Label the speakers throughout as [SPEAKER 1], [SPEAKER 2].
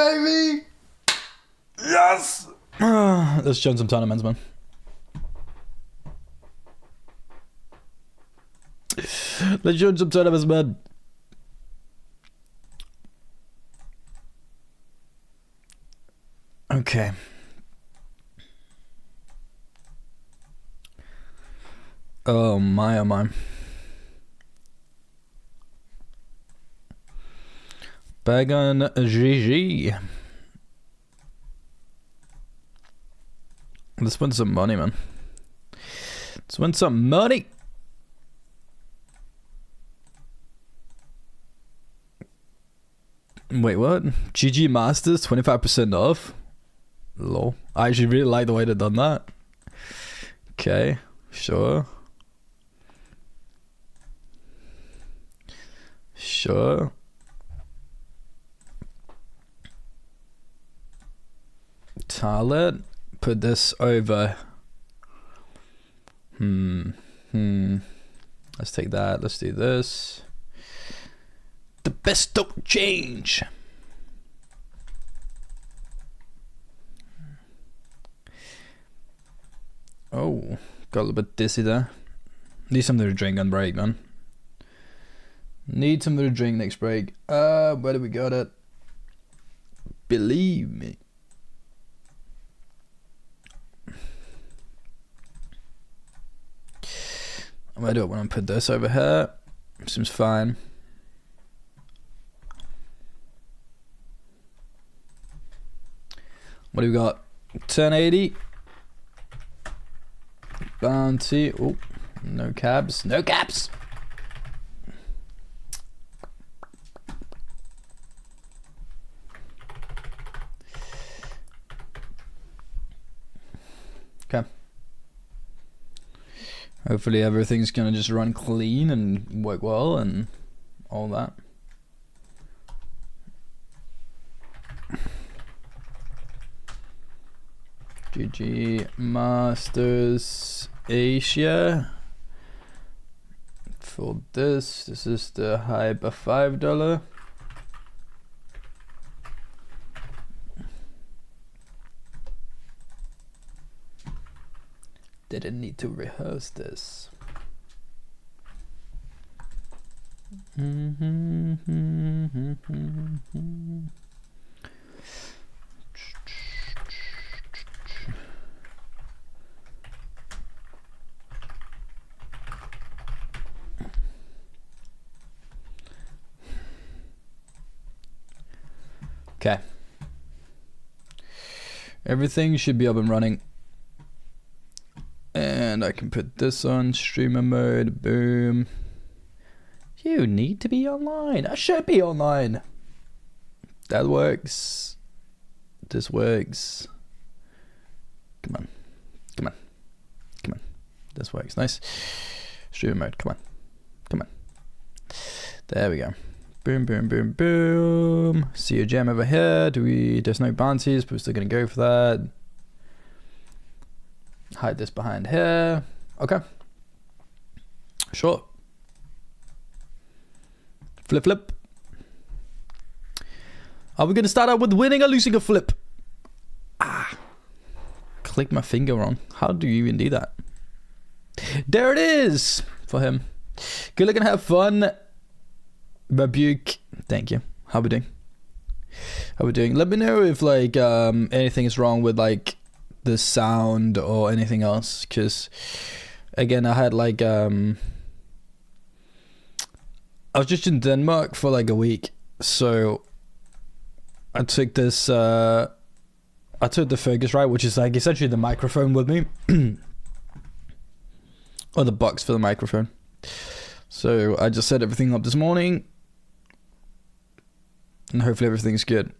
[SPEAKER 1] baby! Yes! Let's join some tournaments, man. Let's join some tournaments, man. Okay. Oh my, oh my. Bag on GG. Let's win some money, man. Let's win some money. Wait, what? GG Masters, 25% off? Lol. I actually really like the way they've done that. Okay, sure. Sure. Talent. Put this over. Let's take that. Let's do this. The best don't change. Oh, got a little bit dizzy there. Need something to drink on break, man. Need something to drink next break. Where do we got it? Believe me. I'm gonna do it when I put this over here. Seems fine. What do we got? 1080. Bounty. Oh, no cabs. No cabs. Okay. Hopefully everything's gonna just run clean and work well and all that. GG Masters Asia. For this is the Hyper $5. Didn't need to rehearse this. Okay. Everything should be up and running. And I can put this on streamer mode. Boom. You need to be online. I should be online. That works. This works. Come on. Come on. Come on. This works. Nice. Streamer mode. Come on. Come on. There we go. Boom, boom, boom, boom. See a gem over here. There's no bounties, but we're still gonna go for that. Hide this behind here. Okay. Sure. Flip, flip. Are we gonna start out with winning or losing a flip? Ah. Click my finger wrong. How do you even do that? There it is for him. Good luck and have fun. Rebuke. Thank you. How we doing? How we doing? Let me know if like anything is wrong with like the sound or anything else, because again I had like I was just in Denmark for like a week, so I took this I took the Focusrite, which is like essentially the microphone with me or the box for the microphone. So I just set everything up this morning and hopefully everything's good.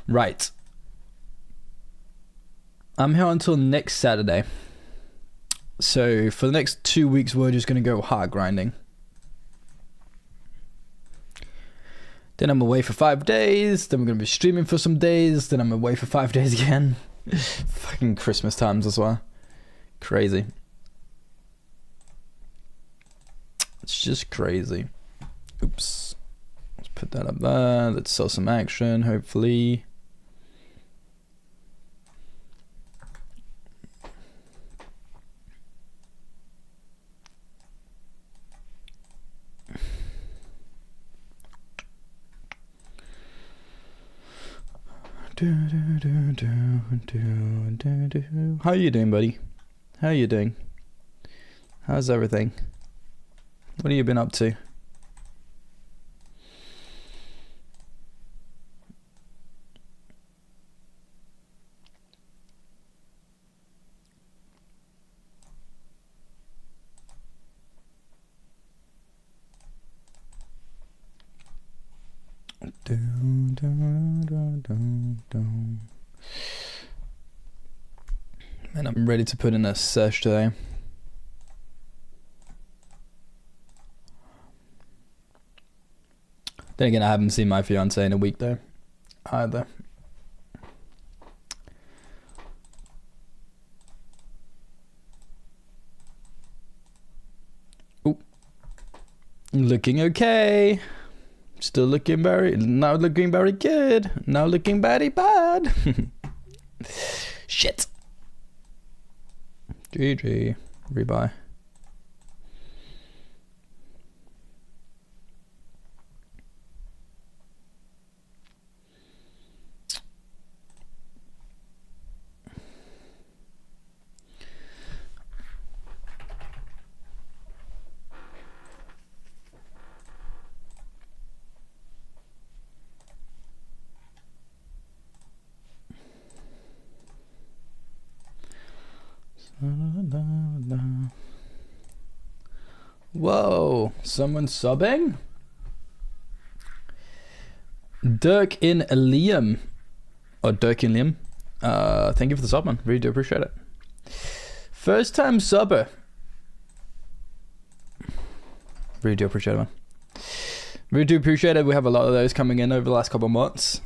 [SPEAKER 1] Right, I'm here until next Saturday. So for the next 2 weeks, we're just going to go hard grinding. Then I'm away for 5 days. Then we're going to be streaming for some days. Then I'm away for 5 days again. Fucking Christmas times as well. Crazy. It's just crazy. Oops. Let's put that up there. Let's sell some action, hopefully. How are you doing, buddy? How are you doing? How's everything? What have you been up to? And I'm ready to put in a sesh today. Then again, I haven't seen my fiance in a week though, either. Ooh. Looking okay. Still looking not looking very good. Now looking very bad. Shit. GG. Rebuy. Whoa, someone subbing? Dirk in Liam. Or Dirk in Liam. Thank you for the sub, man. Really do appreciate it. First time subber. Really do appreciate it, man. Really do appreciate it. We have a lot of those coming in over the last couple of months.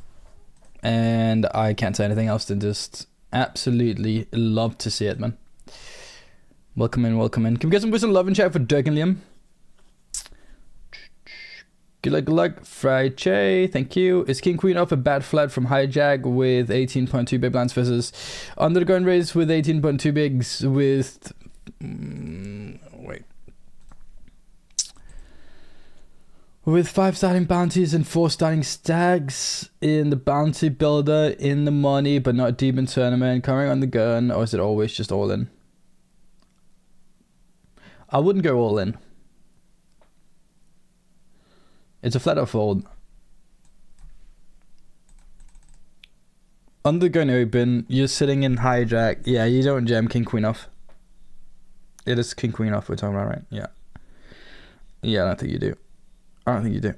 [SPEAKER 1] And I can't say anything else than just absolutely love to see it, man. Welcome in, welcome in. Can we get some love in chat for Dirk and Liam? Good luck. Friday, thank you. Is King Queen off a bad flat from hijack with 18.2 big blinds versus under the gun raise with 18.2 bigs with with 5 starting bounties and 4 starting stags in the bounty builder in the money but not deep in tournament, coming on the gun, or is it always just all in? I wouldn't go all in. It's a flat out fold. On the gun open, you're sitting in hijack. Yeah, you don't jam king queen off. It is king queen off we're talking about, right? Yeah. Yeah, I don't think you do. I don't think you do.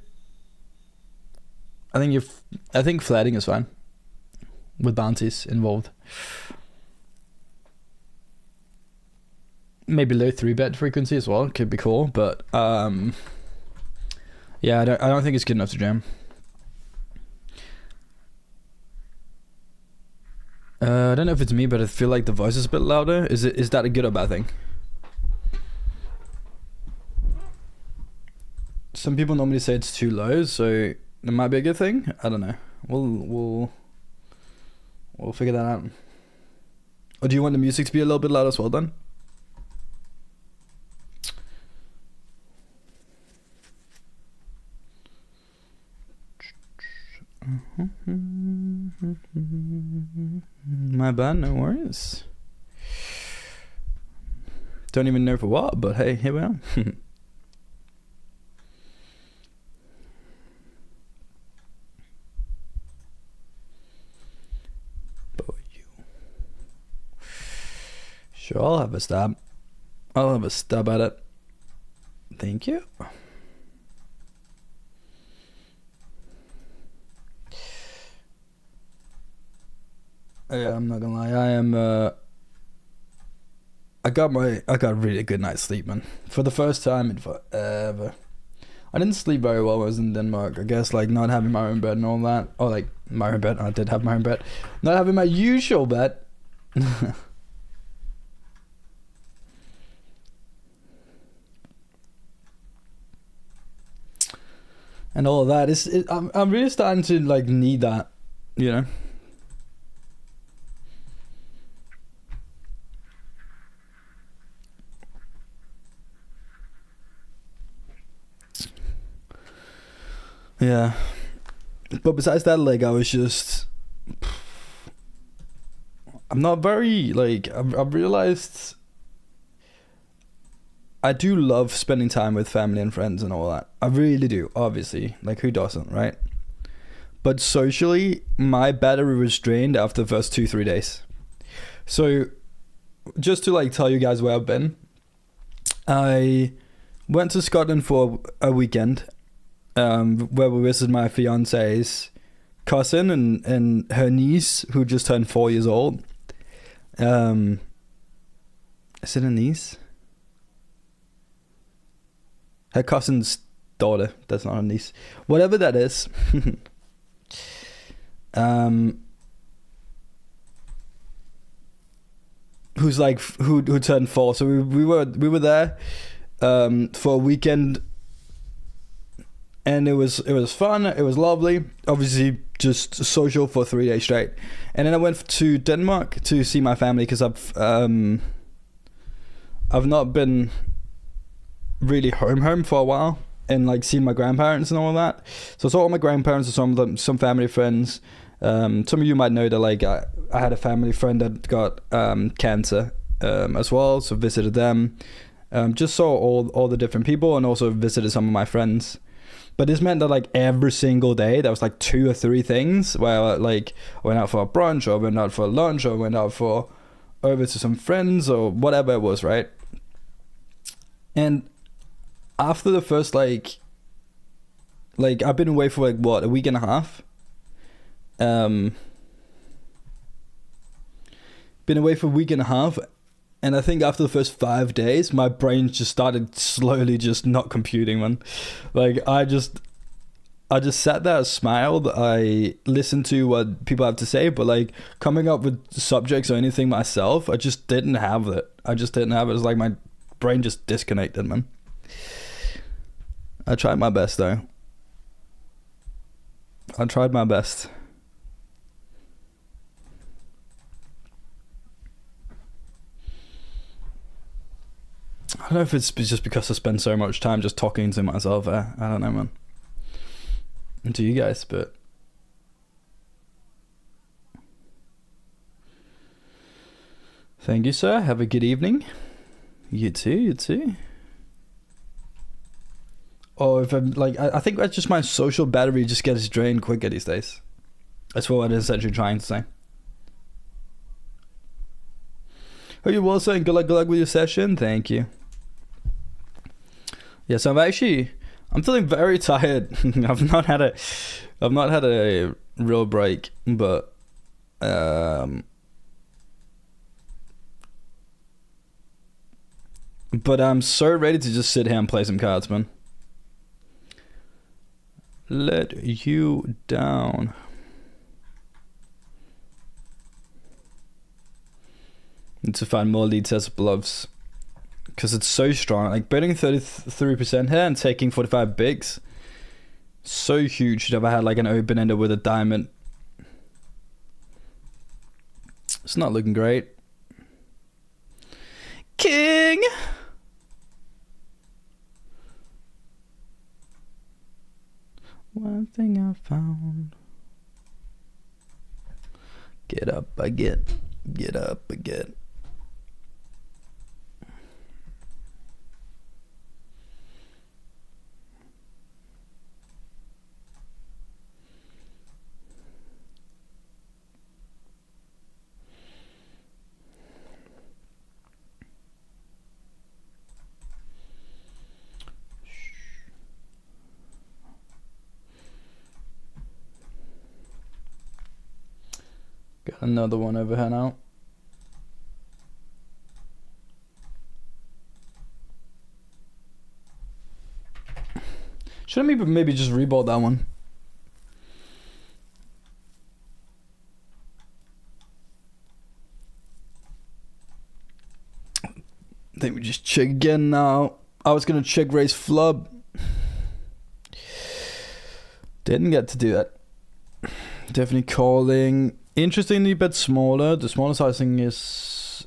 [SPEAKER 1] I think flatting is fine. With bounties involved. Maybe low 3-bet frequency as well. Could be cool, but yeah, I don't think it's good enough to jam. I don't know if it's me, but I feel like the voice is a bit louder. Is that a good or bad thing? Some people normally say it's too low, so it might be a good thing. I don't know. We'll figure that out. Or do you want the music to be a little bit louder as well then? My bad, no worries. Don't even know for what, but hey, here we are. Sure, I'll have a stab. I'll have a stab at it. Thank you. Yeah, I'm not gonna lie. I got a really good night's sleep, man. For the first time in forever. I didn't sleep very well when I was in Denmark. I guess like not having my own bed and all that. Or like my own bed. I did have my own bed. Not having my usual bed. And all of that. I'm really starting to like need that, you know. Yeah, but besides that, like I was just I'm not very like I've realized I do love spending time with family and friends and all that. I really do, obviously. Like, who doesn't, right? But socially, my battery was drained after the first 2-3 days. So, just to like tell you guys where I've been, I went to Scotland for a weekend, where we visited my fiance's cousin and her niece, who just turned 4 years old. Is it a niece? Her cousin's daughter. That's not a niece. Whatever that is. Who's like who turned 4? So we were there for a weekend, and it was fun. It was lovely. Obviously, just social for 3 days straight, and then I went to Denmark to see my family because I've not been really home for a while, and like seeing my grandparents and all that. So I saw all my grandparents and some family friends. Some of you might know that like I had a family friend that got cancer as well, so visited them. Just saw all the different people, and also visited some of my friends. But this meant that like every single day there was like 2 or 3 things where like I went out for a brunch, or went out for lunch, or went out for over to some friends, or whatever it was, right? And after the first like I've been away for like what, a week and a half. Been away for a week and a half, and I think after the first 5 days, my brain just started slowly just not computing, man. Like I just sat there, smiled, I listened to what people have to say, but like coming up with subjects or anything myself, I just didn't have it. It's like my brain just disconnected, man. I tried my best though. I tried my best. I don't know if it's just because I spend so much time just talking to myself. I don't know, man. And to you guys, but thank you, sir. Have a good evening. You too. Or if I'm like, I think that's just my social battery just gets drained quicker these days. That's what I'm essentially trying to say. Oh, you're well saying good luck with your session. Thank you. Yes, I'm feeling very tired. I've not had a real break, but I'm so ready to just sit here and play some cards, man. Let you down. Need to find more lead sets of bluffs, because it's so strong. Like betting 33% here and taking 45 bigs, so huge. If I had like an open ender with a diamond, it's not looking great. King. One thing I found. Get up again. Get up again. Got another one over here now. Shouldn't we maybe just rebought that one? I think we just check again now. I was gonna check raise flub. Didn't get to do that. Definitely calling. Interestingly, bet smaller. The smaller sizing is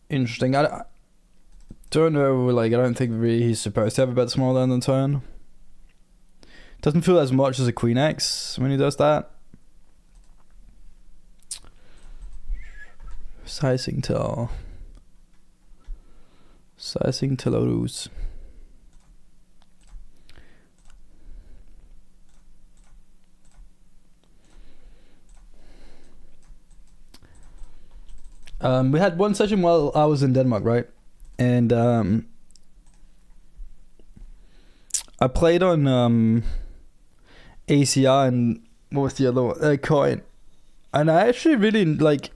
[SPEAKER 1] interesting. I don't know. Like, I don't think really he's supposed to have a bet smaller than the turn. Doesn't feel as much as a Queen X when he does that. Sizing till Rus. We had one session while I was in Denmark, right? And I played on ACR and what was the other one? Coin. And I actually really like.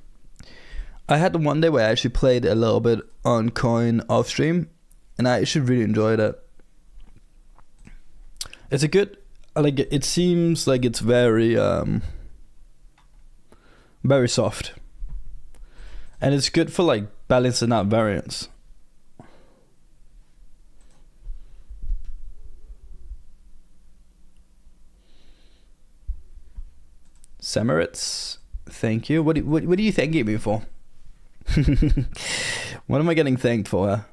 [SPEAKER 1] I had one day where I actually played a little bit on Coin off stream, and I actually really enjoyed it. It's a good, like, it seems like it's very very soft, and it's good for like balancing out variance. Samarits, thank you. What are you thanking me for? What am I getting thanked for?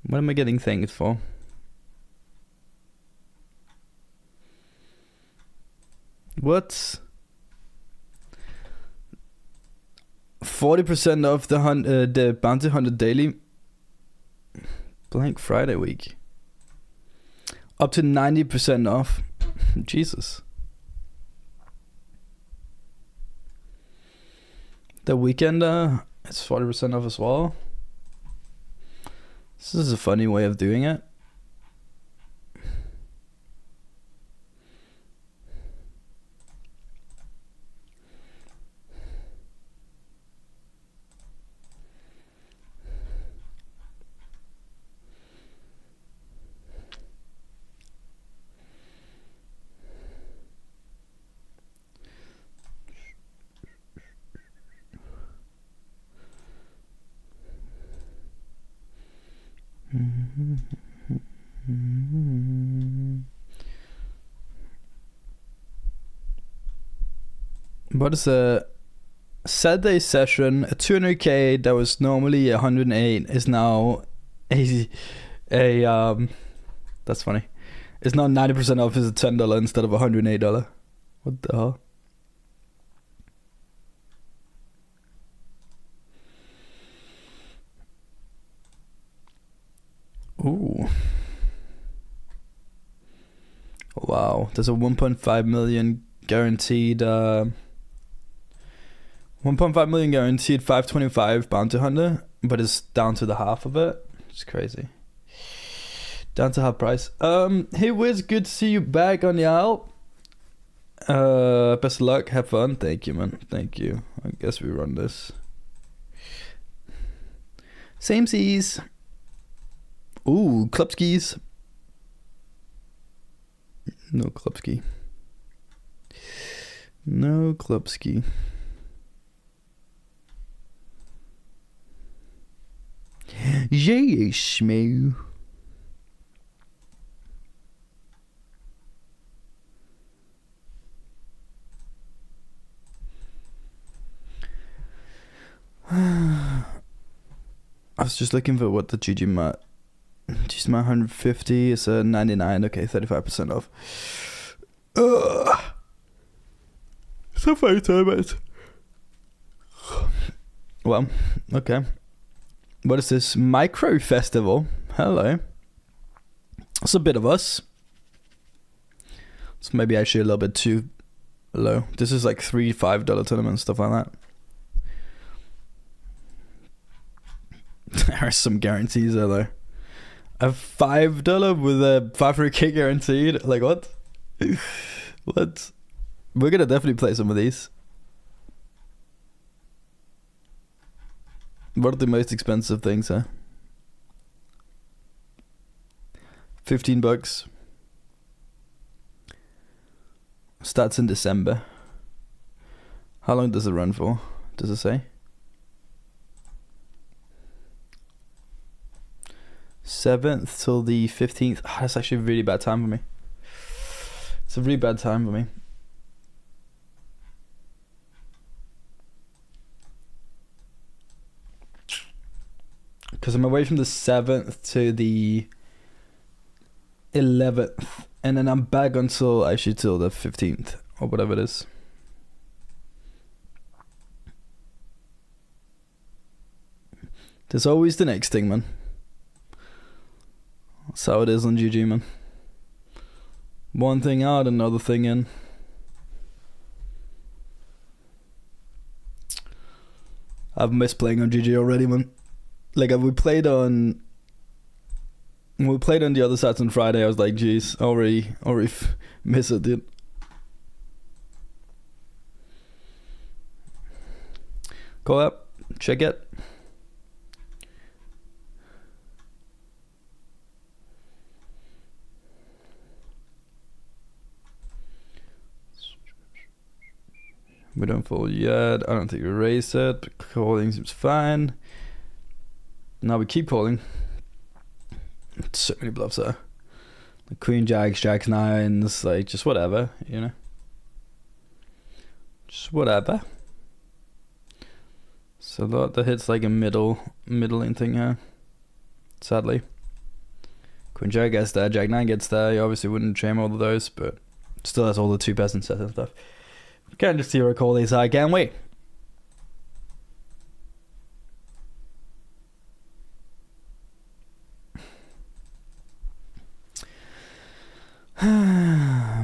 [SPEAKER 1] What am I getting thanked for? What? 40% off the Bounty Hunter Daily Blank Friday week. Up to 90% off. Jesus. The Weekender, it's 40% off as well. This is a funny way of doing it. What is a Saturday session? A 200k that was normally 108 is now a that's funny. It's now 90% off. Is $10 instead of $108. What the hell? Ooh. Wow. There's a 1.5 million guaranteed 1.5 million guaranteed 525 Bounty Hunter, but it's down to the half of it. It's crazy. Down to half price. Hey Wiz, good to see you back on the aisle. Best of luck, have fun. Thank you, man. Thank you. I guess we run this. Same seas. Ooh, Klubskis. No Klubski. No Klubski. Yes, Moo. I was just looking for what the GG mat. GG mat 150 is a 99. Okay, 35% off. So funny time it. Well, okay. What is this? Micro Festival. Hello. It's a bit of us. It's maybe actually a little bit too low. This is like $3-5 tournaments, stuff like that. There are some guarantees there though. A $5 with a 500k guaranteed. Like what? What? We're gonna definitely play some of these. What are the most expensive things, huh? $15. Starts in December. How long does it run for? Does it say? 7th till the 15th. Oh, that's actually a really bad time for me. It's a really bad time for me. Because I'm away from the 7th to the 11th. And then I'm back until actually till the 15th or whatever it is. There's always the next thing, man. That's how it is on GG, man. One thing out, another thing in. I've missed playing on GG already, man. Like, we played on... When we played on the other sides on Friday, I was like, geez, already miss it, dude. Call up, check it. We don't fall yet. I don't think we raise it, but calling seems fine. Now we keep calling. So many bluffs there. The queen jacks, jacks nines, like just whatever, you know. Just whatever. So that hits like a middling thing here. Sadly. Queen jack gets there, jack nine gets there. You obviously wouldn't jam all of those, but still has all the 2 peasant sets and stuff. Can't just hero call these high, can we?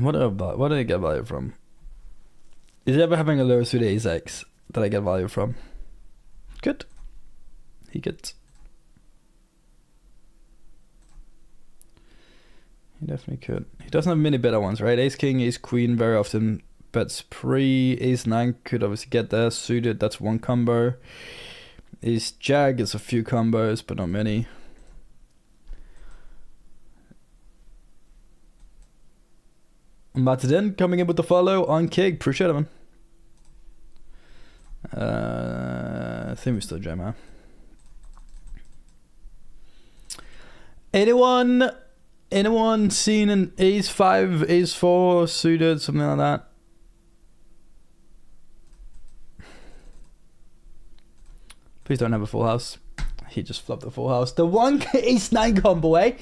[SPEAKER 1] What do I get value from? Is he ever having a low suit ace X that I get value from? Good. He gets. He definitely could. He doesn't have many better ones, right? Ace king, ace queen very often bets pre. Ace nine could obviously get there. Suited, that's one combo. Ace jack is a few combos, but not many. Martin coming in with the follow on Kig. Appreciate it, man. I think we still jam out. Anyone seen an ace 5, ace 4 suited, something like that? Please don't have a full house. He just flopped the full house. The one ace 9 combo, eh?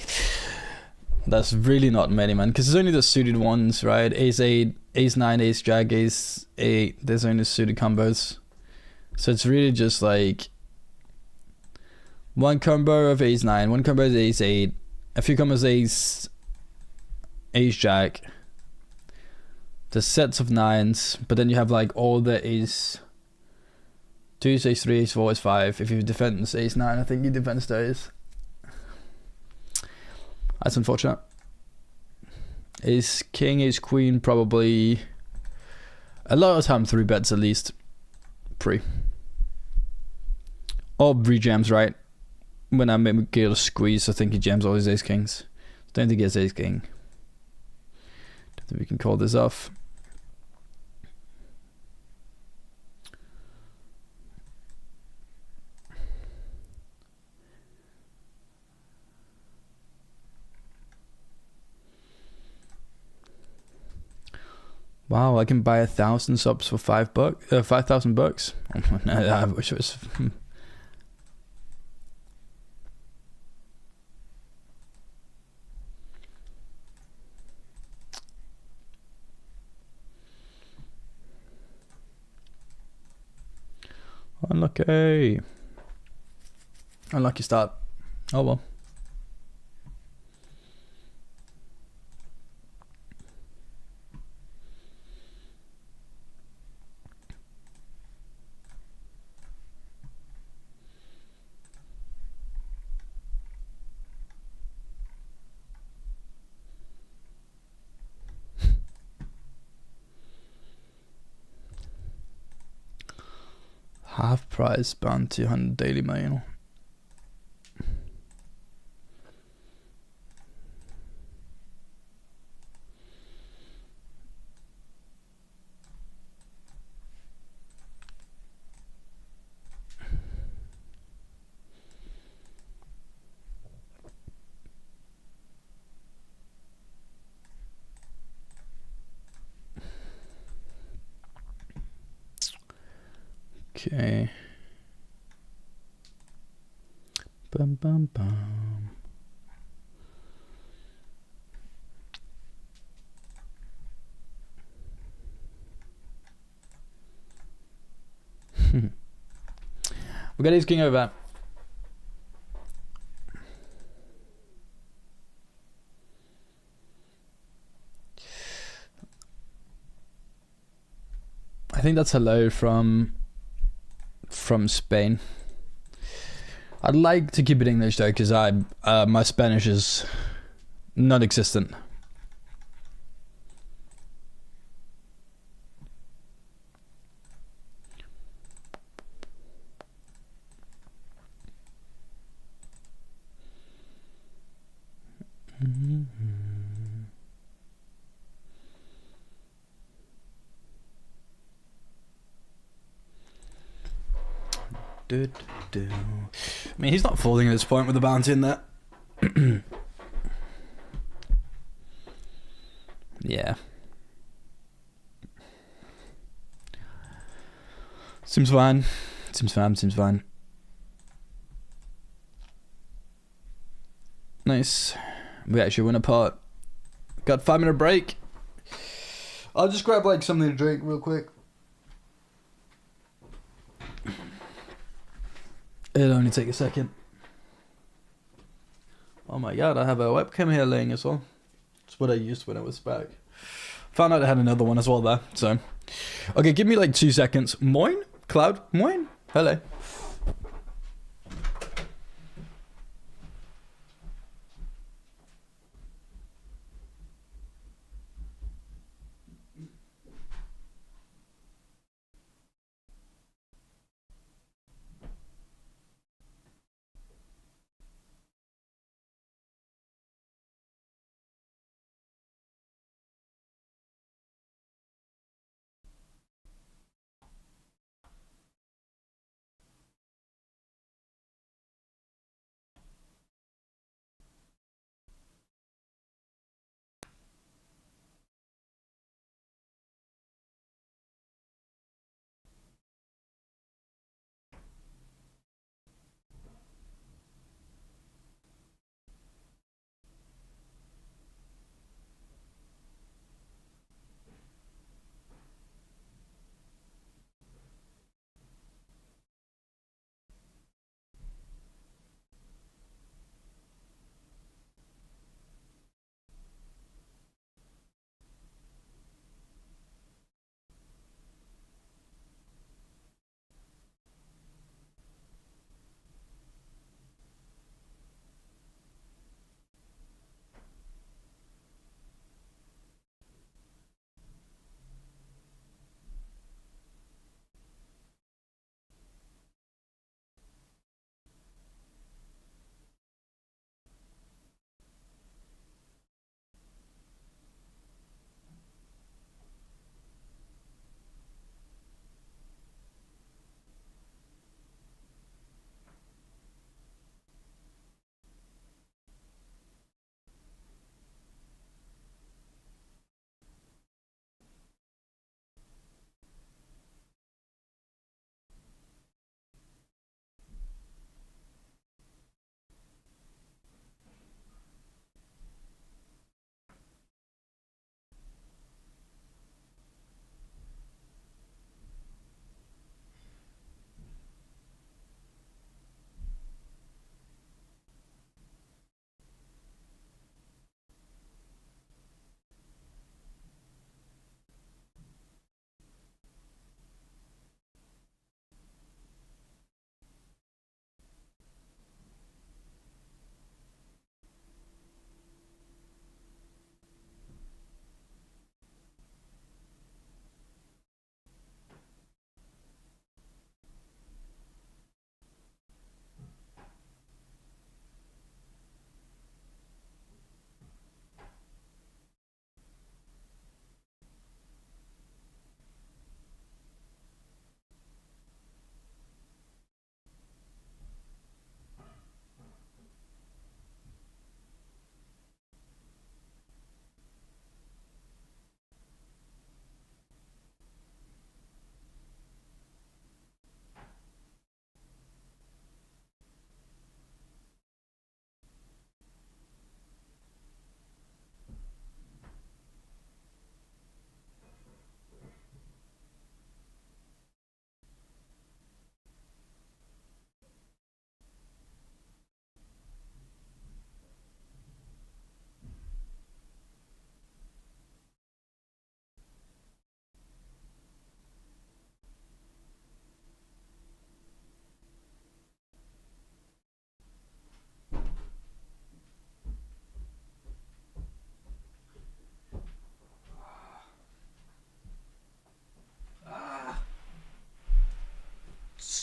[SPEAKER 1] That's really not many, man, because there's only the suited ones, right? Ace 8, ace 9, ace jack, ace 8. There's only suited combos. So it's really just like one combo of ace 9, one combo of ace 8, a few combos of ace jack. The sets of 9s, but then you have like all the ace 2, ace 3, ace 4, ace 5. If you defend ace 9, I think you defend those. That's unfortunate. Ace king, ace queen, probably a lot of time 3 bets at least. Pre. Or re-jams, right? When I make a squeeze, I think he jams all his ace kings. Don't think he has ace king. Don't think we can call this off. Wow, I can buy 1,000 subs for $5,000. 5,000 bucks. I wish it was. Unlucky. Unlucky start. Oh well. Half price bounty 100 daily mail. Okay. Bum bum bum. We got his king over. I think that's hello from Spain. I'd like to keep it English though, because my Spanish is non-existent. I mean, he's not falling at this point with the bounty in there. Yeah. Seems fine. Seems fine. Nice. We actually win a pot. Got 5-minute break. I'll just grab like something to drink real quick. It'll only take a second. Oh my god, I have a webcam here laying as well. It's what I used when I was back. Found out I had another one as well there, so. Okay, give me like 2 seconds. Moin? Cloud? Moin? Hello.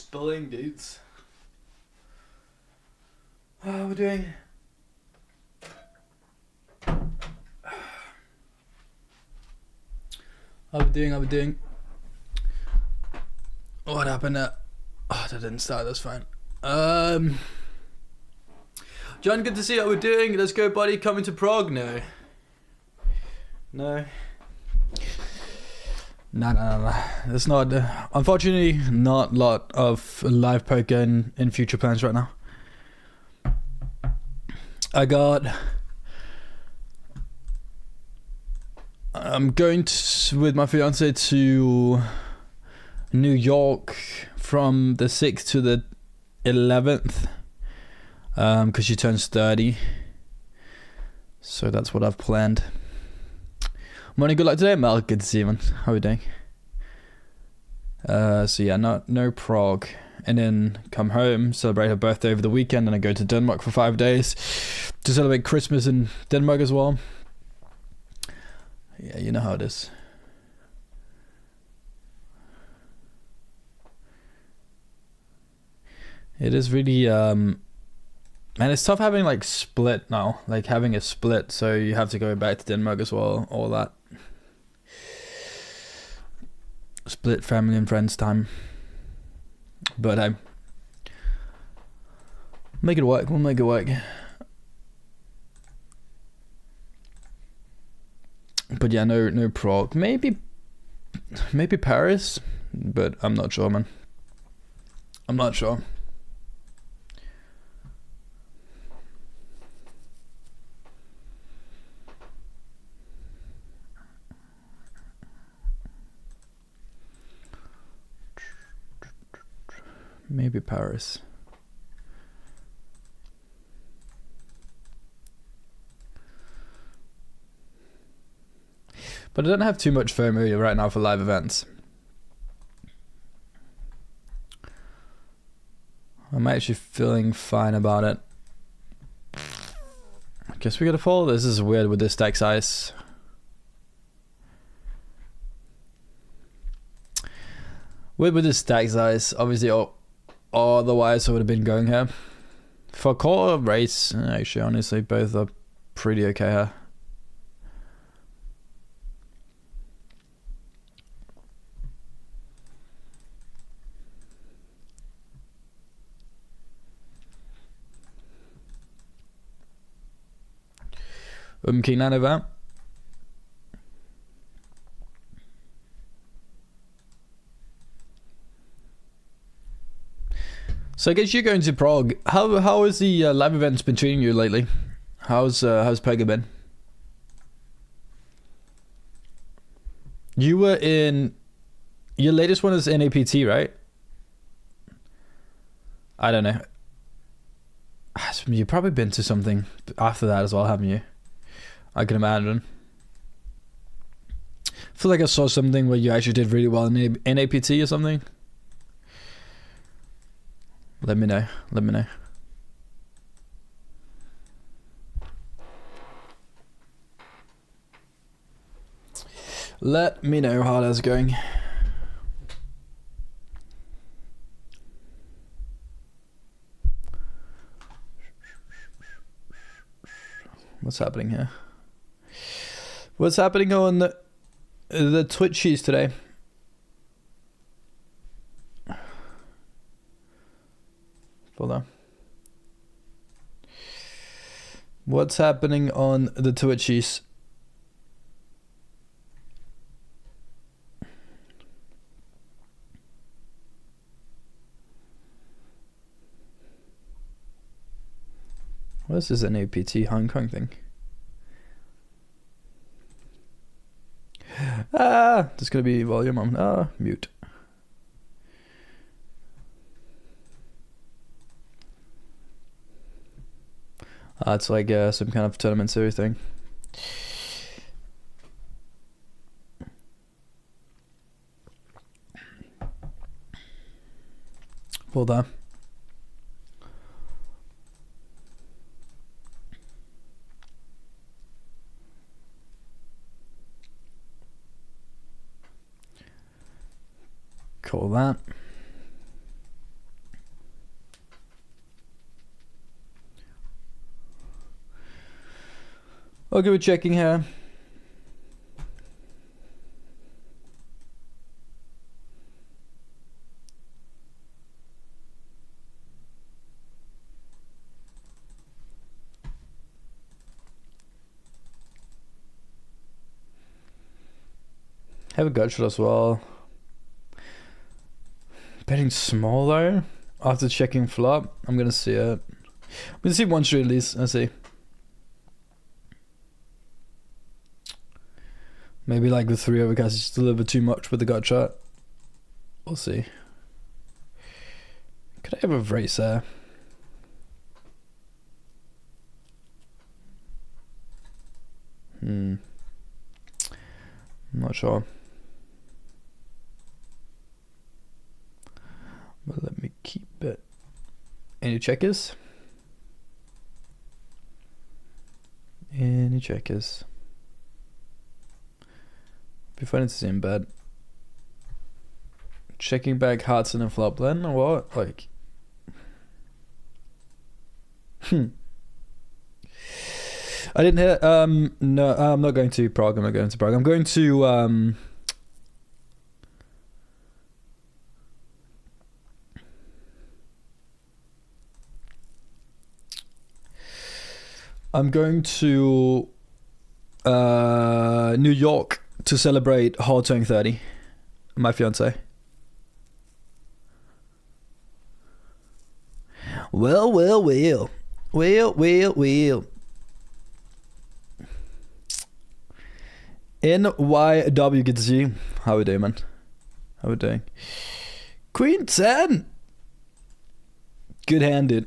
[SPEAKER 1] spilling, dudes. How are we doing? How we doing? What happened there? Oh, that didn't start, that's fine. John, good to see how we're doing. Let's go, buddy. Coming to Prague? No. No. No. There's not, unfortunately, not a lot of live poker in future plans right now. I'm going with my fiance to New York from the 6th to the 11th because she turns 30. So that's what I've planned. Morning, good luck today, Mel. Good to see you, man. How are we doing? So yeah, no Prague. And then come home, celebrate her birthday over the weekend, and I go to Denmark for 5 days to celebrate Christmas in Denmark as well. Yeah, you know how it is. It is really, man, it's tough having like split now, like having a split, so you have to go back to Denmark as well, all that. Split family and friends time. But hey, make it work, we'll make it work. But yeah, no Prague. Maybe Paris, but I'm not sure, man. I'm not sure. Maybe Paris. But I don't have too much FOMO right now for live events. I'm actually feeling fine about it. I guess we gotta follow this. This is weird with this stack size. Weird with this stack size. Obviously, otherwise I would have been going here. For call or race, actually, honestly, both are pretty okay here. King 9 over. So I guess you're going to Prague. How has the live events been treating you lately? How's poker been? You were in your latest one is NAPT, right? I don't know. You've probably been to something after that as well, haven't you? I can imagine. I feel like I saw something where you actually did really well in NAPT or something. Let me know. Let me know. Let me know how that's going. What's happening here? What's happening on the Twitchies today? Hold on. What's happening on the Twitchies? What is this NAPT Hong Kong thing? There's gonna be volume on. Mute. It's like some kind of tournament series thing. Hold on. Call that. Okay, we're checking here. Have a gut shot as well. Betting small though. After checking flop, I'm gonna see it. I'm gonna see one straight at least. Let's see. Maybe like the 3 over guys just a little bit too much with the gut shot. We'll see. Could I have a raise there? I'm not sure. But let me keep it. Any checkers? Any checkers? Be funny to see him bet. Checking back hearts in a flop then or what? Like I didn't hear no, I'm not going to Prague, I'm going to I'm going to New York to celebrate hard turning 30. My fiance. Well. NYW, good to see you. How we doing, man? How we doing? Queen 10. Good hand, dude.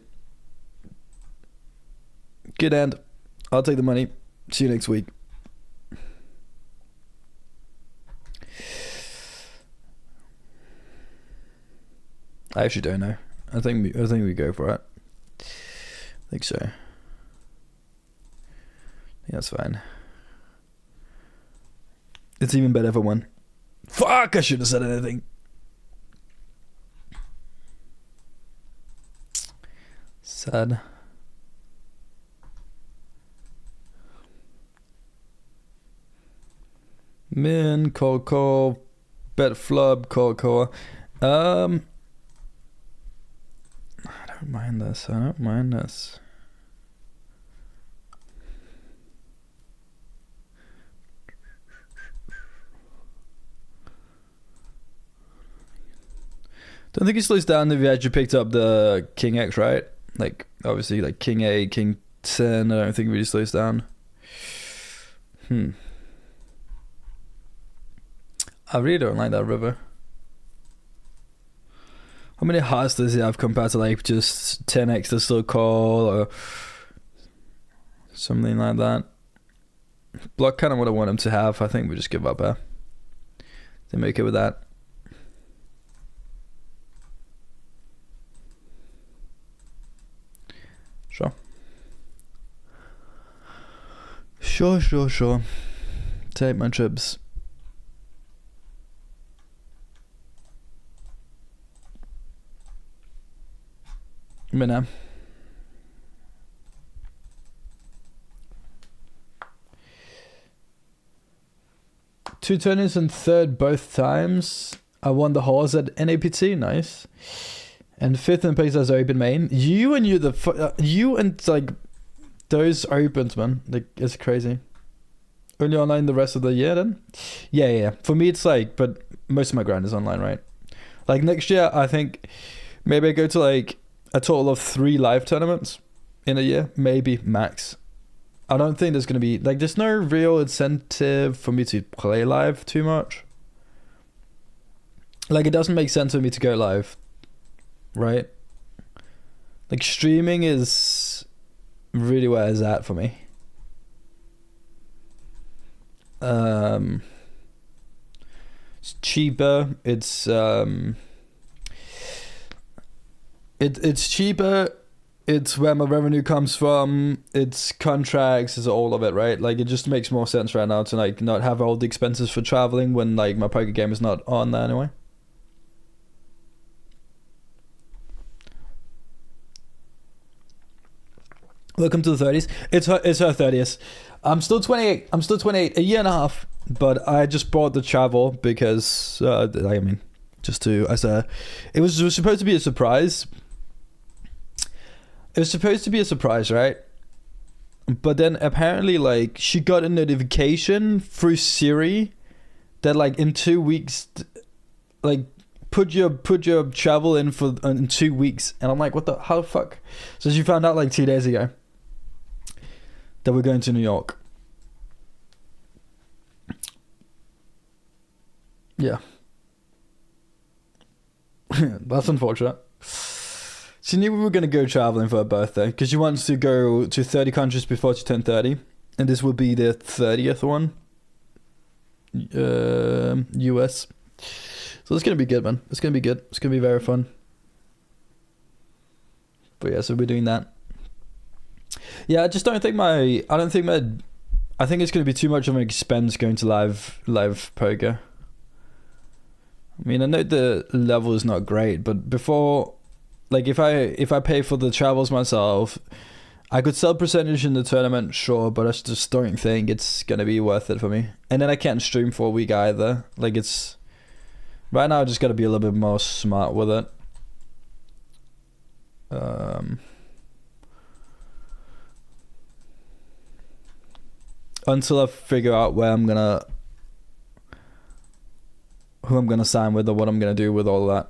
[SPEAKER 1] Good hand. I'll take the money. See you next week. I actually don't know. I think we go for it. I think so. I think that's fine. It's even better for one. Fuck! I shouldn't have said anything. Sad. Min, call, bet flub, call. I don't mind this. Don't think he slows down if you actually picked up the King X, right? Like, obviously, like King A, King 10, I don't think it really slows down. I really don't like that river. How many hearts does he have compared to like just 10x to still call or something like that? Block kind of what I want him to have. I think we just give up here. They make it with that. Sure. Take my chips. Minna. Two turnies and third both times. I won the horse at NAPT, nice. And fifth in place as open main. You and like those opens, man. Like, it's crazy. Only online the rest of the year then? Yeah. For me it's like, but most of my grind is online, right? Like next year I think maybe I go to like a total of 3 live tournaments in a year, maybe max. I don't think there's going to be, like, there's no real incentive for me to play live too much. Like, it doesn't make sense for me to go live, right? Like, streaming is really where it's at for me. It's cheaper. It's cheaper. It's where my revenue comes from. It's contracts. It's all of it, right? Like, it just makes more sense right now to like not have all the expenses for traveling when like my poker game is not on there anyway. Welcome to the 30s. It's her 30th. I'm still 28. I'm still 28. A year and a half. But I just bought the travel because I mean, just to it was supposed to be a surprise. It was supposed to be a surprise, right? But then apparently, like, she got a notification through Siri that, like, in 2 weeks, like, put your travel in for in 2 weeks. And I'm like, how the fuck? So she found out like 2 days ago that we're going to New York. Yeah. That's unfortunate. She knew we were going to go traveling for her birthday because she wants to go to 30 countries before she turned 30. And this will be the 30th one. US. So it's going to be good, man. It's going to be good. It's going to be very fun. But yeah, so we're doing that. Yeah, I just don't think I think it's going to be too much of an expense going to live poker. I mean, I know the level is not great, but before, like, if I pay for the travels myself, I could sell percentage in the tournament, sure, but I just don't think it's gonna be worth it for me. And then I can't stream for a week either. Like, it's right now I just gotta be a little bit more smart with it. Until I figure out who I'm gonna sign with or what I'm gonna do with all that.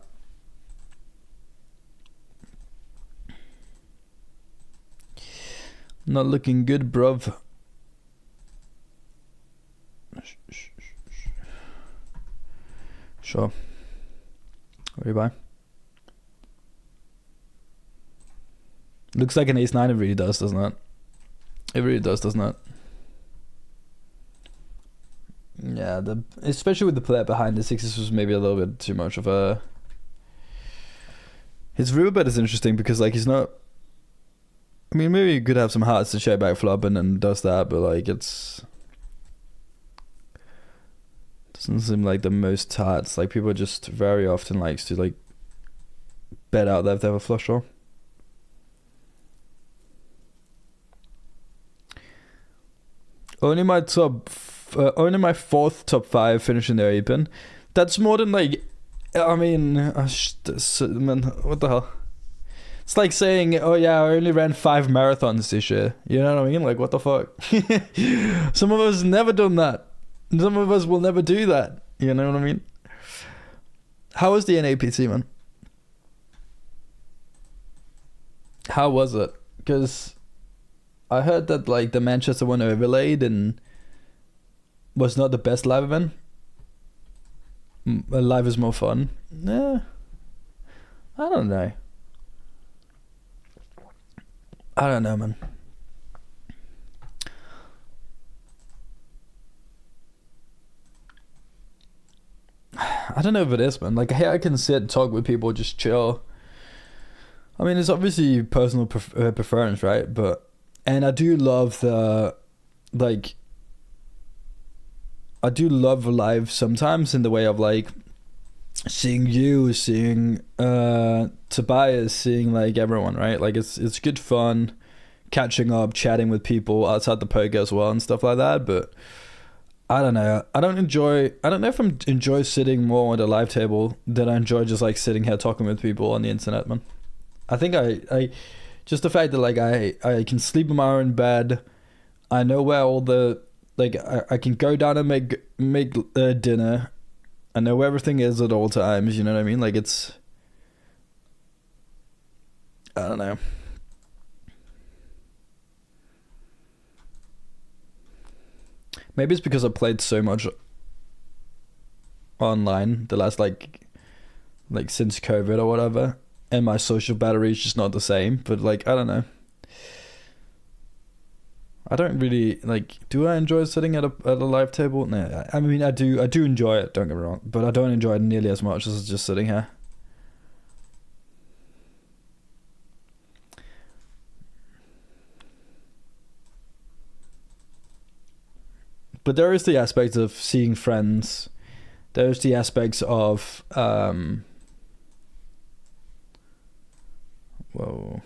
[SPEAKER 1] Not looking good, bruv. Sure. What do you buy? Looks like an ace-9, it really does, doesn't it? It really does, doesn't it? Yeah, especially with the player behind the sixes was maybe a little bit too much of a... His river bet is interesting because, like, he's not... I mean, maybe you could have some hearts to check back flop and then does that, but, like, it's... Doesn't seem like the most hearts. Like, people just very often likes to, like, bet out there if they have a flush draw. Only my fourth top 5 finishing their open. That's more than, like, I mean, man, what the hell? It's like saying, oh yeah, I only ran 5 marathons this year. You know what I mean? Like, what the fuck? Some of us never done that. Some of us will never do that. You know what I mean? How was the NAPT, man? How was it? Because I heard that, like, the Manchester one overlaid and was not the best live event. Live is more fun. Yeah. I don't know. I don't know, man. I don't know if it is, man. Like, here I can sit, talk with people, just chill. I mean, it's obviously personal preference, right? And I do love like, I do love live sometimes in the way of, like, seeing you, seeing Tobias, seeing, like, everyone, right? Like, it's good fun catching up, chatting with people outside the poker as well and stuff like that. But I don't know. I don't know if I enjoy sitting more at a live table than I enjoy just, like, sitting here talking with people on the internet, man. I think I just the fact that, like, I can sleep in my own bed. I know where all the, like, I can go down and make dinner. I know where everything is at all times, you know what I mean? Like, it's... I don't know. Maybe it's because I played so much online the last, like since COVID or whatever, and my social battery is just not the same, but, like, I don't know. I don't really, like, do I enjoy sitting at a live table? No, I mean, I do enjoy it, don't get me wrong, but I don't enjoy it nearly as much as just sitting here. But there is the aspect of seeing friends. There's the aspects of whoa.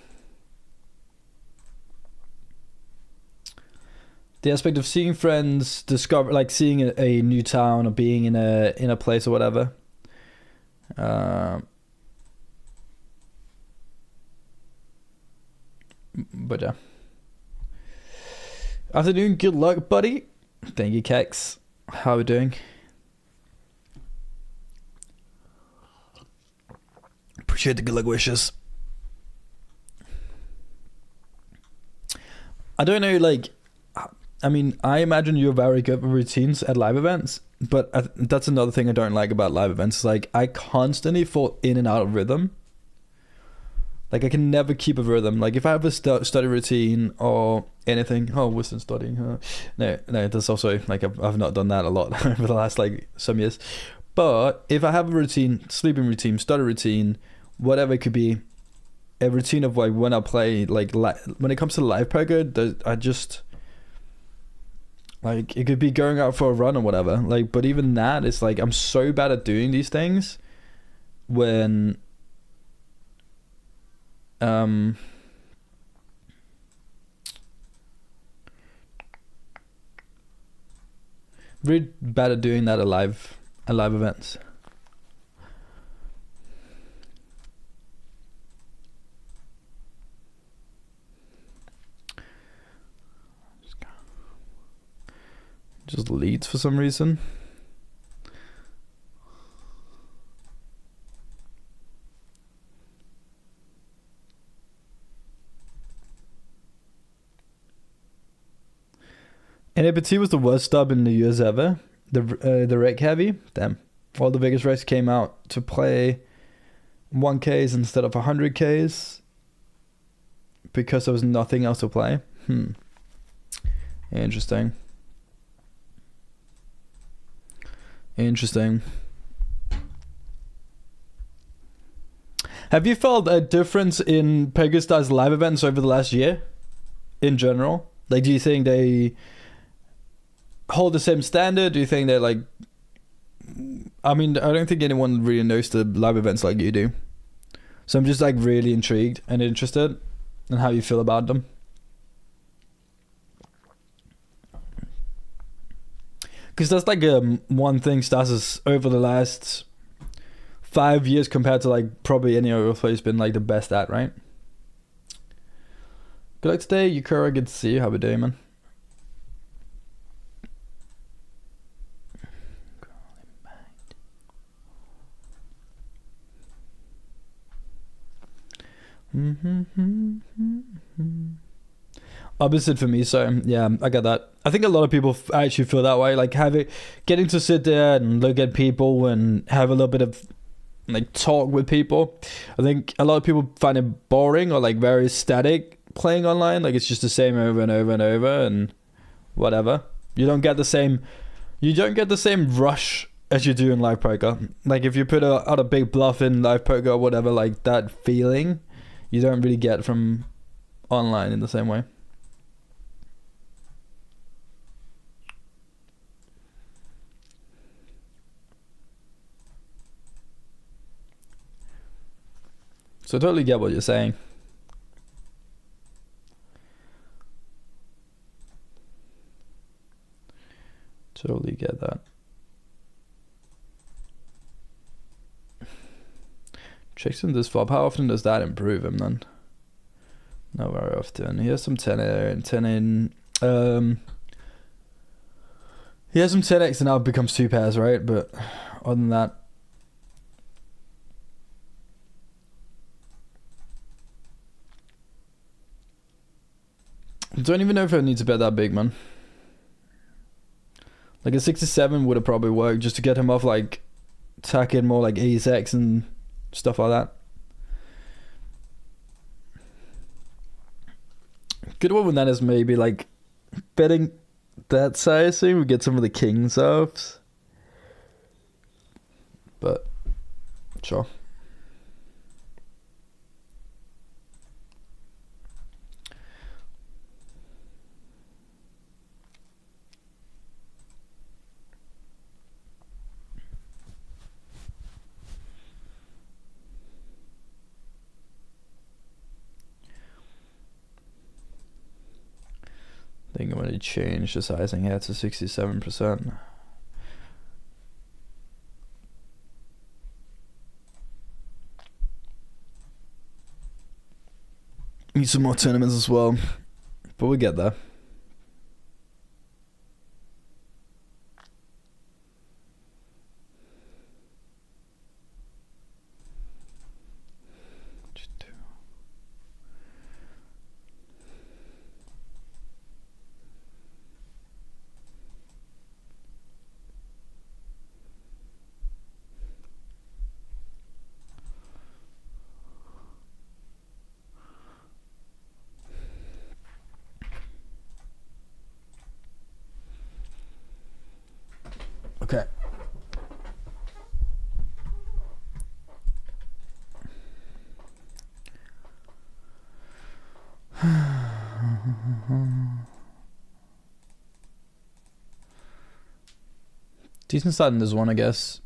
[SPEAKER 1] the aspect of seeing friends, discover like seeing a new town or being in a place or whatever. But yeah. Afternoon, good luck, buddy. Thank you, Kex. How are we doing? Appreciate the good luck wishes. I don't know, like, I mean, I imagine you're very good with routines at live events, but that's another thing I don't like about live events. Like, I constantly fall in and out of rhythm. Like, I can never keep a rhythm. Like, if I have a study routine or anything, wisdom studying. No, that's also, like, I've not done that a lot over the last, like, some years. But if I have a routine, sleeping routine, study routine, whatever it could be, a routine of, like, when I play, like, when it comes to live poker, I just, like, it could be going out for a run or whatever. Like, but even that, it's like, I'm so bad at doing these things when... really bad at doing that at live events. Just leads for some reason. NAPT was the worst stub in the US ever. The rec heavy, damn. All the biggest recs came out to play 1Ks instead of 100Ks because there was nothing else to play. Interesting. Have you felt a difference in PokerStars live events over the last year in general? Like, do you think they hold the same standard? Do you think they're like... I mean, I don't think anyone really knows the live events like you do. So I'm just, like, really intrigued and interested in how you feel about them. Because that's, like, one thing Stas has over the last 5 years compared to, like, probably any other place been, like, the best at, right? Good luck today, Yukura. Good to see you. How we doing, man? Opposite for me, so yeah, I get that. I think a lot of people actually feel that way, like getting to sit there and look at people and have a little bit of, like, talk with people. I think a lot of people find it boring or, like, very static playing online. Like, it's just the same over and over and over and whatever. You don't get the same rush as you do in live poker. Like, if you put out a big bluff in live poker or whatever, like, that feeling you don't really get from online in the same way. So I totally get what you're saying. Totally get that. Checks in this fob. How often does that improve him then? Not very often. He has some 10 and 10 in. He has some 10x and now it becomes 2 pairs, right? But other than that, I don't even know if I need to bet that big, man. Like, a 67 would have probably worked just to get him off, like, attacking more like ace X and stuff like that. Good one when that is maybe, like, betting that size thing. We get some of the kings offs. But, sure. I think I'm going to change the sizing here to 67%. Need some more tournaments as well, but we get there. Okay. Decent start in this one, I guess.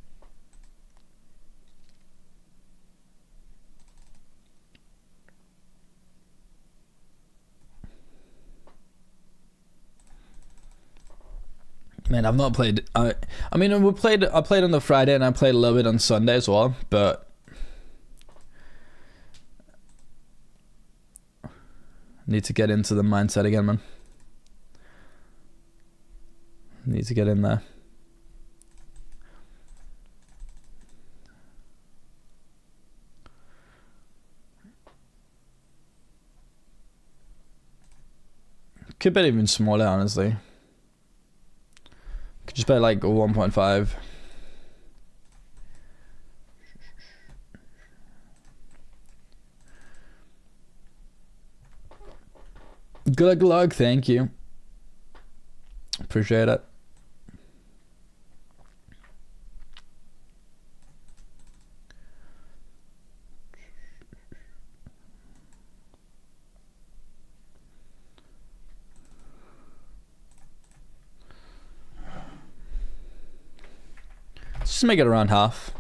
[SPEAKER 1] Man, I've not played. I mean, I played on the Friday and I played a little bit on Sunday as well, but need to get into the mindset again, man. Need to get in there. Could bet even smaller, honestly. Could just bet like 1.5. Good luck, thank you. Appreciate it. Just make it around half.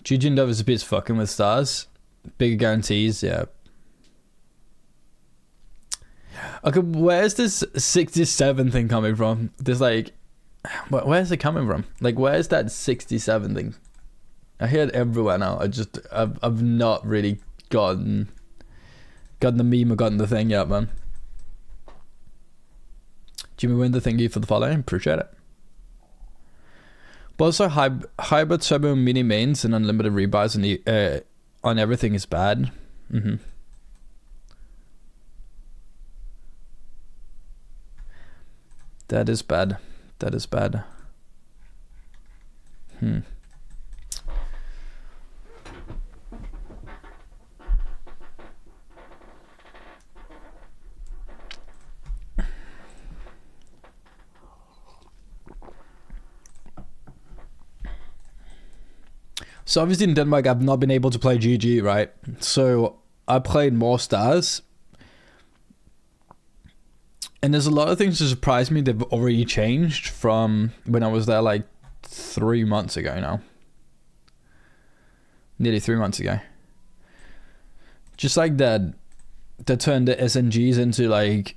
[SPEAKER 1] Jujin Dove is a bit fucking with stars. Bigger guarantees, yeah. Okay, where's this 67 thing coming from? There's like, where's it coming from? Like, where's that 67 thing? I hear it everywhere now. I've not really gotten the meme or gotten the thing yet, man. Jimmy Winder, thank you for the follow. Appreciate it. But also hybrid turbo mini mains and unlimited rebuys on everything is bad. That is bad. That is bad. So obviously in Denmark, I've not been able to play GG, right? So I played more stars. And there's a lot of things that surprise me they've already changed from when I was there like 3 months ago now. Nearly 3 months ago. Just like that, they turned the SNGs into like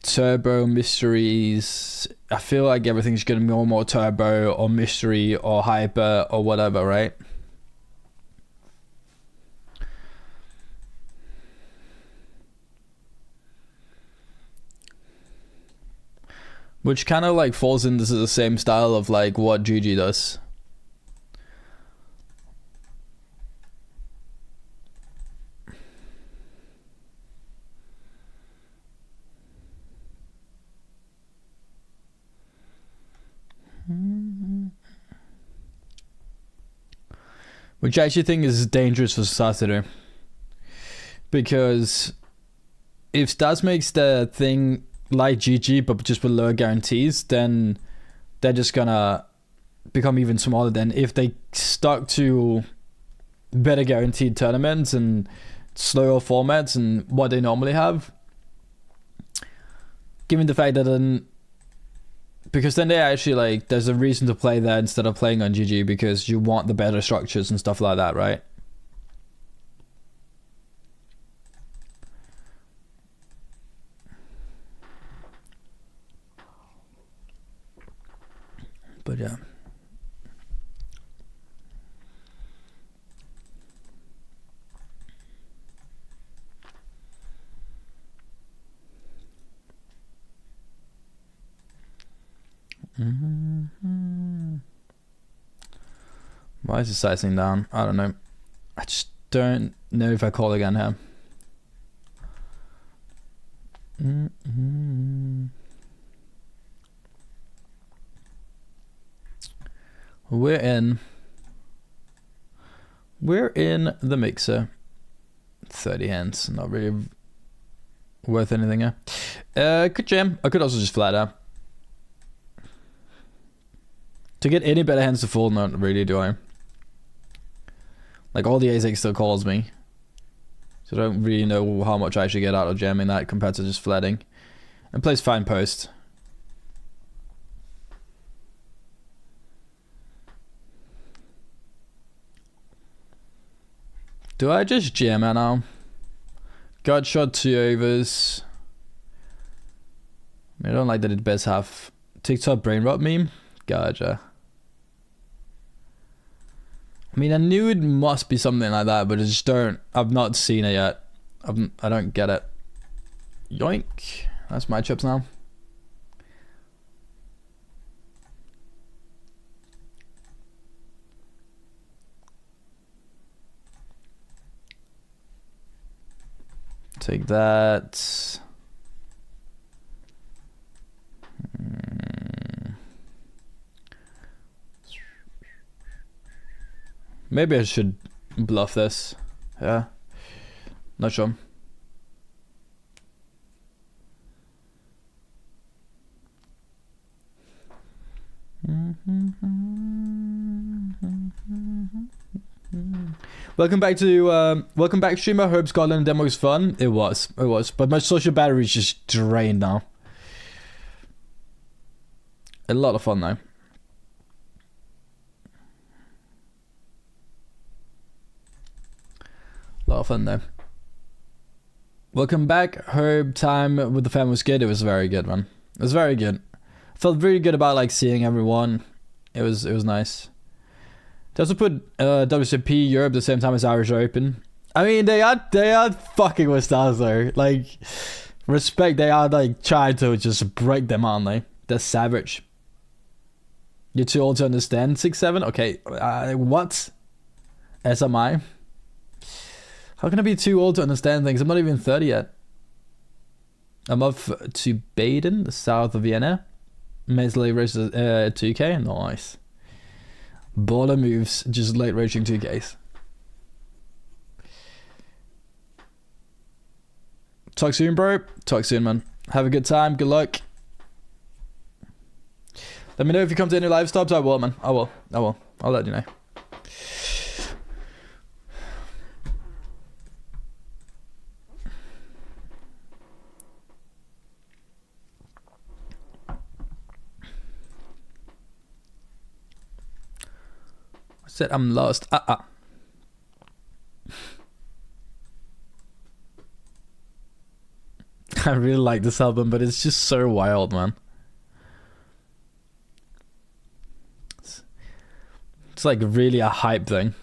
[SPEAKER 1] turbo mysteries. I feel like everything's getting more and more turbo or mystery or hyper or whatever, right? Which kind of like falls into the same style of like what GG does. Which I actually think is dangerous for stars to do. Because if stars makes the thing like GG but just with lower guarantees, then they're just gonna become even smaller than if they stuck to better guaranteed tournaments and slower formats and what they normally have. Given the fact that then Because then they actually like, there's a reason to play there instead of playing on GG because you want the better structures and stuff like that, right? But yeah. Why is the sizing down? I don't know. I just don't know if I call again here. We're in the mixer. 30 hands, not really worth anything here. Could jam. I could also just flat out. To get any better hands to fold, not really, do I? Like, all the ace still calls me. So I don't really know how much I should get out of jamming that compared to just flatting. And plays fine post. Do I just jam it now? God shot 2 overs. I don't like that it best have TikTok brain rot meme. Gotcha. I mean, I knew it must be something like that, but I just don't. I've not seen it yet. I don't get it. Yoink. That's my chips now. Take that. Maybe I should bluff this. Yeah. Not sure. Welcome back, streamer. Hope Scotland demo was fun. It was. But my social battery is just drained now. A lot of fun though. A lot of fun though. Welcome back. Herb time with the fam was good. It was very good, man. It was very good. Felt really good about like seeing everyone. It was nice. They also put WCP Europe the same time as Irish Open. I mean, they are fucking with stars though. Like, respect. They are like trying to just break them, aren't they? They're savage. You're too old to understand 6-7. Okay, what? SMI. How can I be too old to understand things? I'm not even 30 yet. I'm off to Baden, the south of Vienna. Men's late race 2K. Nice. Baller moves, just late racing 2Ks. Talk soon, bro. Talk soon, man. Have a good time. Good luck. Let me know if you come to any live stops. I will, man. I will. I'll let you know. Said I'm lost. I really like this album, but it's just so wild, man. It's like really a hype thing.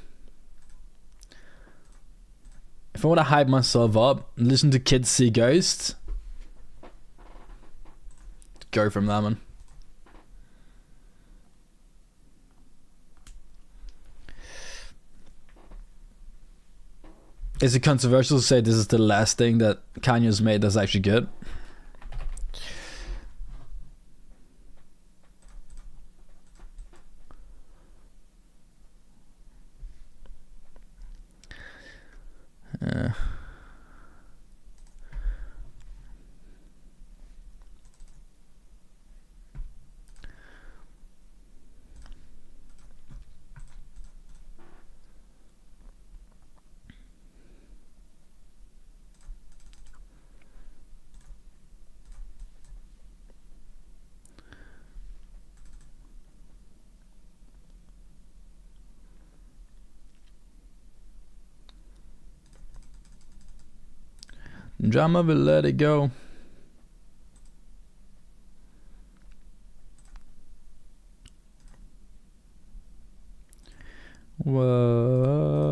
[SPEAKER 1] If I want to hype myself up, listen to Kids See Ghosts. Go from there, man. Is it controversial to say this is the last thing that Kanye's made that's actually good? Drama will let it go. Whoa.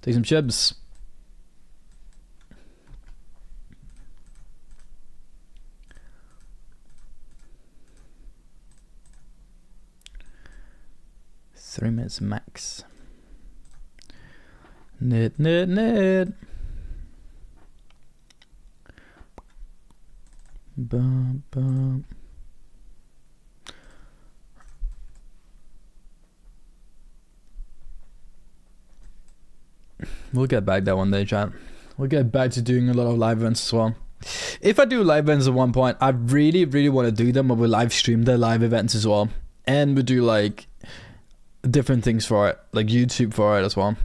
[SPEAKER 1] Take some chips. Three minutes max. Knit. Bum, bum. We'll get back that one day, chat. We'll get back to doing a lot of live events as well. If I do live events at one point, I really want to do them, but we'll live stream the live events as well. And we'll do like different things for it, like YouTube for it as well.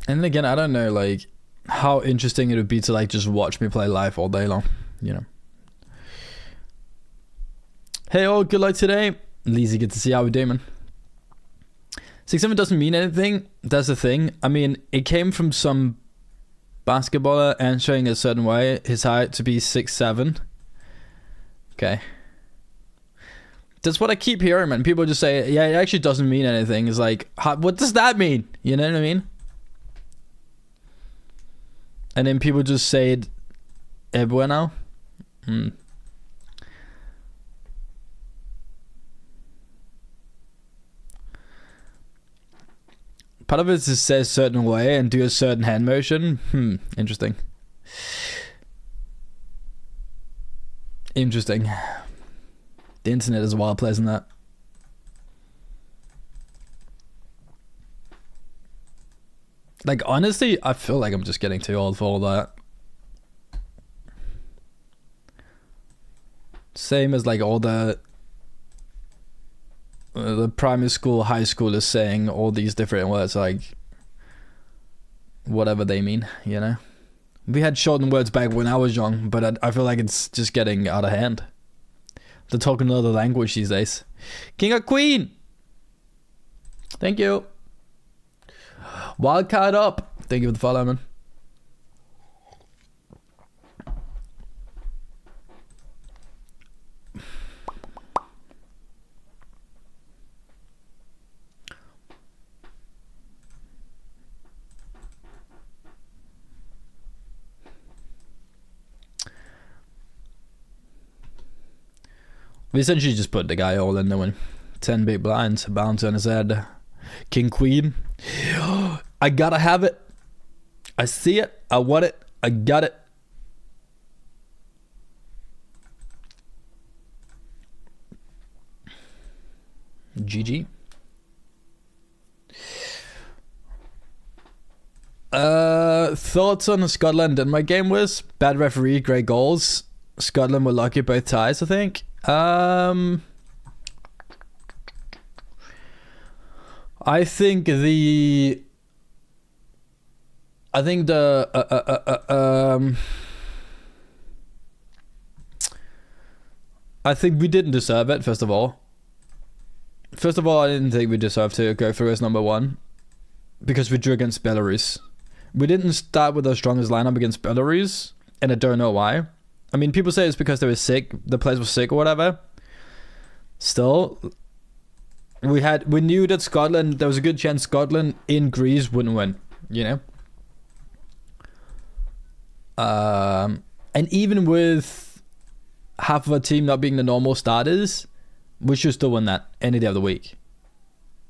[SPEAKER 1] And again, I don't know like how interesting it would be to like just watch me play live all day long, you know. Hey all, good luck today. Leezy, good to see how we're doing, man. 6'7" doesn't mean anything. That's the thing. I mean, it came from some basketballer answering a certain way, his height to be 6'7". Okay. That's what I keep hearing, man. People just say, yeah, it actually doesn't mean anything. It's like, what does that mean? You know what I mean? And then people just say it everywhere now. Part of it is say a certain way and do a certain hand motion. Interesting. Interesting. The internet is a wild place in that. Like, honestly, I feel like I'm just getting too old for all that. Same as like all the primary school, high school is saying all these different words, like whatever they mean, you know. We had shortened words back when I was young, but I feel like it's just getting out of hand. They're talking another language these days. King or Queen? Thank you. Wildcard up. Thank you for the follow, man. We essentially just put the guy all in there when 10 big blinds, bounce on his head. King Queen. I gotta have it. I see it. I want it. I got it. GG. Thoughts on the Scotland Denmark game was bad referee, great goals. Scotland were lucky both ties, I think. I think the I think we didn't deserve it, first of all. I didn't think we deserved to go through as number one because we drew against Belarus. We didn't start with our strongest lineup against Belarus, and I don't know why. I mean, people say it's because they were sick, the players were sick or whatever. Still, we knew that Scotland, there was a good chance Scotland in Greece wouldn't win, you know? And even with half of our team not being the normal starters, we should still win that any day of the week.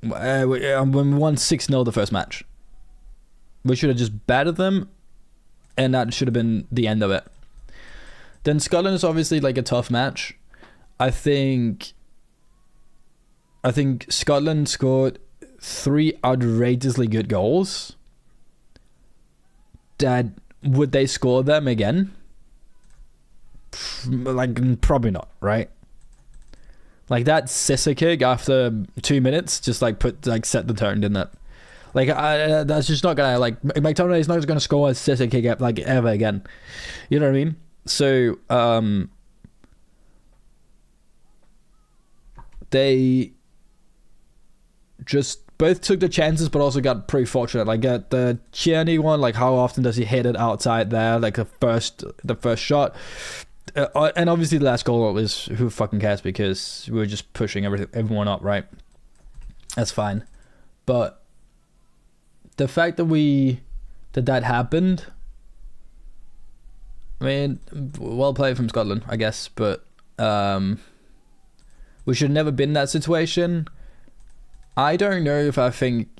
[SPEAKER 1] When we won 6-0 the first match, we should have just battered them, and that should have been the end of it. Then Scotland is obviously like a tough match. I think Scotland scored 3 outrageously good goals, that would they score them again? Like, probably not, right? Like that scissor kick after 2 minutes just like set the tone, didn't it? Like that's just not gonna, like, McTominay is not gonna score a scissor kick like ever again. You know what I mean? So they just both took the chances, but also got pretty fortunate. Like the Tierney one, like how often does he hit it outside there? Like the first shot, and obviously the last goal was, who fucking cares, because we were just pushing everyone up, right? That's fine, but the fact that that happened, I mean, well played from Scotland, I guess, but we should have never been in that situation. I don't know if I think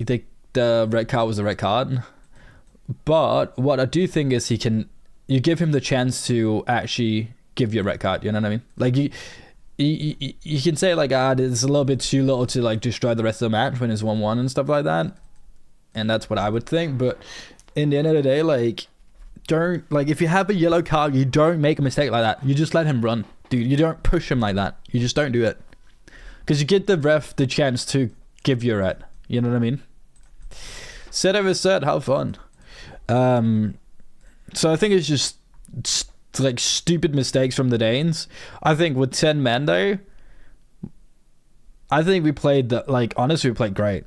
[SPEAKER 1] the red card was the red card, but what I do think is you give him the chance to actually give you a red card, you know what I mean? Like you can say like, it's a little bit too little to like destroy the rest of the match when it's 1-1 and stuff like that. And that's what I would think, but in the end of the day, like, if you have a yellow card, you don't make a mistake like that. You just let him run, dude. You don't push him like that. You just don't do it, because you get the ref the chance to give you a red. You know what I mean? Set over set, have fun. So I think it's just like stupid mistakes from the Danes. I think with 10 men though, I think we played honestly, we played great.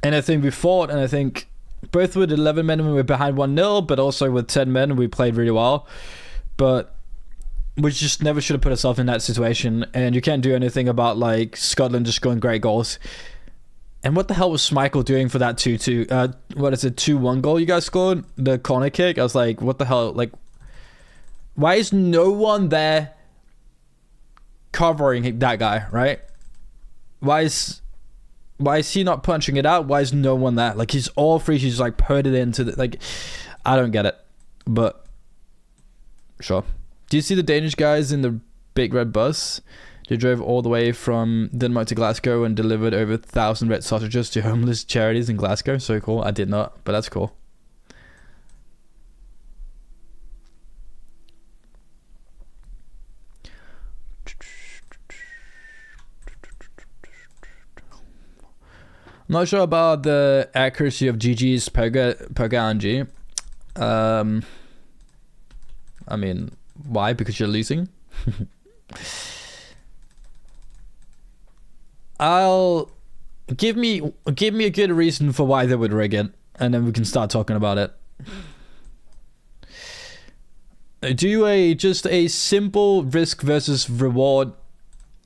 [SPEAKER 1] And I think we fought, and I think both with 11 men we were behind 1-0, but also with 10 men we played really well. But we just never should have put ourselves in that situation, and you can't do anything about like Scotland just scoring great goals. And what the hell was Schmeichel doing for that 2-2 what is it, 2-1 goal you guys scored, the corner kick? I was like, what the hell? Like, why is no one there covering that guy, right? Why is he not punching it out? Why is no one there? Like, he's all free. He's like put it into the, like, I don't get it, but sure. Do you see the Danish guys in the big red bus? They drove all the way from Denmark to Glasgow and delivered over 1,000 red sausages to homeless charities in Glasgow. So cool. I did not, but that's cool. I'm not sure about the accuracy of GG's poker RNG. I mean, why? Because you're losing. Give me a good reason for why they would rig it, and then we can start talking about it. Do just a simple risk versus reward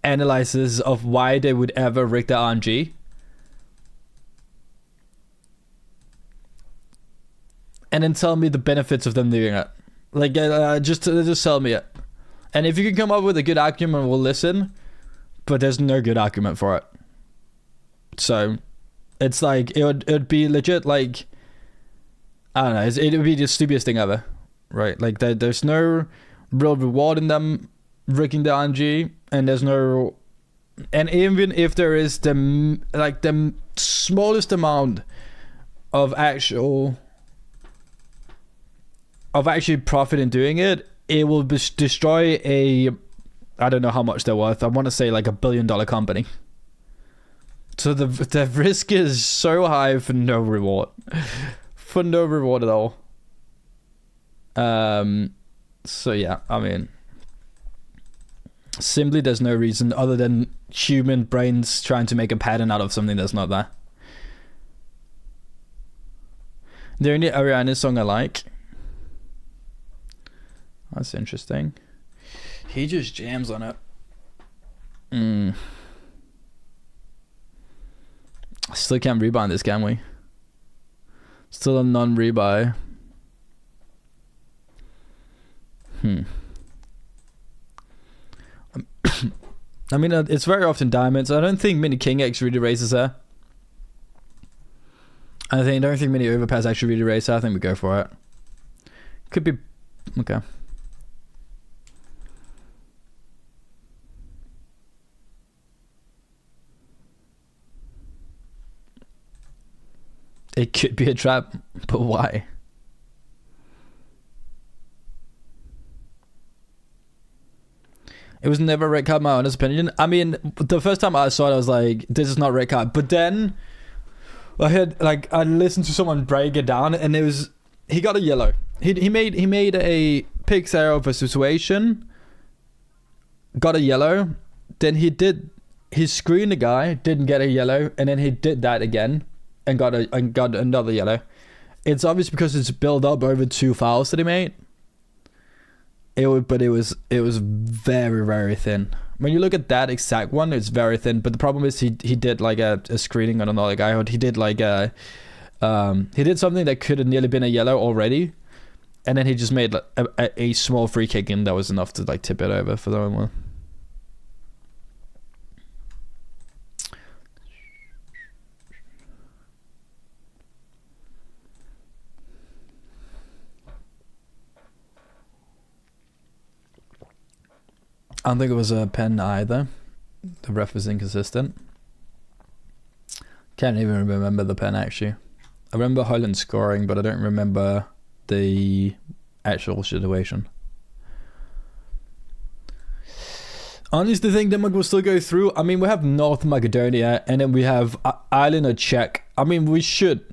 [SPEAKER 1] analysis of why they would ever rig the RNG. And then tell me the benefits of them doing it. Like, just tell me it. And if you can come up with a good argument, we'll listen. But there's no good argument for it. So, it's like, it would be legit, like, I don't know, it would be the stupidest thing ever. Right? Like, there's no real reward in them rigging the RNG. And there's no... And even if there is the smallest amount of actually profit in doing it, it will destroy I don't know how much they're worth. I want to say like $1 billion company. So the risk is so high for no reward. For no reward at all. So yeah, I mean, simply there's no reason other than human brains trying to make a pattern out of something that's not there. The only Ariana song I like. That's interesting. He just jams on it. Still can't rebuy this, can we? Still a non-rebuy. I mean, it's very often diamonds. I don't think many King X really raises there. I don't think many overpass actually really raise there. I think we go for it. Could be... Okay. It could be a trap, but why? It was never a red card, my honest opinion. I mean, the first time I saw it, I was like, this is not a red card. But then I listened to someone break it down, and he got a yellow. He made a picks error of a situation, got a yellow. Then he screened the guy, didn't get a yellow, and then he did that again and got another yellow. It's obvious because it's built up over 2 fouls that he made. It was very, very thin. When you look at that exact one, it's very thin. But the problem is he did like a screening on another guy. He did like he did something that could have nearly been a yellow already, and then he just made like a small free kick, and that was enough to like tip it over for the one. I don't think it was a pen either. The ref was inconsistent. Can't even remember the pen actually. I remember Holland scoring, but I don't remember the actual situation. Honestly, I think Denmark will still go through. I mean, we have North Macedonia, and then we have Ireland or Czech. I mean, we should.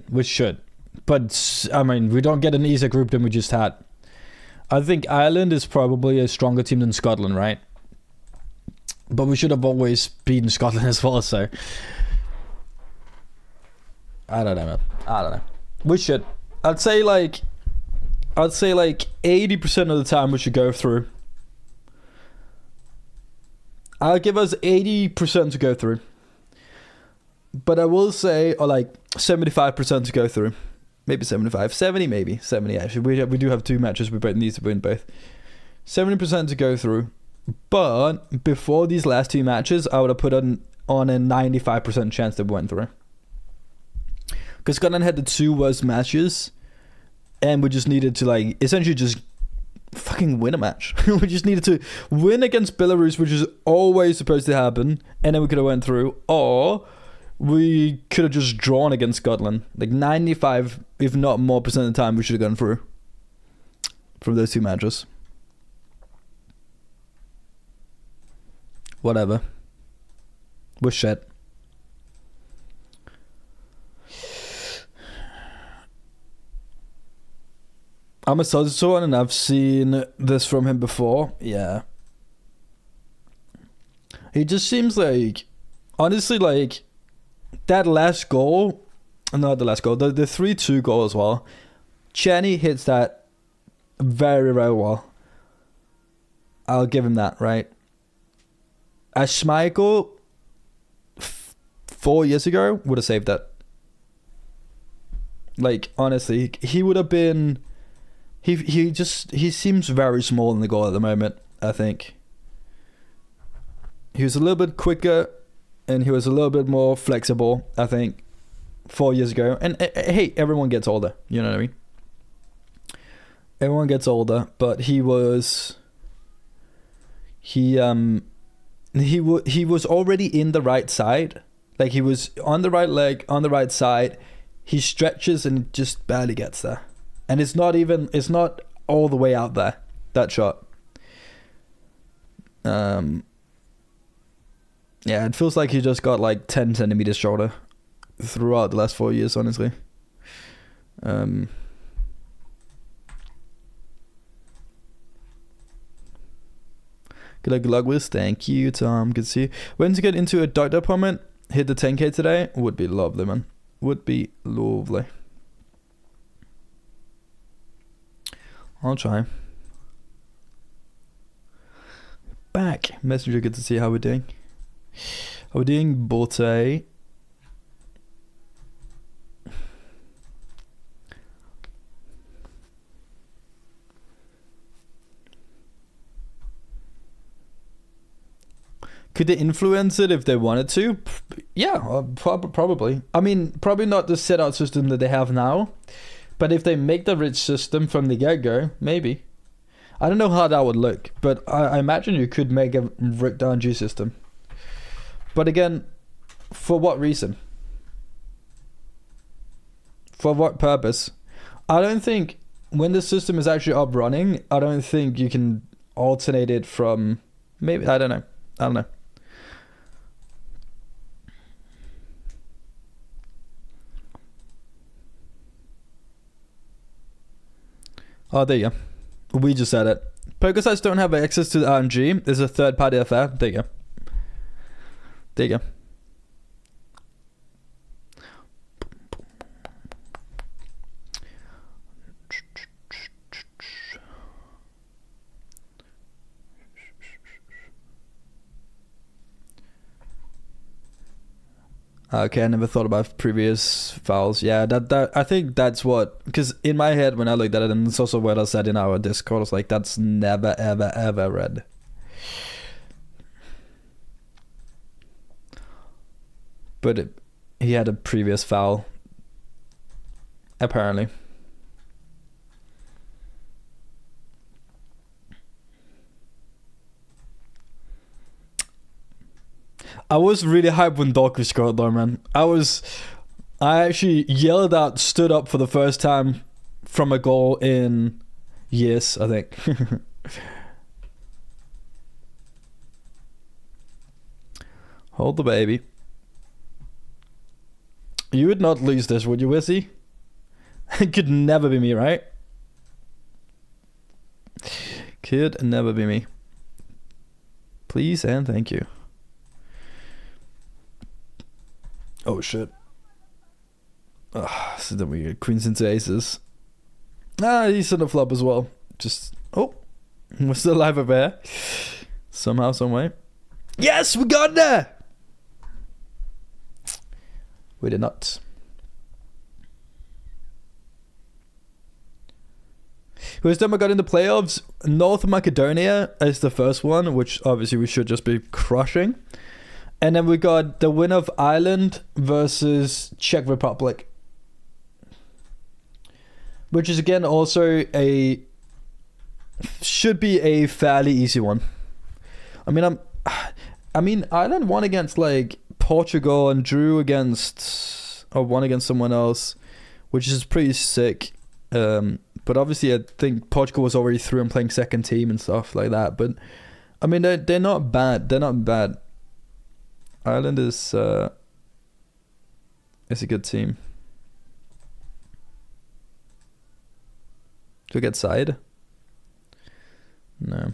[SPEAKER 1] But, I mean, we don't get an easier group than we just had. I think Ireland is probably a stronger team than Scotland, right? But we should have always beaten Scotland as well, so... I don't know, man. I don't know. We should. I'd say like 80% of the time we should go through. I'll give us 80% to go through. But I will say, or like 75% to go through. Maybe 75. 70 maybe. 70 actually. We do have 2 matches we both need to win both. 70% to go through. But before these last 2 matches, I would have put on a 95% chance that we went through. Because Scotland had the 2 worst matches, and we just needed to like essentially just fucking win a match. We just needed to win against Belarus, which is always supposed to happen, and then we could have went through, or we could have just drawn against Scotland. Like 95, if not more percent of the time, we should have gone through from those 2 matches. Whatever. We're shit. I'm a Soldier one, and I've seen this from him before. Yeah. He just seems like, honestly, like, that last goal, not the last goal, the 3-2 goal as well. Channy hits that very, very well. I'll give him that, right? As Schmeichel 4 years ago would have saved that. Like, honestly, he would have been... He seems very small in the goal at the moment, I think. He was a little bit quicker, and he was a little bit more flexible, I think, 4 years ago. And hey, everyone gets older, you know what I mean? Everyone gets older, but he was already in the right side. Like, he was on the right leg, on the right side. He stretches and just barely gets there. And it's not all the way out there, that shot. Yeah, it feels like he just got like 10 centimeters shorter throughout the last 4 years, honestly. Good luck with. Thank you, Tom. Good to see you. When to get into a doctor appointment, hit the 10k today. Would be lovely, man. Would be lovely. I'll try. Back. Messenger, good to see how we're doing. How we're doing, Bote. Could they influence it if they wanted to? Yeah, probably. I mean, probably not the set-out system that they have now. But if they make the rich system from the get-go, maybe. I don't know how that would look, but I imagine you could make a rigged RNG system. But again, for what reason? For what purpose? I don't think when the system is actually up running, I don't think you can alternate it from, maybe, I don't know. Oh, there you go. We just said it. Poker sites don't have access to the RNG. There's a third-party affair. There you go. There you go. Okay, I never thought about previous files. Yeah, that I think that's what, because in my head when I looked at it, and it's also what I said in our Discord, it's like that's never ever ever read. But he had a previous file, apparently. I was really hyped when Doku scored though, man. I actually yelled out, stood up for the first time from a goal in years, I think. Hold the baby. You would not lose this, would you, Wizzy? It could never be me, right? Could never be me. Please and thank you. Oh shit. So then we get queens into aces. He's on the flop as well. Just, we're still alive up there. Somehow, some way. Yes, we got there! We did not. Who's done got in the playoffs? North Macedonia is the first one, which obviously we should just be crushing. And then we got the winner of Ireland versus Czech Republic, which is again also should be a fairly easy one. I mean Ireland won against like Portugal and drew against, or won against someone else, which is pretty sick. But obviously I think Portugal was already through and playing second team and stuff like that. But I mean they're not bad. They're not bad. Ireland is a good team. Do we get side? No.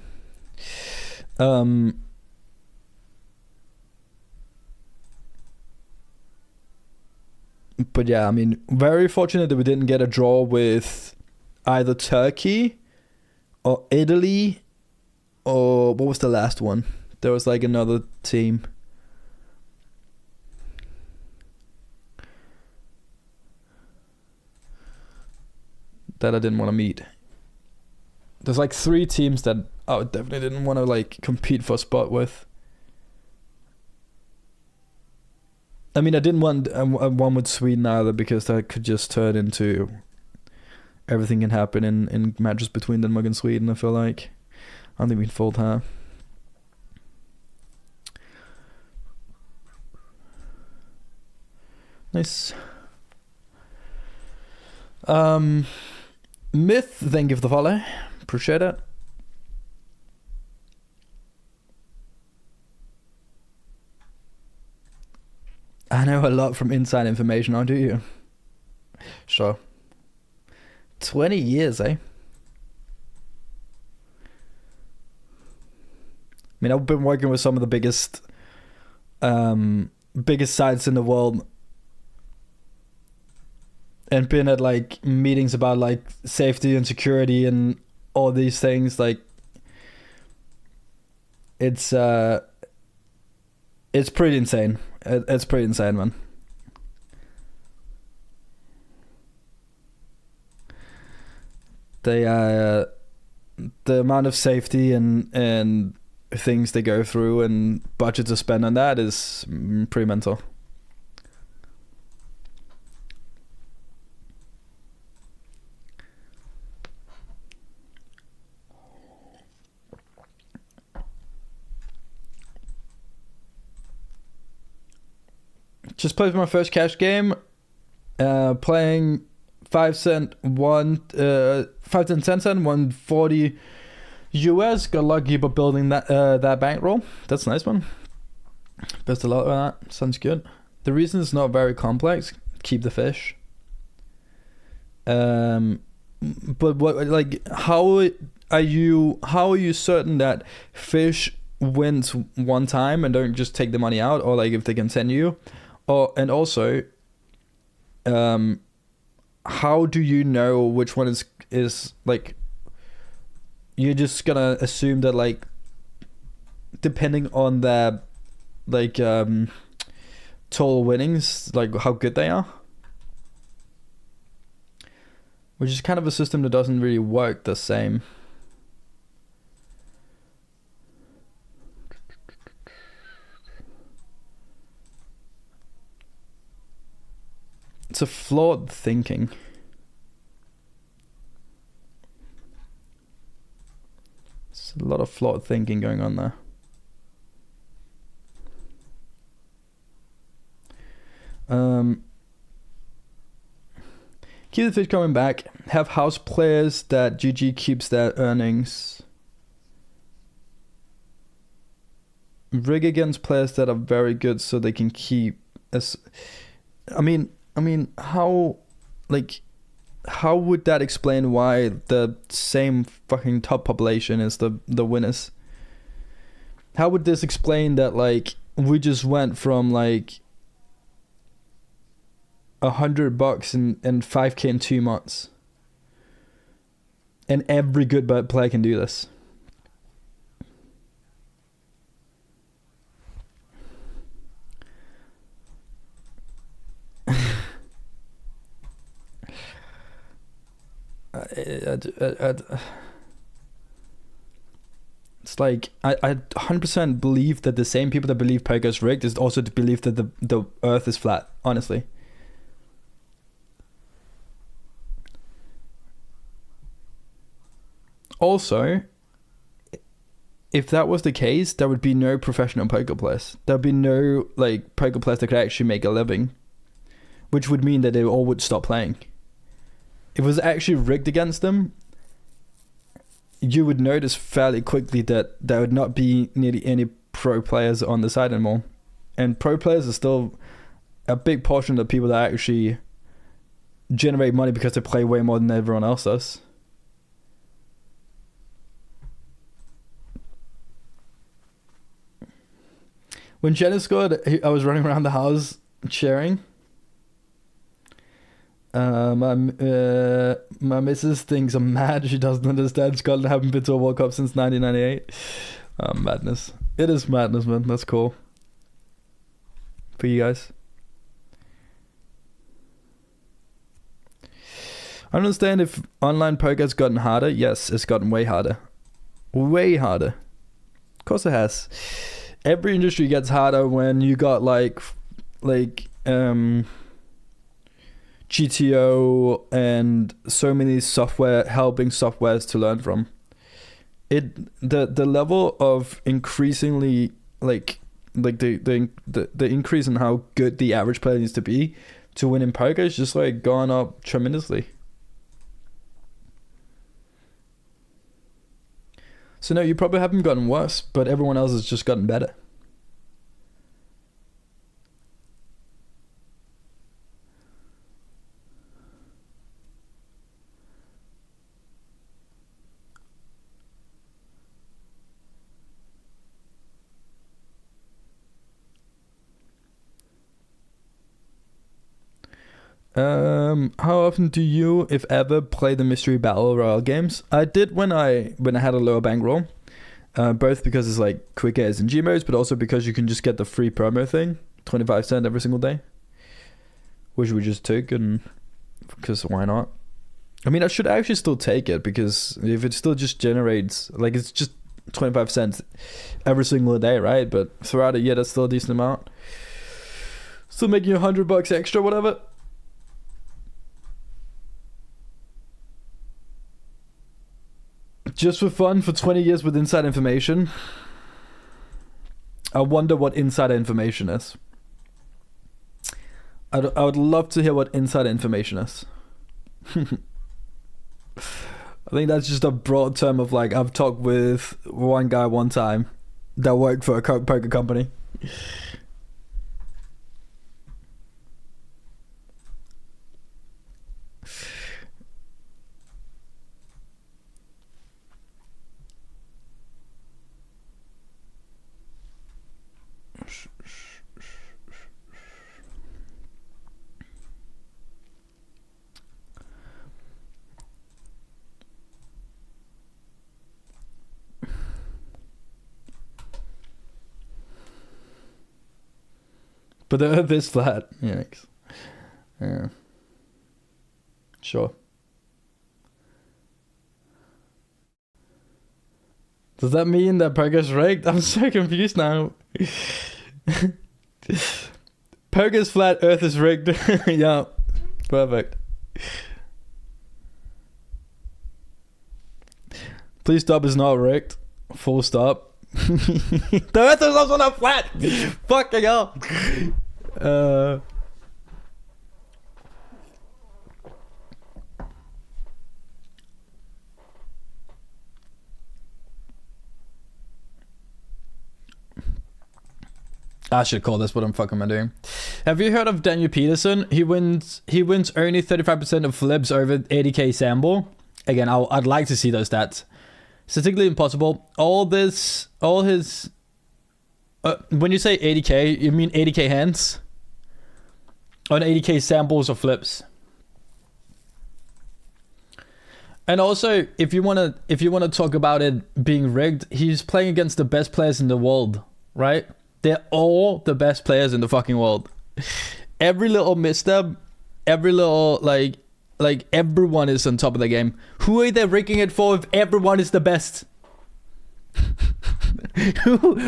[SPEAKER 1] But yeah, I mean, very fortunate that we didn't get a draw with either Turkey or Italy, or what was the last one? There was like another team. That I didn't want to meet. There's like 3 teams that I definitely didn't want to like compete for a spot with. I mean, I didn't want one with Sweden either, because that could just turn into everything can happen in matches between Denmark and Sweden. I feel like I don't think we can fold her. Nice. Myth, thank you for the follow. Appreciate it. I know a lot from inside information, do you? Sure. 20 years, eh? I mean, I've been working with some of the biggest sites in the world, and been at like meetings about like safety and security and all these things. Like it's pretty insane. It's pretty insane, man. The amount of safety and things they go through and budgets to spend on that is pretty mental. Just played my first cash game. Playing 5 cent, 5 cent, 10 cent, 140 US. Got lucky by building that bankroll. That's a nice one. Best of luck with that. Sounds good. The reason it's not very complex, keep the fish. But what, like, how are you certain that fish wins one time and don't just take the money out, or like if they continue, and also, how do you know which one is like? You're just gonna assume that, like, depending on their like total winnings, like how good they are, which is kind of a system that doesn't really work the same. It's a flawed thinking. It's a lot of flawed thinking going on there. Keep the fish coming back. Have house players that GG keeps their earnings. Rig against players that are very good so they can keep. I mean, how would that explain why the same fucking top population is the winners? How would this explain that, like, we just went from like $100 and 5K in 2 months, and every good player can do this? It's like I 100% believe that the same people that believe poker is rigged is also to believe that the earth is flat, honestly. Also, if that was the case, there would be no professional poker players. There would be no, like, poker players that could actually make a living, which would mean that they all would stop playing. If it was actually rigged against them, you would notice fairly quickly that there would not be nearly any pro players on the side anymore. And pro players are still a big portion of the people that actually generate money because they play way more than everyone else does. When Jenna scored, I was running around the house cheering. My missus thinks I'm mad. She doesn't understand Scotland haven't been to a World Cup since 1998. Madness. It is madness, man. That's cool. For you guys. I understand if online poker has gotten harder. Yes, it's gotten way harder. Way harder. Of course it has. Every industry gets harder when you got like GTO and so many helping softwares to learn from. The level of increasingly the increase in how good the average player needs to be to win in poker is just like gone up tremendously. So no, you probably haven't gotten worse, but everyone else has just gotten better. How often do you, if ever, play the mystery battle royale games? I did when I had a lower bankroll, both because it's like quick airs and Gmos, but also because you can just get the free promo thing, 25 cents every single day, which we just took, and because why not? I mean, I should actually still take it, because if it still just generates, like, it's just 25 cents every single day, right? But throughout a year, that's still a decent amount. Still making you $100 extra, whatever. Just for fun, for 20 years with inside information. I wonder what insider information is. I would love to hear what insider information is. I think that's just a broad term of like, I've talked with one guy one time that worked for a poker company. But the earth is flat. Yikes. Yeah. Sure. Does that mean that poker's rigged? I'm so confused now. Poker's flat, earth is rigged. Yeah. Perfect. Please stop is not rigged. Full stop. The earth is also not flat. Fucking hell. I should call this. What I'm fucking am I doing? Have you heard of Daniel Peterson? He wins only 35% of flips over 80k sample. Again, I'd like to see those stats. Statistically impossible. All his when you say 80k, you mean 80k hands on 80k samples of flips. And also, if you wanna talk about it being rigged, he's playing against the best players in the world, right? They're all the best players in the fucking world. Every little misstep, every little like everyone is on top of the game. Who are they rigging it for if everyone is the best?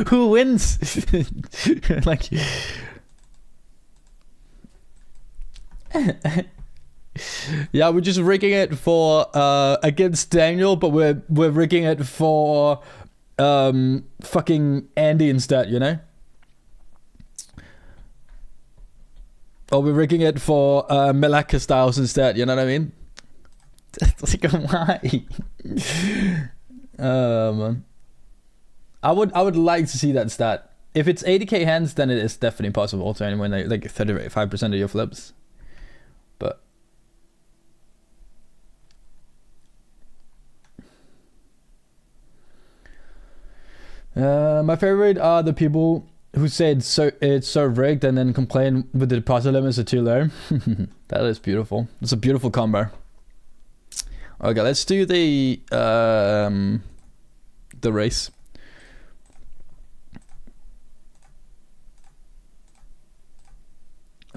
[SPEAKER 1] who wins? Like yeah, we're just rigging it for against Daniel, but we're rigging it for fucking Andy instead, you know? Or we're rigging it for Malacca Styles instead, you know what I mean? Like, why? Man. I would like to see that stat. If it's 80k hands, then it is definitely possible to anyone like 35% of your flips. But my favorite are the people who say it's so rigged and then complain with the deposit limits are too low. That is beautiful. It's a beautiful combo. Okay, let's do the race.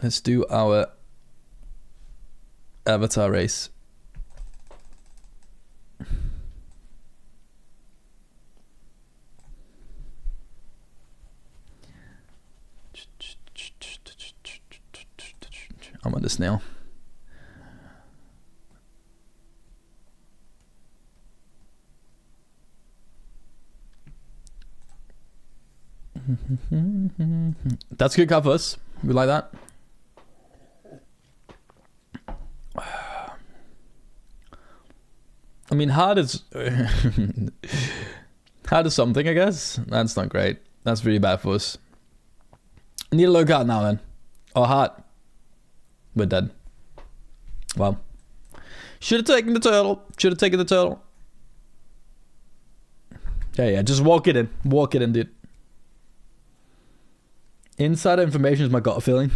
[SPEAKER 1] Let's do our avatar race. I'm on this now. That's good covers. We like that. I mean, hard is hard is something, I guess. That's not great. That's really bad for us. Need a low card now then. Or hard. We're dead. Well. Should have taken the turtle. Should have taken the turtle. Yeah, just walk it in. Walk it in, dude. Insider information is my gut feeling.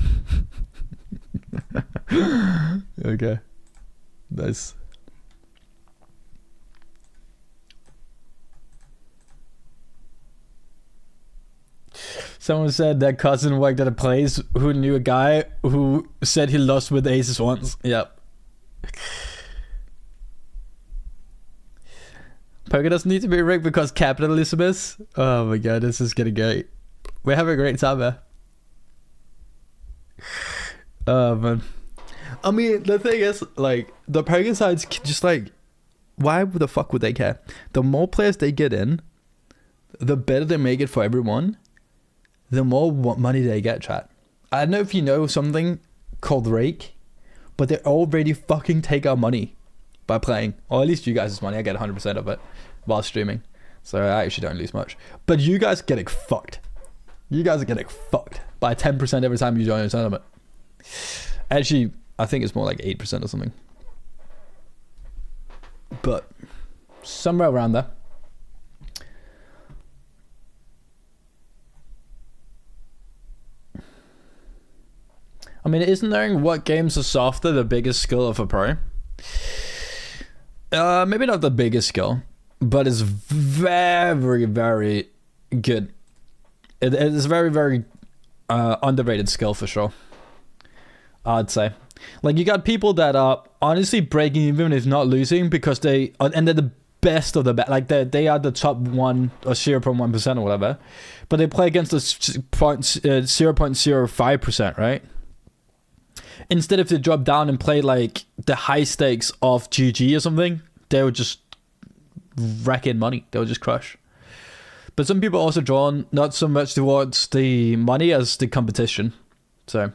[SPEAKER 1] Okay. Nice. Someone said their cousin worked at a place who knew a guy who said he lost with aces once. Yep. Poker doesn't need to be rigged because capitalism is. Oh my god, this is getting great. We're having a great time here. Oh man. I mean, the thing is, like, the poker sides just like, why the fuck would they care? The more players they get in, the better they make it for everyone. The more money they get, chat. I don't know if you know something called rake, but they already fucking take our money by playing. Or at least you guys' money. I get 100% of it while streaming. So I actually don't lose much. But you guys are getting fucked. You guys are getting fucked by 10% every time you join a tournament. Actually, I think it's more like 8% or something. But somewhere around there. I mean, isn't knowing what games are softer the biggest skill of a pro? Maybe not the biggest skill, but it's very, very good. It is very, very underrated skill for sure, I'd say. Like, you got people that are honestly breaking even if not losing because they're the best of the best. Like, they are the top 1 or 0.1% or whatever, but they play against the 0.05%, right? Instead, if they drop down and play like the high stakes of GG or something, they would just rack in money. They would just crush. But some people are also drawn not so much towards the money as the competition. So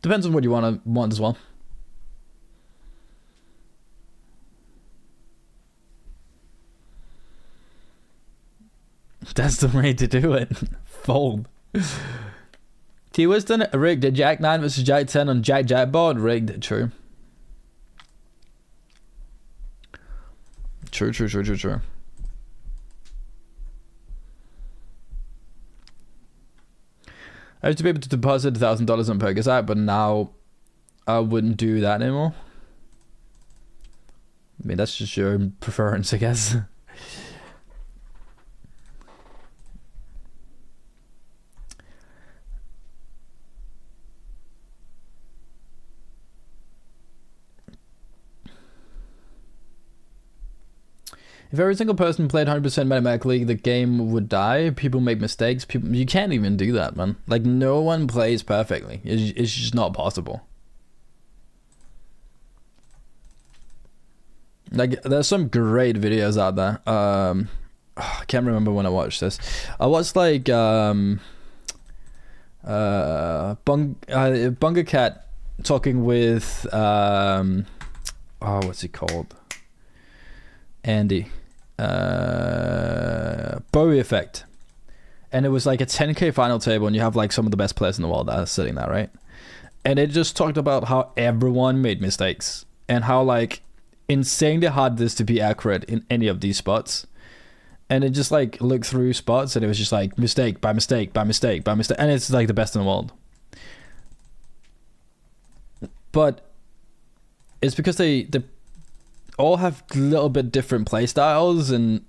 [SPEAKER 1] depends on what you want as well. That's the way to do it. Fold. T-Wiston rigged at Jack 9 versus Jack 10 on Jack board. Rigged. True. True. I used to be able to deposit $1,000 on PokerSite, but now I wouldn't do that anymore. I mean, that's just your preference, I guess. If every single person played 100% mathematically, the game would die. People make mistakes. You can't even do that, man. Like, no one plays perfectly. It's just not possible. Like, there's some great videos out there. I can't remember when I watched this. I watched like Bunga Cat talking with what's he called? Andy. Bowie Effect. And it was like a 10k final table, and you have like some of the best players in the world that are sitting there, right? And it just talked about how everyone made mistakes and how like insanely hard it is to be accurate in any of these spots. And it just like looked through spots, and it was just like mistake by mistake by mistake by mistake, and it's like the best in the world. But it's because they all have a little bit different play styles, and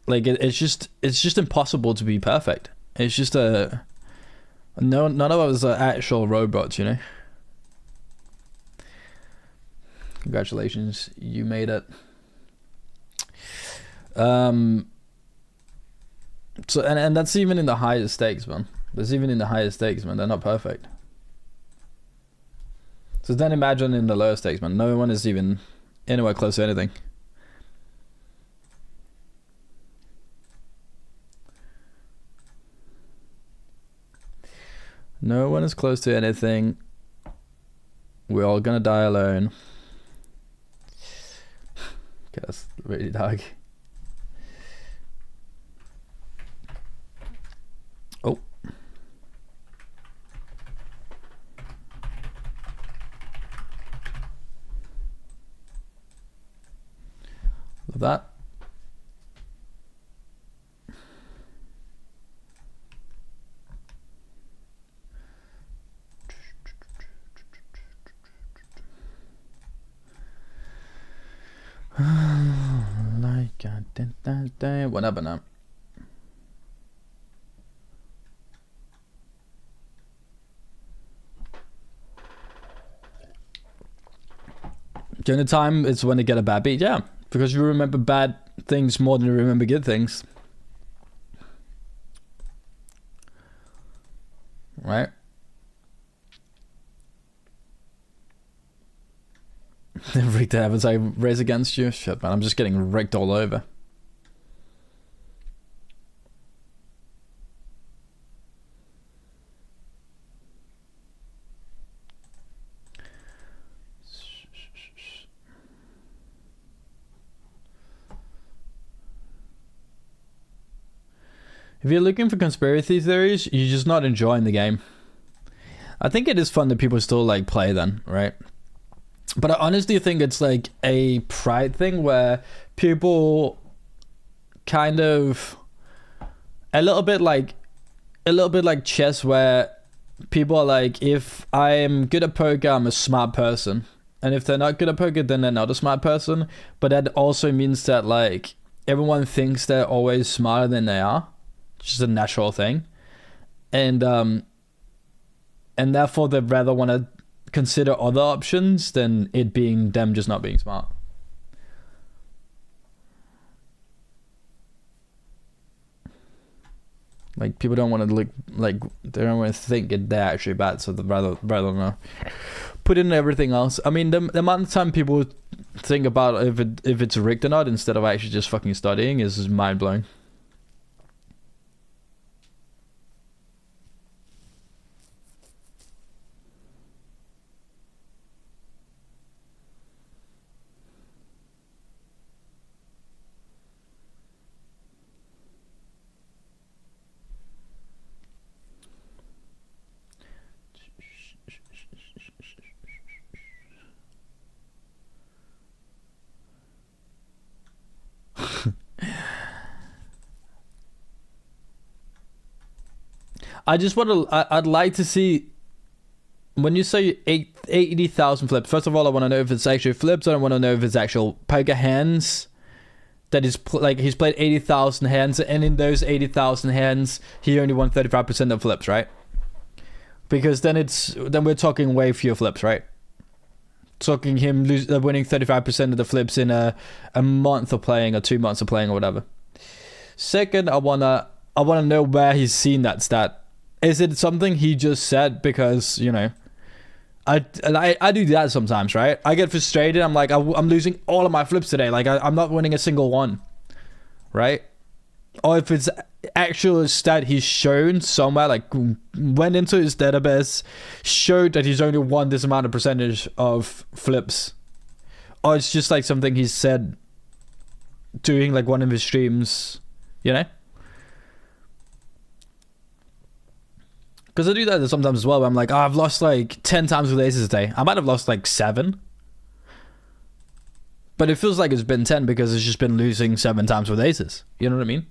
[SPEAKER 1] like it's just impossible to be perfect. It's just none of us are actual robots, you know. Congratulations, you made it. So and that's even in the highest stakes, man. They're not perfect. So then imagine in the lower stakes, man. No one is even anywhere close to anything. No one is close to anything. We're all gonna die alone. Okay, that's really dark. Oh. Love that. Like I did that day. What happened now? During the time, it's when they get a bad beat, yeah. Because you remember bad things more than you remember good things. Right? Rigged to heavens, I raise against you? Shit, man, I'm just getting rigged all over. If you're looking for conspiracy theories, you're just not enjoying the game. I think it is fun that people still like play then, right? But I honestly think it's like a pride thing where people kind of a little bit like chess, where people are like, if I'm good at poker, I'm a smart person, and if they're not good at poker, then they're not a smart person. But that also means that like everyone thinks they're always smarter than they are. It's just a natural thing, and therefore they'd rather want to consider other options than it being them just not being smart. Like people don't want to look like, they don't want to think they're actually bad, so they'd rather know. Put in everything else. I mean, the amount of time people think about if it's rigged or not instead of actually just fucking studying is mind blowing. I just want to. I'd like to see. When you say 80,000 flips, first of all, I want to know if it's actually flips. I don't want to know if it's actual poker hands. That is like he's played 80,000 hands, and in those 80,000 hands, he only won 35% of flips, right? Because then we're talking way fewer flips, right? Talking him winning 35% of the flips in a month of playing or 2 months of playing or whatever. Second, I wanna know where he's seen that stat. Is it something he just said because, you know, I do that sometimes, right? I get frustrated. I'm like, I'm losing all of my flips today. Like, I'm not winning a single one, right? Or if it's actual stat he's shown somewhere, like went into his database, showed that he's only won this amount of percentage of flips. Or it's just like something he said doing like one of his streams, you know? Because I do that sometimes as well, where I'm like, oh, I've lost like 10 times with aces today. I might have lost like 7. But it feels like it's been 10 because it's just been losing 7 times with aces. You know what I mean?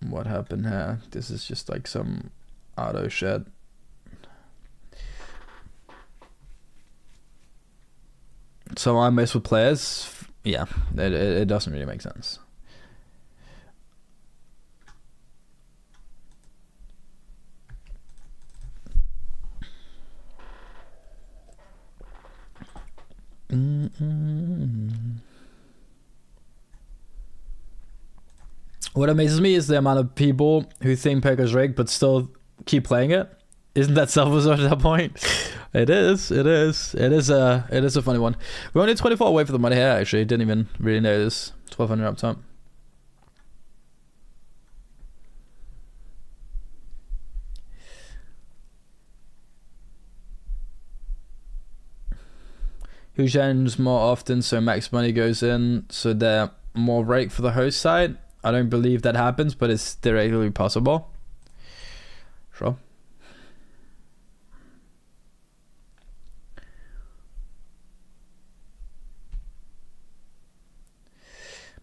[SPEAKER 1] What happened here? This is just like some auto shit. So I mess with players. Yeah, it doesn't really make sense. What amazes me is the amount of people who think poker's rigged but still keep playing it. Isn't that self-absorbed at that point? It is a funny one. We're only 24 away from the money here, actually. Didn't even really notice. 1200 up top. Who jams more often so max money goes in, so they're more rake for the host side? I don't believe that happens, but it's theoretically possible. Sure.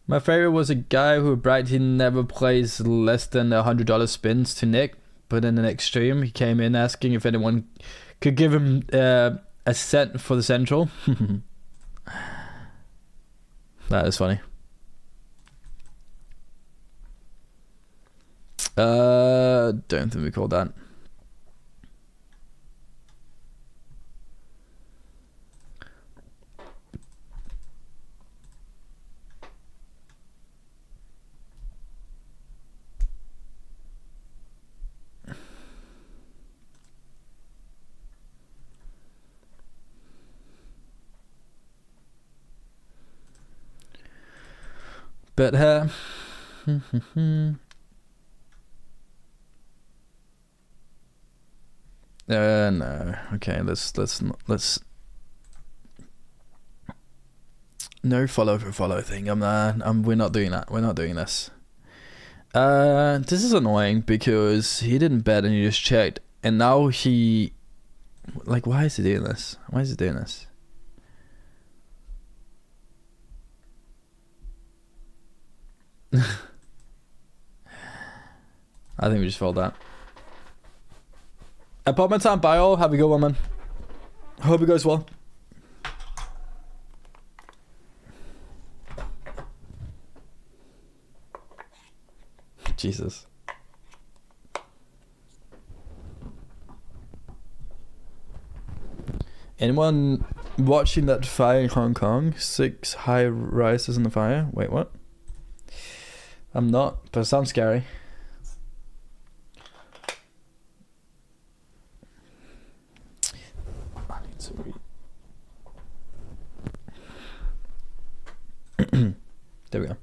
[SPEAKER 1] My favorite was a guy who bragged he never plays less than $100 spins to Nick, but in the next stream he came in asking if anyone could give him a cent for the central. That is funny. Don't think we called that. Bet here. No. Okay, let's no follow for follow thing. We're not doing that. We're not doing this. This is annoying because he didn't bet and he just checked, and now he, like, why is he doing this? Why is he doing this? I think we just fold that. Apartment time, bye all. Have a good one, man. Hope it goes well. Jesus. Anyone watching that fire in Hong Kong? 6 high rises in the fire. Wait, what? I'm not, but it sounds scary. I need to read. There we go.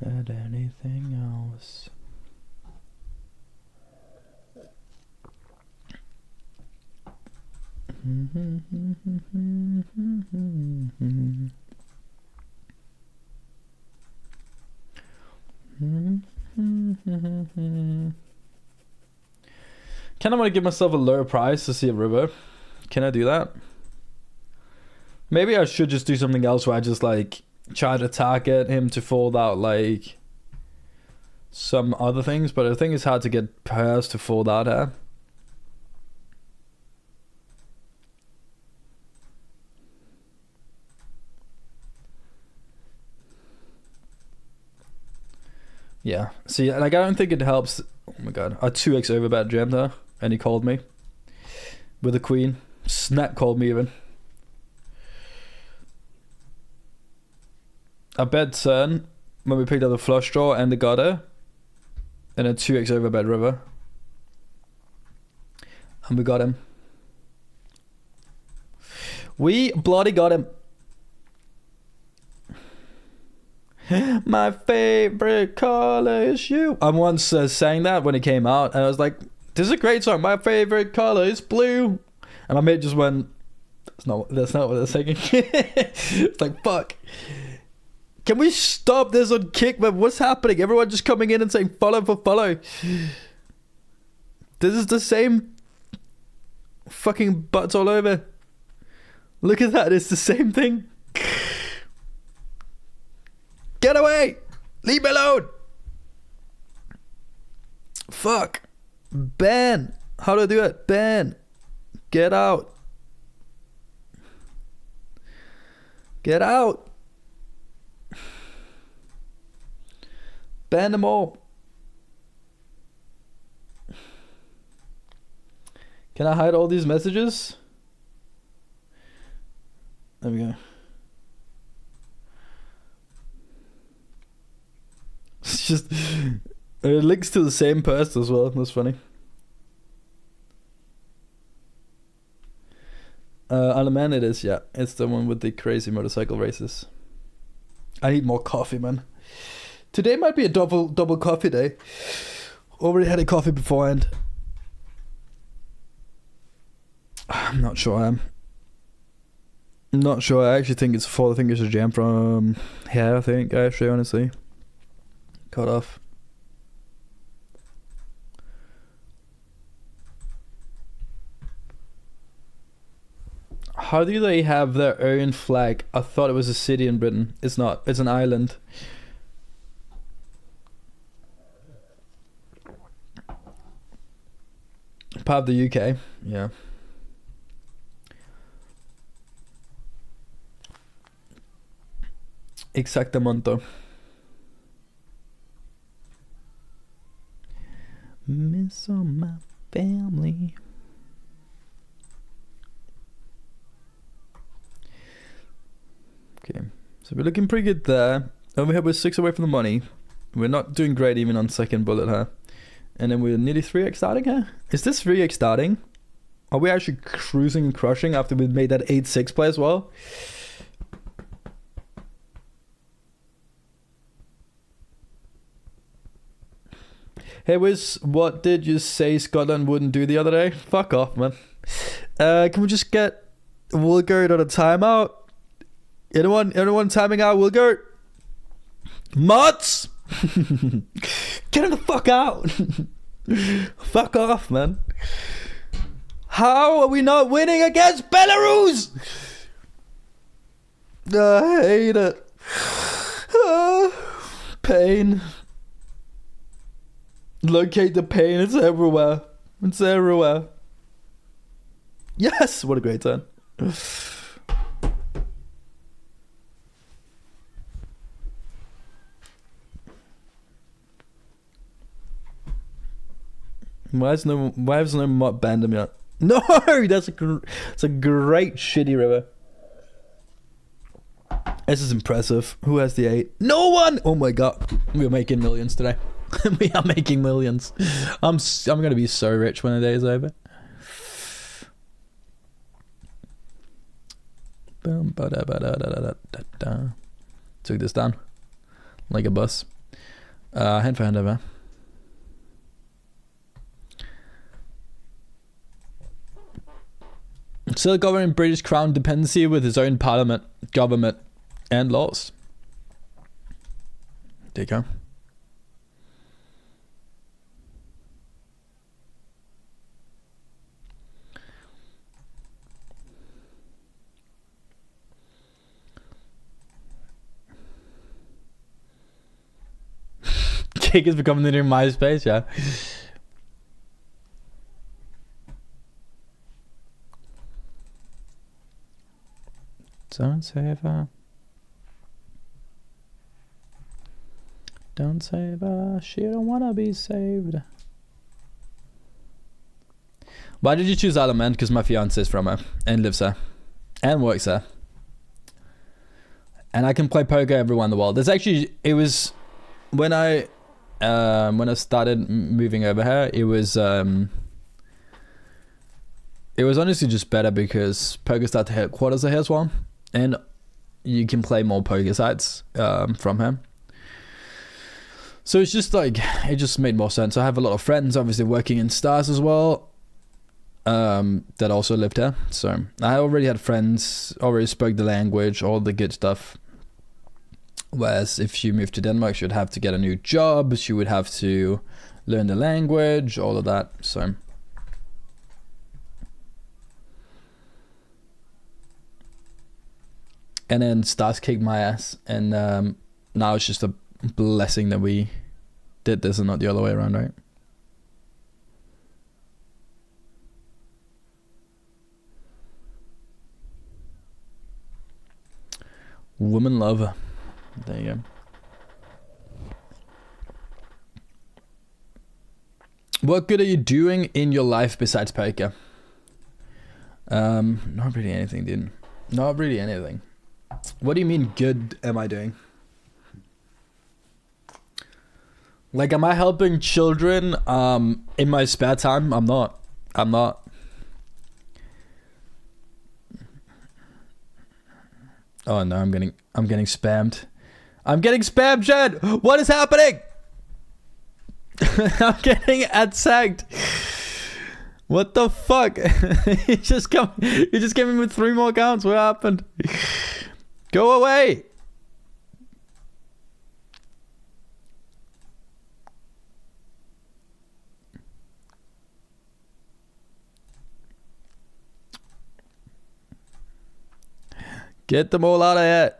[SPEAKER 1] And anything else? Kind of want to give myself a lower price to see a river. Can I do that? Maybe I should just do something else where I just like try to target him to fold out like some other things, but I think it's hard to get pairs to fold out here. Yeah, see, like I don't think it helps. Oh my god, a 2x overbet jam there, and he called me with a queen. Snap called me even. I bet turn when we picked up the flush draw and the gutter, and a 2x overbet river, and we got him. We bloody got him. My favorite color is you. I once sang that when it came out, and I was like, "This is a great song. My favorite color is blue." And my mate just went, "That's not what they're singing." It's like, fuck. Can we stop this on kick, man? What's happening? Everyone just coming in and saying follow for follow. This is the same fucking butts all over. Look at that. It's the same thing. Get away! Leave me alone! Fuck. Ban. How do I do it? Ban. Get out. Get out. Ban them all. Can I hide all these messages? There we go. It's just, it links to the same person as well. That's funny. On the man it is, yeah. It's the one with the crazy motorcycle races. I need more coffee, man. Today might be a double coffee day. Already had a coffee beforehand. I'm not sure I'm not sure. I actually think it's four fingers of jam from here, I think, actually, honestly. Cut off. How do they have their own flag? I thought it was a city in Britain. It's not. It's an island. Part of the UK. Yeah. Exactamente. Miss all my family. Okay, so we're looking pretty good there. Over here we're 6 away from the money. We're not doing great even on second bullet here. And then we're nearly 3x starting here. Is this 3x starting? Are we actually cruising and crushing after we made that 8-6 play as well? Hey Wiz, what did you say Scotland wouldn't do the other day? Fuck off, man. Can we just get Woolgard on a timeout? Anyone timing out Woolgard? Mods! Get him the fuck out! Fuck off, man. How are we not winning against Belarus? I hate it. Pain. Locate the pain. It's everywhere. It's everywhere. Yes! What a great turn. Why has no mod banned him yet? No, that's a great shitty river. This is impressive. Who has the 8? No one. Oh my god, we're making millions today. We are making millions. I'm gonna be so rich when the day is over. Boom, took this down like a bus. Hand for hand over. Still governing British Crown dependency with his own parliament, government, and laws. There you go. Cake is becoming the new MySpace, yeah. Don't save her. Don't save her. She don't wanna be saved. Why did you choose Ireland, man? Because my fiance is from her and lives there and works there. And I can play poker everywhere in the world. It was when I started moving over here, it was honestly just better because poker started to headquarters here as well. And you can play more poker sites from him. So it's just like, it just made more sense. I have a lot of friends obviously working in Stars as well that also lived here. So I already had friends, already spoke the language, all the good stuff. Whereas if you move to Denmark, you would have to get a new job. You would have to learn the language, all of that. So... And then Stars kicked my ass, and now it's just a blessing that we did this and not the other way around, right? Woman lover. There you go. What good are you doing in your life besides poker? Not really anything, dude. Not really anything. What do you mean good am I doing? Like, am I helping children in my spare time? I'm not. Oh no, I'm getting spammed. I'm getting spammed, Jed! What is happening? I'm getting attacked. What the fuck? You just came in with 3 more accounts. What happened? Go away. Get them all out of here.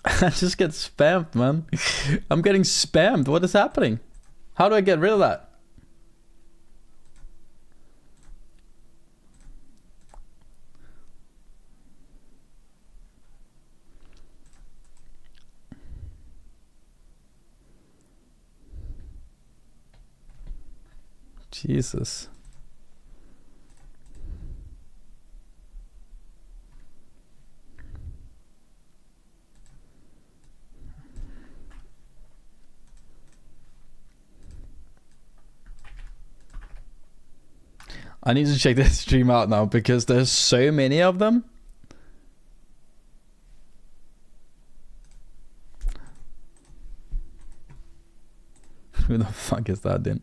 [SPEAKER 1] I just get spammed, man. I'm getting spammed. What is happening? How do I get rid of that? Jesus. I need to check this stream out now because there's so many of them. Who the fuck is that then?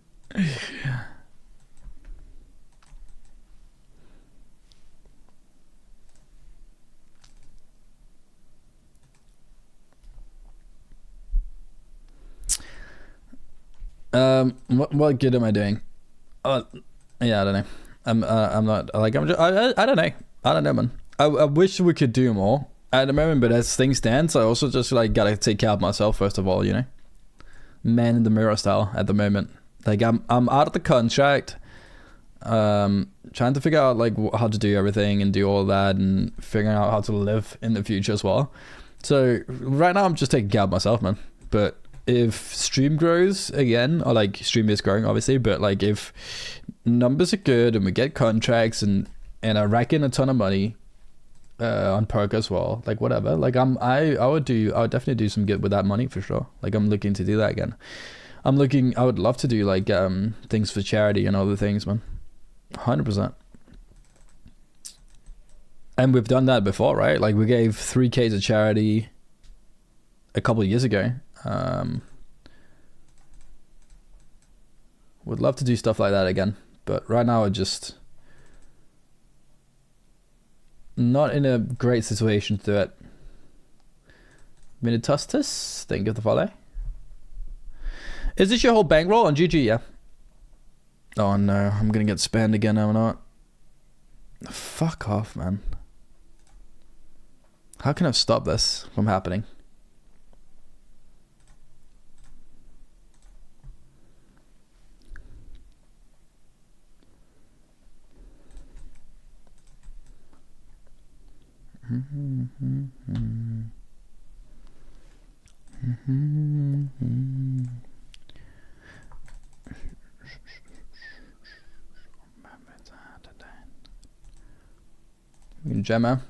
[SPEAKER 1] What good am I doing? Yeah, I don't know. I'm not like I'm just, I don't know. I don't know, man. I wish we could do more at the moment, but as things stand, I also just like gotta take care of myself first of all, you know. Man in the mirror style at the moment. Like I'm out of the contract. Trying to figure out like how to do everything and do all that and figuring out how to live in the future as well. So right now I'm just taking care of myself, man. But if stream grows again, or like stream is growing obviously, but like if numbers are good and we get contracts and I rack in a ton of money on poker as well, like whatever, like I would definitely do some good with that money for sure. Like I'm looking to do that again. I would love to do like things for charity and other things, man. 100%. And we've done that before, right? Like we gave 3K to charity a couple of years ago. Would love to do stuff like that again, but right now I just not in a great situation to do it. Minitustus, thank you for the follow. Is this your whole bankroll on GG? Yeah. Oh no, I'm gonna get spammed again, am I not? Fuck off, man. How can I stop this from happening? Gemma.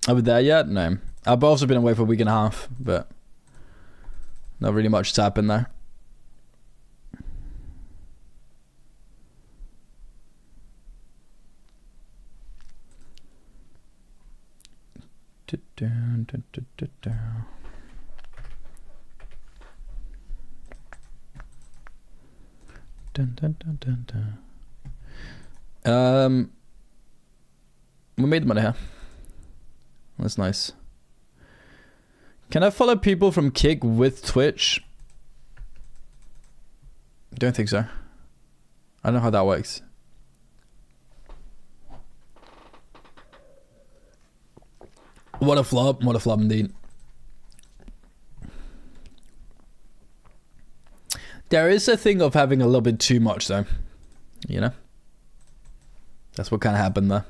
[SPEAKER 1] Are we there yet? No. I've also been away for a week and a half, but not really much to happen there. We made money here. That's nice. Can I follow people from Kick with Twitch? Don't think so. I don't know how that works. What a flop. What a flop indeed. There is a thing of having a little bit too much though. You know? That's what kind of happened there.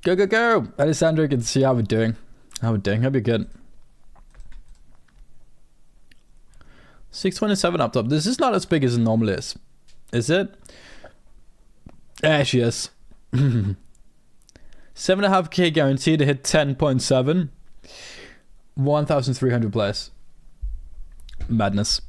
[SPEAKER 1] Go, go, go! Alessandro, can see how we're doing. How we're doing. Hope you're good. 627 up top. This is not as big as it normally is it? Actually, yes. 7.5k guaranteed to hit 10.7. 1,300 players. Madness.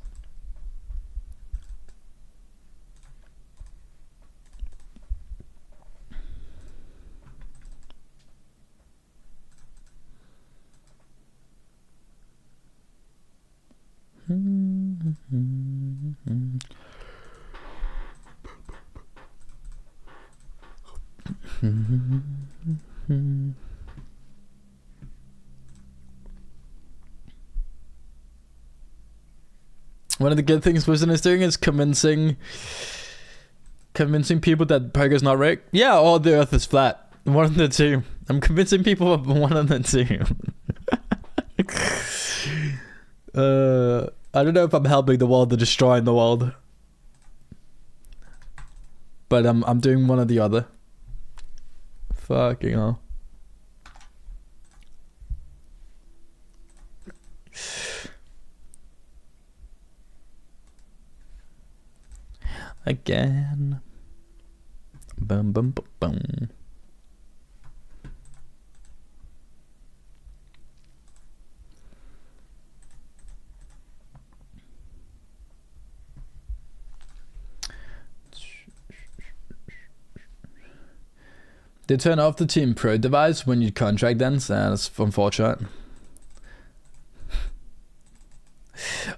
[SPEAKER 1] One of the good things Wisdom is doing is convincing people that poker's not rigged. Yeah, or the earth is flat. One of the two. I'm convincing people of one of the two. I don't know if I'm helping the world or destroying the world. But I'm doing one or the other. Fucking hell. again. Boom, boom, boom, boom. They turn off the Team Pro device when your contract ends. That's unfortunate.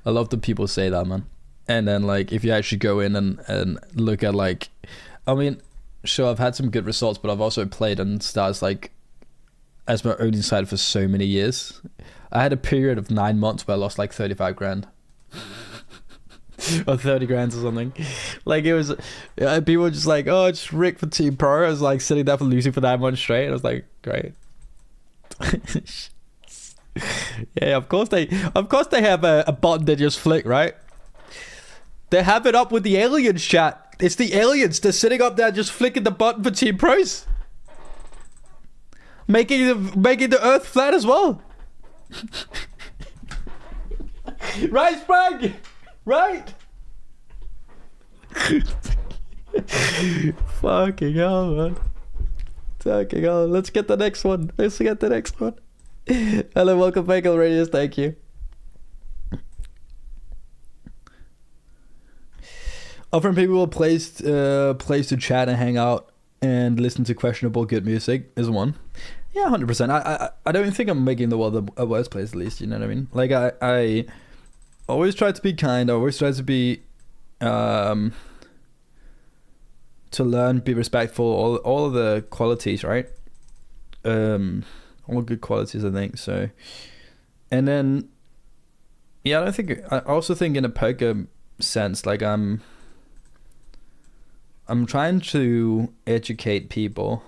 [SPEAKER 1] I love that people say that, man. And then, like, if you actually go in and look at, like, I mean, sure, I've had some good results, but I've also played on stars, like, as my only side for so many years. I had a period of 9 months where I lost, like, 35 grand. Or 30 grand or something. Like, it was, people were just like, oh, it's Rick for Team Pro. I was like sitting there for losing for 9 months straight. I was like, great. Yeah, of course they have a button that just flick, right? They have it up with the aliens, chat. It's the aliens. They're sitting up there just flicking the button for Team Pros. Making the earth flat as well. Right, Sprag? Right? Fucking hell, man. Fucking hell. Let's get the next one. Hello, welcome back, Radius. Thank you. Offering people a place to chat and hang out and listen to questionable good music is one. Yeah, 100%. I don't think I'm making the world a worse place, at least. You know what I mean? Like, I always try to be kind. I always try to be to learn, be respectful, all of the qualities, right? All good qualities, I think. So, and then, yeah, I also think in a poker sense, like, I'm trying to educate people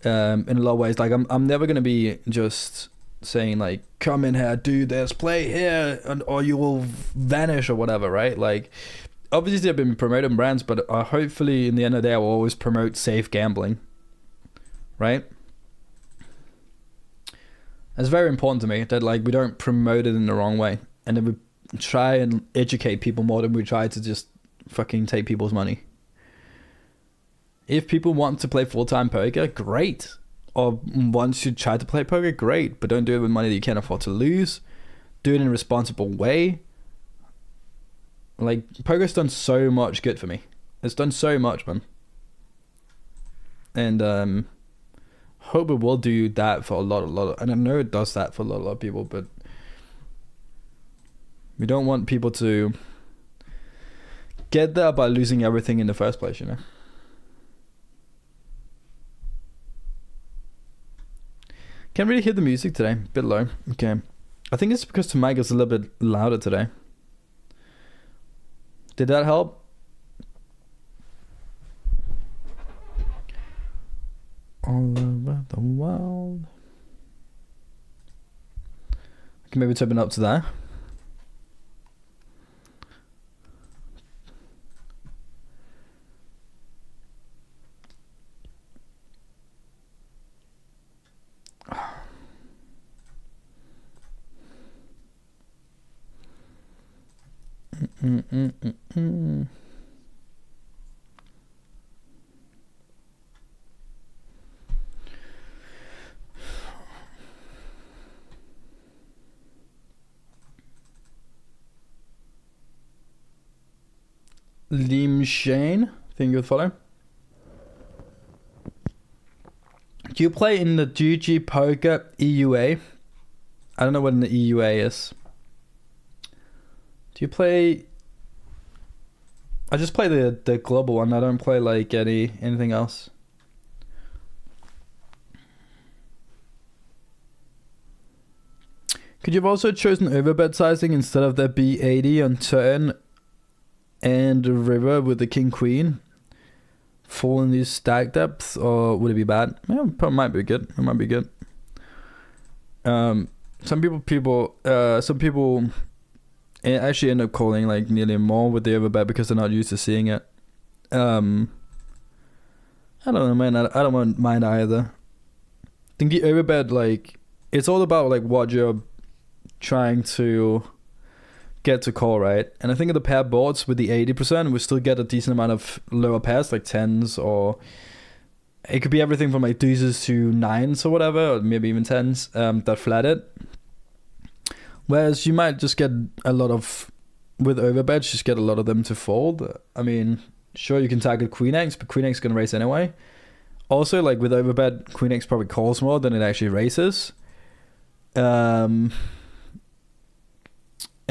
[SPEAKER 1] in a lot of ways. Like, I'm never gonna be just saying, like, come in here, do this, play here, or you will vanish or whatever, right? Like, obviously I've been promoting brands, but hopefully in the end of the day I will always promote safe gambling, right? It's very important to me that, like, we don't promote it in the wrong way, and then we try and educate people more than we try to just fucking take people's money. If people want to play full-time poker, great. Or want to try to play poker, great. But don't do it with money that you can't afford to lose. Do it in a responsible way. Like, poker's done so much good for me. It's done so much, man. And hope it will do that for a lot of, and I know it does that for a lot of people, but we don't want people to get there by losing everything in the first place, you know? Can't really hear the music today. A bit low. Okay. I think it's because the mic is a little bit louder today. Did that help? All over the world. I can maybe turn it up to that. Liam Shane, thank you for the follow. Do you play in the GG Poker EUA? I don't know what an EUA is. Do you play? I just play the global one. I don't play like anything else. Could you have also chosen overbet sizing instead of the B80 on turn and the river with the king queen? Full in these stack depths, or would it be bad? Yeah, it might be good. It might be good. Some people actually end up calling like nearly more with the overbet because they're not used to seeing it. I don't know, man. I don't mind either. I think the overbet, like, it's all about like what you're trying to get to call, right? And I think of the pair boards with the 80%, we still get a decent amount of lower pairs, like 10s, or it could be everything from like deuces to 9s or whatever, or maybe even 10s, that flat it. Whereas you might just get a lot of, with overbets, just get a lot of them to fold. I mean, sure, you can target Queen X, but Queen X is going to raise anyway. Also, like with overbet, Queen X probably calls more than it actually raises. And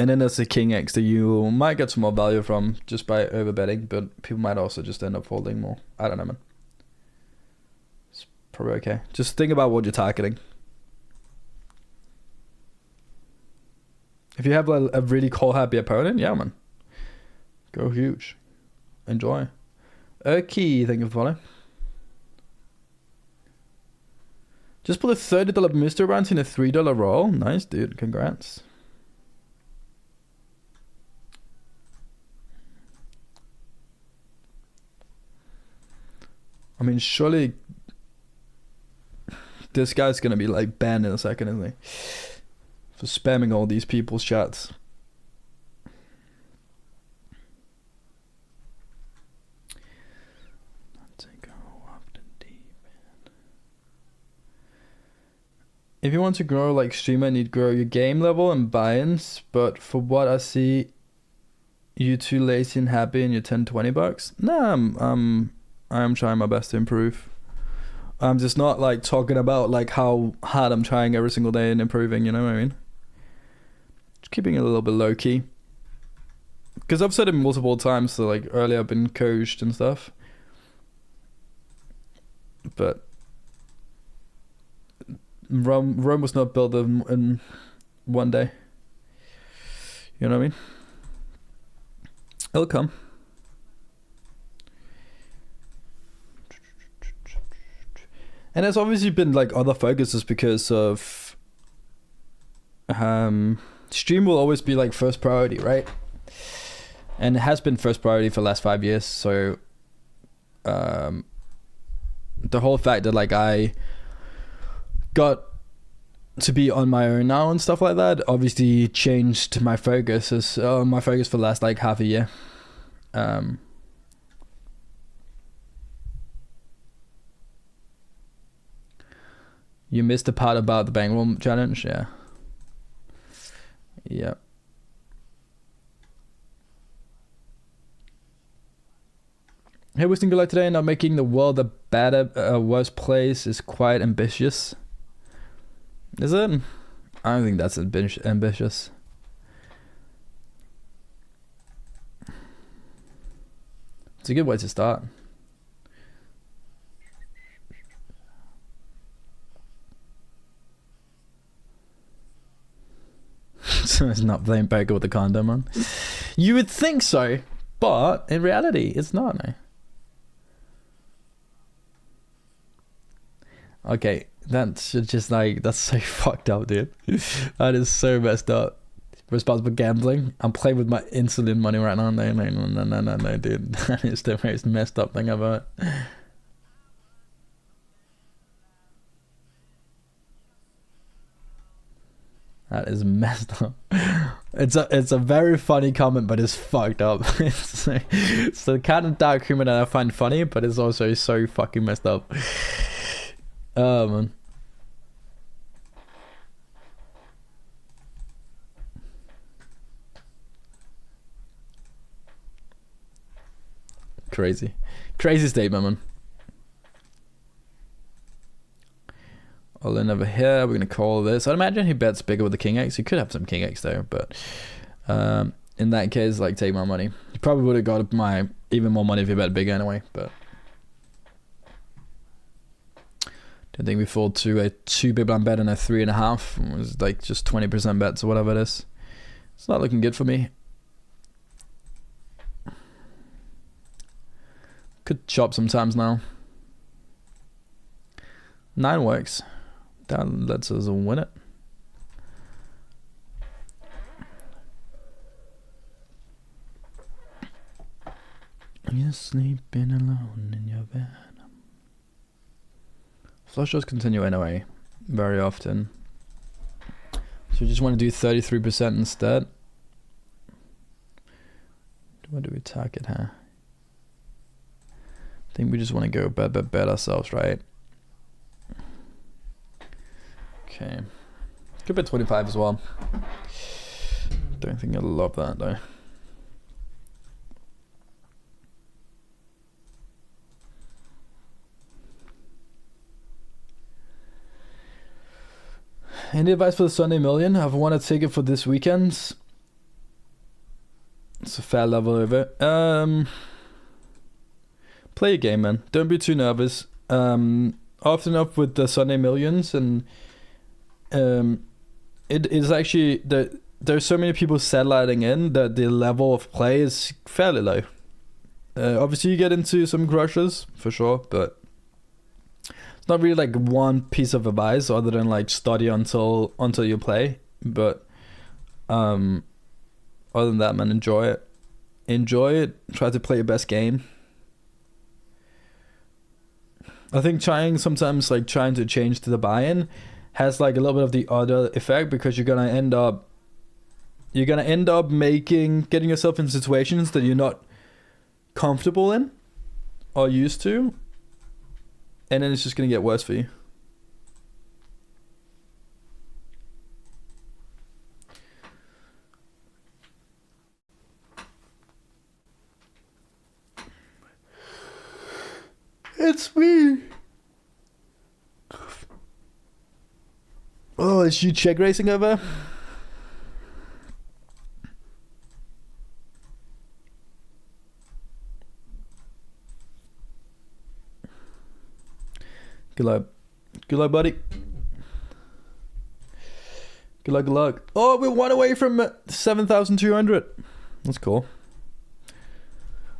[SPEAKER 1] then there's the King X that you might get some more value from just by overbetting, but people might also just end up folding more. I don't know, man. It's probably okay. Just think about what you're targeting. If you have a really call-happy opponent, yeah, man. Go huge. Enjoy. Okay, thank you for following. Just put a $30 mystery bounty in a $3 roll. Nice, dude. Congrats. I mean, surely this guy's gonna be like banned in a second, isn't he? For spamming all these people's chats. If you want to grow like streamer, you need to grow your game level and buy-ins. But for what I see, you too lazy and happy in your $10-20. No, I'm trying my best to improve. I'm just not like talking about like how hard I'm trying every single day and improving, you know what I mean? Just keeping it a little bit low key. Because I've said it multiple times, so like earlier I've been coached and stuff. But Rome was not built in one day. You know what I mean? It'll come. And there's obviously been like other focuses because of stream will always be like first priority, right? And it has been first priority for the last 5 years. So the whole fact that like I got to be on my own now and stuff like that obviously changed my focus as my focus for the last like half a year. You missed the part about the bankroll challenge, yeah. Yeah. Hey, we single today, not making the world a better, worse place is quite ambitious. Is it? I don't think that's ambitious. It's a good way to start. So it's not playing poker with the condom on. You would think so, but in reality, it's not. No. Okay, that's just like, that's so fucked up, dude. That is so messed up. Responsible gambling. I'm playing with my insulin money right now. No, dude. That is the most messed up thing ever. That is messed up. It's a very funny comment, but it's fucked up. It's the kind of dark humor that I find funny, but it's also so fucking messed up. Oh man. Crazy statement, man. All in over here, we're gonna call this. I'd imagine he bets bigger with the King X. He could have some King X there, but in that case, like, take my money. He probably would have got my even more money if he bet bigger anyway, but don't think we fold to a 2 big blind bet and a 3.5. It was like just 20% bets or whatever it is. It's not looking good for me. Could chop sometimes now. 9 works. That lets us win it. You're sleeping alone in your bed. Flush draws continue anyway, very often. So we just want to do 33% instead. What do we target here? I think we just want to go bet ourselves, right? Okay. Could bet 25 as well. Don't think I'll love that though. Any advice for the Sunday Million? I've won a ticket for this weekend. It's a fair level over. Play a game, man. Don't be too nervous. Often up with the Sunday Millions, and it is actually there's so many people satelliting in that the level of play is fairly low. Obviously, you get into some crushes for sure, but it's not really like one piece of advice other than like study until you play. But other than that, man, enjoy it. Enjoy it. Try to play your best game. I think trying to change to the buy-in has like a little bit of the other effect, because you're gonna end up getting yourself in situations that you're not comfortable in or used to, and then it's just gonna get worse for you. It's me. Oh, is you check racing over? Good luck. Good luck, buddy. Good luck, good luck. Oh, we're one away from 7,200. That's cool.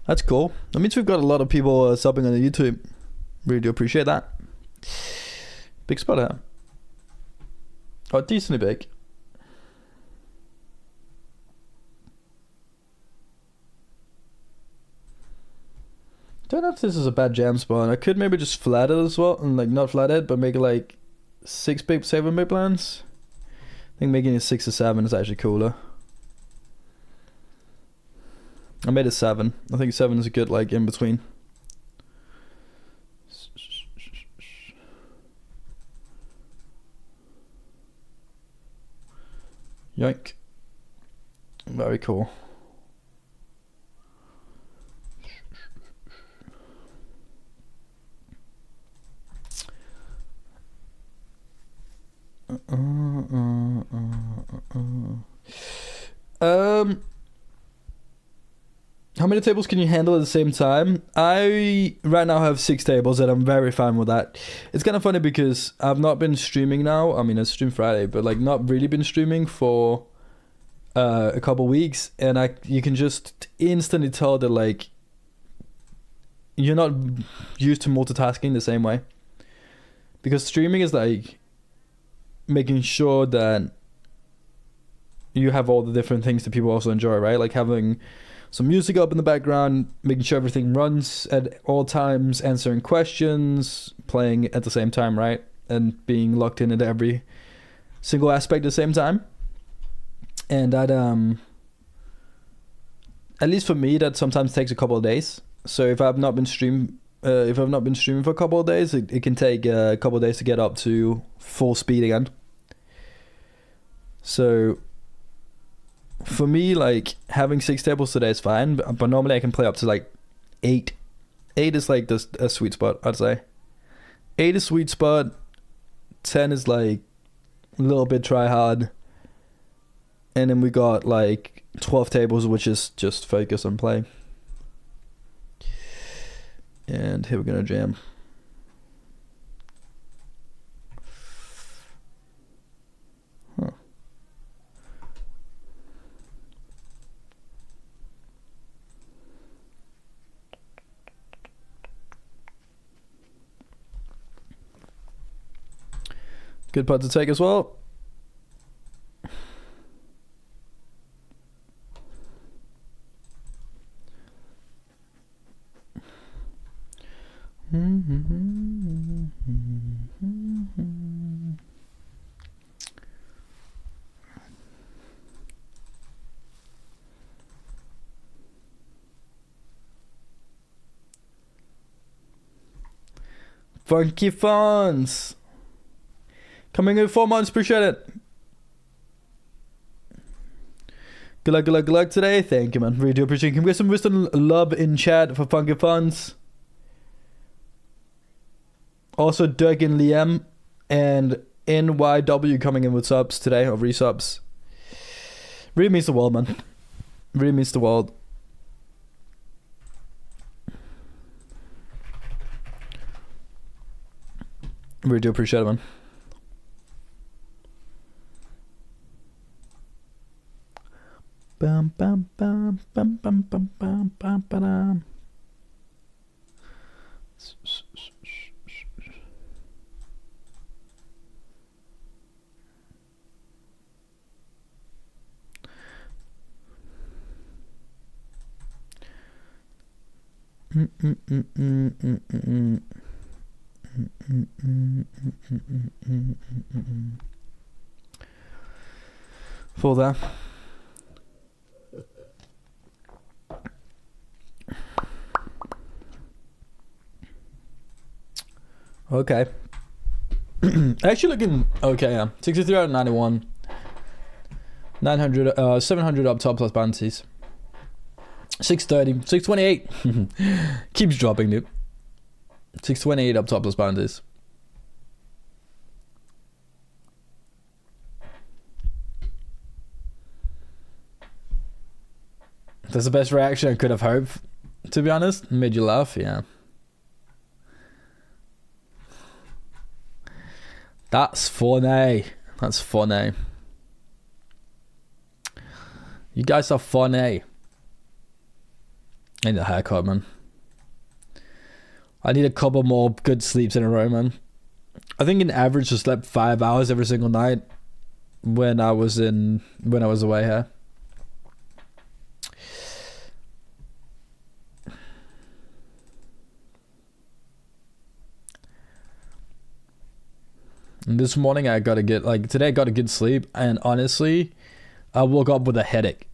[SPEAKER 1] That's cool. That means we've got a lot of people subbing on the YouTube. Really do appreciate that. Big spot here. Oh, decently big. Don't know if this is a bad jam spot. I could maybe just flat it as well, and like not flat it, but make it like 7 big blinds. I think making it 6 or 7 is actually cooler. I made it 7. I think 7 is a good like in between. Yoink. Very cool. How many tables can you handle at the same time? I right now have 6 tables, and I'm very fine with that. It's kind of funny because I've not been streaming now. I mean, I streamed Friday, but like not really been streaming for a couple weeks, and you can just instantly tell that like you're not used to multitasking the same way, because streaming is like making sure that you have all the different things that people also enjoy, right? Like having some music up in the background, making sure everything runs at all times, answering questions, playing at the same time, right? And being locked in at every single aspect at the same time. And that, at least for me, that sometimes takes a couple of days. So if I've not been streaming for a couple of days, it can take a couple of days to get up to full speed again. So for me, like having 6 tables today is fine, but normally I can play up to like 8. 8 is like a sweet spot, I'd say. 8 is sweet spot. 10 is like a little bit try hard, and then we got like 12 tables, which is just focus on playing. And here we're gonna jam. Huh. Good putt to take as well. Funky Fonz. Coming in 4 months, appreciate it. Good luck, good luck, good luck today. Thank you, man. Really do appreciate it. Can we get some wisdom love in chat for Funky Fonz? Also, Doug and Liam and NYW coming in with subs today, or resubs. Really means the world, man. Really means the world. Really do appreciate it, man. Bum bum bum bum bum bum bum bum bum. For that. Okay. Actually looking okay, yeah. 63 out of 91. 900, 700 up top plus bounties. 630, 628. Keeps dropping, dude. 628 up top plus bounties. That's the best reaction I could have hoped, to be honest. Made you laugh, yeah. That's funny. That's funny. You guys are funny. I need a haircut, man. I need a couple more good sleeps in a row, man. I think in average I slept 5 hours every single night when I was away here. And this morning today I got a good sleep, and honestly, I woke up with a headache.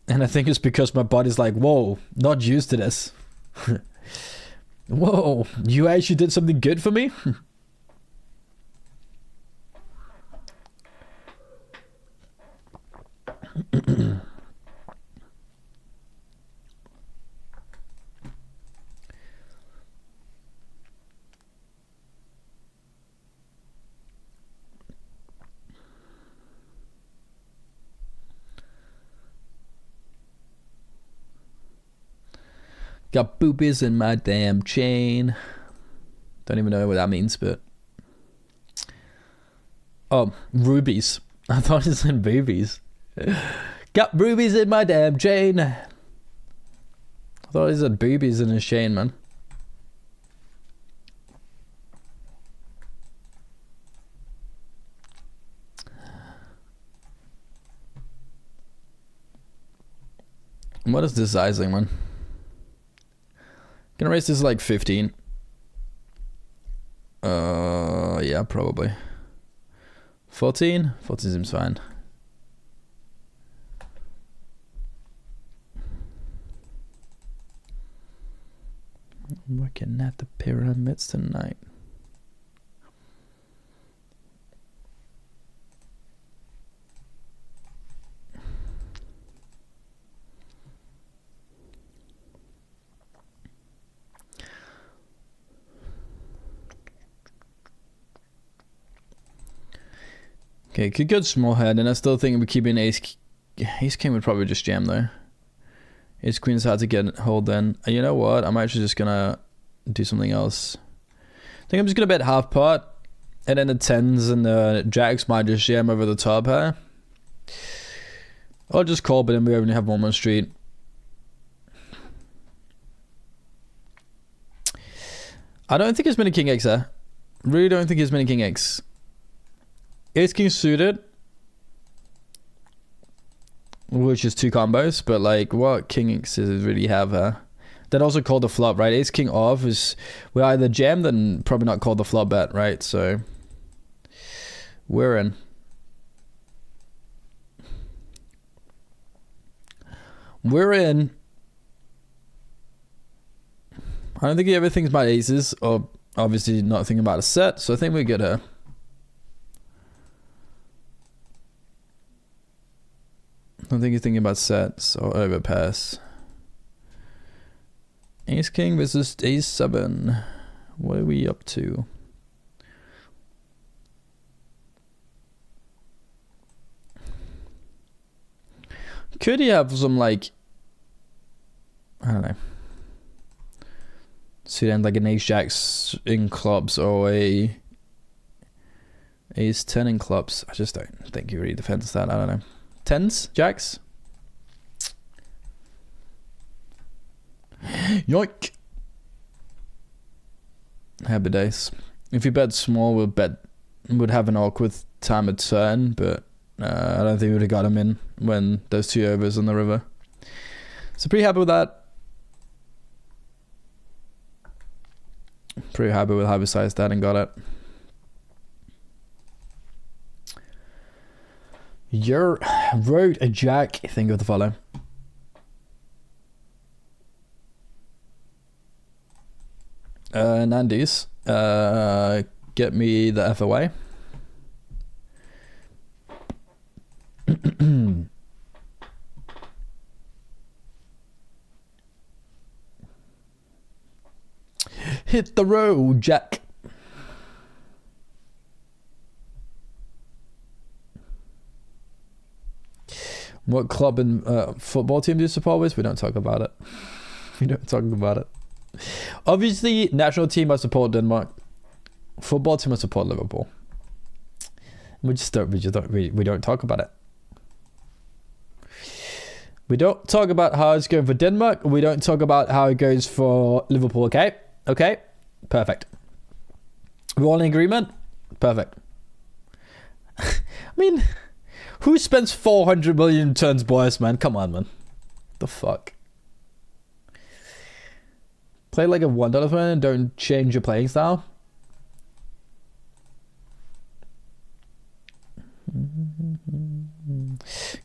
[SPEAKER 1] And I think it's because my body's like, whoa, not used to this. Whoa, you actually did something good for me? Got boobies in my damn chain. Don't even know what that means, but... Oh, rubies. I thought it said boobies. Got rubies in my damn chain. I thought it said boobies in his chain, man. What is this sizing, man? Gonna raise this like 15. Yeah, probably. 14? 14 seems fine. I'm working at the pyramids tonight. Okay, could go small head, and I still think we're keeping ace king would probably just jam though. Ace queen's hard to get hold then. And you know what? I'm actually just gonna do something else. I think I'm just gonna bet half pot, and then the tens and the jacks might just jam over the top here. I'll just call, but then we only have one more street. I don't think there's many king X there. Really don't think there's many king X. Ace king suited, which is 2 combos, but like what king X does it really have here? That also called the flop, right? Ace king off is, we're either jammed and probably not called the flop bet, right? So we're in. We're in. I don't think everything's about aces, or Obviously not thinking about a set, so I think we get her. I don't think he's thinking about sets or overpass. Ace King versus Ace 7. What are we up to? Could he have some, like, I don't know, suit like an Ace Jacks in clubs or a Ace 10 in clubs? I just don't think he really defends that. I don't know. 10s, Jacks? Yoink! Happy days. If he bet small, would have an awkward time at turn, but I don't think we would have got him in when those 2 overs on the river. So pretty happy with that. Pretty happy with how we sized that and got it. Your wrote a jack. Think of the follow. Nandies. Get me the F away. Hit the road, Jack. What club and football team do you support with? We don't talk about it. We don't talk about it. Obviously, national team I support Denmark. Football team I support Liverpool. We don't talk about it. We don't talk about how it's going for Denmark. We don't talk about how it goes for Liverpool. Okay. Okay, perfect. We're all in agreement? Perfect. I mean, who spends 400 million turns boys, man? Come on, man. The fuck? Play like a $1 fan and don't change your playing style?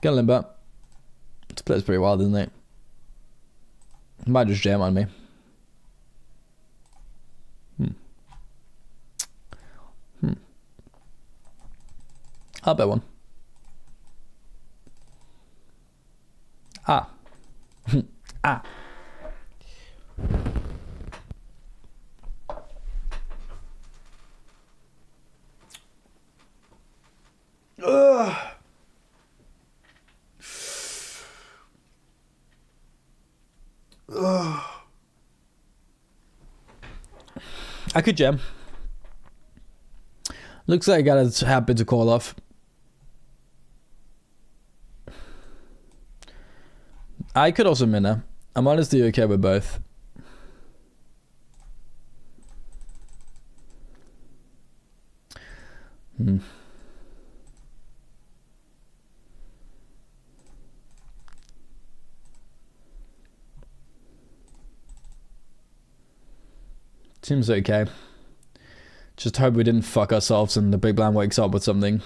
[SPEAKER 1] Get a limber. This plays pretty wild, isn't it? Might just jam on me. I'll bet one. Ah. Ah. Ugh. Ugh. I could jam. Looks like I got a habit to call off. I could also minna. I'm honestly okay with both. Seems okay. Just hope we didn't fuck ourselves and the big blind wakes up with something.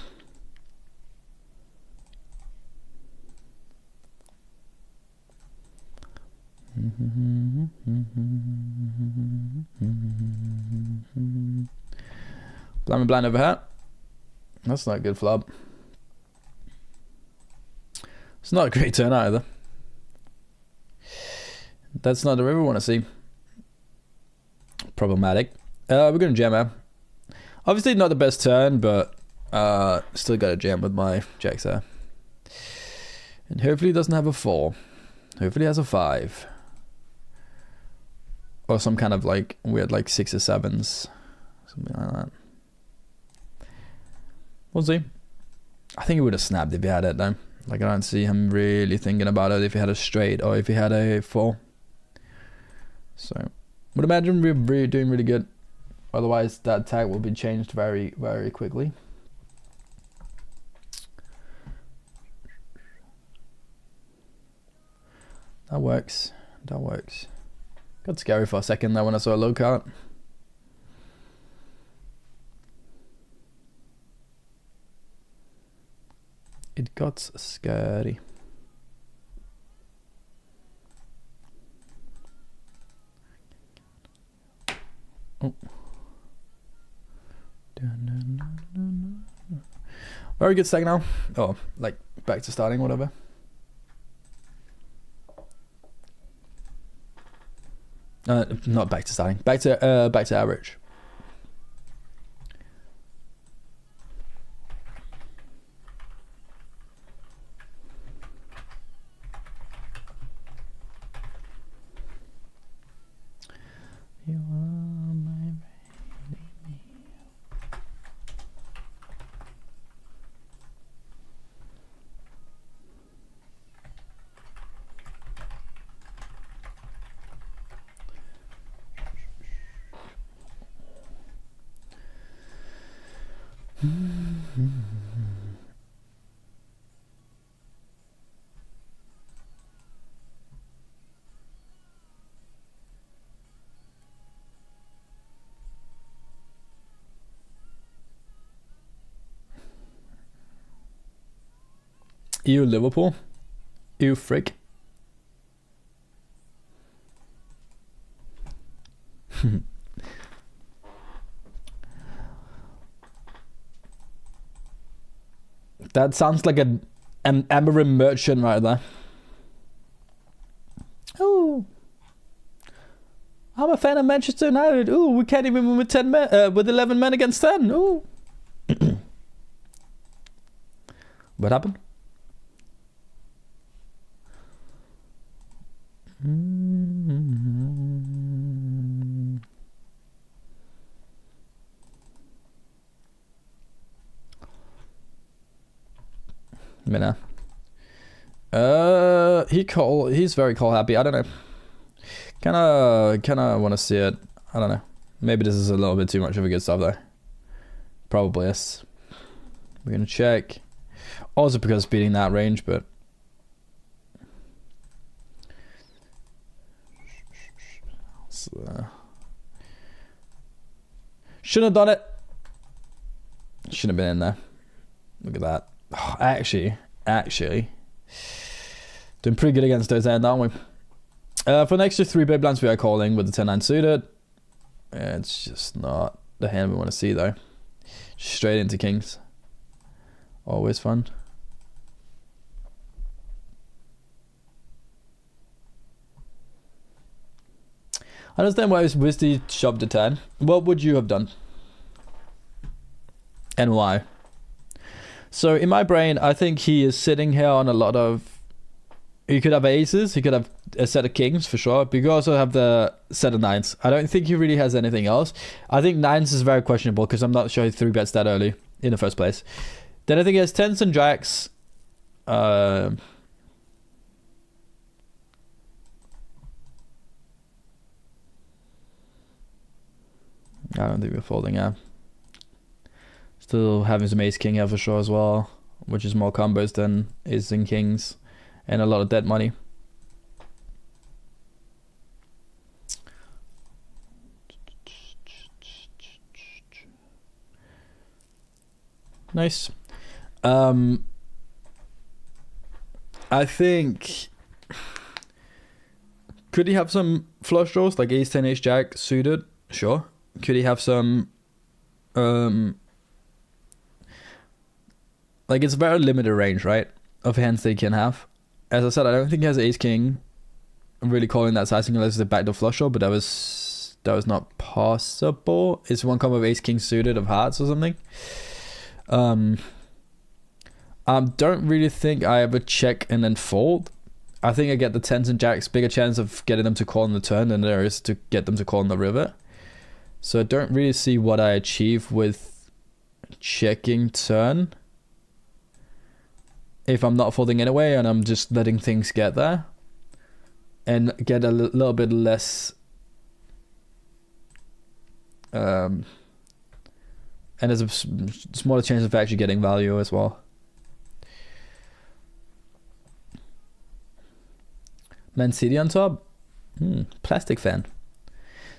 [SPEAKER 1] Blind over here. That's not a good flop. It's not a great turn either. That's not the river we want to see. Problematic. We're going to jam here. Obviously not the best turn, but still got to jam with my jacks there. And hopefully he doesn't have a 4. Hopefully he has a 5. Or some kind of like weird like 6 or 7s. Something like that. We'll see. I think he would have snapped if he had it though. Like I don't see him really thinking about it if he had a straight or if he had a 4. So would imagine we're doing really good. Otherwise that tag will be changed very, very quickly. That works. That works. Got scary for a second there when I saw a low card. It got scary. Oh. Very good stake now. Oh, like back to starting, whatever. Not back to starting. Back to average. You are my baby. You Liverpool? You frick? That sounds like an Amarin merchant right there. Oh, I'm a fan of Manchester United. Ooh, we can't even win with 10 men, with 11 men against 10. Ooh. What happened? Minna. He's very call happy. I don't know. Kinda want to see it. I don't know. Maybe this is a little bit too much of a good stuff though. Probably is. We're gonna check. Also because it's beating that range, but shouldn't have done it. Shouldn't have been in there. Look at that. Oh, actually, doing pretty good against those end, aren't we? For the extra 3 big blinds we are calling with the 10-9 suited. It's just not the hand we want to see though. Straight into kings. Always fun. I understand why Wisty shoved a 10. What would you have done? And why? So in my brain, I think he is sitting here on a lot of... He could have aces, he could have a set of kings for sure, but you could also have the set of nines. I don't think he really has anything else. I think nines is very questionable because I'm not sure he 3-bets that early in the first place. Then I think he has tens and jacks. I don't think we're folding, yeah. Still having some ace king here for sure as well, which is more combos than aces and kings, and a lot of dead money. Nice. I think, could he have some flush draws like ace 10 ace jack suited? Sure. Could he have some like it's a very limited range, right, of hands that he can have. As I said, I don't think he has ace king. I'm really calling that sizing unless it's a backdoor flush draw, but that was not possible. It's one combo of ace king suited of hearts or something. I don't really think I ever check and then fold. I think I get the tens and jacks bigger chance of getting them to call on the turn than there is to get them to call on the river. So I don't really see what I achieve with checking turn if I'm not folding anyway and I'm just letting things get there and get a little bit less and there's a smaller chance of actually getting value as well. Man City on top? Plastic fan.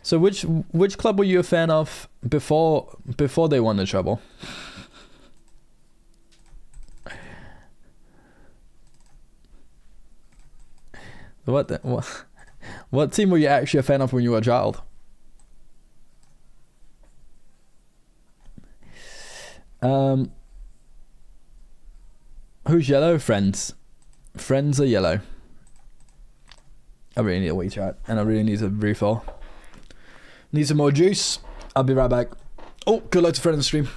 [SPEAKER 1] So which club were you a fan of before they won the treble? What team were you actually a fan of when you were a child? Who's yellow? Friends. Friends are yellow. I really need a wee chat, and I really need a refill. Need some more juice. I'll be right back. Oh, good luck to friend on the stream.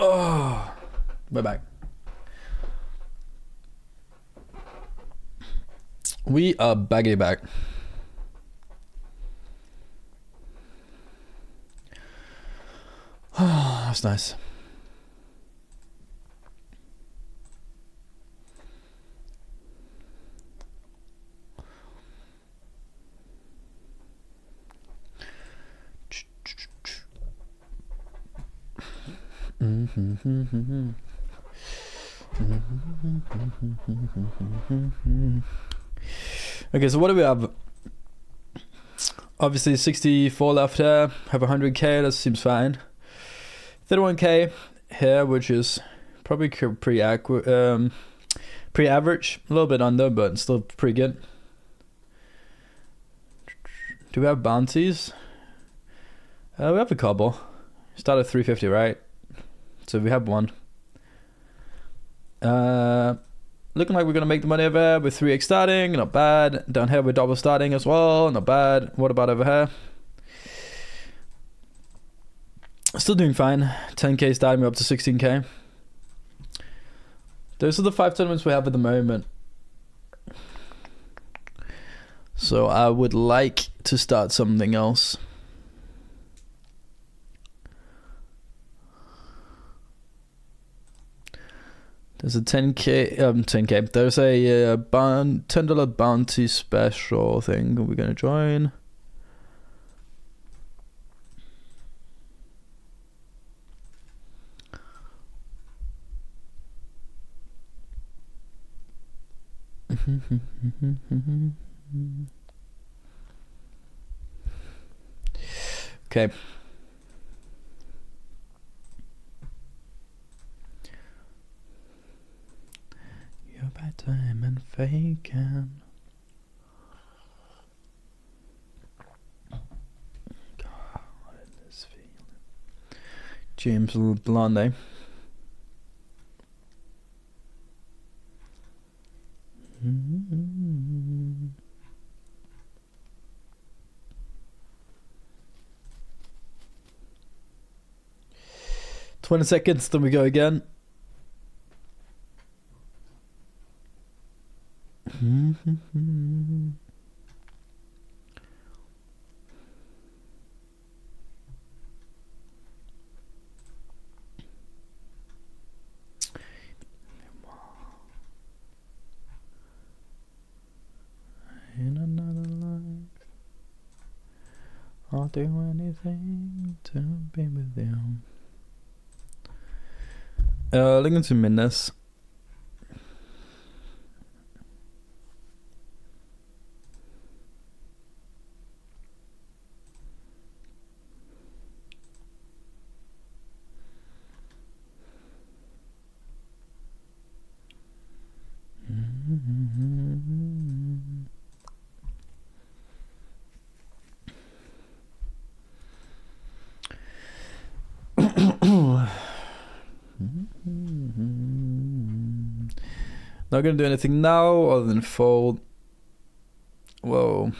[SPEAKER 1] Oh, we're back. We are baggy back. Oh, that's nice. Okay, so what do we have? Obviously 64 left here, have 100k, that seems fine. 31k here, which is probably pre-average, a little bit under, but still pretty good. Do we have bounties? We have a couple. Start at 350, right? So we have one. Looking like we're gonna make the money over here with 3x starting, not bad. Down here with double starting as well, not bad. What about over here? Still doing fine. 10k starting, we're up to 16k. Those are the 5 tournaments we have at the moment. So I would like to start something else. There's a 10k. There's a $10 bounty special thing we're gonna join. Okay. faking. God, this feeling. James Blonde. Mm-hmm. 20 seconds, then we go again. In another life, I'll do anything to be with you. Ligger til minnes. Not gonna do anything now other than fold. Whoa.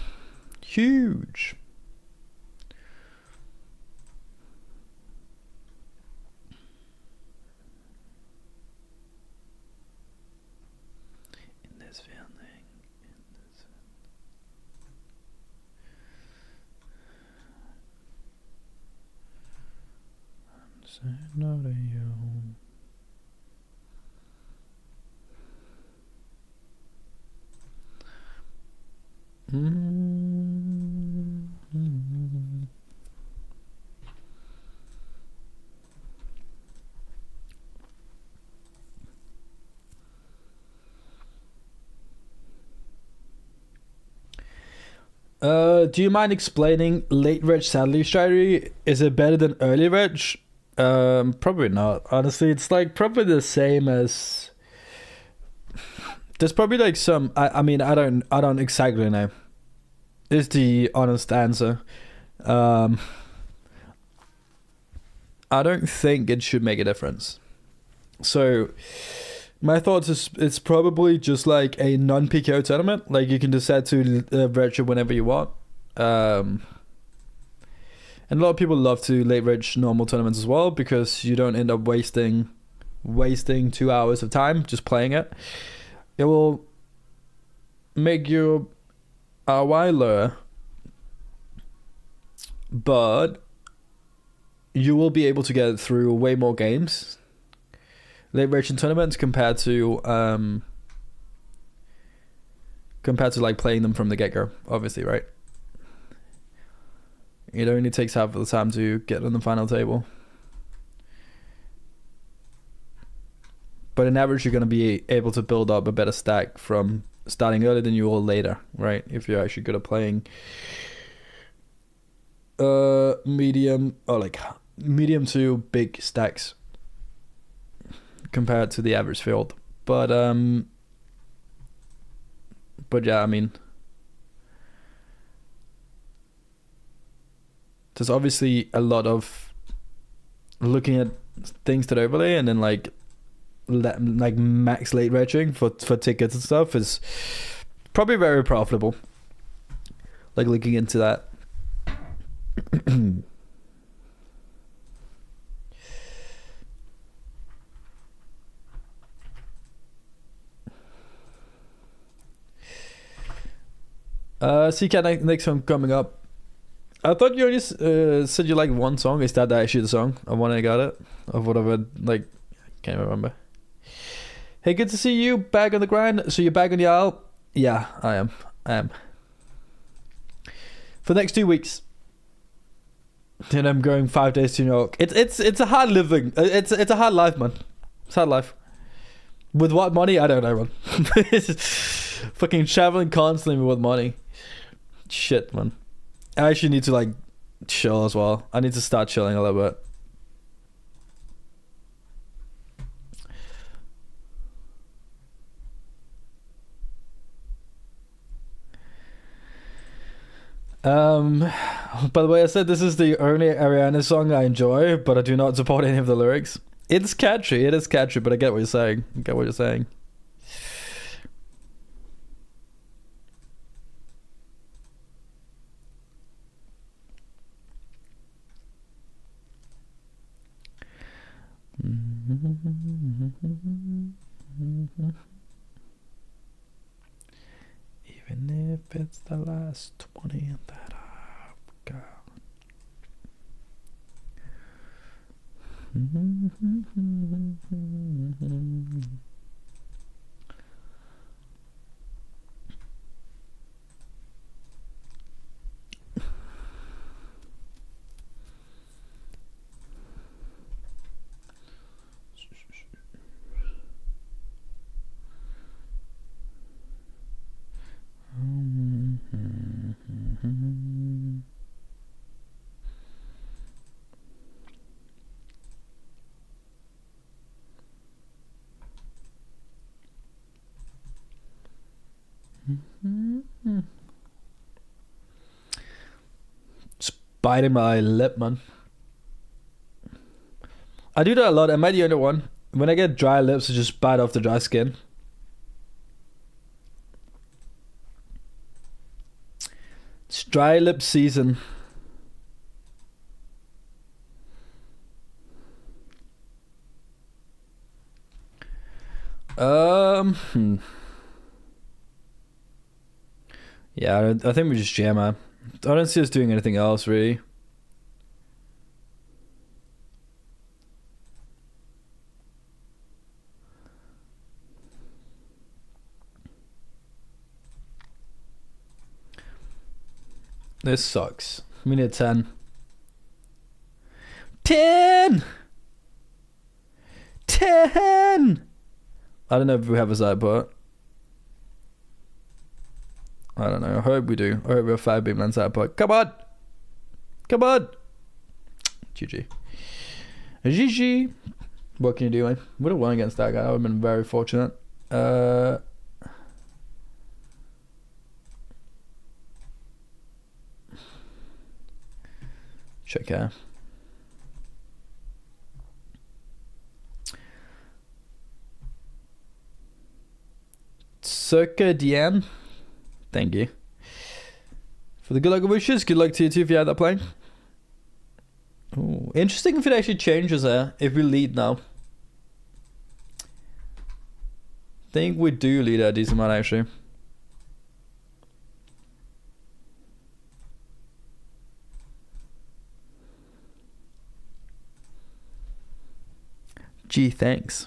[SPEAKER 1] Huge. In this feeling. I'm saying no to you. Do you mind explaining late reg salary strategy? Is it better than early reg? Probably not. Honestly, it's like probably the same as. There's probably like some. I mean, I don't exactly know. Is the honest answer. I don't think it should make a difference. So, my thoughts is it's probably just like a non-PKO tournament. Like you can decide to reg whenever you want. And a lot of people love to late reg normal tournaments as well because you don't end up wasting 2 hours of time just playing it. It will make your ROI lower, but you will be able to get through way more games late reg tournaments compared to like playing them from the get-go, obviously, right? It only takes half of the time to get on the final table. But on average, you're going to be able to build up a better stack from starting earlier than you will later, right? If you're actually good at playing medium or like medium to big stacks compared to the average field. But yeah, I mean, there's obviously a lot of looking at things that overlay and then like max late regging for tickets and stuff is probably very profitable. Like looking into that. CK next one coming up. I thought you only said you liked one song. Is that actually the song? I want to got it of whatever. Like, can't remember. Hey, good to see you back on the grind. So you're back on the aisle? Yeah, I am. For the next 2 weeks. Then I'm going 5 days to New York. It's a hard living. It's a hard life, man. It's hard life. With what money? I don't know, man. Fucking traveling constantly with money. Shit, man. I actually need to like chill as well. I need to start chilling a little bit. By the way, I said this is the only Ariana song I enjoy, but I do not support any of the lyrics. It's catchy, it is catchy, but I get what you're saying. I get what you're saying. Even if it's the last 20 that I've got. Just biting my lip, man. I do that a lot. Am I the only one? When I get dry lips, I just bite off the dry skin. It's dry lip season. Yeah, I think we just jam out. I don't see us doing anything else, really. This sucks. We need 10. 10! 10! I don't know if we have a side pot. I don't know. I hope we do. I hope we have 5 people on side pot. Come on! Come on! GG. GG. What can you do, man? Would have won against that guy. I would have been very fortunate. Check out. Circa DM. Thank you for the good luck wishes. Good luck to you too if you had that playing. Ooh, interesting if it actually changes there. If we lead now. Think we do lead a decent amount actually. Gee, thanks.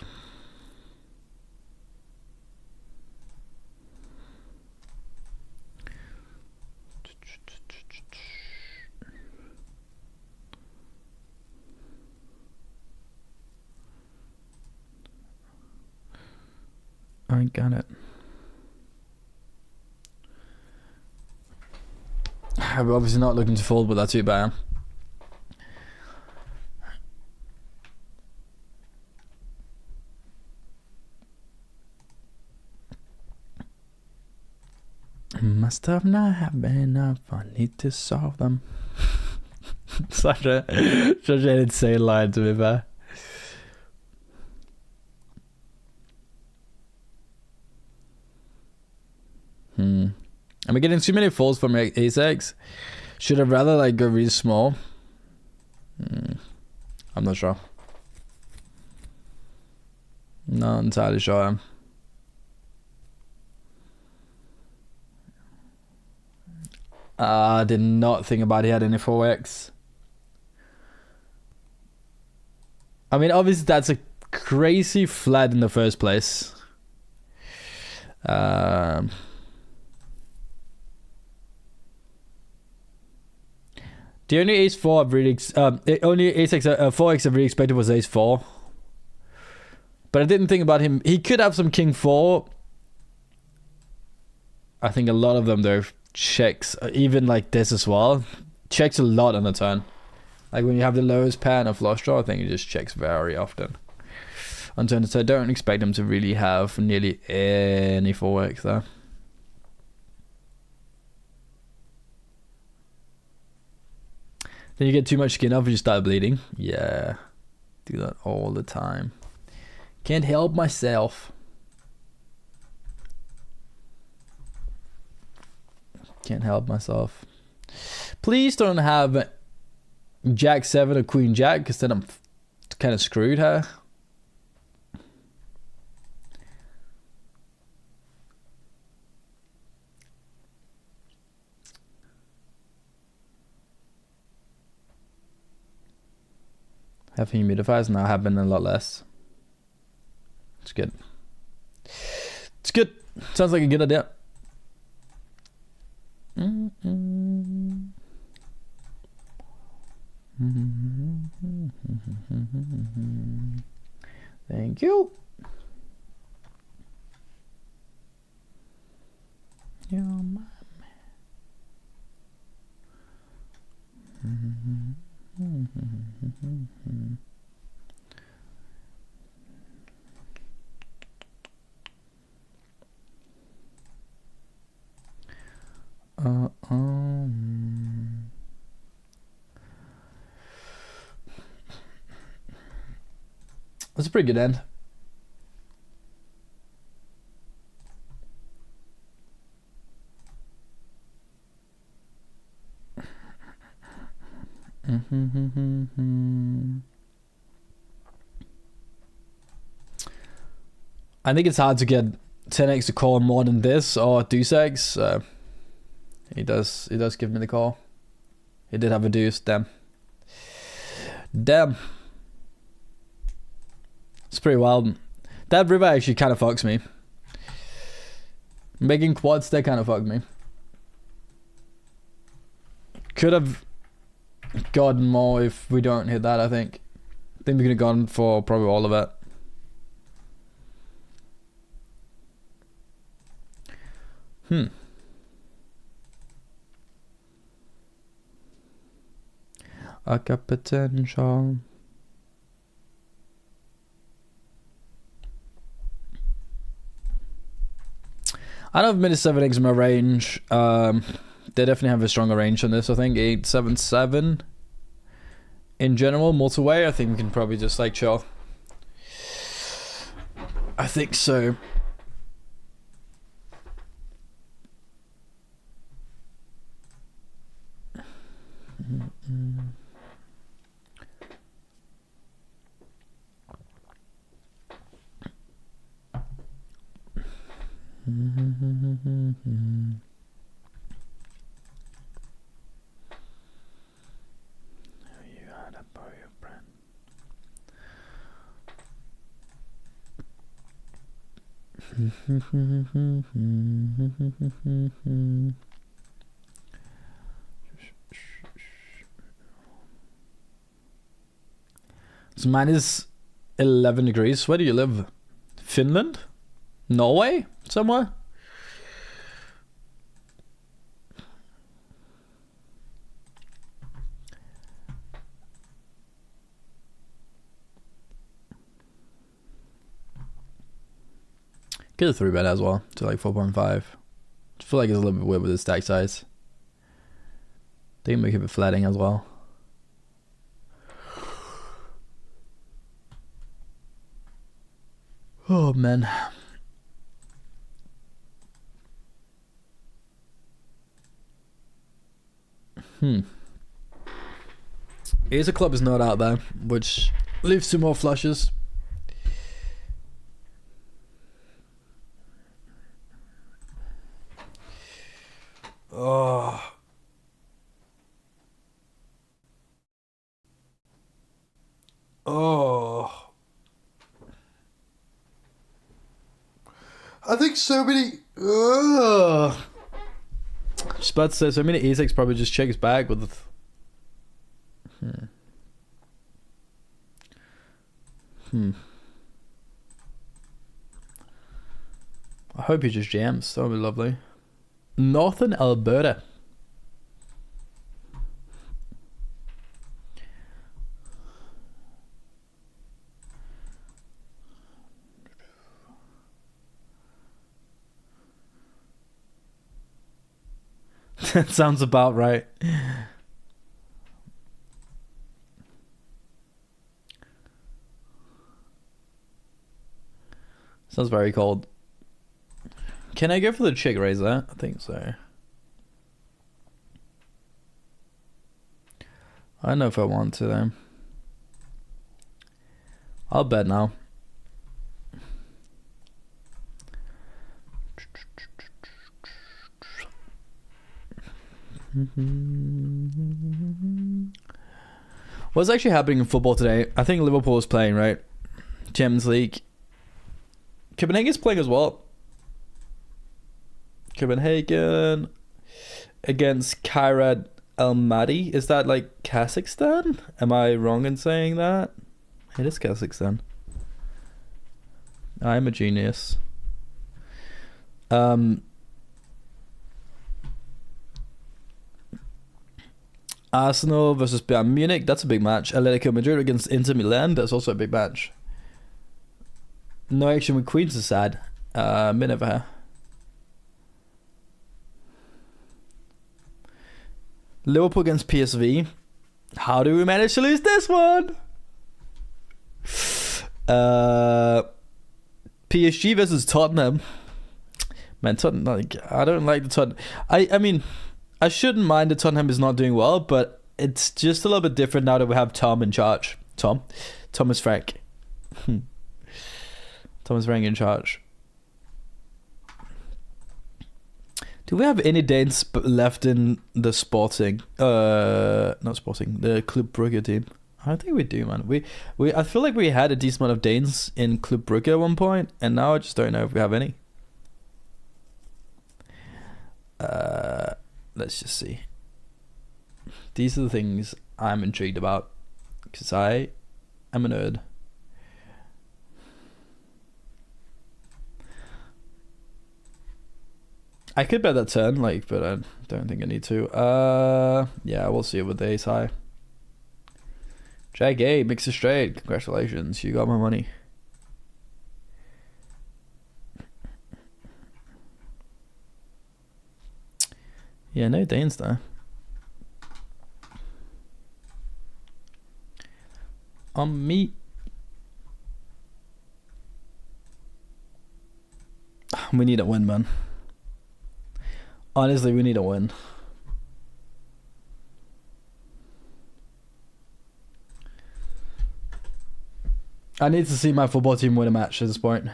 [SPEAKER 1] I got it. I'm obviously not looking to fold with that too bad. Must have not have been enough. I need to solve them. such an insane line to be fair. Am I getting too many folds from ace-x? Should I rather like go really small? I'm not sure. Not entirely sure. I did not think about he had any 4x. I mean, obviously that's a crazy flat in the first place. The only ace 4 I've really only ace-x 4x I've really expected was ace 4. But I didn't think about him. He could have some king 4. I think a lot of them though checks, even like this as well. Checks a lot on the turn. Like when you have the lowest pair of flush draw, I think it just checks very often on turn. So I don't expect him to really have nearly any 4x there. Then you get too much skin off and you start bleeding. Yeah. Do that all the time. Can't help myself. Can't help myself. Please don't have Jack 7 or Queen Jack, because then I'm kind of screwed her. Having humidifiers now happen a lot less. It's good. It's good. Sounds like a good idea. Thank you. You're my man. That's a pretty good end. I think it's hard to get 10x to call more than this or deuce x. He does give me the call. He did have a deuce. Damn. It's pretty wild. That river actually kind of fucks me. Making quads, that kind of fucked me. Could have gotten more if we don't hit that, I think. I think we could have gone for probably all of it. I got potential. I don't have many 7x in my range. They definitely have a stronger range on this. I think 877 in general. Multi-way, I think we can probably just like chill. I think so. You had a boyfriend. So mine is 11 degrees. Where do you live? Finland? Norway? Somewhere? Get a 3-bet as well to like 4.5. I feel like it's a little bit weird with the stack size. They can make it flatting as well. Oh man. Ace of club is not out there, which leaves 2 more flushes. Oh. Oh. I think so many. Just about to say, so many ace probably just checks back with. I hope he just jams. That would be lovely. Northern Alberta. That sounds about right. Sounds very cold. Can I go for the chick raise there? I think so. I don't know if I want to though. I'll bet now. What's actually happening in football today? I think Liverpool is playing, right? Champions League. Copenhagen's playing as well. Copenhagen against Kairat Almaty. Is that like Kazakhstan? Am I wrong in saying that? It is Kazakhstan. I'm a genius. Arsenal versus Bayern Munich. That's a big match. Atletico Madrid against Inter Milan. That's also a big match. No action with Queens is sad. Minerva. Liverpool against PSV. How do we manage to lose this one? PSG versus Tottenham. Man, Tottenham, like, I don't like the Tottenham. I mean, I shouldn't mind that Tottenham is not doing well, but it's just a little bit different now that we have Tom in charge. Thomas Frank. Thomas Frank in charge. Do we have any Danes left in the Sporting? Not Sporting, the Club Brugge team. I think we do, man. I feel like we had a decent amount of Danes in Club Brugge at one point, and now I just don't know if we have any. Let's just see. These are the things I'm intrigued about, because I am a nerd. I could bet that turn, like, but I don't think I need to. Yeah, we'll see it with the ace high. Jag A, mix it straight. Congratulations, you got my money. Yeah, no Danes there. On me. We need a win, man. Honestly, we need a win. I need to see my football team win a match at this point.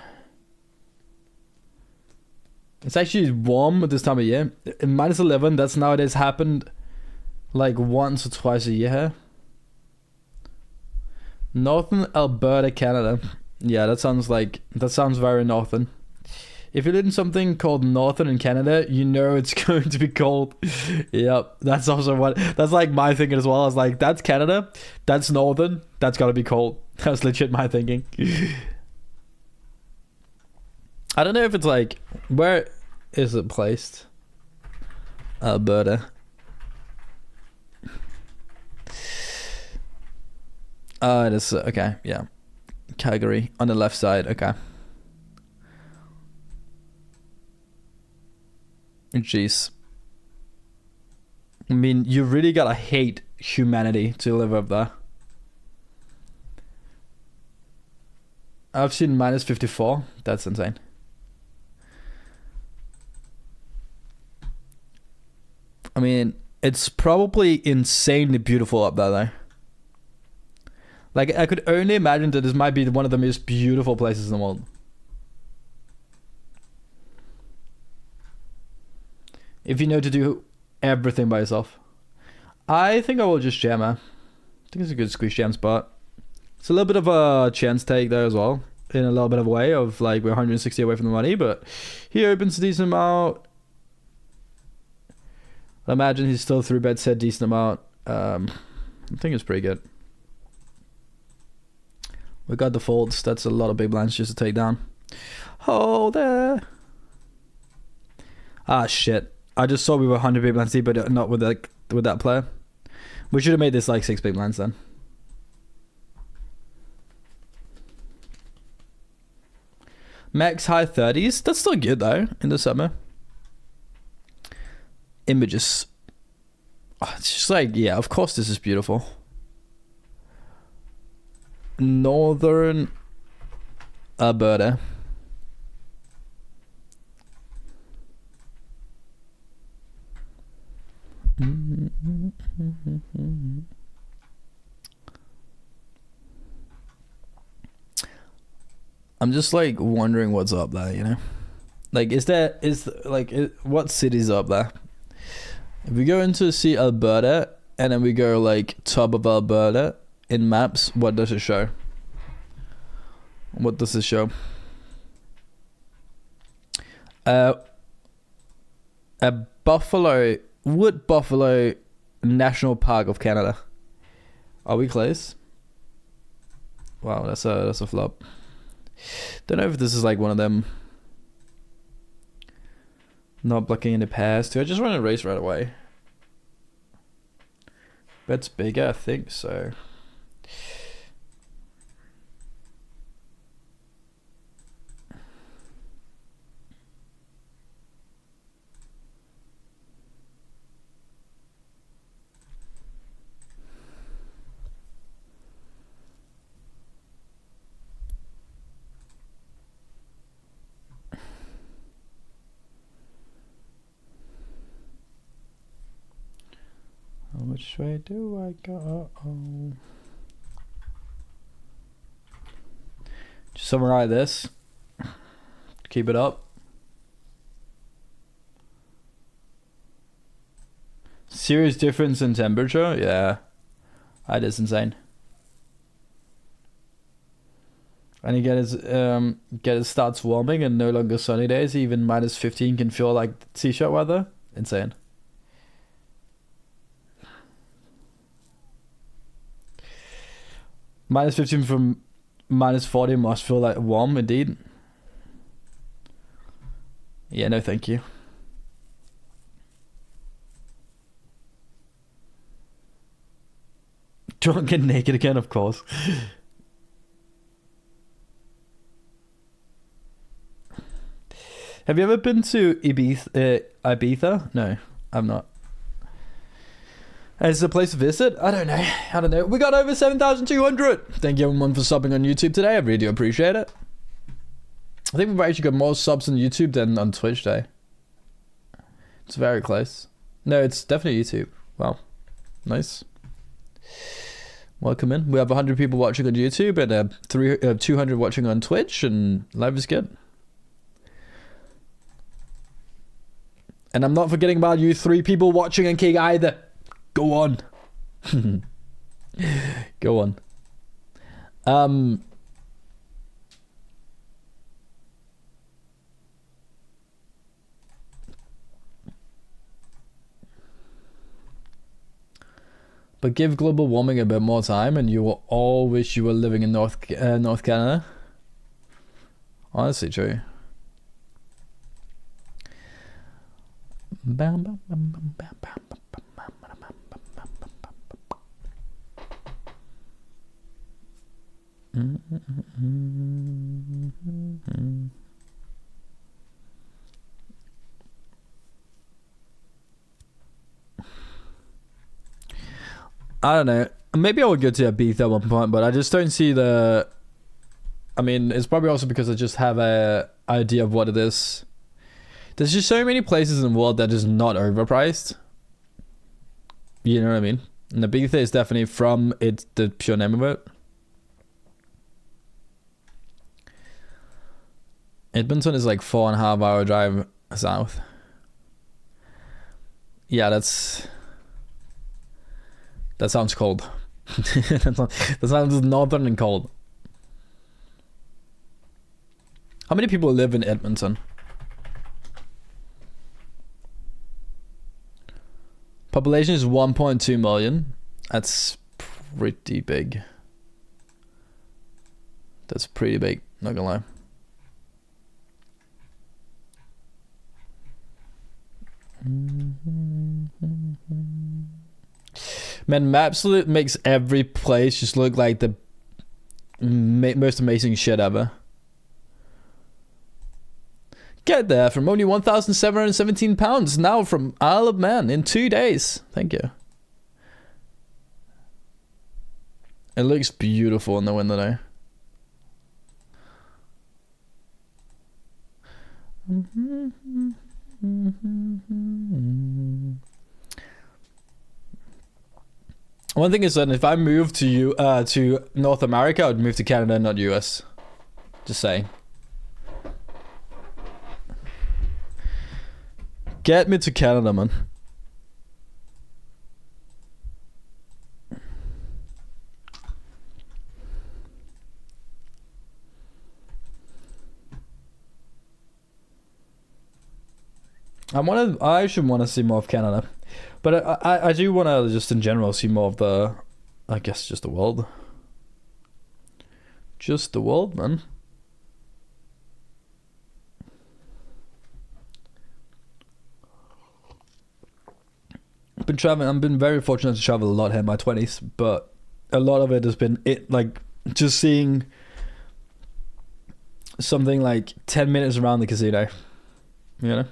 [SPEAKER 1] It's actually warm at this time of year. In -11, that's nowadays happened like once or twice a year. Northern Alberta, Canada. Yeah, that sounds very northern. If you live in something called northern in Canada, you know it's going to be cold. Yep, that's also that's like my thinking as well. I was like, that's Canada, that's northern, that's gotta be cold. That's legit my thinking. I don't know if it's like, where is it placed? Alberta. It is, okay, yeah. Calgary, on the left side, okay. Jeez. I mean, you really gotta hate humanity to live up there. I've seen -54. That's insane. I mean, it's probably insanely beautiful up there, though. Like, I could only imagine that this might be one of the most beautiful places in the world. If you know to do everything by yourself. I think I will just jam, I think it's a good squeeze jam spot. It's a little bit of a chance take there as well. In a little bit of a way of like, we're 160 away from the money, but he opens a decent amount. I imagine he's still through bet set decent amount. I think it's pretty good. We got the folds. That's a lot of big blinds just to take down. Oh, there. Ah, shit. I just saw we were 100 big blinds deep, but not with that player. We should have made this like 6 big blinds then. Max high 30s. That's still good though in the summer. Images. Oh, it's just like, yeah, of course this is beautiful. Northern Alberta. I'm just like wondering what's up there, you know? Like, what city's up there? If we go into see Alberta and then we go like top of Alberta in maps, what does it show? What does it show? A Wood Buffalo National Park of Canada. Are we close? Wow, that's a flop. Don't know if this is like one of them not blocking in the past. Do I just run a race right away? Bet's bigger, I think so. Which way do I go? Just summarize this. Keep it up. Serious difference in temperature? Yeah. That is insane. And it starts warming and no longer sunny days. Even -15 can feel like t-shirt weather. Insane. -15 from -40 must feel like warm indeed. Yeah, no thank you. Drunk and naked again, of course. Have you ever been to Ibiza? No, I've not. Is it a place to visit? I don't know. We got over 7,200. Thank you everyone for subbing on YouTube today. I really do appreciate it. I think we've actually got more subs on YouTube than on Twitch today. It's very close. No, it's definitely YouTube. Wow. Nice. Welcome in. We have 100 people watching on YouTube and 200 watching on Twitch, and life is good. And I'm not forgetting about you 3 people watching on King either. Go on. Go on. But give global warming a bit more time and you will all wish you were living in North Canada. Honestly, true. Bam, bam, bam, bam, bam, bam. I don't know. Maybe I would go to Ibiza at one point, but I just don't see the... I mean, it's probably also because I just have a idea of what it is. There's just so many places in the world that is not overpriced. You know what I mean? And Ibiza is definitely from the pure name of it. Edmonton is like 4.5 hour drive south. Yeah, that sounds cold. That sounds northern and cold. How many people live in Edmonton? Population is 1.2 million. That's pretty big. That's pretty big, not gonna lie. Man, Maps makes every place just look like the most amazing shit ever. Get there from only 1,717 pounds now from Isle of Man in 2 days. Thank you. It looks beautiful in the window now. One thing is that if I move to North America, I would move to Canada, not US. Just saying. Get me to Canada, man. I actually want to see more of Canada, but I do want to just in general see more of the, I guess just the world. Just the world, man. Been traveling. I've been very fortunate to travel a lot here in my 20s, but a lot of it has been like just seeing something like 10 minutes around the casino, you know.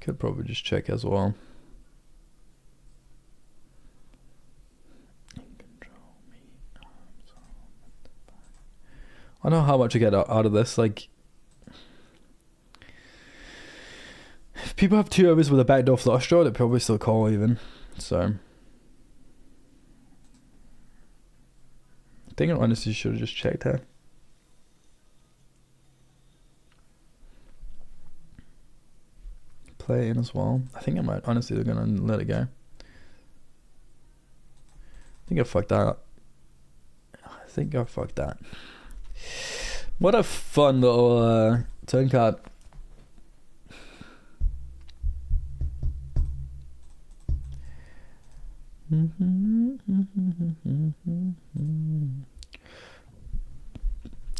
[SPEAKER 1] Could probably just check as well. I don't know how much I get out of this. Like, if people have 2 overs with a backdoor flush draw, they'd probably still call even. So, I think I honestly should have just checked her. Play in as well. I think I might honestly they're gonna let it go. I think I fucked that. What a fun little turn card.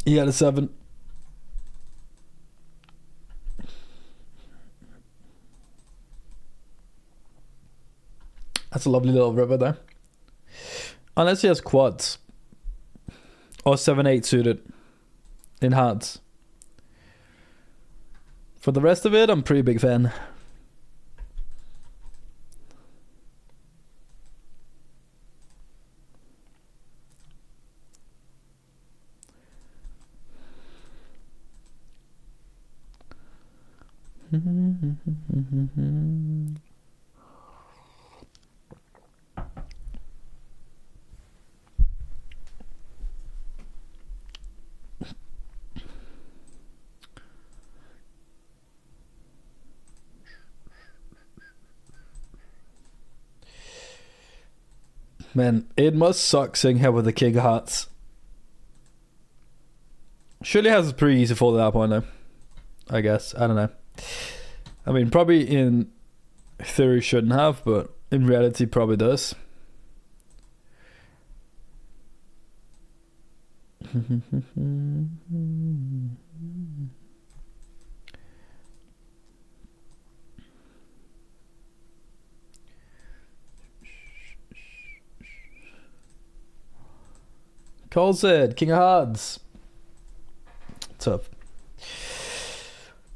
[SPEAKER 1] He had a 7. That's a lovely little river there. Unless he has quads. Or 7-8 suited. In hearts. For the rest of it, I'm a pretty big fan. Man, it must suck sitting here with the king of hearts. Surely has a pretty easy fold at that point though. I guess. I don't know. I mean, probably in theory shouldn't have, but in reality probably does. Cole said, King of Hearts. Tough.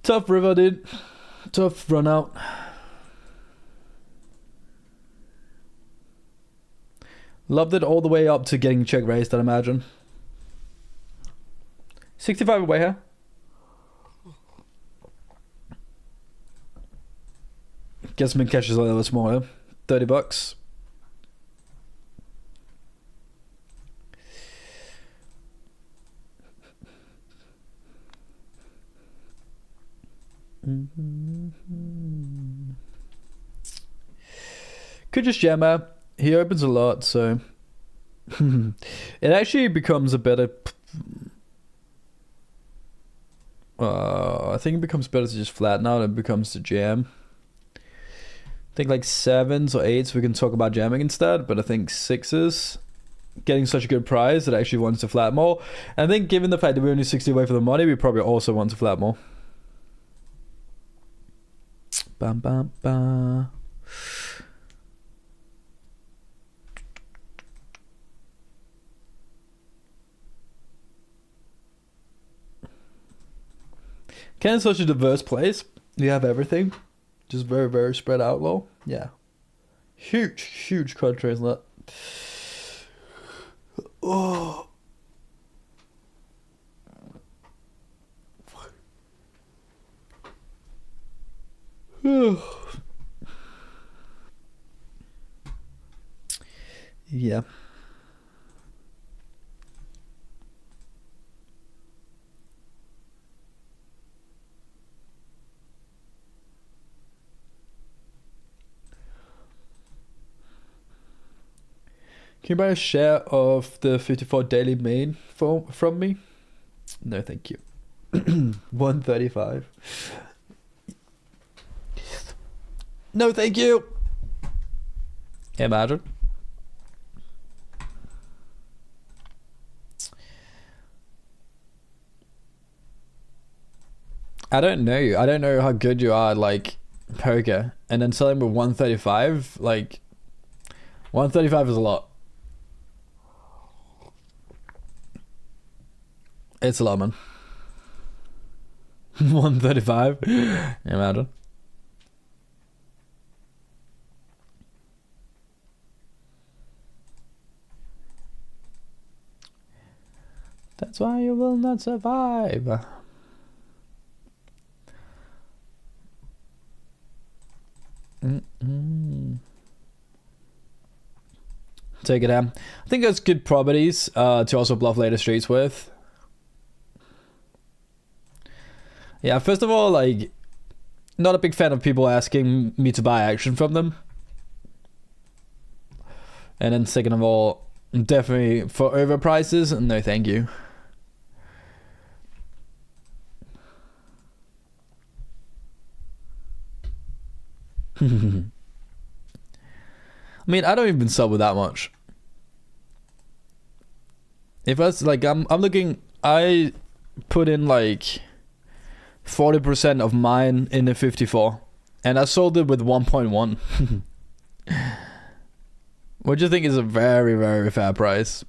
[SPEAKER 1] Tough river, dude. Tough run out. Loved it all the way up to getting check raised, I'd imagine. 65 away here. Guess mid catches a little smaller. $30. Could just jam out. He opens a lot, so it actually becomes a better. I think it becomes better to just flatten out and it becomes to jam. I think like 7s or 8s we can talk about jamming instead, but I think 6s getting such a good prize that actually wants to flat more. And I think given the fact that we're only 60 away from the money, we probably also want to flat more. Bam bam bam. Canada's such a diverse place. You have everything. Just very, very spread out low. Yeah. Huge country, isn't it? Oh. Yeah. Can you buy a share of the 54 daily main from me? No, thank you. 135. No, thank you. Imagine. I don't know. I don't know how good you are at, like, poker. And then selling with 135, like, 135 is a lot. It's a lot, man. 135. Imagine. That's why you will not survive. Take it out. I think there's good properties to also bluff later streets with. Yeah, first of all, like, not a big fan of people asking me to buy action from them. And then second of all, definitely for overprices, no thank you. I mean, I don't even sub with that much. If that's like, I'm looking, I put in like 40% of mine in the 54 and I sold it with 1.1. What do you think is a very, very fair price?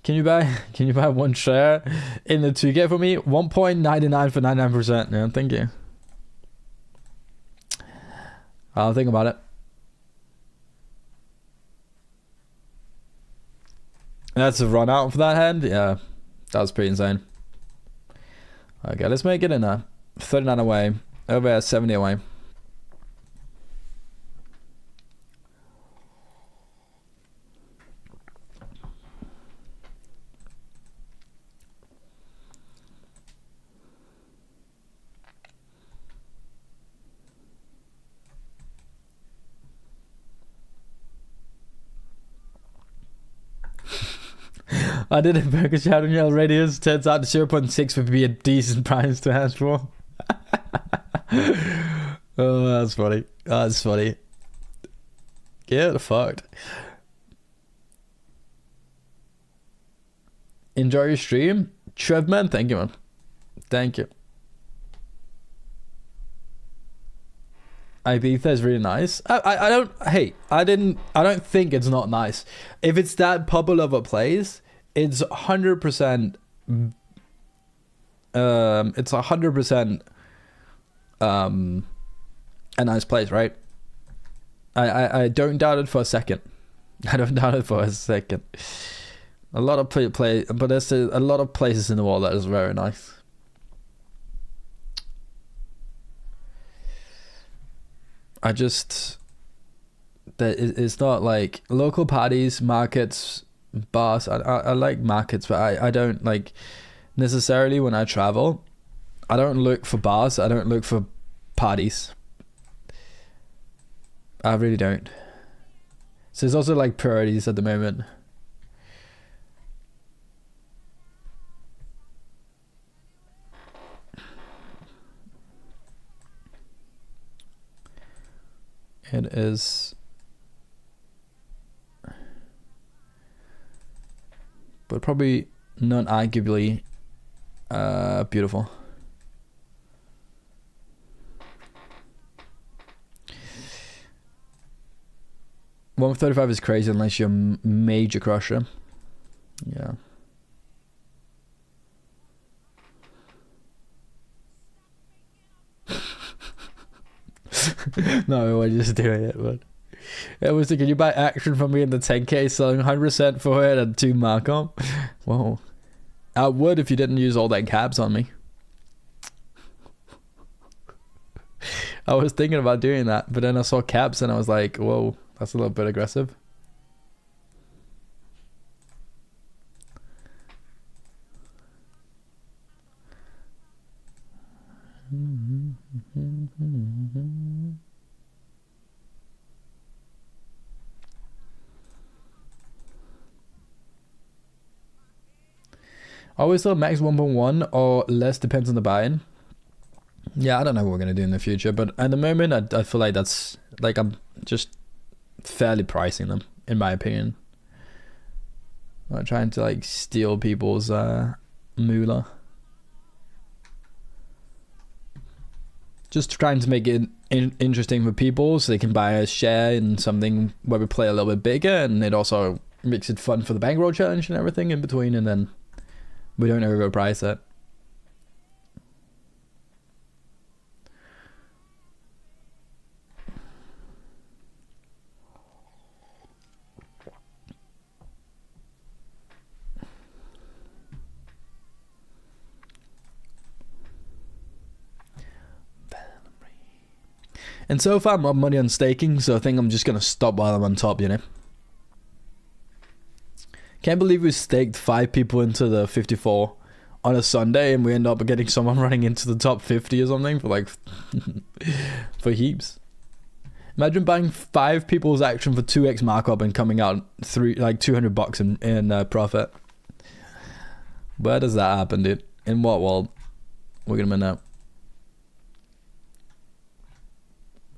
[SPEAKER 1] Can you buy one share in the 2K for me? 1.99 for 99%. Yeah, thank you. I'll think about it. That's a run out for that hand. Yeah, that was pretty insane. Okay, let's make it in a 39 away. Over at 70 away. I did a burger shout on your radius. Turns out the 0.6 would be a decent price to ask for. Oh, that's funny. That's funny. Get fucked. Enjoy your stream. Trev, man, thank you, man. Thank you. Ibiza is really nice. I don't think it's not nice. If it's that popular of a place, it's 100%. It's 100% a nice place, right? I don't doubt it for a second. I don't doubt it for a second. A lot of but there's a lot of places in the world that is very nice. I just, that it's not like local parties, markets, bars. I like markets, but I don't like necessarily when I travel. I don't look for bars. I don't look for parties. I really don't. So there's also like priorities at the moment. It is, but probably not arguably beautiful. $135 is crazy unless you're a major crusher. Yeah. No, we're just doing it, but it was like, can you buy action from me in the 10k selling 100% for it and 2 markup? Whoa. I would if you didn't use all that caps on me. I was thinking about doing that, but then I saw caps and I was like, whoa, that's a little bit aggressive. Always thought max 1.1 or less, depends on the buy-in. Yeah, I don't know what we're gonna do in the future, but at the moment I feel like that's like, I'm just fairly pricing them, in my opinion. I'm not trying to like steal people's moolah. Just trying to make it interesting for people so they can buy a share in something where we play a little bit bigger, and it also makes it fun for the bankroll challenge and everything in between, and then we don't overprice it. And so far I'm up money on staking, so I think I'm just gonna stop while I'm on top, you know. Can't believe we staked 5 people into the 54 on a Sunday and we end up getting someone running into the top 50 or something for like for heaps. Imagine buying 5 people's action for 2x markup and coming out like $200 in profit. Where does that happen, dude? In what world? We're gonna know.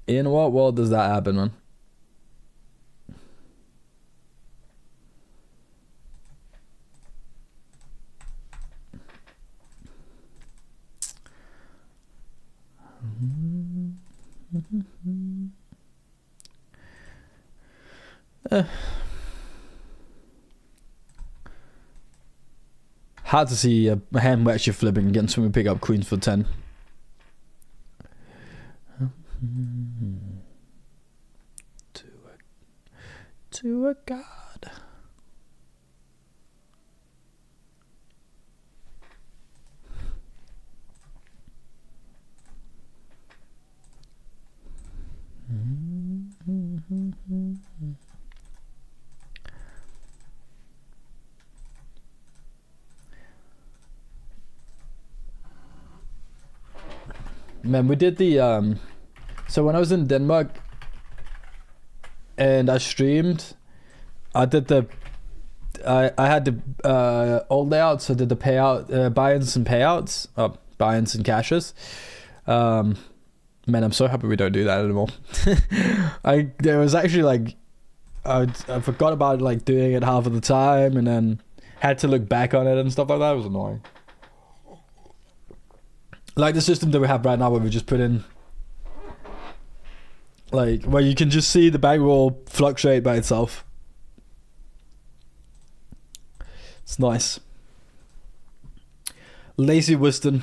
[SPEAKER 1] In what world does that happen, man? Hard to see a hand actually flipping against when we pick up queens for 10. To a god. Man, we did the so when I was in Denmark and I streamed, I did the I had the old layouts. I did the payout buy-ins and payouts, buy-ins and cashes. Man, I'm so happy we don't do that anymore. There was actually like I forgot about like doing it half of the time, and then had to look back on it and stuff like that. It was annoying. Like the system that we have right now, where we just put in, like, where you can just see the bankroll fluctuate by itself. It's nice. Lazy Wisdom.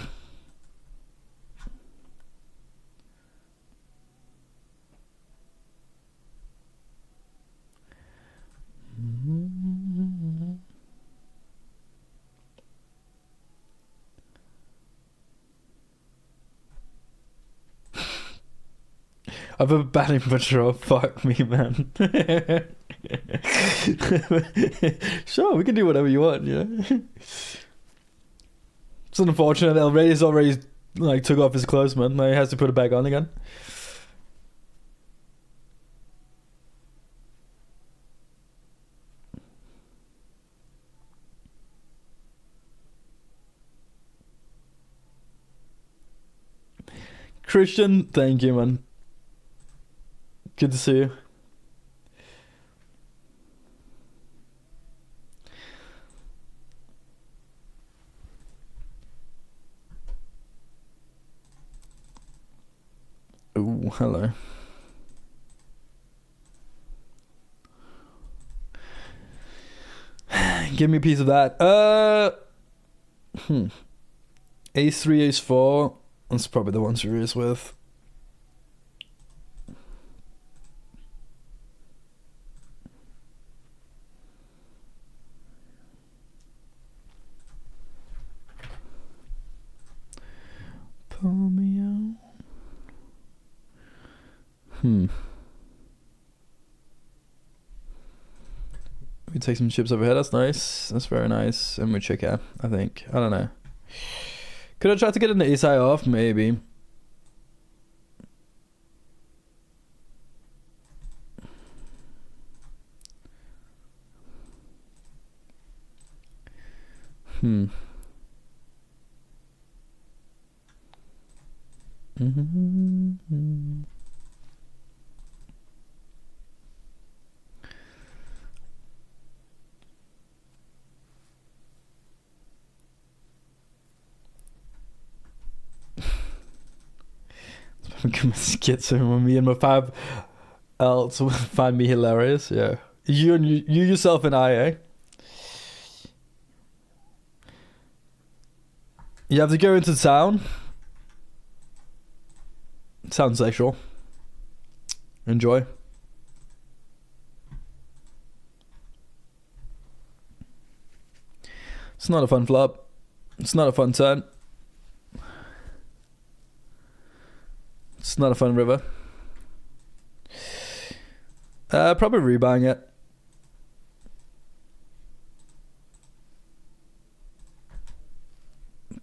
[SPEAKER 1] I've been banning patrol. Fuck me, man. Sure, we can do whatever you want, you know. It's unfortunate. Elray's already like took off his clothes, man. Now he has to put it back on again. Christian, thank you, man. Good to see you. Oh, hello. Give me a piece of that. Ace 3, Ace 4. That's probably the ones you're raised with. We take some chips over here. That's nice. That's very nice. And we check out, I think. I don't know. Could I try to get an ace high off? Maybe. Become a schizo when me and my 5 else will find me hilarious. Yeah, you yourself and I, eh? You have to go into town. Sounds sexual. Enjoy. It's not a fun flop. It's not a fun turn. It's not a fun river. Probably rebuying it.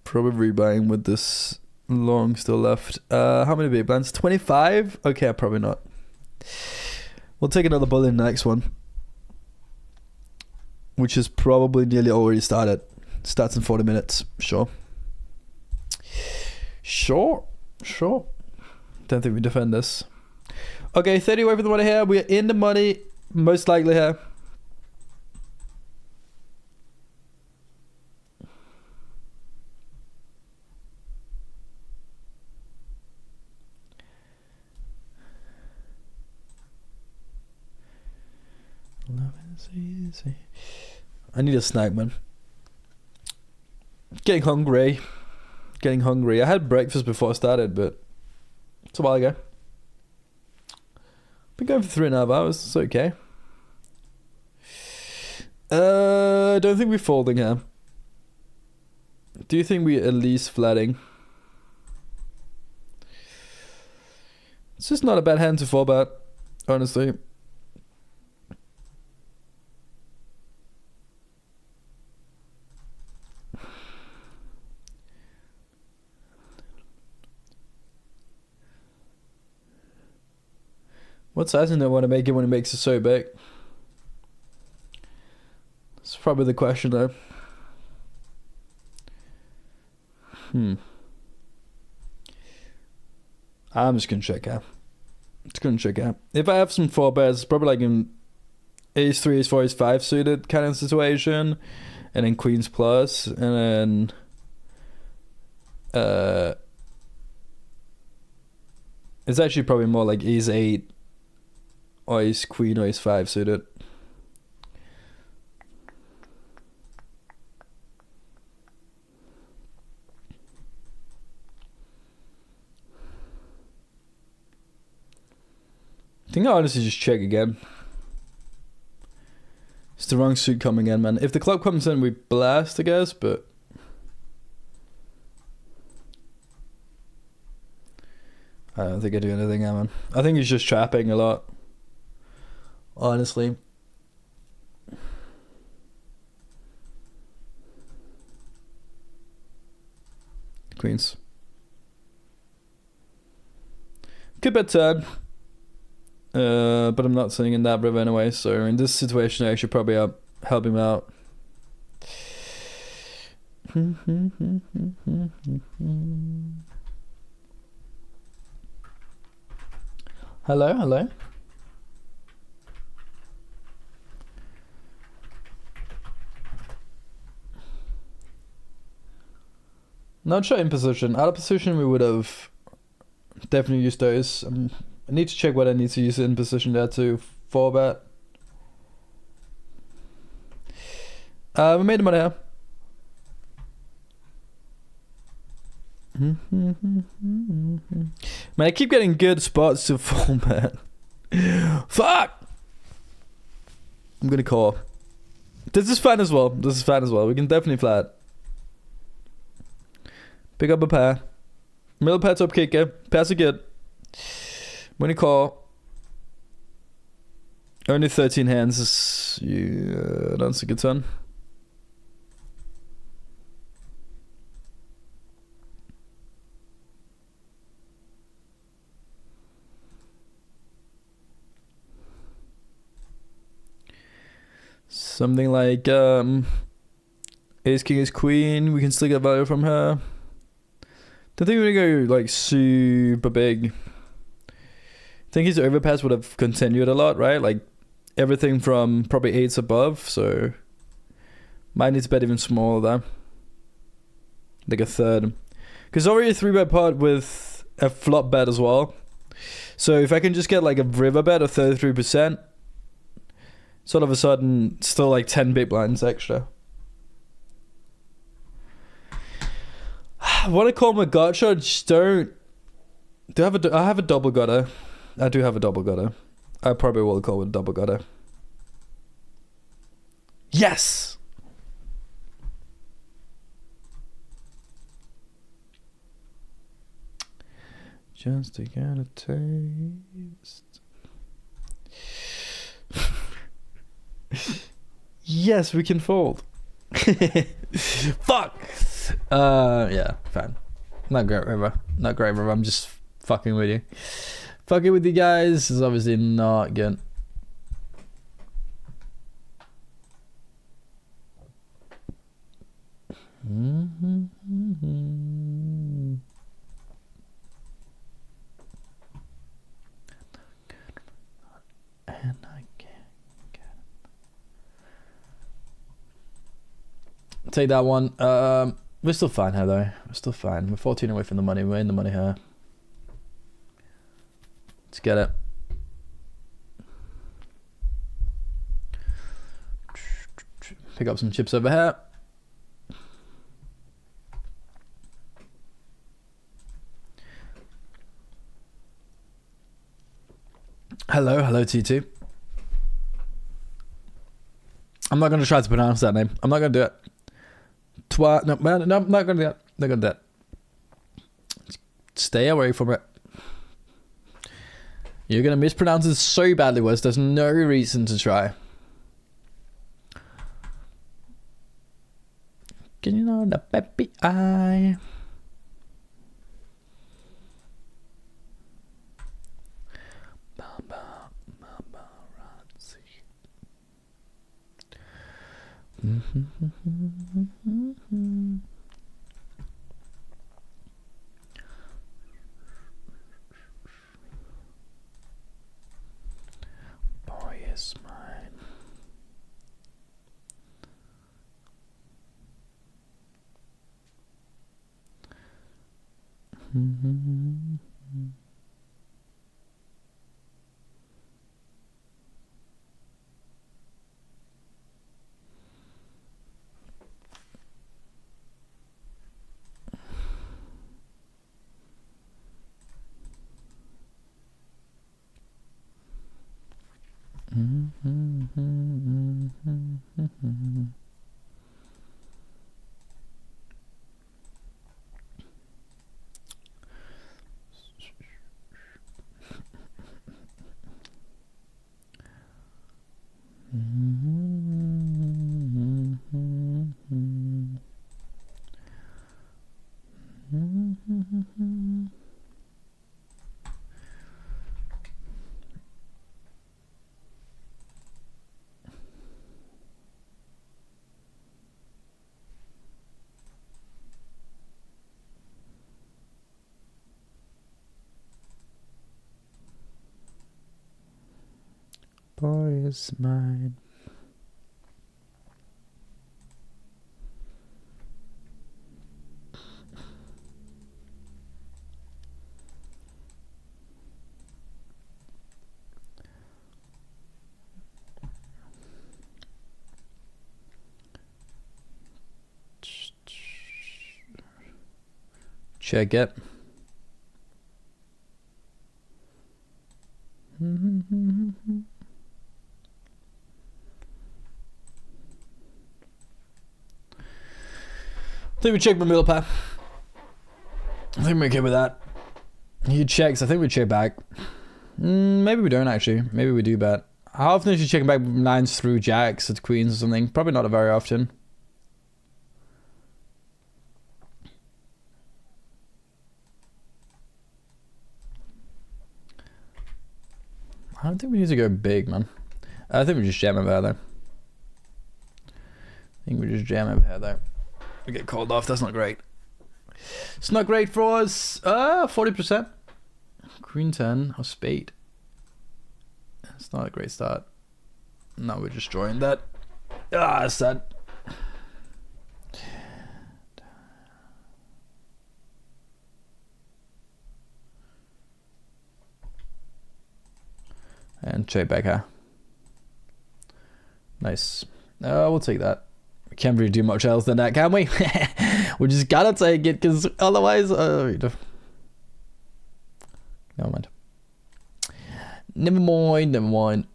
[SPEAKER 1] Probably rebuying with this long still left. How many big blinds? 25? Okay, probably not. We'll take another bull in the next one, which is probably nearly already started. Starts in 40 minutes. Sure. Don't think we defend this. Okay, 30 away from the money here. We're in the money, most likely here. Love is easy. I need a snack, man. Getting hungry. I had breakfast before I started, but it's a while ago. Been going for 3.5 hours. It's okay. I don't think we're folding here. Do you think we're at least flatting? It's just not a bad hand to 4-bet, honestly. What size do I want to make it when it makes it so big? That's probably the question though. I'm just gonna check out. If I have some 4-bets, it's probably like an ace 3, ace 4, ace 5 suited kind of situation, and then queens plus, and then it's actually probably more like ace 8 or ace queen or ace 5 suited. I think I honestly just check again. It's the wrong suit coming in, man. If the club comes in, we blast, I guess, but I don't think I do anything, man. I think he's just trapping a lot, honestly. Queens. Good bet turn. But I'm not sitting in that river anyway, so in this situation I should probably help him out. Hello. Not sure in position. Out of position we would have definitely used those. I need to check what I need to use in position there to 4-bet. We made the money here. Man, I keep getting good spots to 4-bet. Fuck! I'm gonna call. This is fun as well. We can definitely flat. Pick up a pair. Middle pair, top kicker. Pairs are good. When you call, Only 13 hands. Yeah, that's a good turn. Something like ace king ace queen. We can still get value from her. Don't think we're gonna go like super big. I think his overpass would have continued a lot, right? Like everything from probably 8s above, so might need to bet even smaller there. Like a third. Because already a 3-bet pot with a flop bet as well. So if I can just get like a river bet of 33%, it's all of a sudden still like 10 big blinds extra. What I call my gut shot, just don't. I have a double gutter. I do have a double gutter. I probably will call it a double gutter. Yes! Just to get a taste. Yes, we can fold. Fuck! Yeah, fine. Not great river. Not great river. I'm just fucking with you. Fucking with you guys is obviously not good. And I can't get it. Take that one. We're still fine here though. We're still fine. We're 14 away from the money. We're in the money here. Let's get it. Pick up some chips over here. Hello T2. I'm not going to try to pronounce that name. I'm not going to do it. No, I'm not going to do that. Not going to do that. Stay away from it. You're going to mispronounce it so badly, Wes. There's no reason to try. Getting on the peppy eye. Boy is mine. Boy is mine. Check it. I think we check my middle pair. I think we're okay with that. He checks. I think we check back. Maybe we don't actually. Maybe we do bet. How often is she checking back nines through jacks at queens or something? Probably not very often. I don't think we need to go big, man. I think we just jam over here, though. We get called off. That's not great. It's not great for us. 40%. Queen 10 or spade. It's not a great start. No, we're just drawing that. That's sad. And check back here. Nice. We'll take that. We can't really do much else than that, can we? We just gotta take it, because otherwise... never mind. Never mind.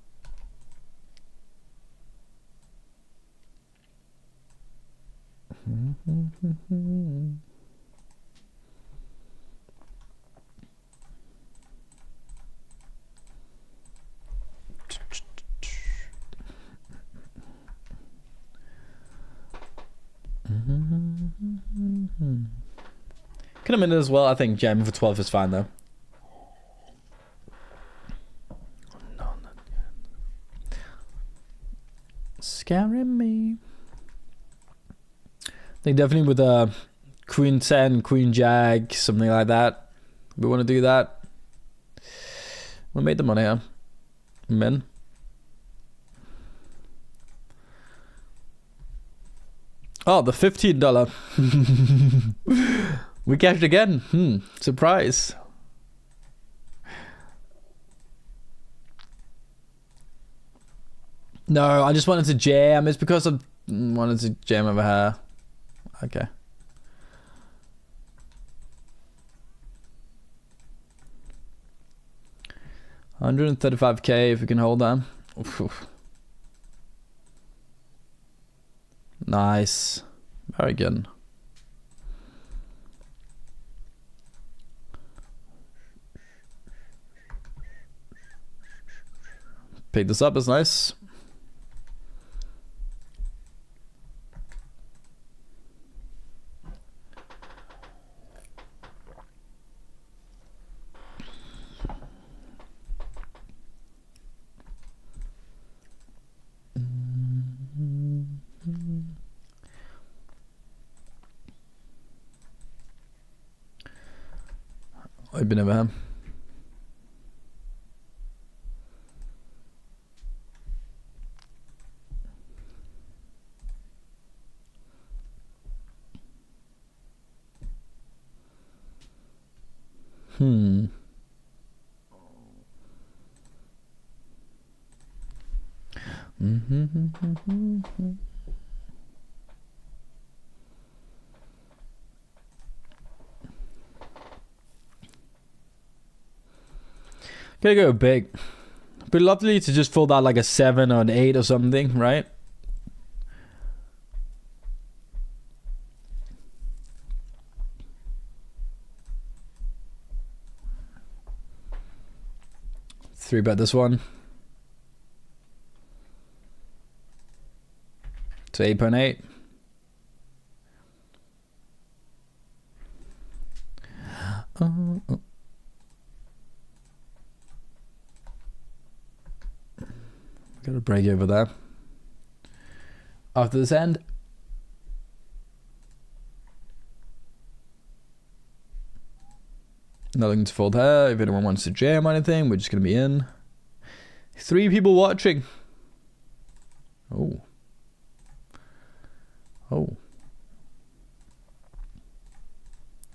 [SPEAKER 1] Could have been it as well. I think jamming for 12 is fine though. No, not yet. Scaring me. I think definitely with a queen 10, queen jack, something like that. We want to do that. We made the money here. Men. Oh, the $15. We cashed again. Surprise. No, I just wanted to jam. It's because I wanted to jam over here. Okay. $135K if we can hold that. Oof. Nice. Very good. Pick this up, is nice. I've been over him. Gotta go big. It'd be lovely to just fold out like a 7 or an 8 or something, right? Three bet this one. To 8.8. Got a break over there. After this end. Nothing to fold here. If anyone wants to jam or anything, we're just going to be in. 3 people watching. Oh.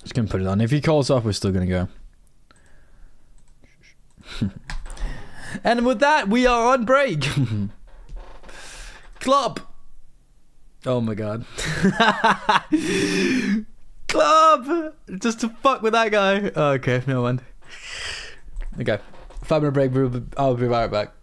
[SPEAKER 1] Just going to put it on. If he calls off, we're still going to go. And with that, we are on break. Club. Oh my god. Club. Just to fuck with that guy. Oh, okay, no one. Okay. 5-minute break. I'll be right back.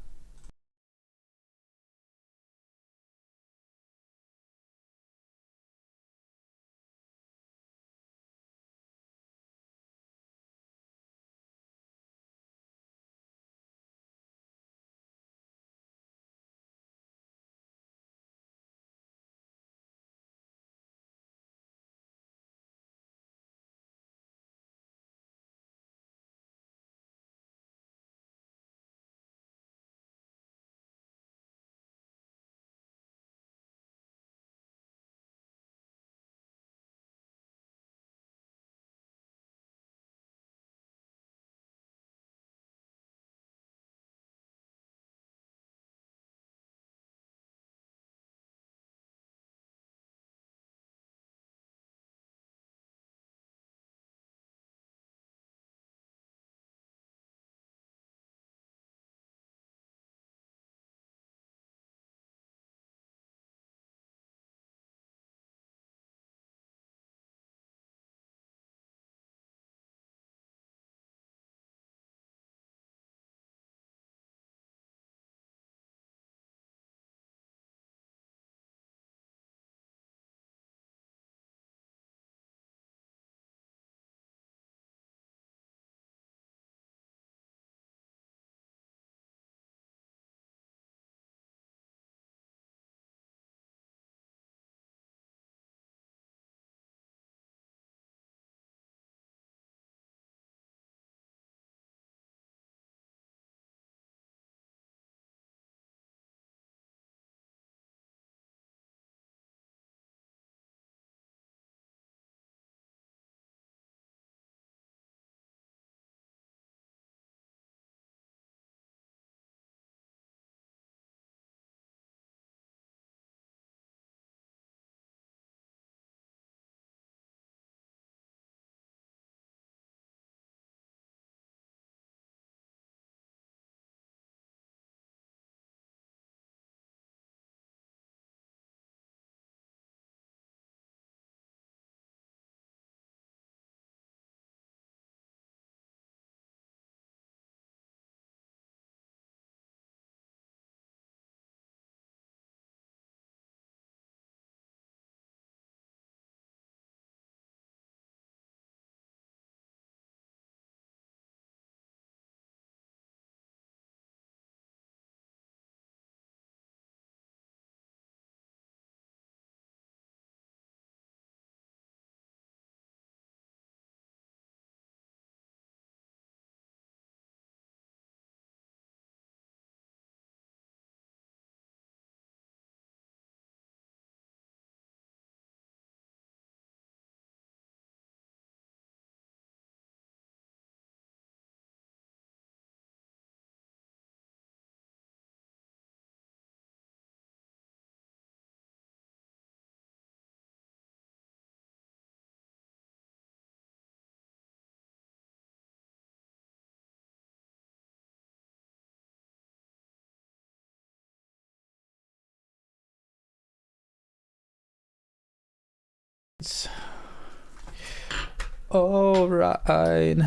[SPEAKER 1] All right.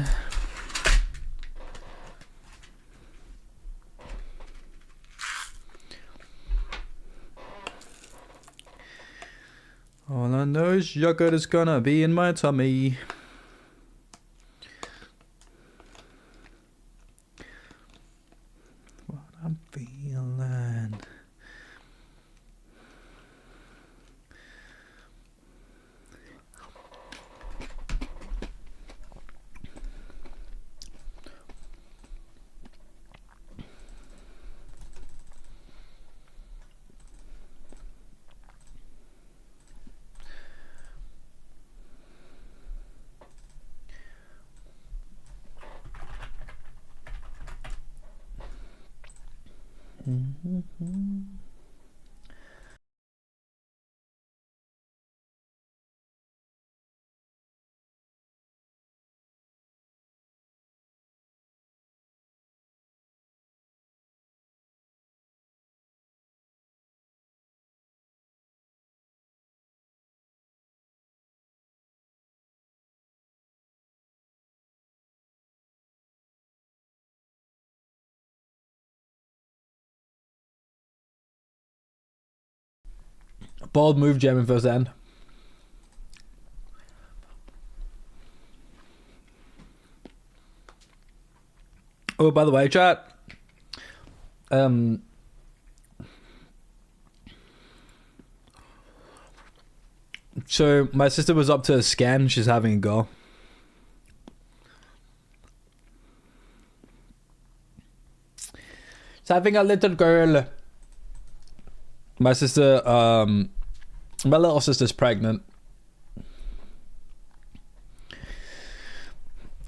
[SPEAKER 1] All I know is yogurt is gonna be in my tummy. What I'm feeling. Bold move, jamming first end. Oh, by the way, chat. So my sister was up to a scan. She's having a go. She's having a little girl. My sister, my little sister's pregnant.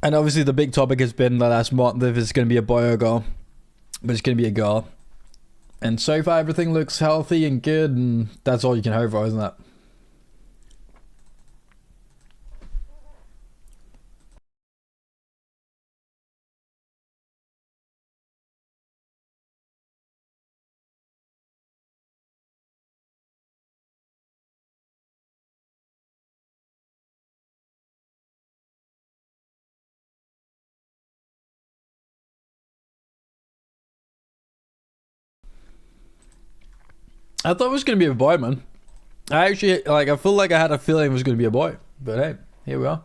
[SPEAKER 1] And obviously the big topic has been the last month if it's going to be a boy or a girl. But it's going to be a girl. And so far everything looks healthy and good, and that's all you can hope for, isn't it? I thought it was going to be a boy, man. I feel like I had a feeling it was going to be a boy. But hey, here we are.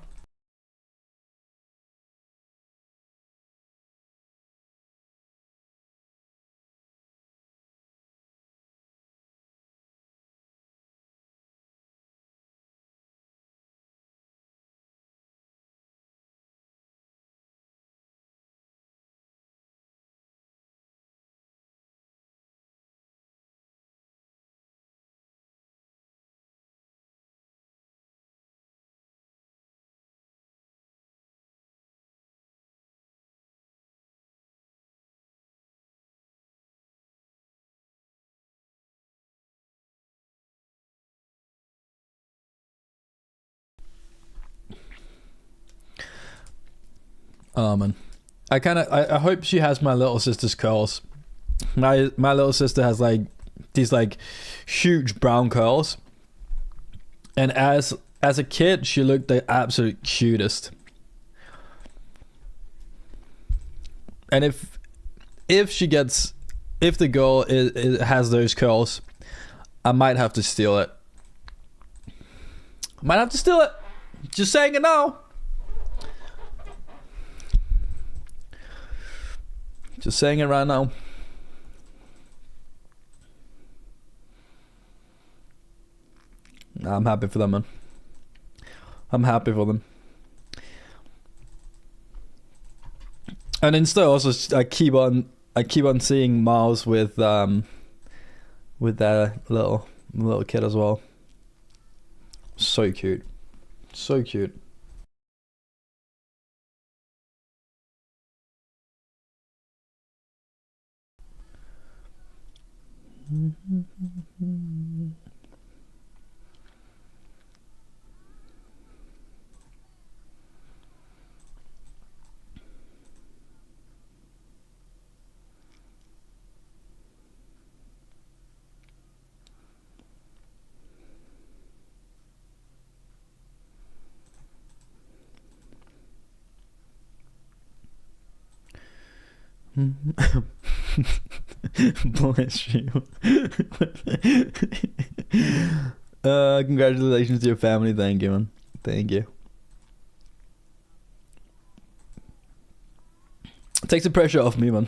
[SPEAKER 1] Oh man, I hope she has my little sister's curls. My little sister has like these like huge brown curls, and as a kid she looked the absolute cutest. And if the girl has those curls, I might have to steal it. Just saying it now. Just saying it right now. I'm happy for them, man. I'm happy for them. And instead, also, I keep on seeing Miles with their little kid as well. So cute, so cute. Bless you. Congratulations to your family. Thank you, man. Thank you. It takes the pressure off me, man.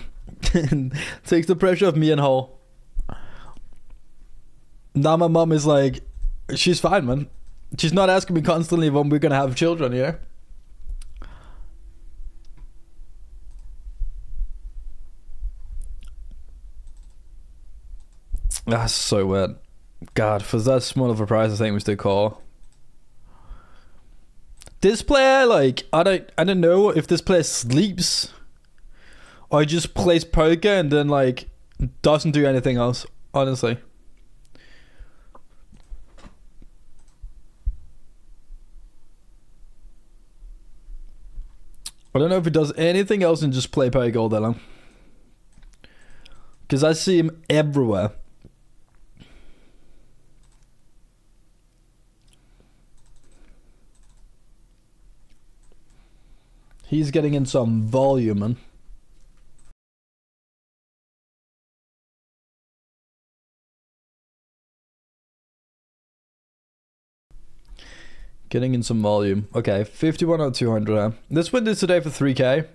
[SPEAKER 1] Takes the pressure off me and Hall. Now my mom is like, she's fine, man. She's not asking me constantly when we're gonna have children, yeah? That's so weird. God, for that small of a price, I think we still call. This player, like, I don't know if this player sleeps or he just plays poker and then like doesn't do anything else, honestly. I don't know if he does anything else than just play poker all day long. Because I see him everywhere. He's getting in some volume, man. Getting in some volume. Okay, 51 out of 200. This win is today for 3k.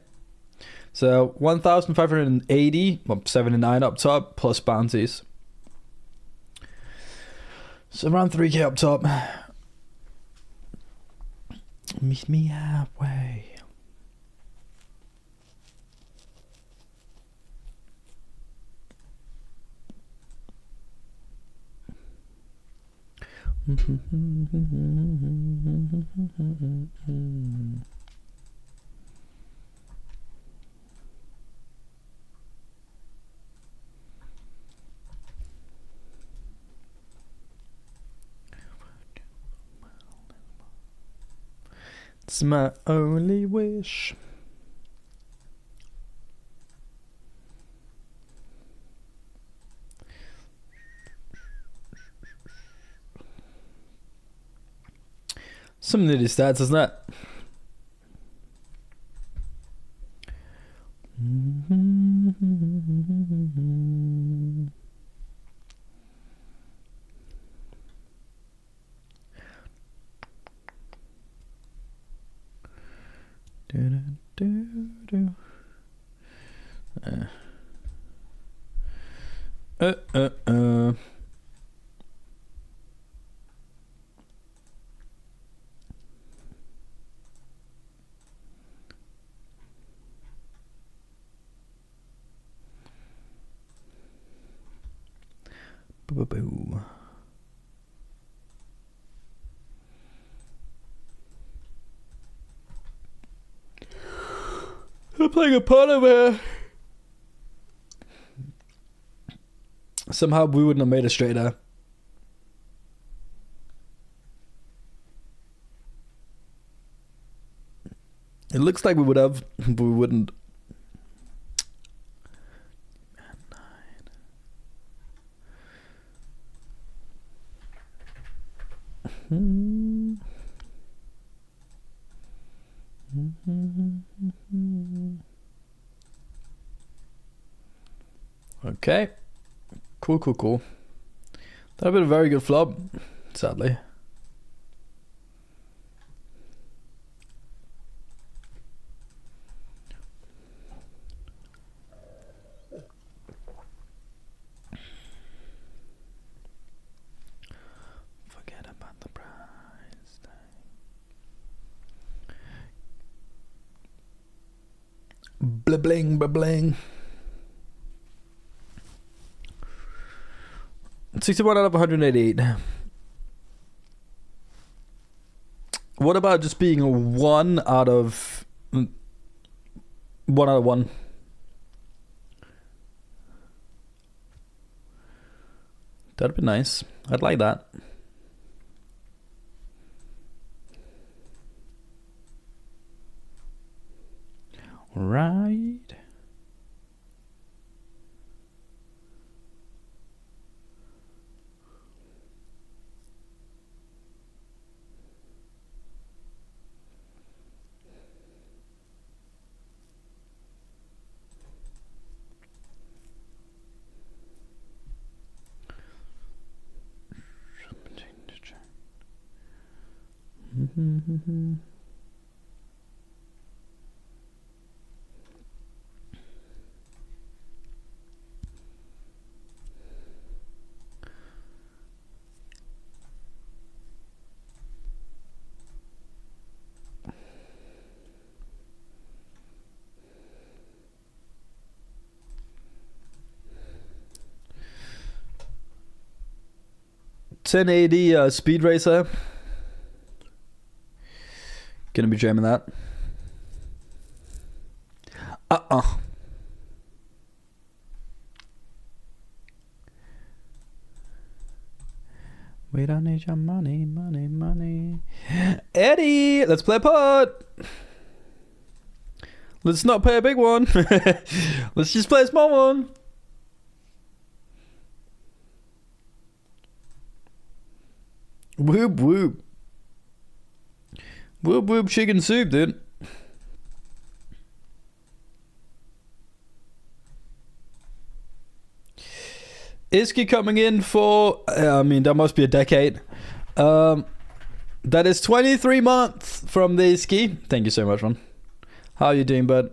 [SPEAKER 1] So 1,580, well, 79 up top, plus bounties. So around 3k up top. Meet me halfway. It's my only wish. Some nitty stats, isn't it? Boo. I'm playing a pot over here. Somehow we wouldn't have made it straight there. It looks like we would have, but we wouldn't. Okay. Cool. That'd been a very good flop, sadly. Forget about the prize tag. Bling. 61 out of 188. What about just being a 1 out of 1? That'd be nice. I'd like that. Right. 1080 Speed Racer. Gonna be jamming that. We don't need your money, money, money. Eddie, let's play a pot. Let's not play a big one. Let's just play a small one. Whoop whoop. Whoop whoop chicken soup, dude. Iski coming in for, I mean, that must be a decade. That is 23 months from the Iski. Thank you so much, man. How are you doing, bud?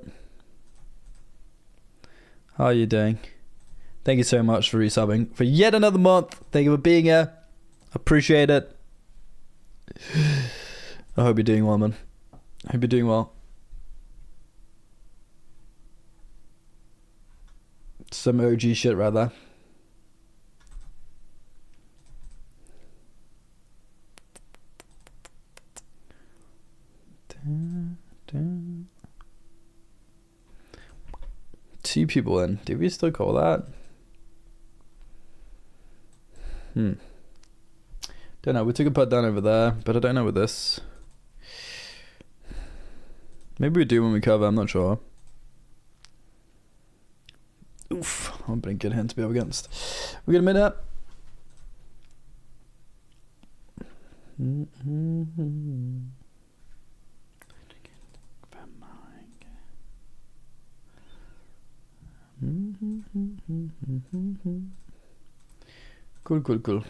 [SPEAKER 1] How are you doing? Thank you so much for resubbing for yet another month. Thank you for being here. Appreciate it. I hope you're doing well, man. I hope you're doing well. Some OG shit right there. Two people in. Do we still call that? Don't know. We took a putt down over there, but I don't know with this. Maybe we do when we cover. I'm not sure. Oof. I'm been a good hand to be up against. We got a minute. Cool, cool, cool.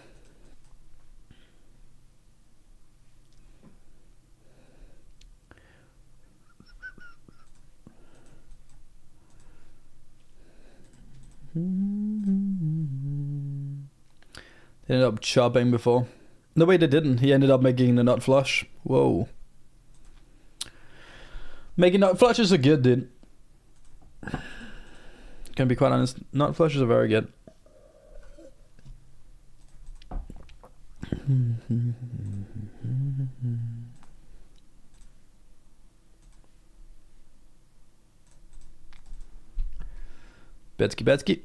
[SPEAKER 1] They ended up chopping before. No, wait, they didn't. He ended up making the nut flush. Whoa. Making nut flushes are good, dude. Can be quite honest, nut flushes are very good. Betsky, Betsky.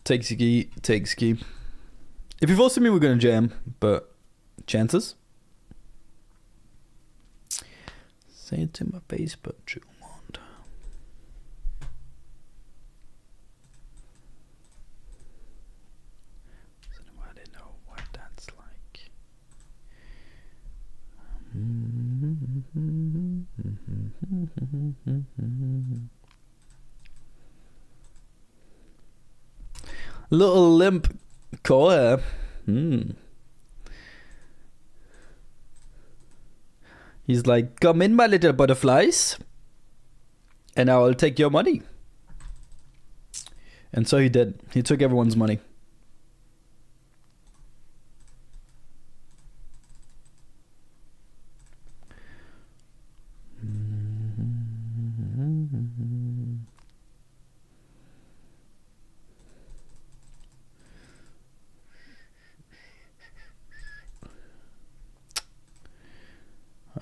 [SPEAKER 1] Take ski, take ski. If you force me, we're gonna jam, but chances? Say it to my face, but you won't. So nobody know what that's like. Little limp core. He's like, come in, my little butterflies, and I will take your money. And so he did. He took everyone's money.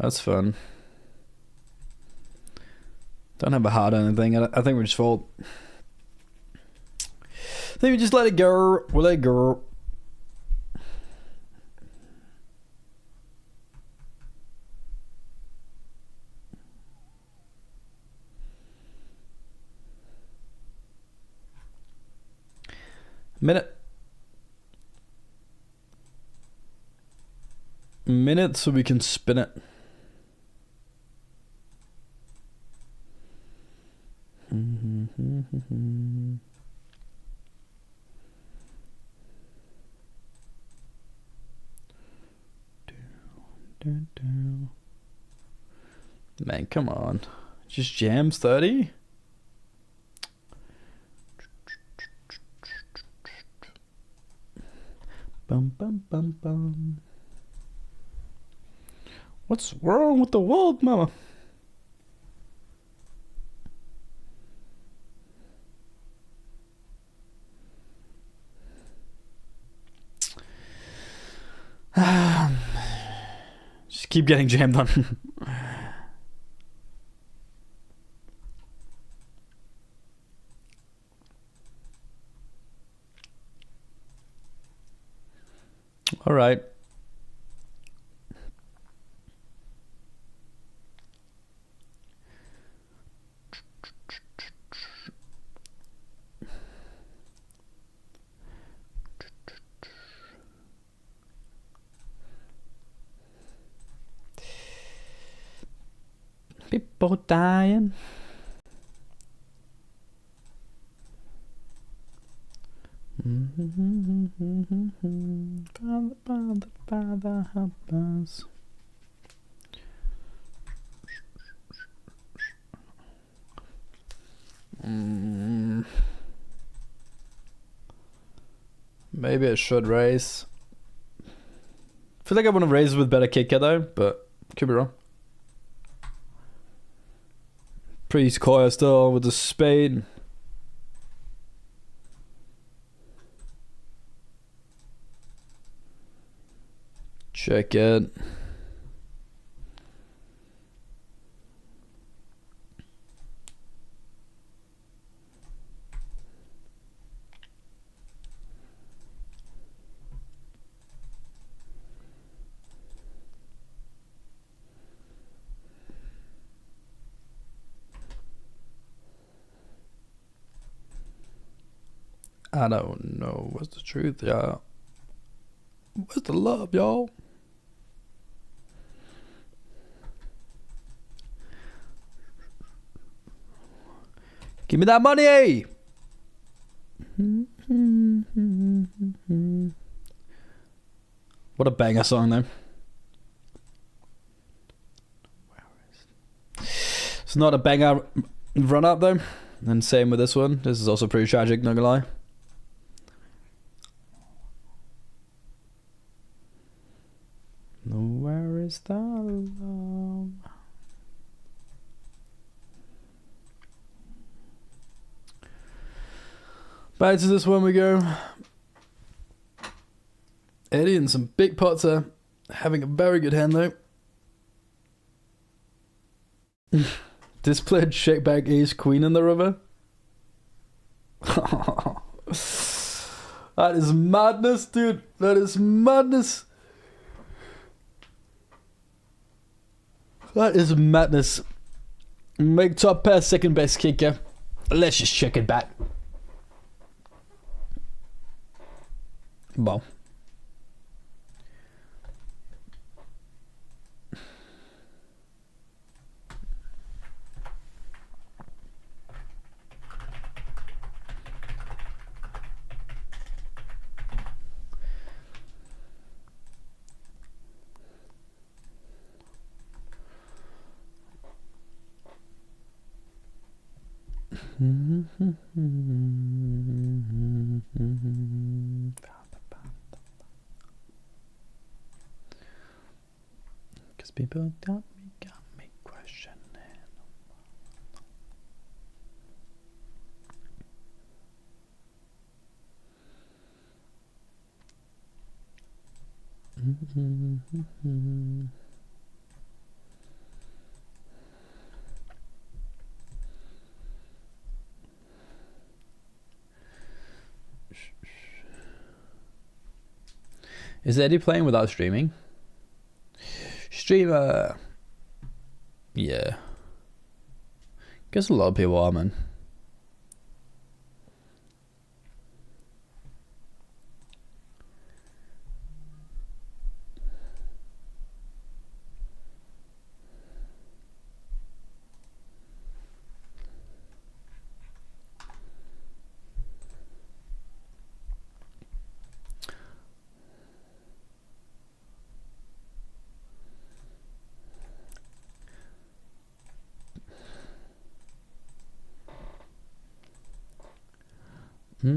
[SPEAKER 1] That's fun. Don't have a heart or anything. I think we're just fault. I think we just let it go. We'll let it go. Minute so we can spin it. Man, come on. Just jams 30? Bum bum bum bum. What's wrong with the world, mama? Just keep getting jammed on. All right. People dying. Father, help us. Maybe I should raise. I feel like I want to raise with better kicker though, but could be wrong. Priest Coil still with the spade. Check it. I don't know what's the truth, y'all. Where's the love, y'all? Give me that money! What a banger song, though. It's not a banger run up, though. And same with this one. This is also pretty tragic, not gonna lie. Where is the love? Back to this one we go. Eddie and some big pots are having a very good hand though. This played shake back ace queen in the river. That is madness, dude. That is madness. That is madness. Make top pair second best kicker. Let's just check it back. Well. Cause people got me questioning. Is Eddie playing without streaming? Streamer. Yeah. Guess a lot of people are, man. To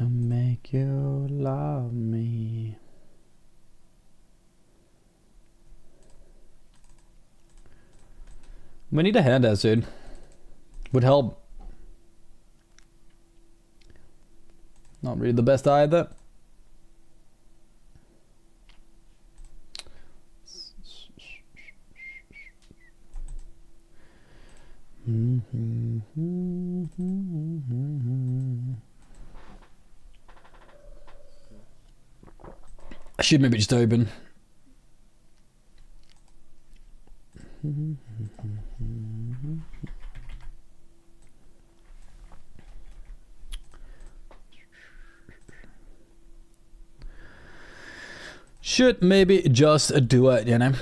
[SPEAKER 1] make you love me. We need a hand there soon. Would help. Not really the best either. I should maybe just open. Should maybe just do it, you know?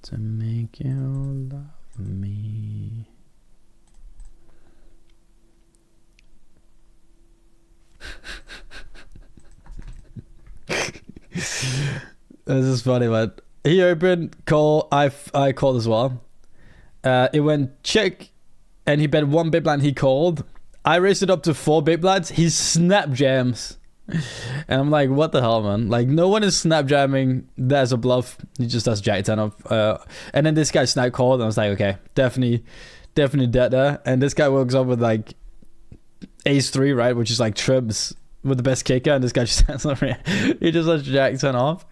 [SPEAKER 1] To make you love me. This is funny, man. He opened, call, I called as well. It went check, and he bet 1 big blind, he called. I raised it up to 4 big blinds, he snap jams. And I'm like, what the hell, man? Like, no one is snap jamming. There's a bluff. He just does jack 10 up. And then this guy snap called, and I was like, okay, definitely dead there. And this guy wakes up with like ace 3, right? Which is like trips with the best kicker. And this guy just stands over here. He just does jack 10 off.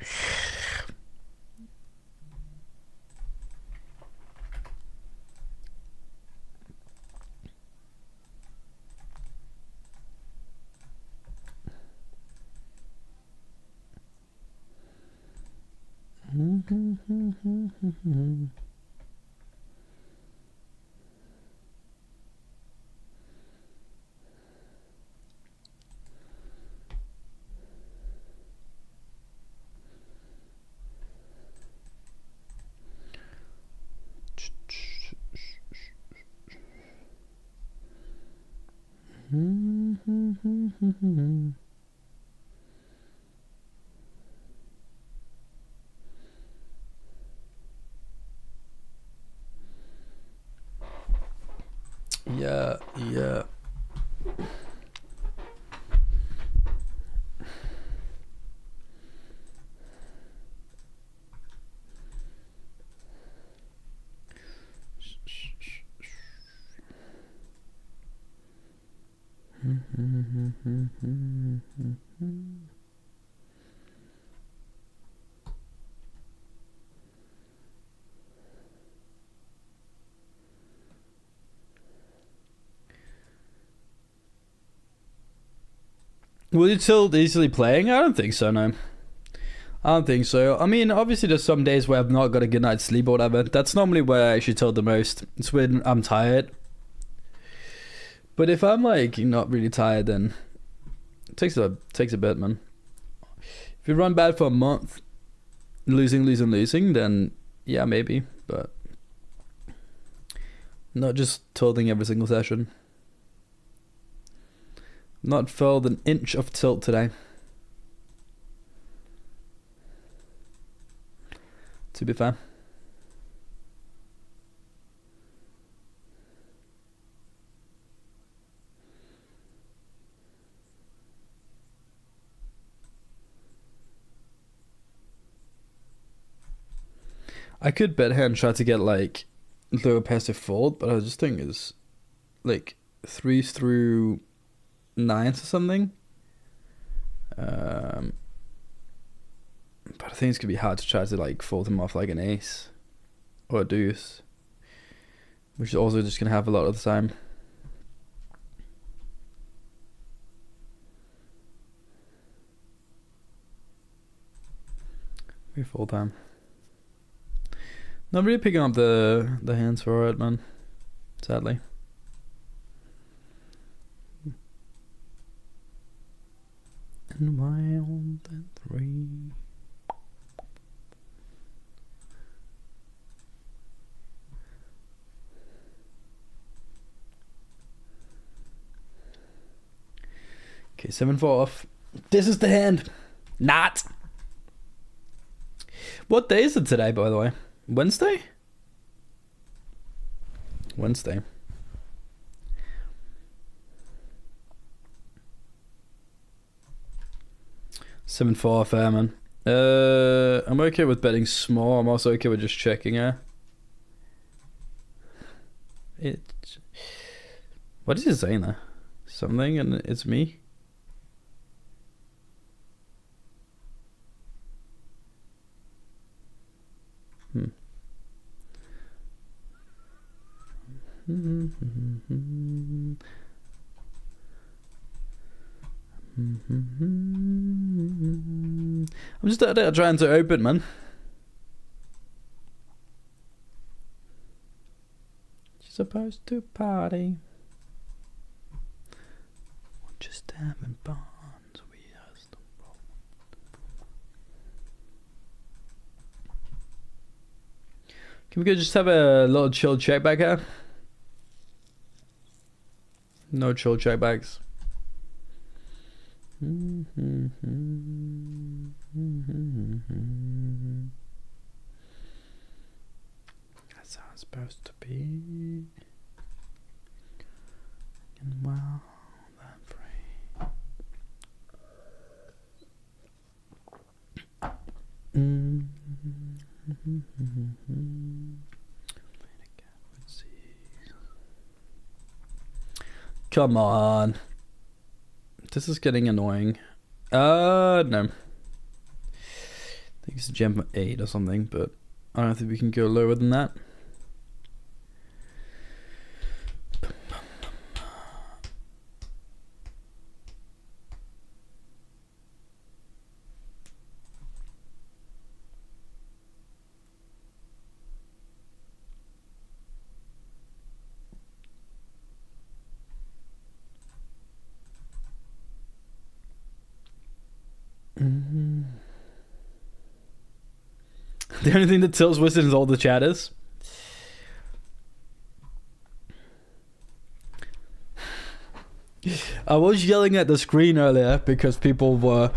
[SPEAKER 1] Yeah. Will you tilt easily playing? I don't think so, no. I don't think so. I mean, obviously there's some days where I've not got a good night's sleep or whatever. That's normally where I actually tilt the most. It's when I'm tired. But if I'm like not really tired, then it takes a bit, man. If you run bad for a month, losing, then yeah, maybe. But not just tilting every single session. Not felt an inch of tilt today. To be fair. I could bet here and try to get like lower passive fold, but I just think is like 3s through 9s or something. But I think it's gonna be hard to try to like fold him off like an ace or a deuce, which is also just gonna have a lot of the time. Maybe full time. Not really picking up the hands for it, man. Sadly. And wild and three. Okay, 7-4 off. This is the hand. Not. What day is it today, by the way? Wednesday? Wednesday. Seven four fair, man. I'm okay with betting small. I'm also okay with just checking her. What is he saying there? Something and it's me? I'm just out there trying to open, man. She's supposed to party. We're just having bonds. Can we go just have a little chill check back here? No chill check backs. That's how it's supposed to be. And well, that free. Come on. This is getting annoying. No. I think it's gem 8 or something, but I don't think we can go lower than that. The only thing that tells Wizard is all the chatters. I was yelling at the screen earlier because people were...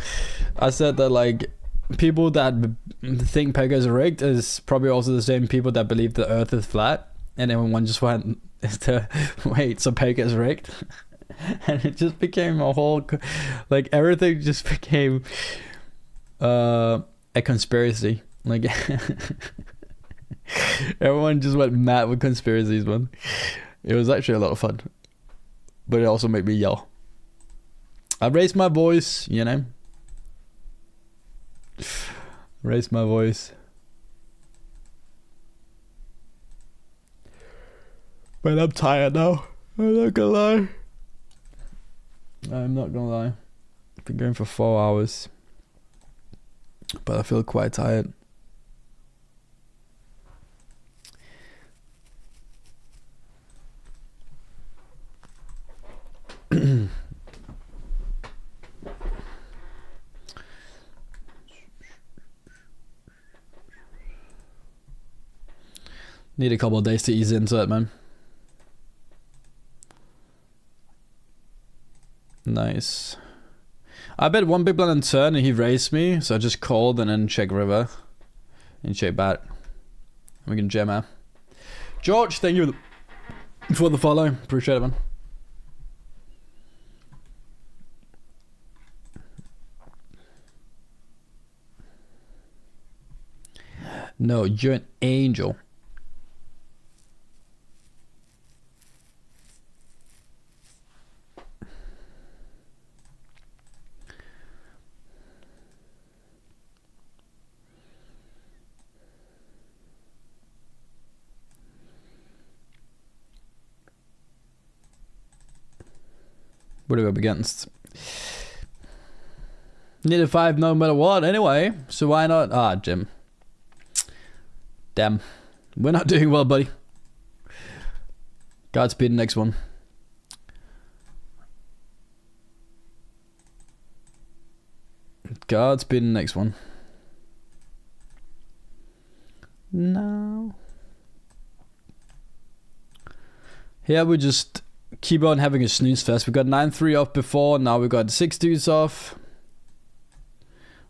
[SPEAKER 1] I said that like people that think poker is rigged is probably also the same people that believe the earth is flat. And everyone just went to wait, so poker is rigged. And it just became a whole... Like everything just became a conspiracy. Like everyone just went mad with conspiracies, man. It was actually a lot of fun, but it also made me yell. I raised my voice, you know. Raised my voice. But I'm tired now. I'm not gonna lie. I'm not gonna lie. I've been going for 4 hours, but I feel quite tired. Need a couple of days to ease into it, man. Nice. I bet one big blind on turn and he raised me, so I just called and then check river and check bat. We can jam out. George, thank you for the follow. Appreciate it, man. No, you're an angel. What are we up against? Need a 5 no matter what anyway, so why not? Ah, Jim. Damn. We're not doing well, buddy. Godspeed the next one. Godspeed the next one. No. Here we just keep on having a snooze fest. We got 9-3 off before, now we got 6-2s off.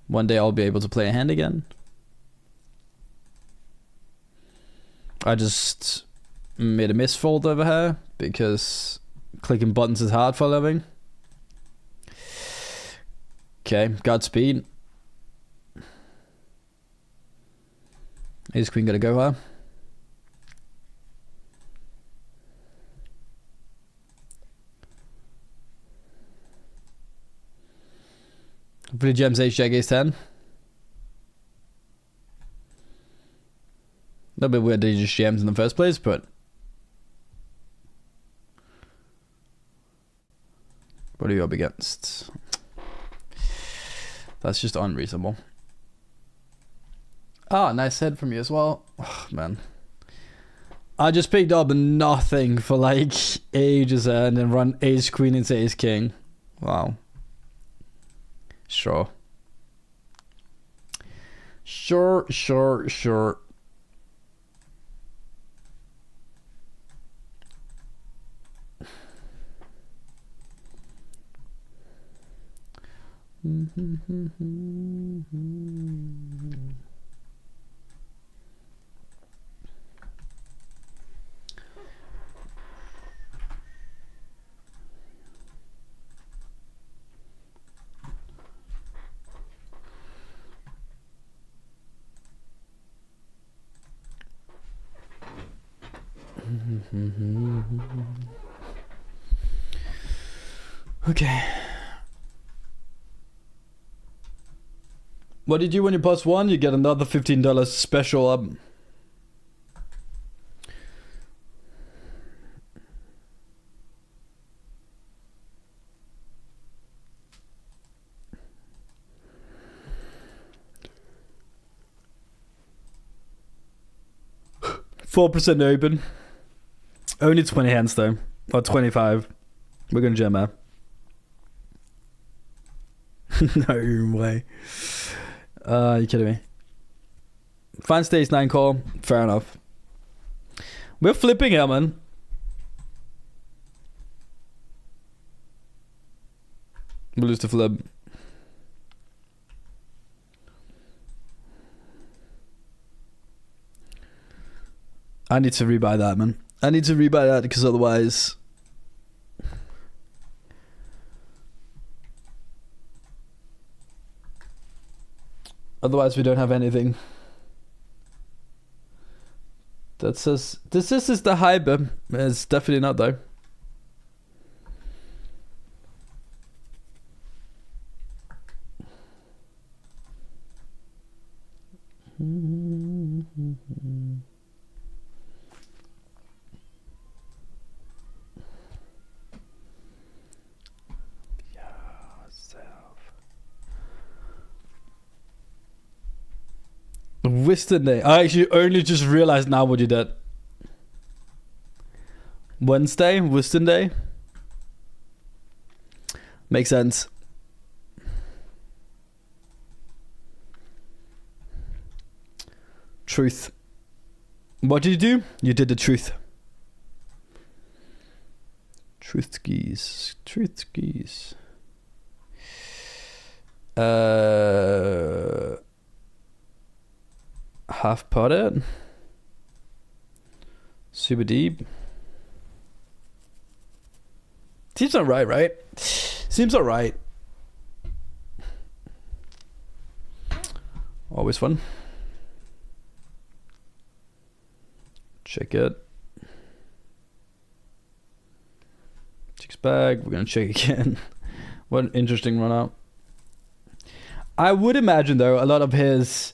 [SPEAKER 1] One day I'll be able to play a hand again. I just made a misfold over here because clicking buttons is hard for a living. Okay, Godspeed. Ace Queen gotta go here. Hopefully gems Ace Jack Ace 10. A little bit weird that he just jams in the first place, but what are you up against? That's just unreasonable. Ah, nice head from you as well. Oh, man. I just picked up nothing for like ages and then run Ace Queen into Ace King. Wow. Sure. Sure. Okay. What did you when you plus 1? You get another $15 special up. %4 open. Only 20 hands though. Or 25. We're gonna jam out. No way. You kidding me? Fine stage 9 call. Fair enough. We're flipping here, man. We'll lose the flip. I need to rebuy that, man. I need to rebuy that because otherwise... Otherwise we don't have anything. That says... This is the hyper. It's definitely not though. Wisdom Day. I actually only just realized now what you did. Wednesday, Wisdom Day. Makes sense. Truth. What did you do? You did the truth. Truth skis. Truth skis. Half potted. Super deep. Seems alright, right? Seems alright. Always fun. Check it. Checks back. We're gonna check again. What an interesting run out. I would imagine though a lot of his,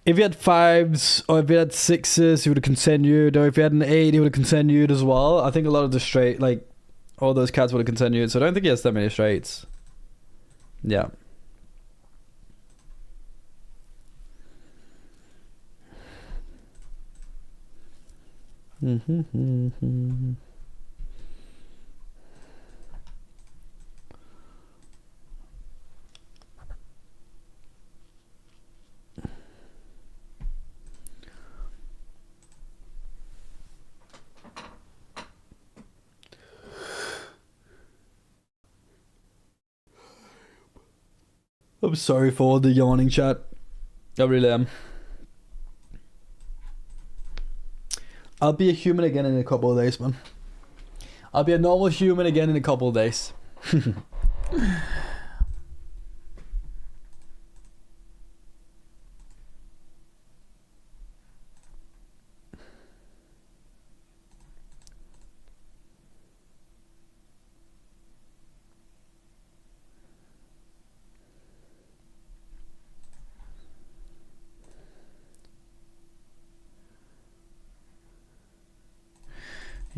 [SPEAKER 1] if he had 5s or if he had 6s, he would have continued. Or if he had an 8, he would have continued as well. I think a lot of the straight, like all those cards would have continued. So I don't think he has that many straights. Yeah. I'm sorry for the yawning chat. I really am. I'll be a human again in a couple of days, man. I'll be a normal human again in a couple of days.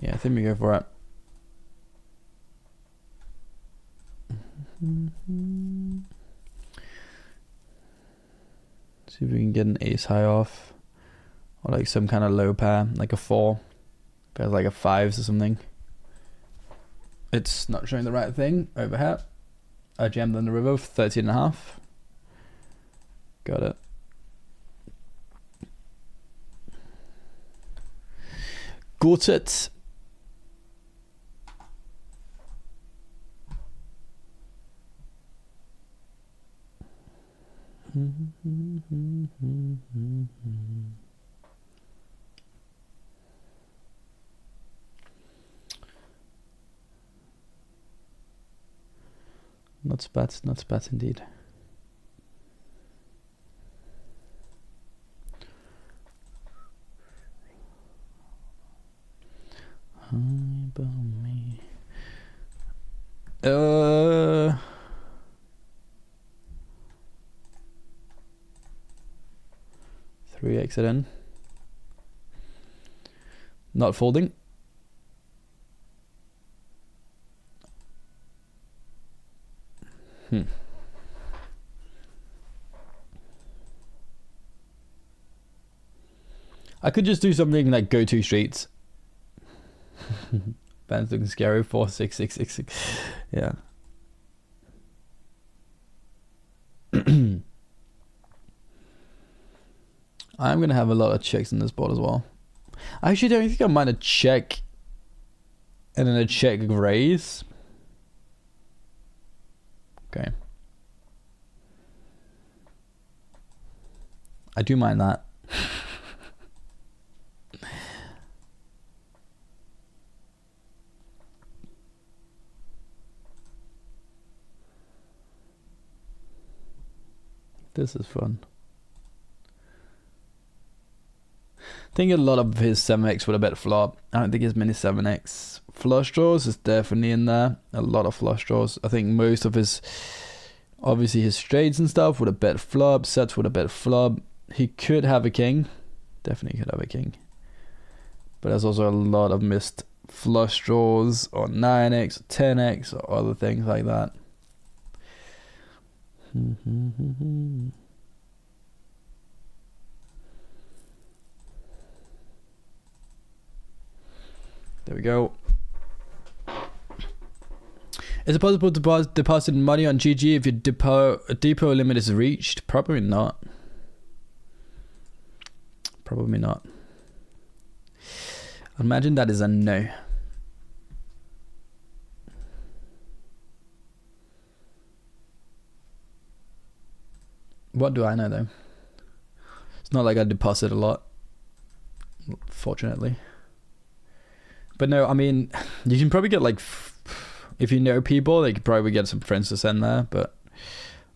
[SPEAKER 1] Yeah, I think we go for it. See if we can get an ace high off. Or like some kind of low pair, like a 4. There's like a 5s or something. It's not showing the right thing over here. I jammed on the river for 13.5. Got it. Got it. Not bad indeed. Me. 3 exit in. Not folding. I could just do something like go 2 streets. Ben's looking scary. 4 6 6 6 6. Yeah. I'm gonna have a lot of checks in this board as well. I actually don't think I mind a check and then a check raise. Okay. I do mind that. This is fun. I think a lot of his 7x would have bet flop. I don't think as many 7x. Flush draws is definitely in there. A lot of flush draws. I think most of his, obviously his straights and stuff would have bet flop. Sets would have bet flop. He could have a king. Definitely could have a king. But there's also a lot of missed flush draws or 9x, or 10x or other things like that. There we go. Is it possible to deposit money on GG if your depot limit is reached? Probably not. Probably not. Imagine that is a no. What do I know though? It's not like I deposit a lot, fortunately. But no, I mean, you can probably get like, if you know people, they could probably get some friends to send there. But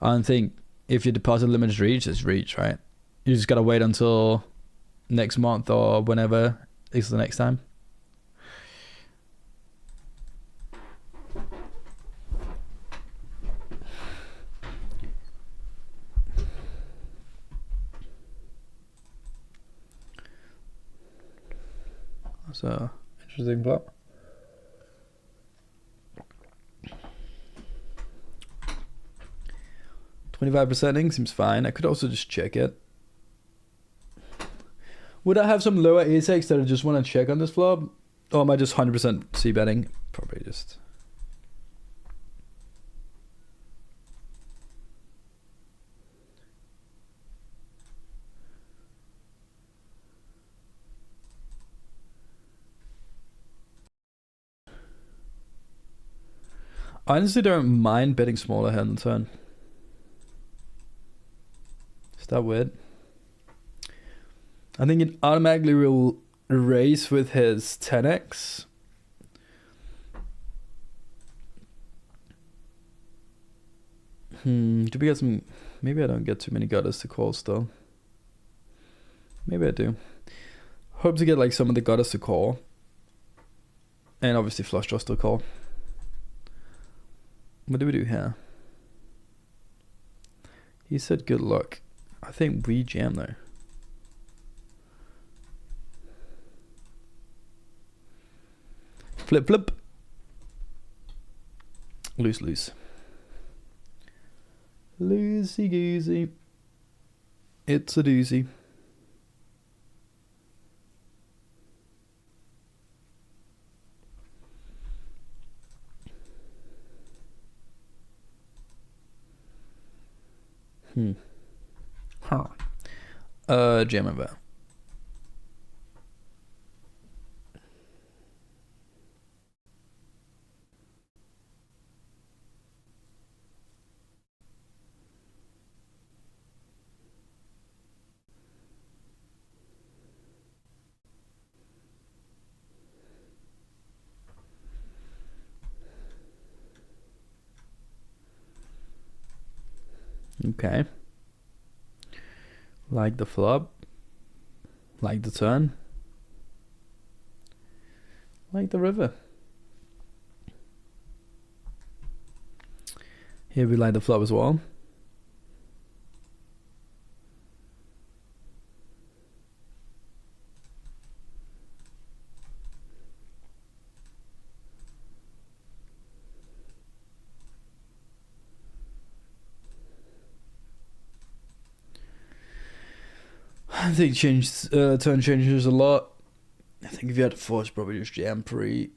[SPEAKER 1] I don't think if your deposit limit is reached, it's reached, right? You just gotta wait until next month or whenever is the next time. So interesting flop. $25% seems fine. I could also just check it. Would I have some lower ace-X that I just want to check on this flop? Or am I just 100% c-betting? Probably just... I honestly don't mind betting smaller here on the turn. Is that weird? I think it automatically will raise with his 10x. Do we get some... Maybe I don't get too many gutters to call still. Maybe I do. Hope to get like some of the gutters to call. And obviously flush draws to call. What do we do here? He said good luck. I think we jam though. Flip, flip. Loose, loose. Loosey goosey. It's a doozy. Jam over. Okay. Like the flop. Like the turn. Like the river. Here we like the flop as well. I think turn changes a lot. I think if you had force, probably just jam pre.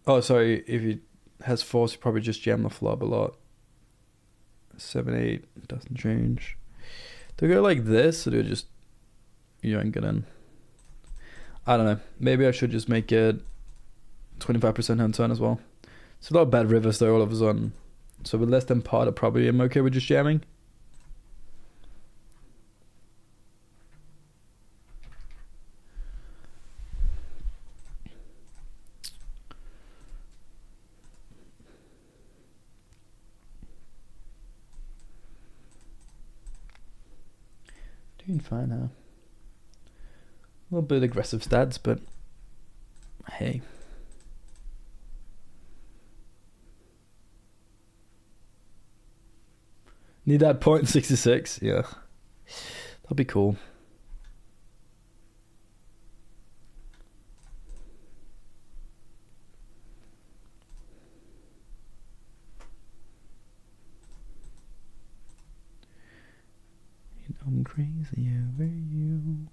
[SPEAKER 1] Oh, sorry. If he has force, you probably just jam the flop a lot. 7-8 doesn't change. Do we go like this, or do we just yank it in? I don't know. Maybe I should just make it 25% hand turn as well. It's a lot of bad rivers though all of a sudden. So with less than pot, I probably am okay with just jamming. Doing fine now. A little bit aggressive stats, but hey. Need that 0.66, yeah. That'll be cool. I'm crazy over you.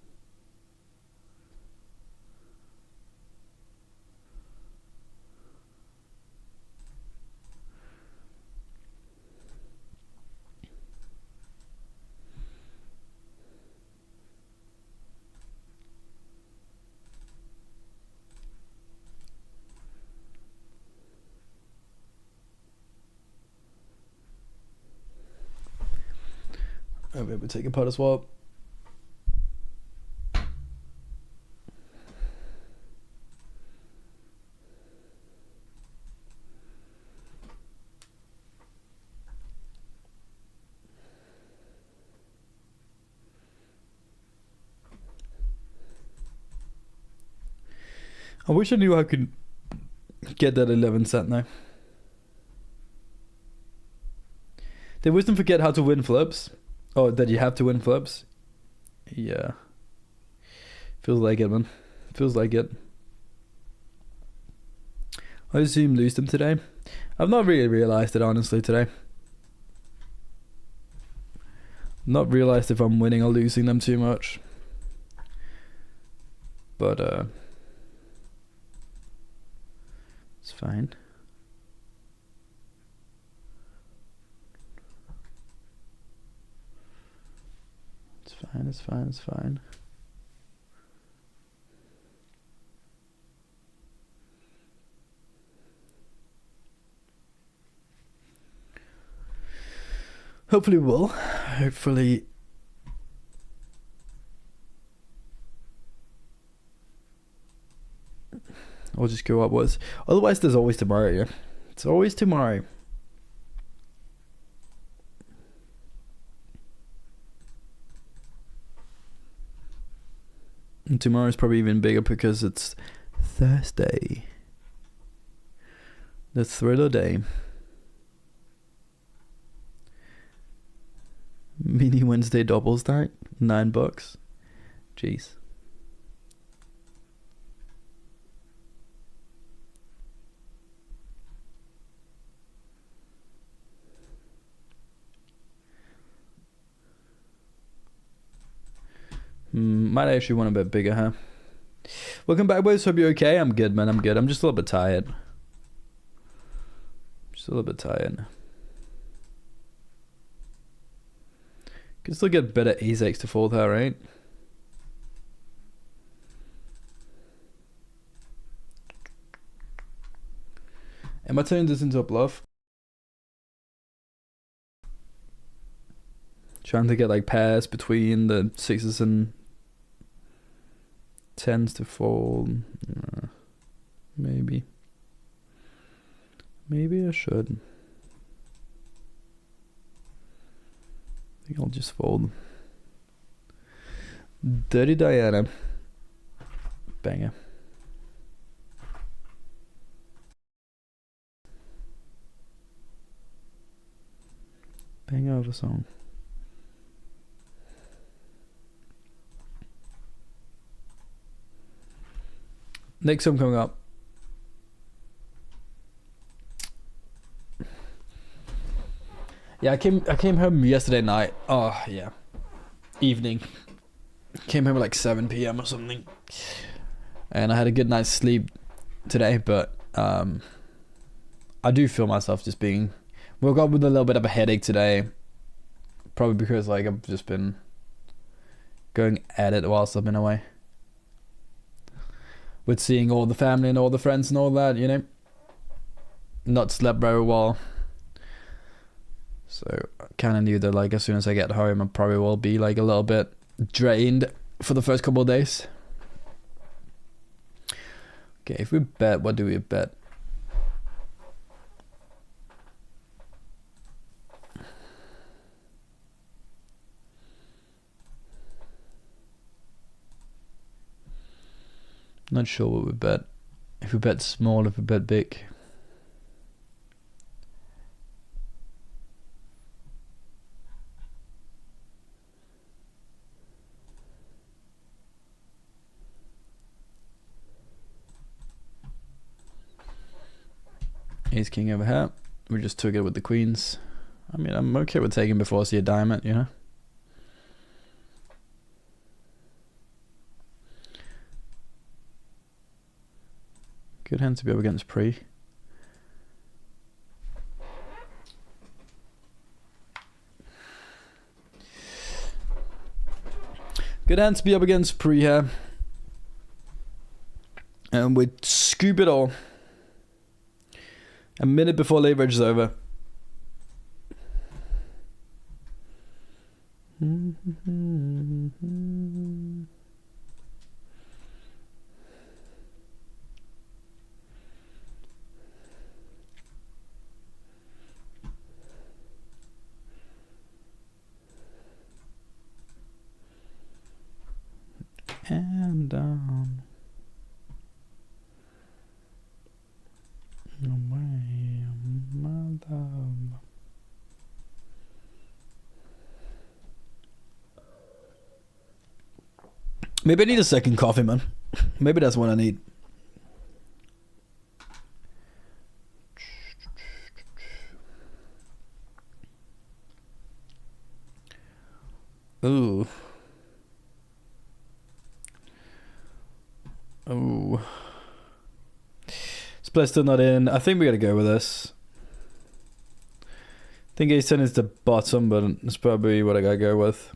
[SPEAKER 1] I'll be able to take a pot as well. I wish I knew I could get that 11 cent now. Did Wisdom forget how to win flips? Oh, that you have to win flips? Yeah. Feels like it, man. Feels like it. I assume lose them today. I've not really realized it, honestly, today. Not realized if I'm winning or losing them too much. but it's fine. It's fine, it's fine, it's fine. Hopefully we will. Hopefully. I'll just go upwards. Otherwise, there's always tomorrow, yeah? It's always tomorrow. And tomorrow's probably even bigger because it's Thursday. The thriller day. Mini Wednesday double stack, $9. Jeez. Might actually want a bit bigger, huh? Welcome back, boys. Hope you're okay. I'm good, man. I'm good. I'm just a little bit tired. Just a little bit tired. Can still get better ace-x to fold her, right? Am I turning this into a bluff? Trying to get like pairs between the sixes and tens to fold. Maybe. Maybe I should. I think I'll just fold. Dirty Diana. Banger. Banger of a song. Next song coming up. Yeah, I came home yesterday night. Oh yeah, evening. Came home at like 7 p.m. or something, and I had a good night's sleep today. But I do feel myself just being woke up with a little bit of a headache today. Probably because like I've just been going at it whilst I've been away. With seeing all the family and all the friends and all that, you know. Not slept very well. So I kind of knew that like as soon as I get home I probably will be like a little bit drained for the first couple of days. Okay, if we bet, what do we bet? Not sure what we bet. If we bet small, if we bet big. Ace king over here. We just took it with the queens. I mean, I'm okay with taking before I see a diamond, you know. Good hand to be up against pre. Good hand to be up against pre here. And we scoop it all. A minute before leverage is over. And down. Away, my love. Maybe I need a second coffee, man. Maybe that's what I need. Ooh. Oh. Split's still not in. I think we gotta go with this. I think ace 10 is the bottom, but it's probably what I gotta go with.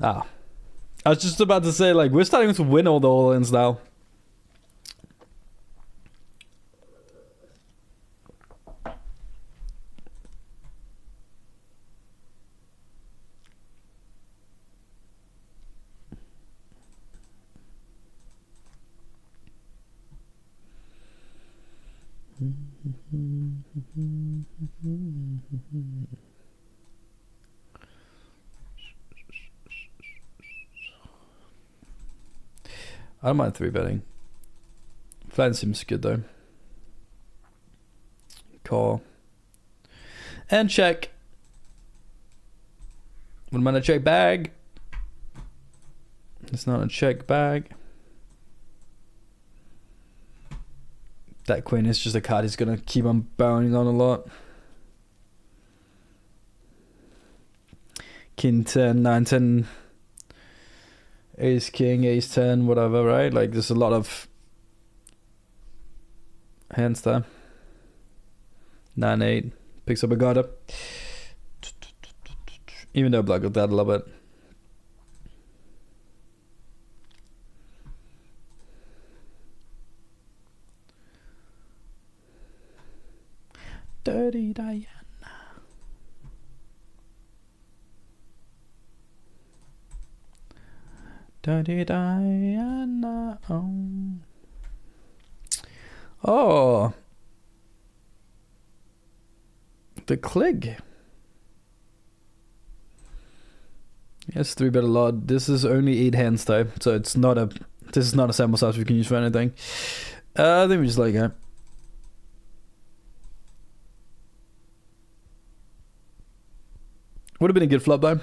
[SPEAKER 1] Ah. I was just about to say, like, we're starting to win all the all-ins now. I don't mind 3-betting. Flan seems good though. Call. And check. What am I gonna check bag? It's not a check bag. That queen is just a card he's gonna keep on barreling on a lot. King 10, 9, 10, ace king, ace 10, whatever, right? Like there's a lot of hands there. 9, 8, picks up a gutter. Even though Black got that a little bit. Dirty Diana. Dirty Diana. Oh. The Clig. Yes, 3-bet a lot. This is only 8 hands though, so it's not a. This is not a sample size we can use for anything. I think we just like it. Would have been a good flop though.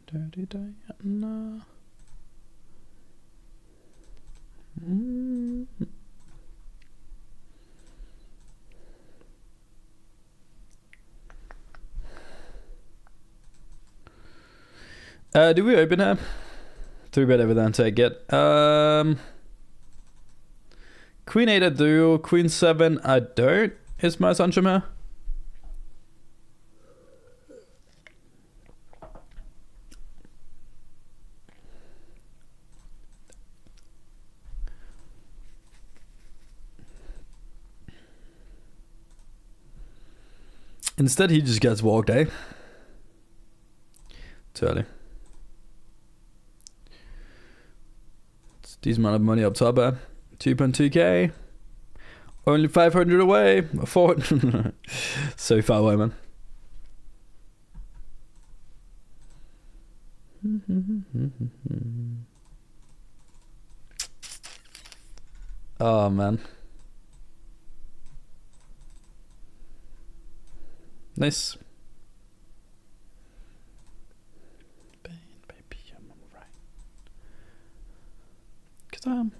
[SPEAKER 1] Dirty Diana. Do we open her? 3-bet over there and take it. Queen 8 I do. Queen 7 I don't. Is my assumption here? Instead, he just gets walked, eh? Too early. It's a decent amount of money up top, eh? 2.2k. Only 500 away. 400. So far away, man. Oh, man. Nice. Baby, I'm right. 'Cause I'm.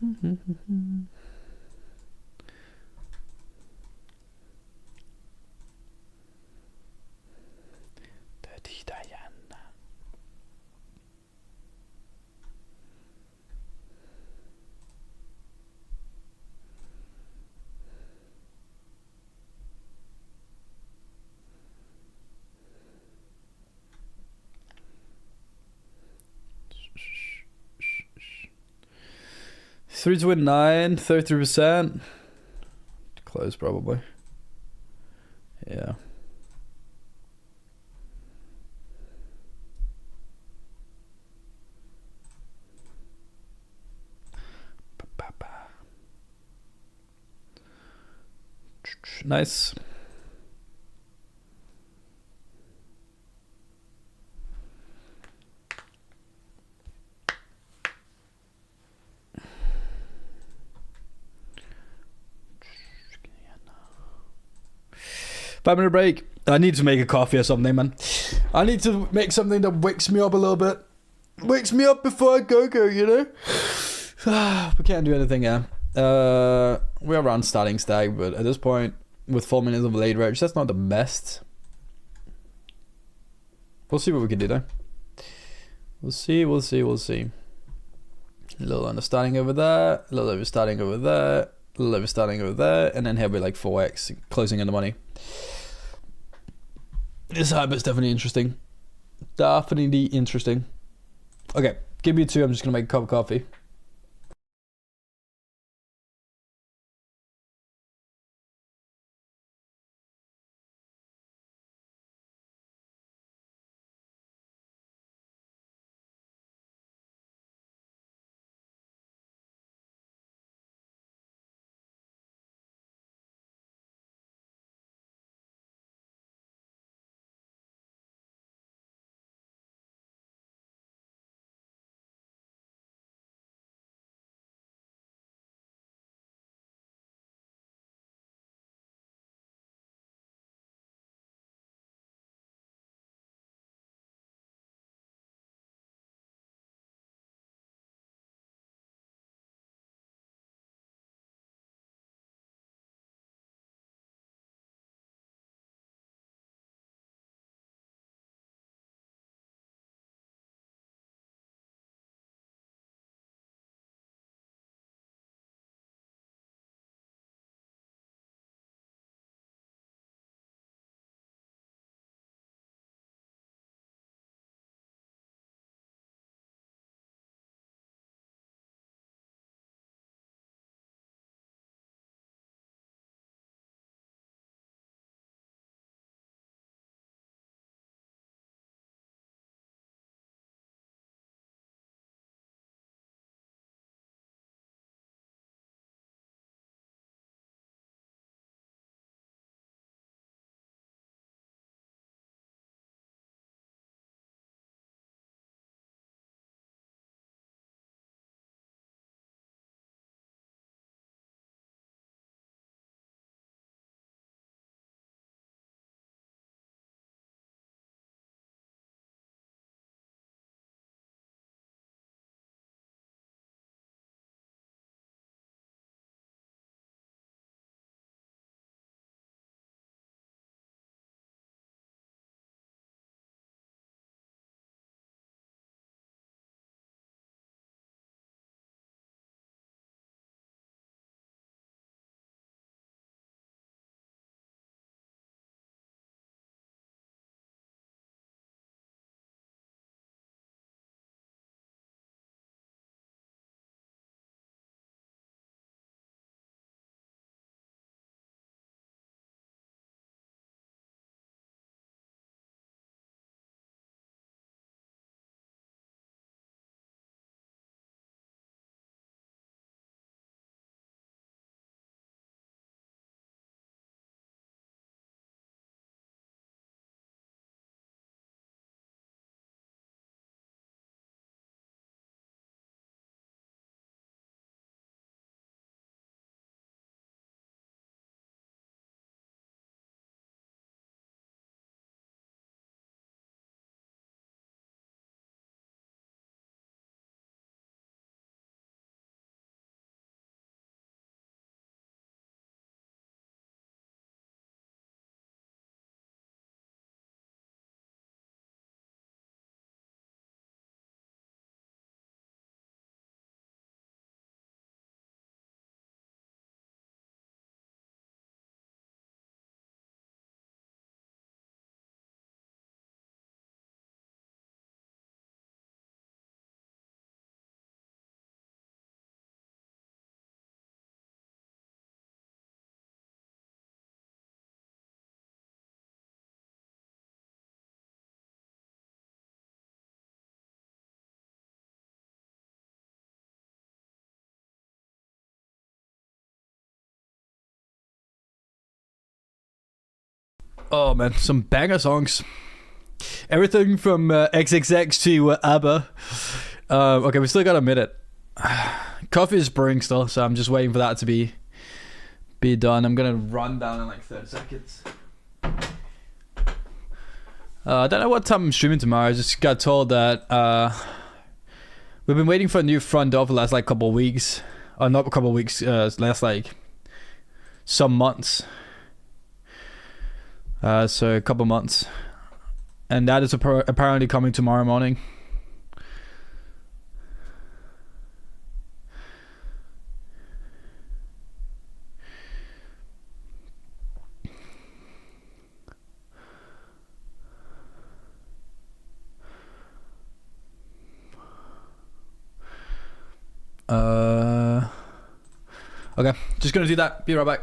[SPEAKER 1] Dirty Diana. Three to win 9, 33%. Close probably. Yeah. Nice. 5-minute break. I need to make a coffee or something, man. I need to make something that wakes me up a little bit. Wakes me up before I go, you know? We can't do anything, yeah. We're around starting stag, but at this point, with 4 minutes of late reg, that's not the best. We'll see what we can do, though. We'll see. A little understanding over there, a little overstarting over there, a little overstarting over there, and then here we're like 4x, closing in the money. This hybrid's definitely interesting. Definitely interesting. Okay, give me 2, I'm just gonna make a cup of coffee. Oh man, some banger songs. Everything from XXX to ABBA. Okay, we still got a minute. Coffee is brewing still, so I'm just waiting for that to be done. I'm gonna run down in like 30 seconds. I don't know what time I'm streaming tomorrow. I just got told that we've been waiting for a new front door for the last like couple of weeks. Not a couple of weeks, last like some months. So a couple months. And that is apparently coming tomorrow morning. Okay, just gonna do that. Be right back.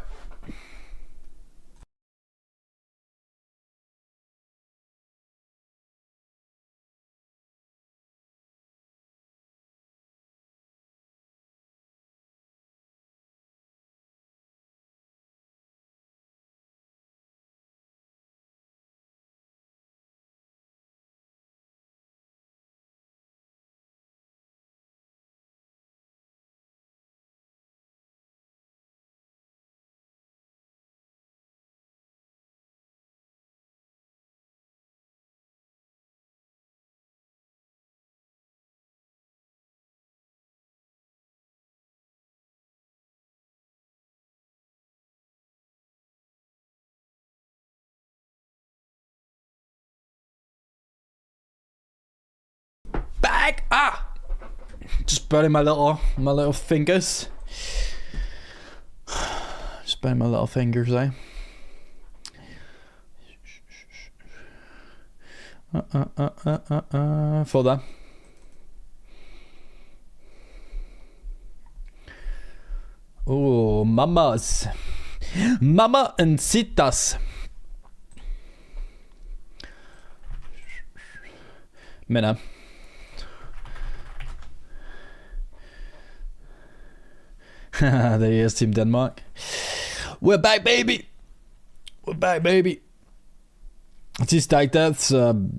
[SPEAKER 1] Back! Just burning my little fingers. Just burning my little fingers, eh? For that. Oh, mamas. Mama and citas. Minna. There he is, Team Denmark. We're back, baby. We're back, baby. Two stack deaths. Don't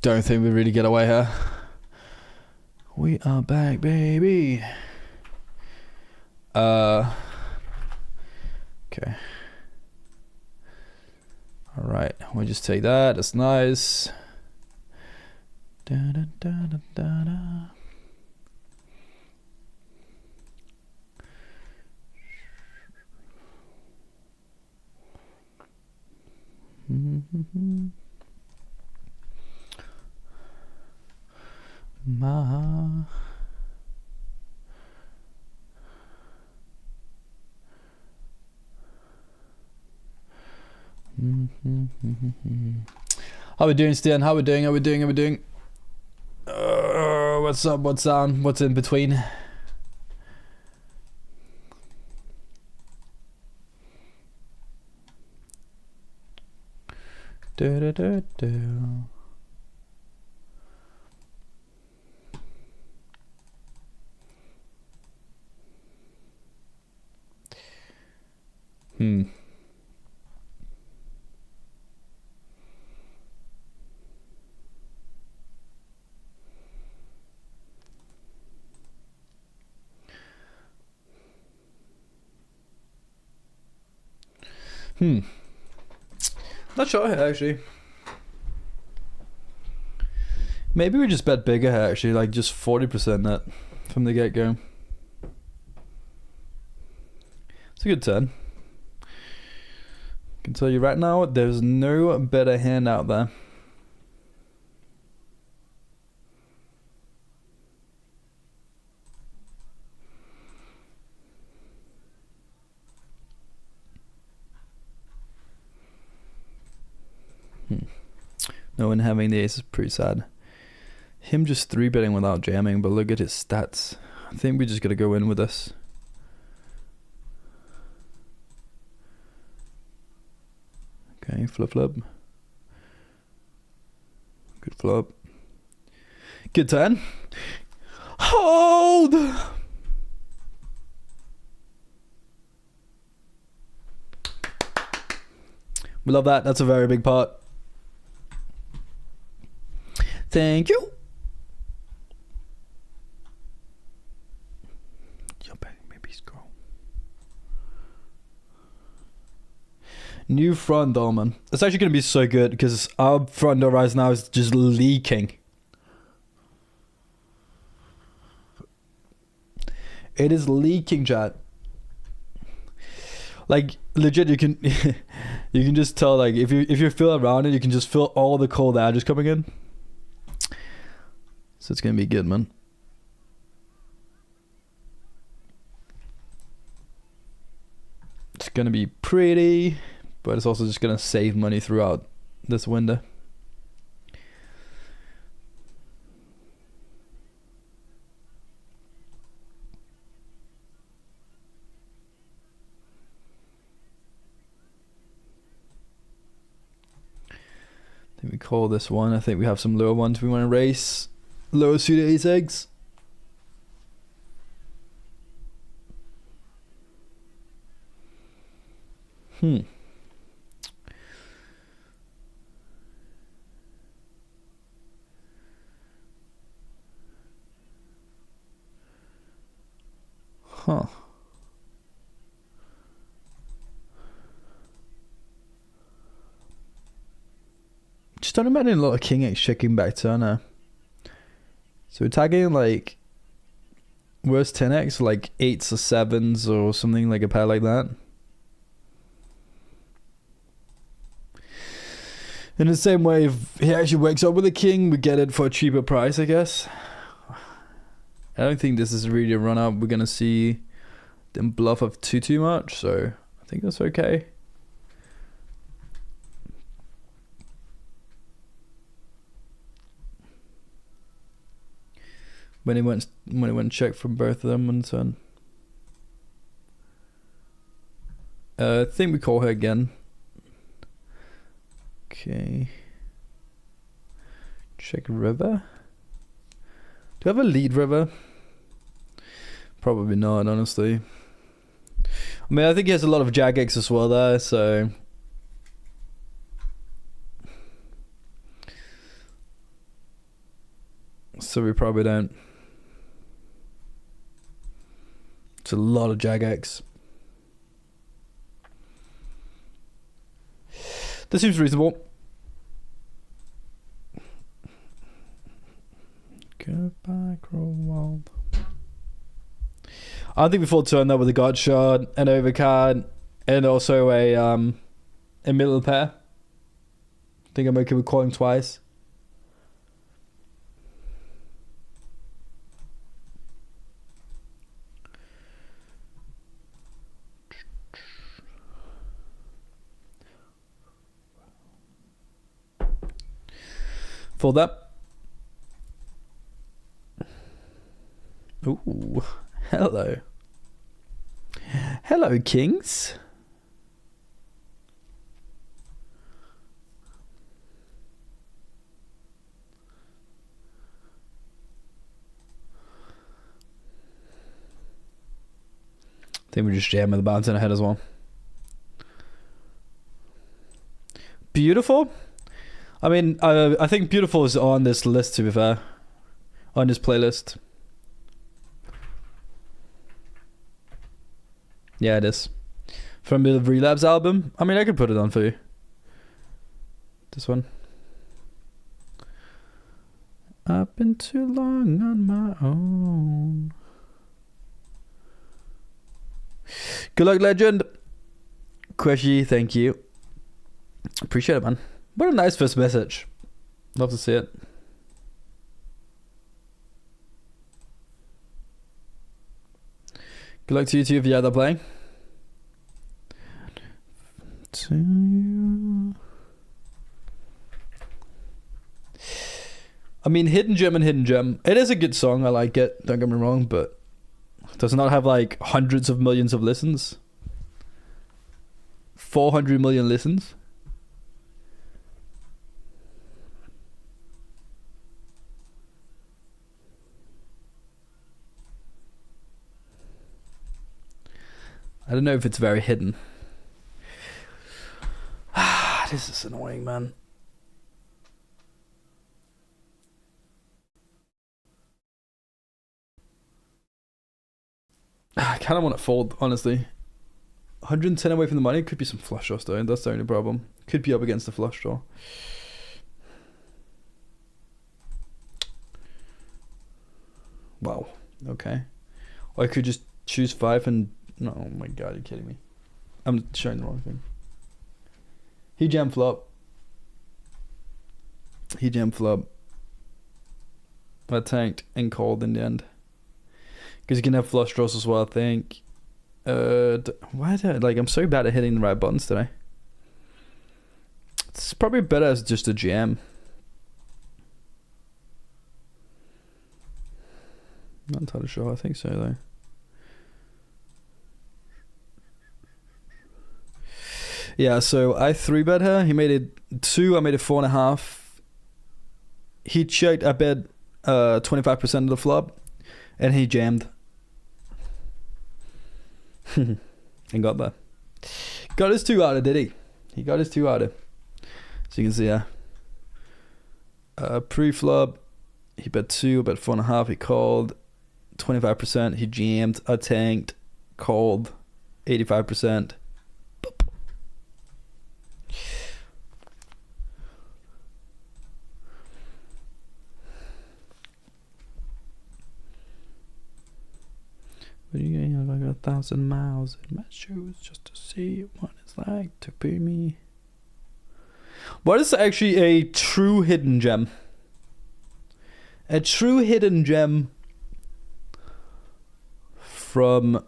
[SPEAKER 1] think we really get away here. We are back, baby. Okay. All right, we'll just take that. That's nice. Da, da, da, da, da, da. Ma. How we doing, Stian? How we doing? How we doing? How we doing? What's up? What's on? What's in between? Do, do, do, do. Not sure actually. Maybe we just bet bigger here actually, like just 40% net from the get-go. It's a good turn. I can tell you right now, there's no better hand out there. No one having the ace is pretty sad. Him just 3-betting without jamming, but look at his stats. I think we just gotta go in with this. Okay, flip. Good flop. Good turn. Hold! We love that. That's a very big part. Thank you. Your baby scroll. New front door, man. It's actually going to be so good because our front door right now is just leaking. It is leaking, chat. Like legit, you can you can just tell, like if you feel around it, you can just feel all the cold air just coming in. So it's gonna be good, man. It's gonna be pretty, but it's also just gonna save money throughout this window. I think we call this one. I think we have some lower ones we want to race. Lower suited ace eggs. Huh. Just don't imagine a lot of king x checking back turner. So we're tagging like worst 10x, like 8s or 7s or something, like a pair like that. In the same way, if he actually wakes up with a king, we get it for a cheaper price, I guess. I don't think this is really a run up. We're gonna see them bluff of too much, so I think that's okay. When it went check from both of them on turn. I think we call her again. Okay. Check river. Do you have a lead river? Probably not, honestly. I mean, I think he has a lot of Jagex as well there, so we probably don't. It's a lot of Jagex. This seems reasonable. Goodbye, Crowwald. I think we full turn that with a god shot, an overcard, and also a middle pair. I think I'm okay with calling twice. Fold up. Ooh, hello. Hello, kings. I think we just jam with the bounce in ahead as well. Beautiful. I mean, I think Beautiful is on this list, to be fair. On this playlist. Yeah, it is. From the Relapse album. I mean, I could put it on for you. This one. I've been too long on my own. Good luck, legend. Queshy, thank you. Appreciate it, man. What a nice first message. Love to see it. Good luck to you too if you're either playing. To you. I mean, Hidden Gem and Hidden Gem. It is a good song. I like it. Don't get me wrong, but does it not have like hundreds of millions of listens? 400 million listens? I don't know if it's very hidden. This is annoying, man. I kind of want to fold, honestly. 110 away from the money. Could be some flush draws though. That's the only problem. Could be up against the flush draw. Wow. Okay. Or I could just choose 5 and... No, oh my god, you're kidding me. I'm showing the wrong thing. He jam flop. He jam flop. I tanked and called in the end. Because you can have flush draws as well, I think. Why did I... Like, I'm so bad at hitting the right buttons today. It's probably better as just a jam. Not entirely sure. I think so, though. Yeah, so I 3-bet her. He made it 2. I made it 4.5. He checked, I bet 25% of the flop. And he jammed. And got there. Got his 2-outer, did he? He got his 2-outer. So you can see, yeah. Pre-flop, he bet 2, bet 4.5. He called 25%. He jammed. I tanked. Called 85%. Boop. But you have like 1,000 miles in my shoes just to see what it's like to be me. What is actually a true hidden gem? A true hidden gem from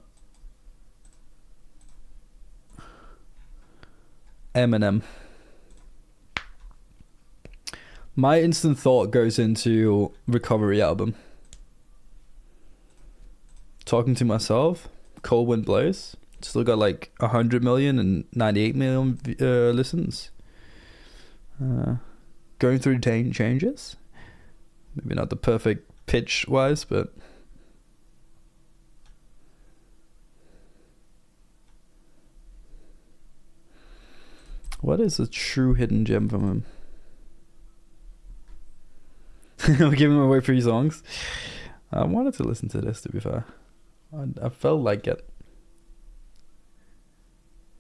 [SPEAKER 1] Eminem. My instant thought goes into Recovery album. Talking to myself, Cold Wind Blows. Still got like 100 million and 98 million listens. Going through changes. Maybe not the perfect pitch wise, but what is a true hidden gem from him? We're giving away free songs. I wanted to listen to this, to be fair. I felt like it.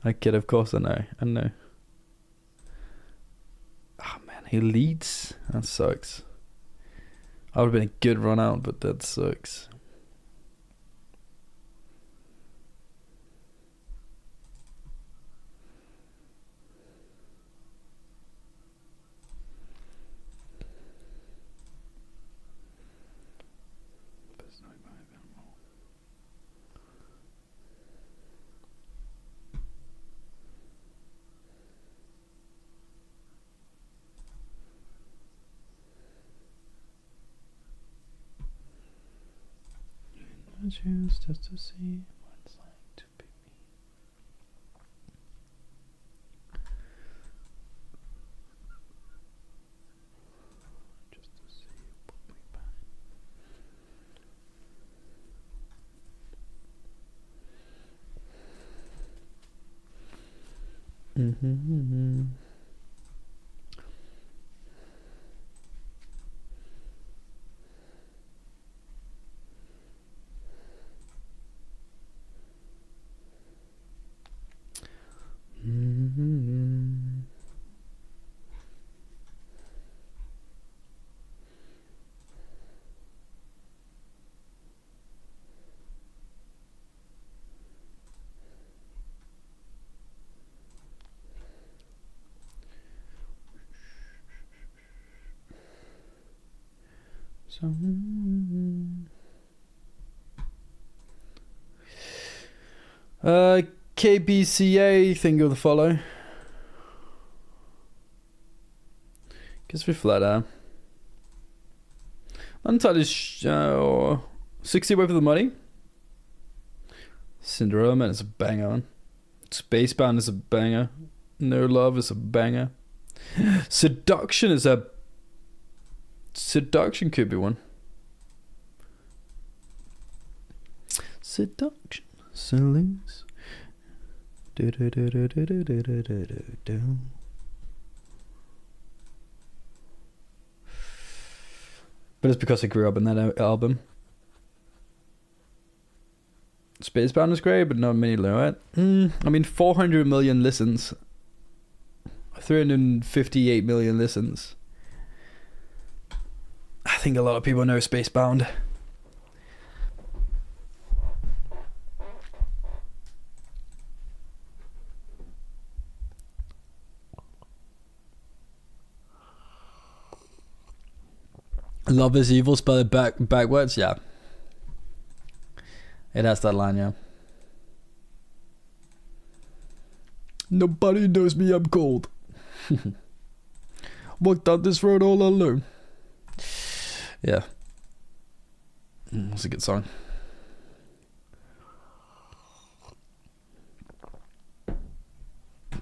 [SPEAKER 1] Of course I know. Oh man, he leads. That sucks. I would have been a good run out, but that sucks. I choose just to see what it's like to be me. Just to see what we find. Mm-hmm. So, KBCA, thank you for the follow. Guess we flat out. Untitled 60 away for the money. Cinderella Man is a banger. Spacebound is a banger. No Love is a banger. Seduction could be one. Seduction. Salutes. But it's because I grew up in that album. Spacebound is great, but not many know it. I mean, 400 million listens. 358 million listens. I think a lot of people know Spacebound. Love is evil, spell it backwards, yeah. It has that line, yeah. Nobody knows me, I'm cold. Walked down this road all alone. Yeah. That's a good song.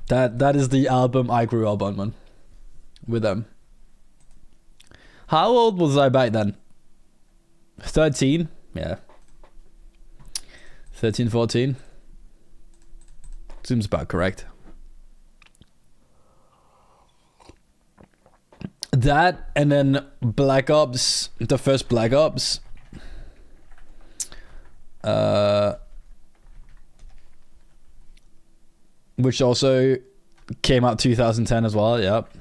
[SPEAKER 1] That is the album I grew up on, man. With them. How old was I back then? 13? Yeah. 13, 14. Seems about correct. That and then Black Ops, the first Black Ops. Which also came out 2010 as well, yep.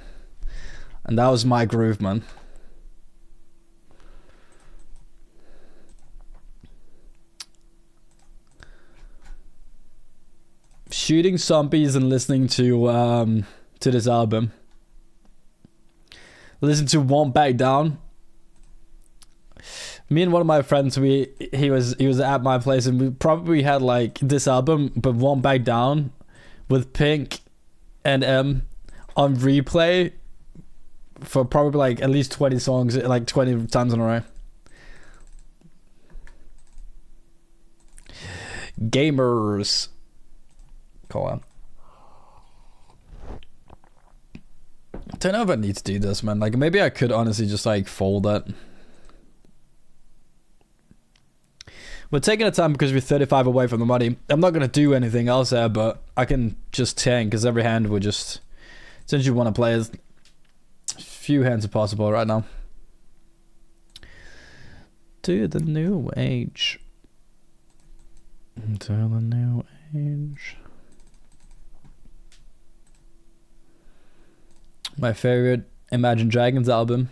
[SPEAKER 1] And that was my groove, man. Shooting zombies and listening to this album. Listen to Won't Back Down. Me and one of my friends, he was at my place and we probably had like this album, but Won't Back Down with Pink and M on replay for probably like at least 20 songs, like 20 times in a row. Gamers. Call on. I don't know if I need to do this, man. Like, maybe I could honestly just, like, fold it. We're taking the time because we're 35 away from the money. I'm not going to do anything else there, but I can just tank because every hand would just... Since you want to play as few hands as possible right now. To the new age. To the new age. My favorite Imagine Dragons album.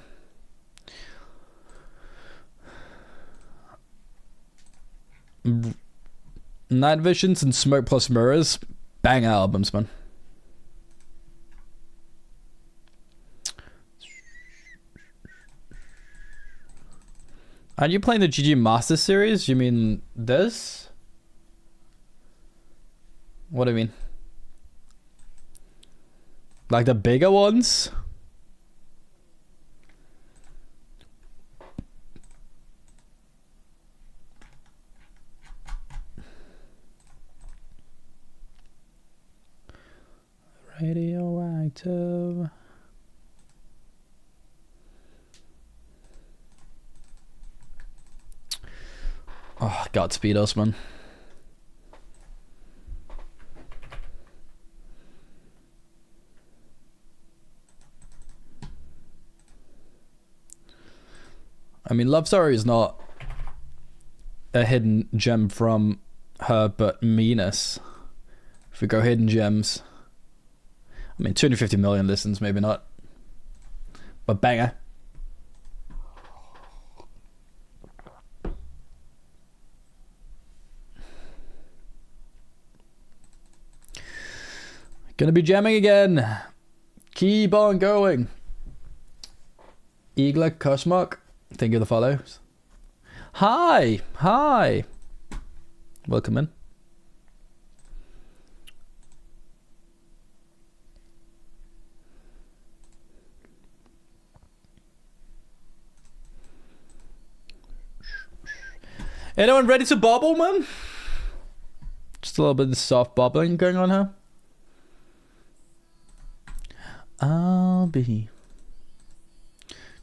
[SPEAKER 1] Night Visions and Smoke Plus Mirrors. Banger albums, man. Are you playing the GG Master Series? You mean this? What do you mean? Like the bigger ones? Radioactive. Oh, Godspeed us, man. I mean, Love Story is not a hidden gem from her, but Meanness. If we go hidden gems. I mean, 250 million listens, maybe not. But banger. Gonna be jamming again. Keep on going. Eagler Cosmark. Thank you for the follows. Hi. Hi. Welcome in. Anyone ready to bobble, man? Just a little bit of soft bobbling going on here. I'll be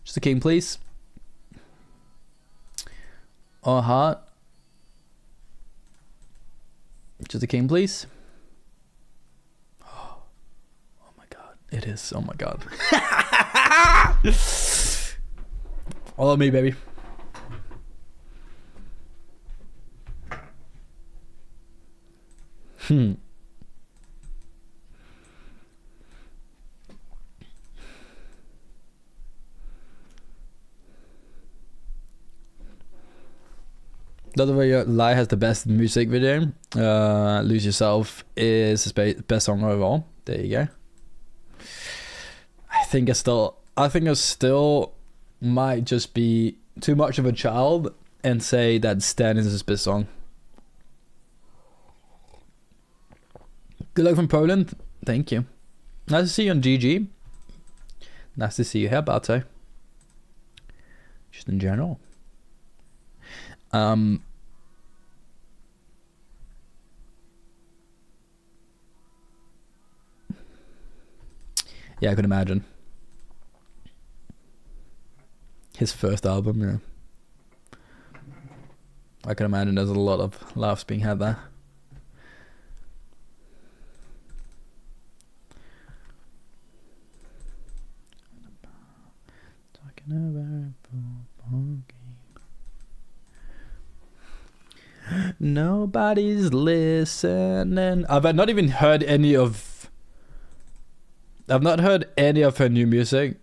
[SPEAKER 1] just a king, please. Or a heart. Just a king, please. Oh my god, it is. Oh my god. All of me, baby. The other way, Lie has the best music video. Lose Yourself is his best song overall. There you go. I think I still might just be too much of a child and say that Stan is his best song. Good luck from Poland. Thank you. Nice to see you on GG. Nice to see you here, Bato. Just in general. Yeah, I could imagine. His first album, yeah. I can imagine there's a lot of laughs being had there. Talking about football game. Nobody's listening. I've not even heard any of. I've not heard any of her new music.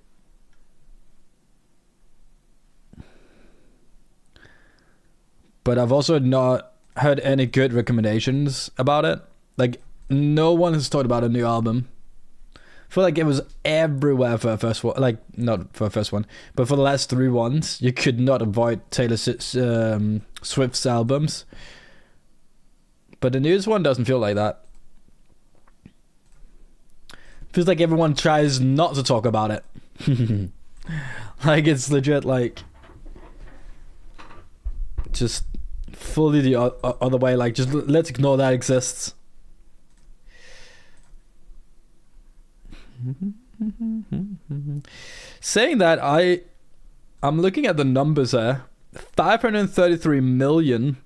[SPEAKER 1] But I've also not heard any good recommendations about it. Like, no one has talked about a new album. I feel like it was everywhere for a first one. Like, not for a first one, but for the last 3 ones, you could not avoid Taylor Swift's albums. But the newest one doesn't feel like that. Feels like everyone tries not to talk about it. Like, it's legit, like, just fully the other way. Like, just let's ignore that exists. Saying that, I'm looking at the numbers here. 533 million.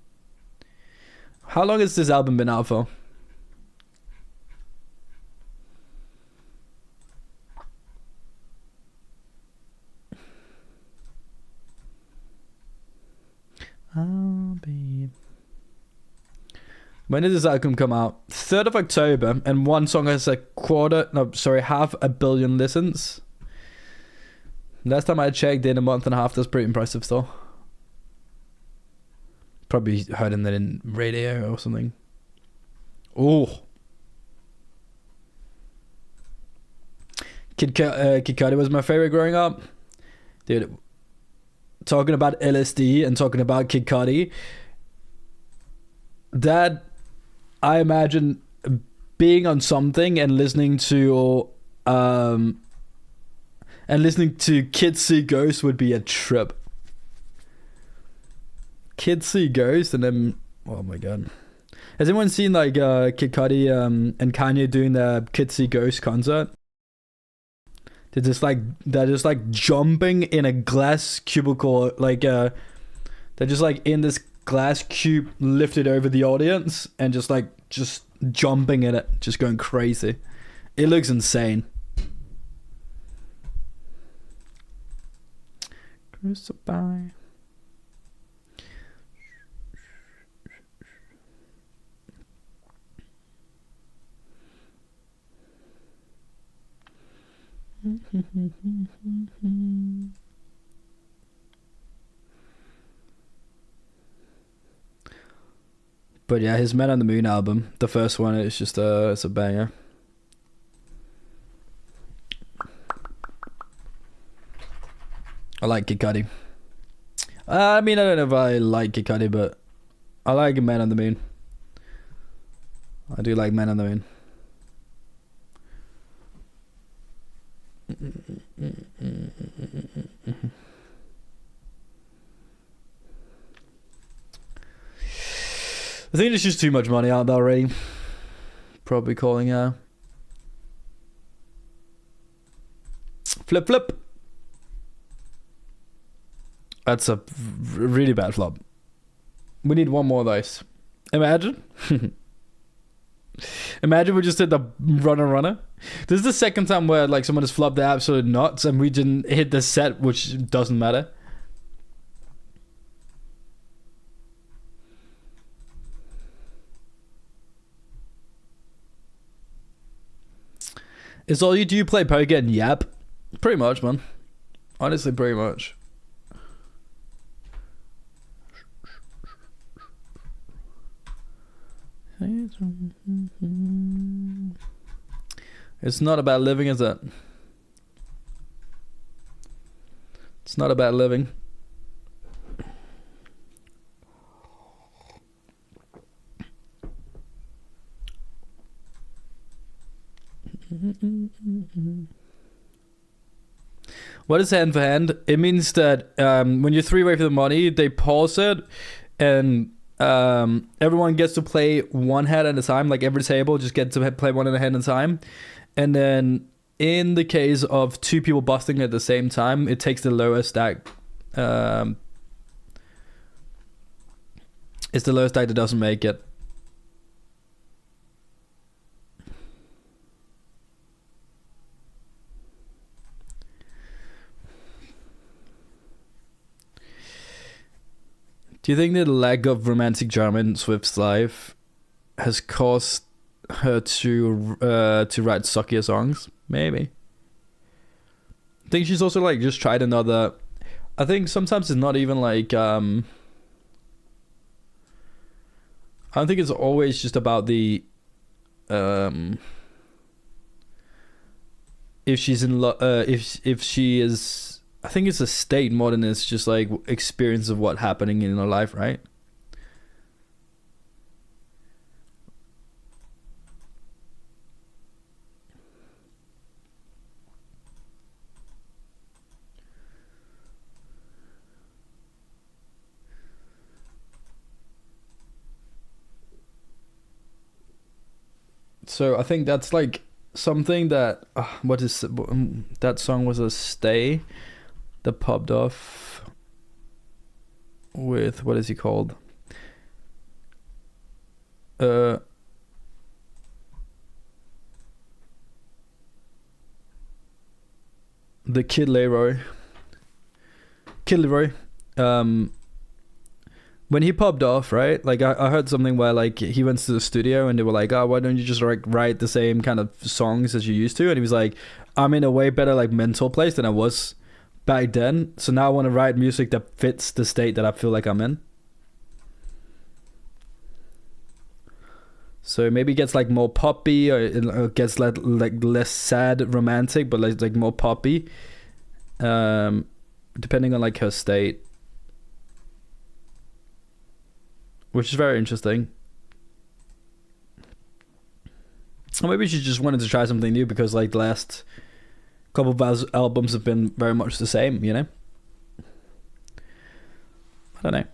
[SPEAKER 1] How long has this album been out for? When did this album come out? 3rd of October, and one song has half a billion listens. Last time I checked, in a month and a half, that's pretty impressive still. Probably heard him then in radio or something. Oh. Kid Cudi was my favorite growing up. Dude, talking about LSD and talking about Kid Cudi, that I imagine being on something and listening to Kids See Ghosts would be a trip. Kids See Ghosts, and then, oh my god, has anyone seen like Kid Cudi and Kanye doing the Kids See Ghosts concert? They're just like jumping in a glass cubicle, like they're just like in this glass cube lifted over the audience and just jumping in it, just going crazy. It looks insane. Crucify. But yeah, his Man on the Moon album, the first one, it's just it's a banger. I like Kid Cudi. I mean, I don't know if I like Kid Cudi, but I like Man on the Moon. I do like Man on the Moon. I think there's just too much money out there already. Probably calling her. Flip flip. That's a really bad flop. We need one more of those. Imagine. Imagine we just did the runner. This is the second time where like someone has flopped their absolute nuts and we didn't hit the set, which doesn't matter. Is all you do play poker and yap? Pretty much, man. Honestly, pretty much. It's not about living, is it? It's not about living. What is hand for hand? It means that when you're three-way for the money, they pause it, and everyone gets to play one hand at a time. Like every table just gets to play one hand at a time. And then in the case of two people busting at the same time, it takes the lowest stack. It's the lowest stack that doesn't make it. Do you think the lack of romantic drama in Swift's life has caused her to write suckier songs? Maybe. I think she's also like just tried another. I think sometimes it's not even like I don't think it's always just about the if she's in love, if she is. I think it's a state more than it's just like experience of what happening in her life, right? So I think that's like something that what is that song was a stay that popped off with, what is he called? The Kid Leroy. When he popped off, right? Like I heard something where like he went to the studio and they were like, oh, why don't you just like write the same kind of songs as you used to? And he was like, I'm in a way better like mental place than I was back then, so now I want to write music that fits the state that I feel like I'm in. So maybe it gets like more poppy, or it gets like less sad romantic, but like more poppy, depending on like her state, which is very interesting. Or maybe she just wanted to try something new because like the last couple of albums have been very much the same, you know? I don't know.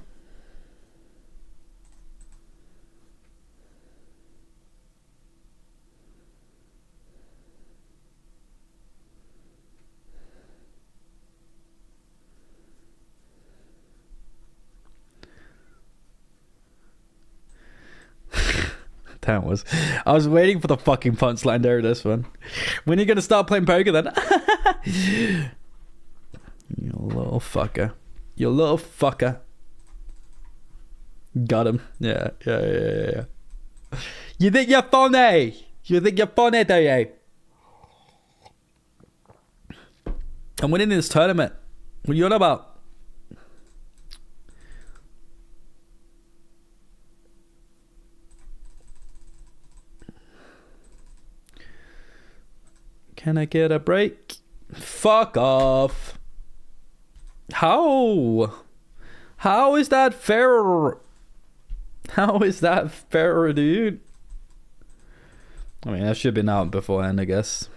[SPEAKER 1] That was... I was waiting for the fucking punchline. There it is, man. When are you gonna start playing poker then? You little fucker. You little fucker. Got him. Yeah. You think you're funny? You think you're funny, do you? I'm winning this tournament. What are you on about? Can I get a break? Fuck off. How? How is that fair? How is that fair, dude? I mean, that should have been out beforehand, I guess.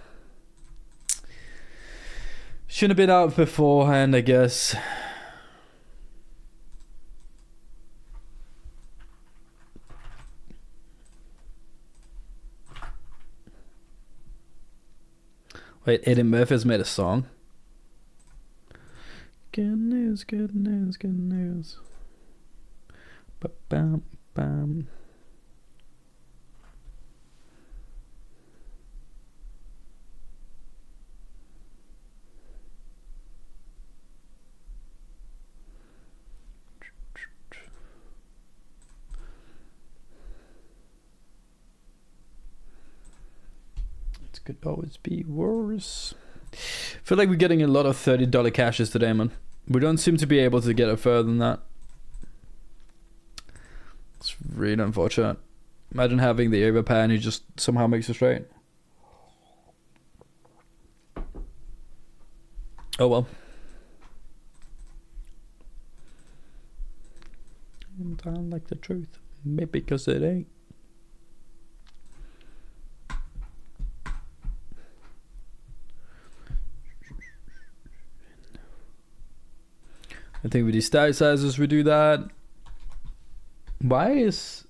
[SPEAKER 1] Should have been out beforehand, I guess. Wait, Eddie Murphy's made a song. Good news, good news, good news. Ba-bam, bam. could always be worse. Feel like we're getting a lot of $30 cashes today, man. We don't seem to be able to get it further than that. It's really unfortunate. Imagine having the overpair and he just somehow makes it straight. Oh well. And I like the truth. Maybe because it ain't. I think with these stack sizes we do that. Why is...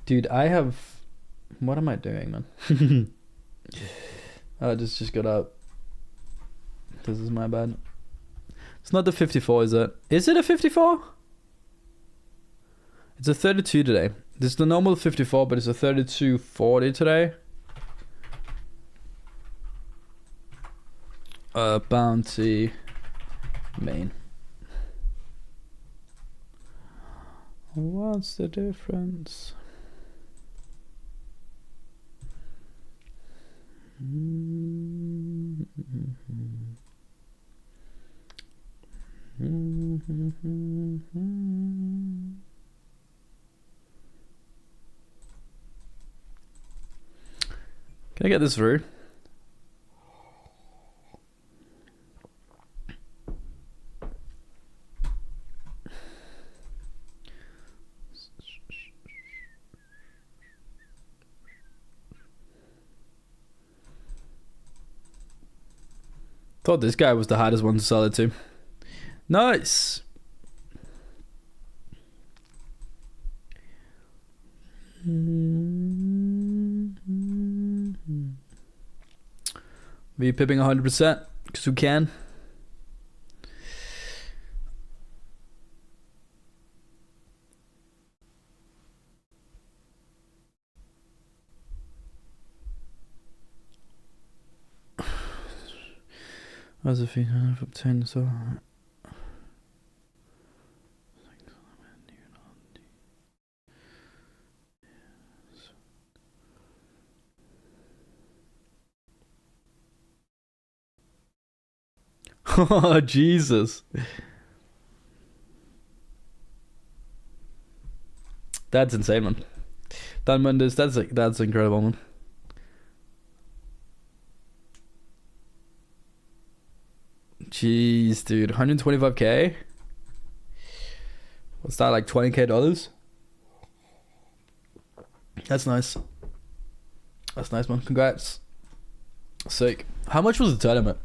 [SPEAKER 1] Dude, I have... What am I doing, man? I just got up. This is my bad. It's not the 54, is it? Is it a 54? It's a 32 today. This is the normal 54, but it's a 32.40 today. Bounty main. What's the difference? Can I get this through? Thought this guy was the hardest one to sell it to. Nice. We pipping 100% because we can. As if you have obtained so. Oh Jesus. That's insane, man. Dan Mendes, that's incredible, man. Jeez, dude, 125k. What's that, like $20k? That's nice. That's nice, man. Congrats. Sick. How much was the tournament?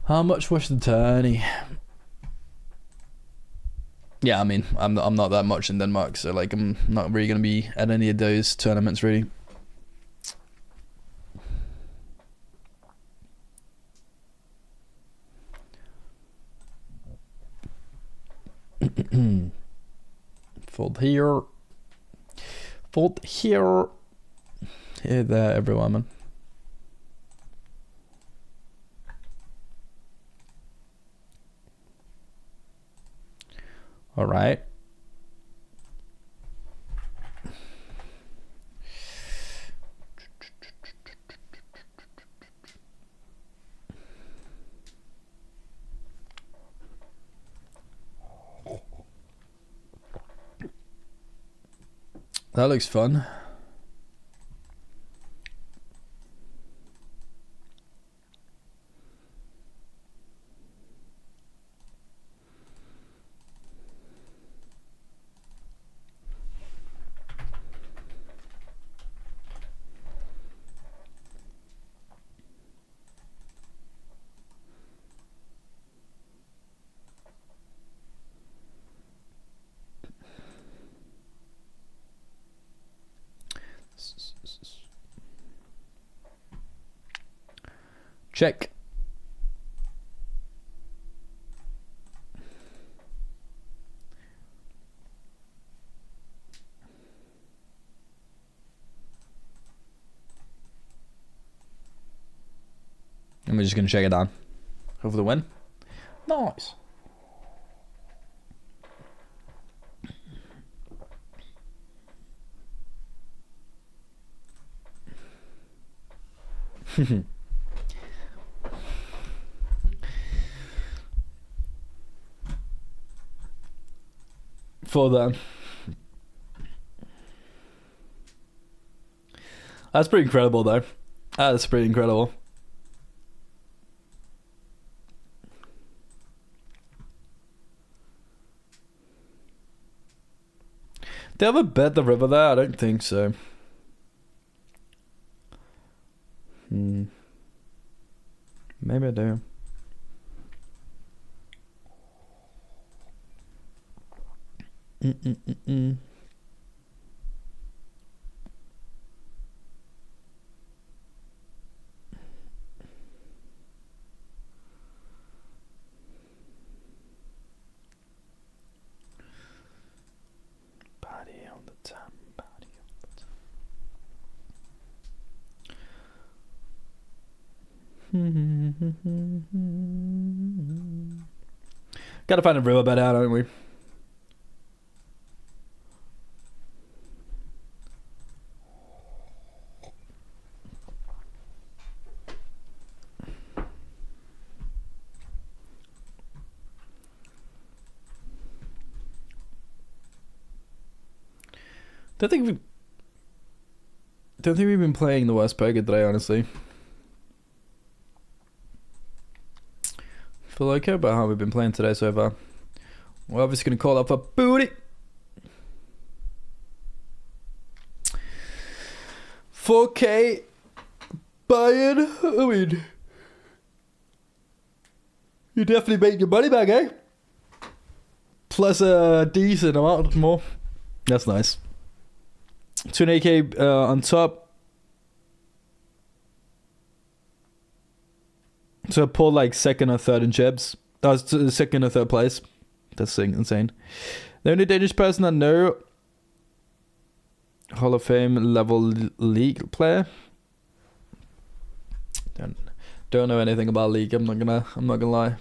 [SPEAKER 1] How much was the tourney? Yeah, I mean, I'm not that much in Denmark, so like I'm not really gonna be at any of those tournaments really. Fold here. Fold here. Hey there, everyone, man. All right. That looks fun. Check. And we're just gonna check it down. Hope for the win. Nice. For them. That's pretty incredible, though. That's pretty incredible. They ever bet the river there? I don't think so. Maybe I do. Party on the time, party on the time. Gotta find a riverbed out, don't we? Don't think we've been playing the worst poker today, honestly. Feel okay about how we've been playing today so far. We're obviously gonna call up for booty. 4K buy-in. I mean, you definitely made your money back, eh? Plus a decent amount more. That's nice. 280k on top. So I pulled like second or third in chips. That was second or third place. That's insane. The only Danish person I know, Hall of Fame level league player. Don't know anything about league. I'm not gonna lie.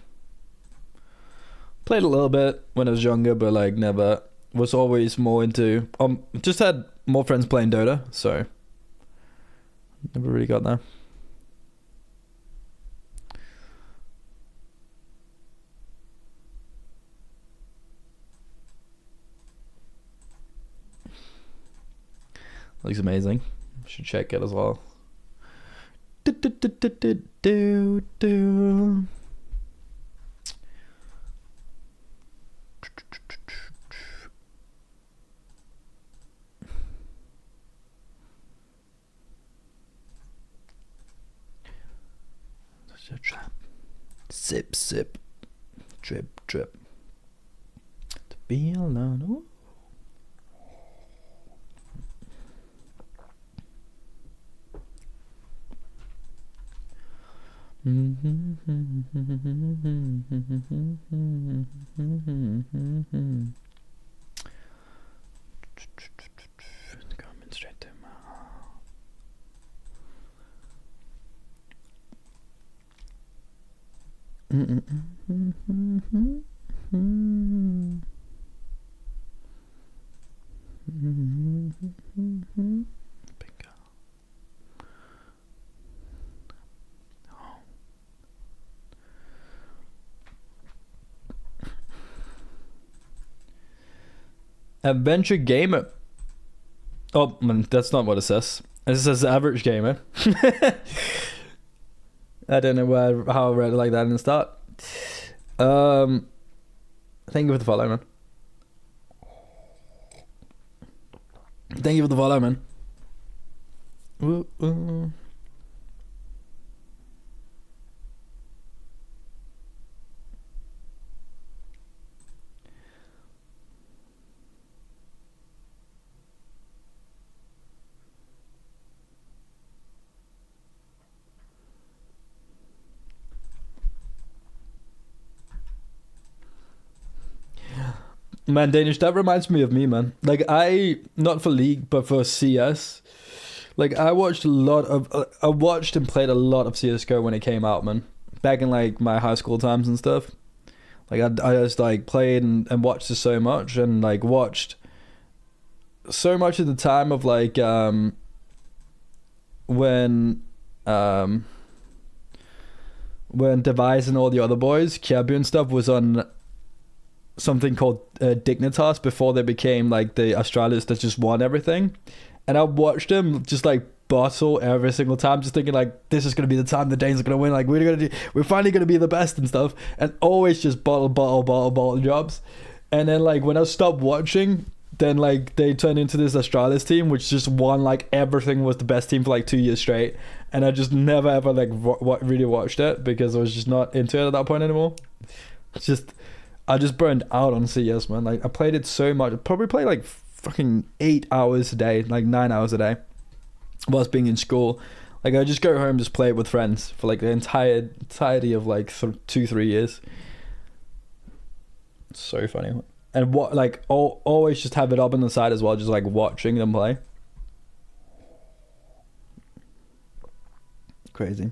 [SPEAKER 1] Played a little bit when I was younger, but like never. Was always more into. Just had more friends playing Dota, so never really got there. Looks amazing. Should check it as well. Sip, sip, drip, drip. To be alone. Ooh. Coming straight to my heart. Bingo. Adventure gamer. Oh man, that's not what it says. It says average gamer. I don't know how I read it like that in the start. Thank you for the follow, man. Thank you for the follow, man. Man, Danish, that reminds me of me, man. Like, not for League, but for CS. Like, I watched and played a lot of CSGO when it came out, man. Back in, like, my high school times and stuff. Like, I just, like, played and watched it so much. And, like, watched so much at the time of, like, when um, when Device and all the other boys, Kirby and stuff, was on something called Dignitas before they became like the Australians that just won everything. And I watched them just like bottle every single time, just thinking like, this is gonna be the time the Danes are gonna win. Like we're finally gonna be the best and stuff. And always just bottle jobs. And then like when I stopped watching, then like they turned into this Australis team, which just won like everything, was the best team for like 2 years straight. And I just never ever like really watched it because I was just not into it at that point anymore. I just burned out on CS, man. Like I played it so much. I probably played like fucking 8 hours a day, like 9 hours a day, whilst being in school. Like I just go home, just play it with friends for like the entirety of like 2-3 years. It's so funny. And what like always just have it up on the side as well, just like watching them play. Crazy.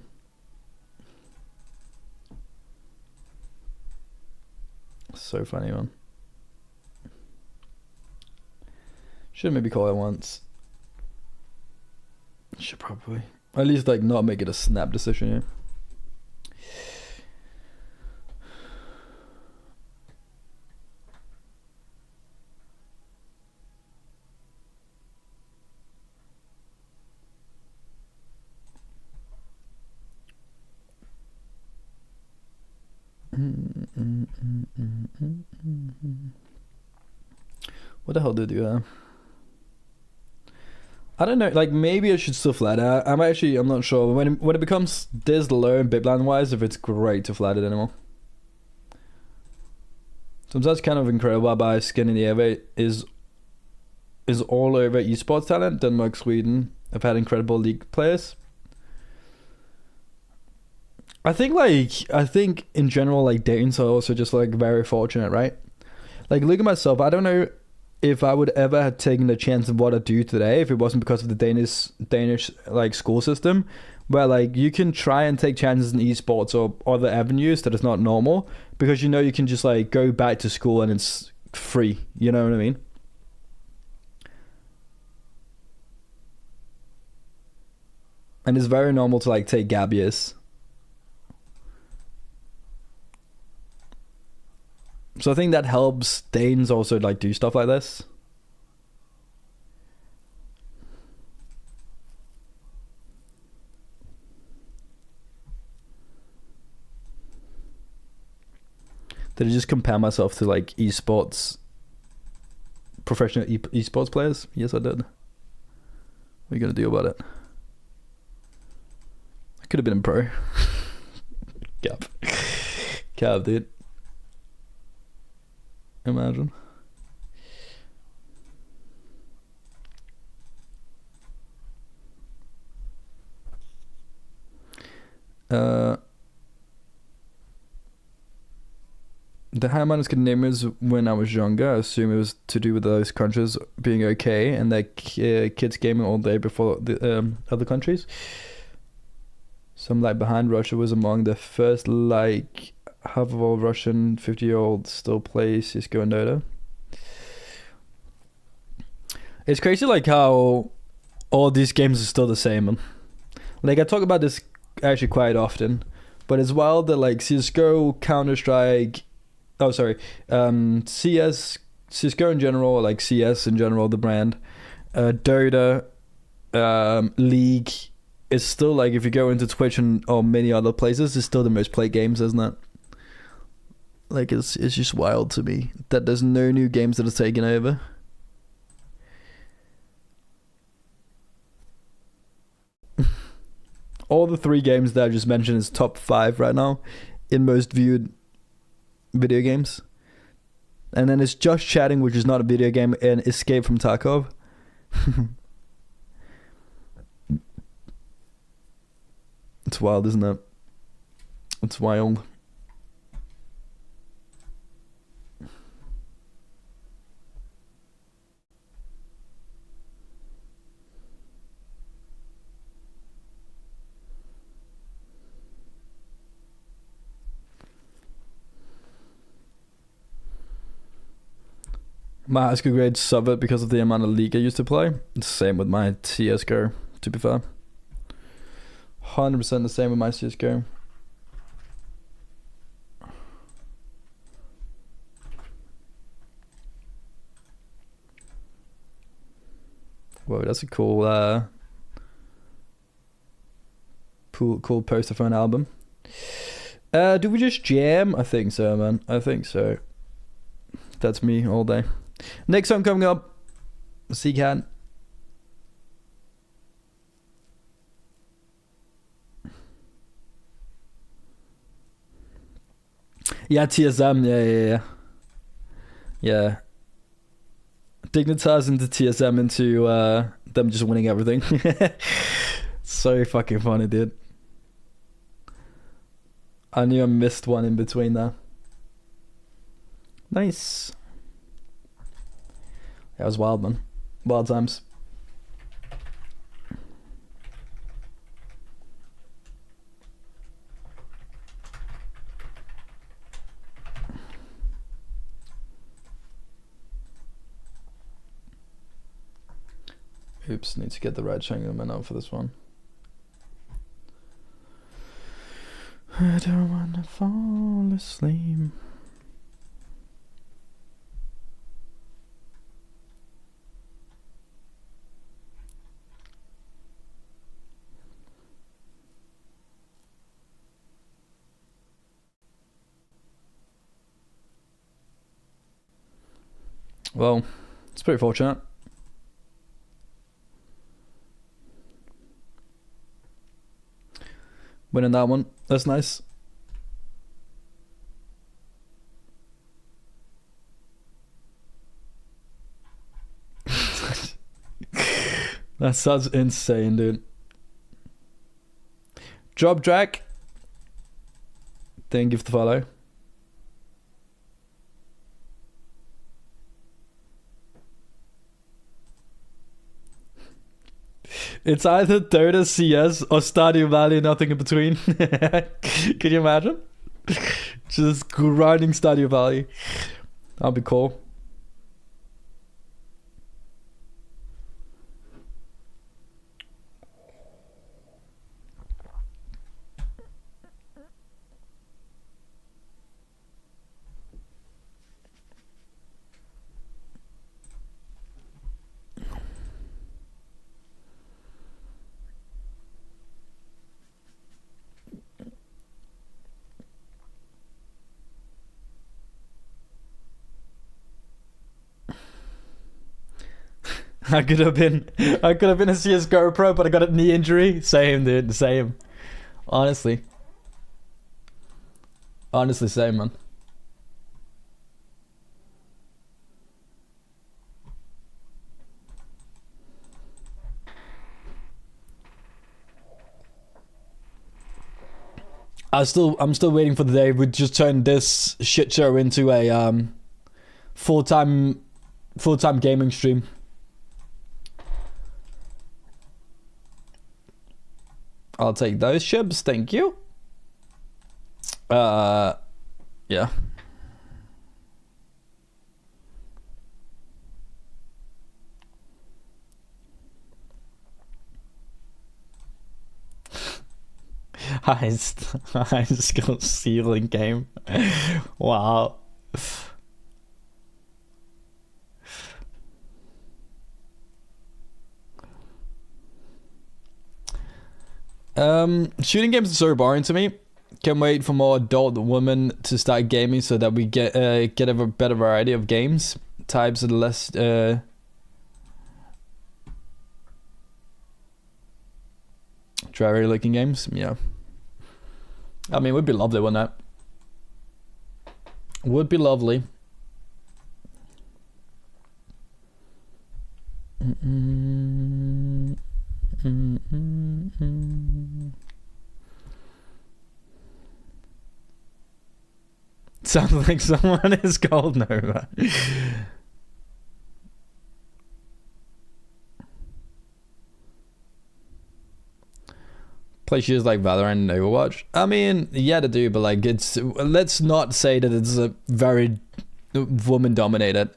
[SPEAKER 1] So funny, man. Should maybe call it once. Should probably. At least like not make it a snap decision, yeah. What the hell did you have? I don't know, like maybe I should still flat it. I'm not sure when it becomes this low bit blind wise if it's great to flat it anymore. Sometimes kind of incredible about Scandinavia is all over esports talent. Denmark, Sweden have had incredible league players. I think in general like Danes are also just like very fortunate, right? Like look at myself, I don't know if I would ever have taken the chance of what I do today if it wasn't because of the Danish like school system, where like you can try and take chances in esports or other avenues that is not normal because you know you can just like go back to school and it's free, you know what I mean? And it's very normal to like take gap years. So I think that helps Danes also like do stuff like this. Did I just compare myself to like esports, professional esports players? Yes, I did. What are you gonna do about it? I could have been in pro. Cap, dude. Imagine. The high amount of Scandinavians when I was younger, I assume it was to do with those countries being okay and their kids gaming all day before the other countries. Some like behind Russia was among the first like half of all Russian 50-year-olds still play CSGO and Dota. It's crazy like how all these games are still the same. Like I talk about this actually quite often, but it's wild that like CSGO, Counter-Strike, CSGO in general, like CS in general, the brand, Dota, League is still like, if you go into Twitch and or many other places, it's still the most played games, isn't it? Like it's just wild to me that there's no new games that are taken over. All the 3 games that I just mentioned is top 5 right now in most viewed video games. And then it's Just Chatting, which is not a video game, and Escape from Tarkov. It's wild, isn't it? It's wild. My high school grades suffered because of the amount of League I used to play. It's the same with my CSGO, to be fair. 100% the same with my CSGO. Whoa, that's a cool cool poster for an album. Do we just jam? I think so, man. I think so. That's me all day. Next song coming up, Sea Cat. Yeah, TSM. Yeah. Dignitas into TSM into them just winning everything. So fucking funny, dude. I knew I missed one in between there. Nice. That was wild, man. Wild times. Oops, need to get the right Shanghai out for this one. I don't wanna fall asleep. Well, it's pretty fortunate. Winning that one. That's nice. That sounds insane, dude. Job Jack. Thank you for the follow. It's either Dota, CS, or Stardew Valley, nothing in between. Can you imagine? Just grinding Stardew Valley. That'd be cool. I could have been a CSGO pro, but I got a knee injury. Same, dude. Same. Honestly, same, man. I'm still waiting for the day we just turn this shit show into a full-time gaming stream. I'll take those shibs, thank you. Yeah. High skill ceiling game. Wow. Shooting games are so boring to me. Can't wait for more adult women to start gaming so that we get a better variety of games types and less dreary looking games. Yeah, I mean, it would be lovely, wouldn't it? Would be lovely. Sounds like someone is called Nova. Play shooters like Valorant and Overwatch. I mean, yeah, they do, but like, let's not say that it's a very woman dominated.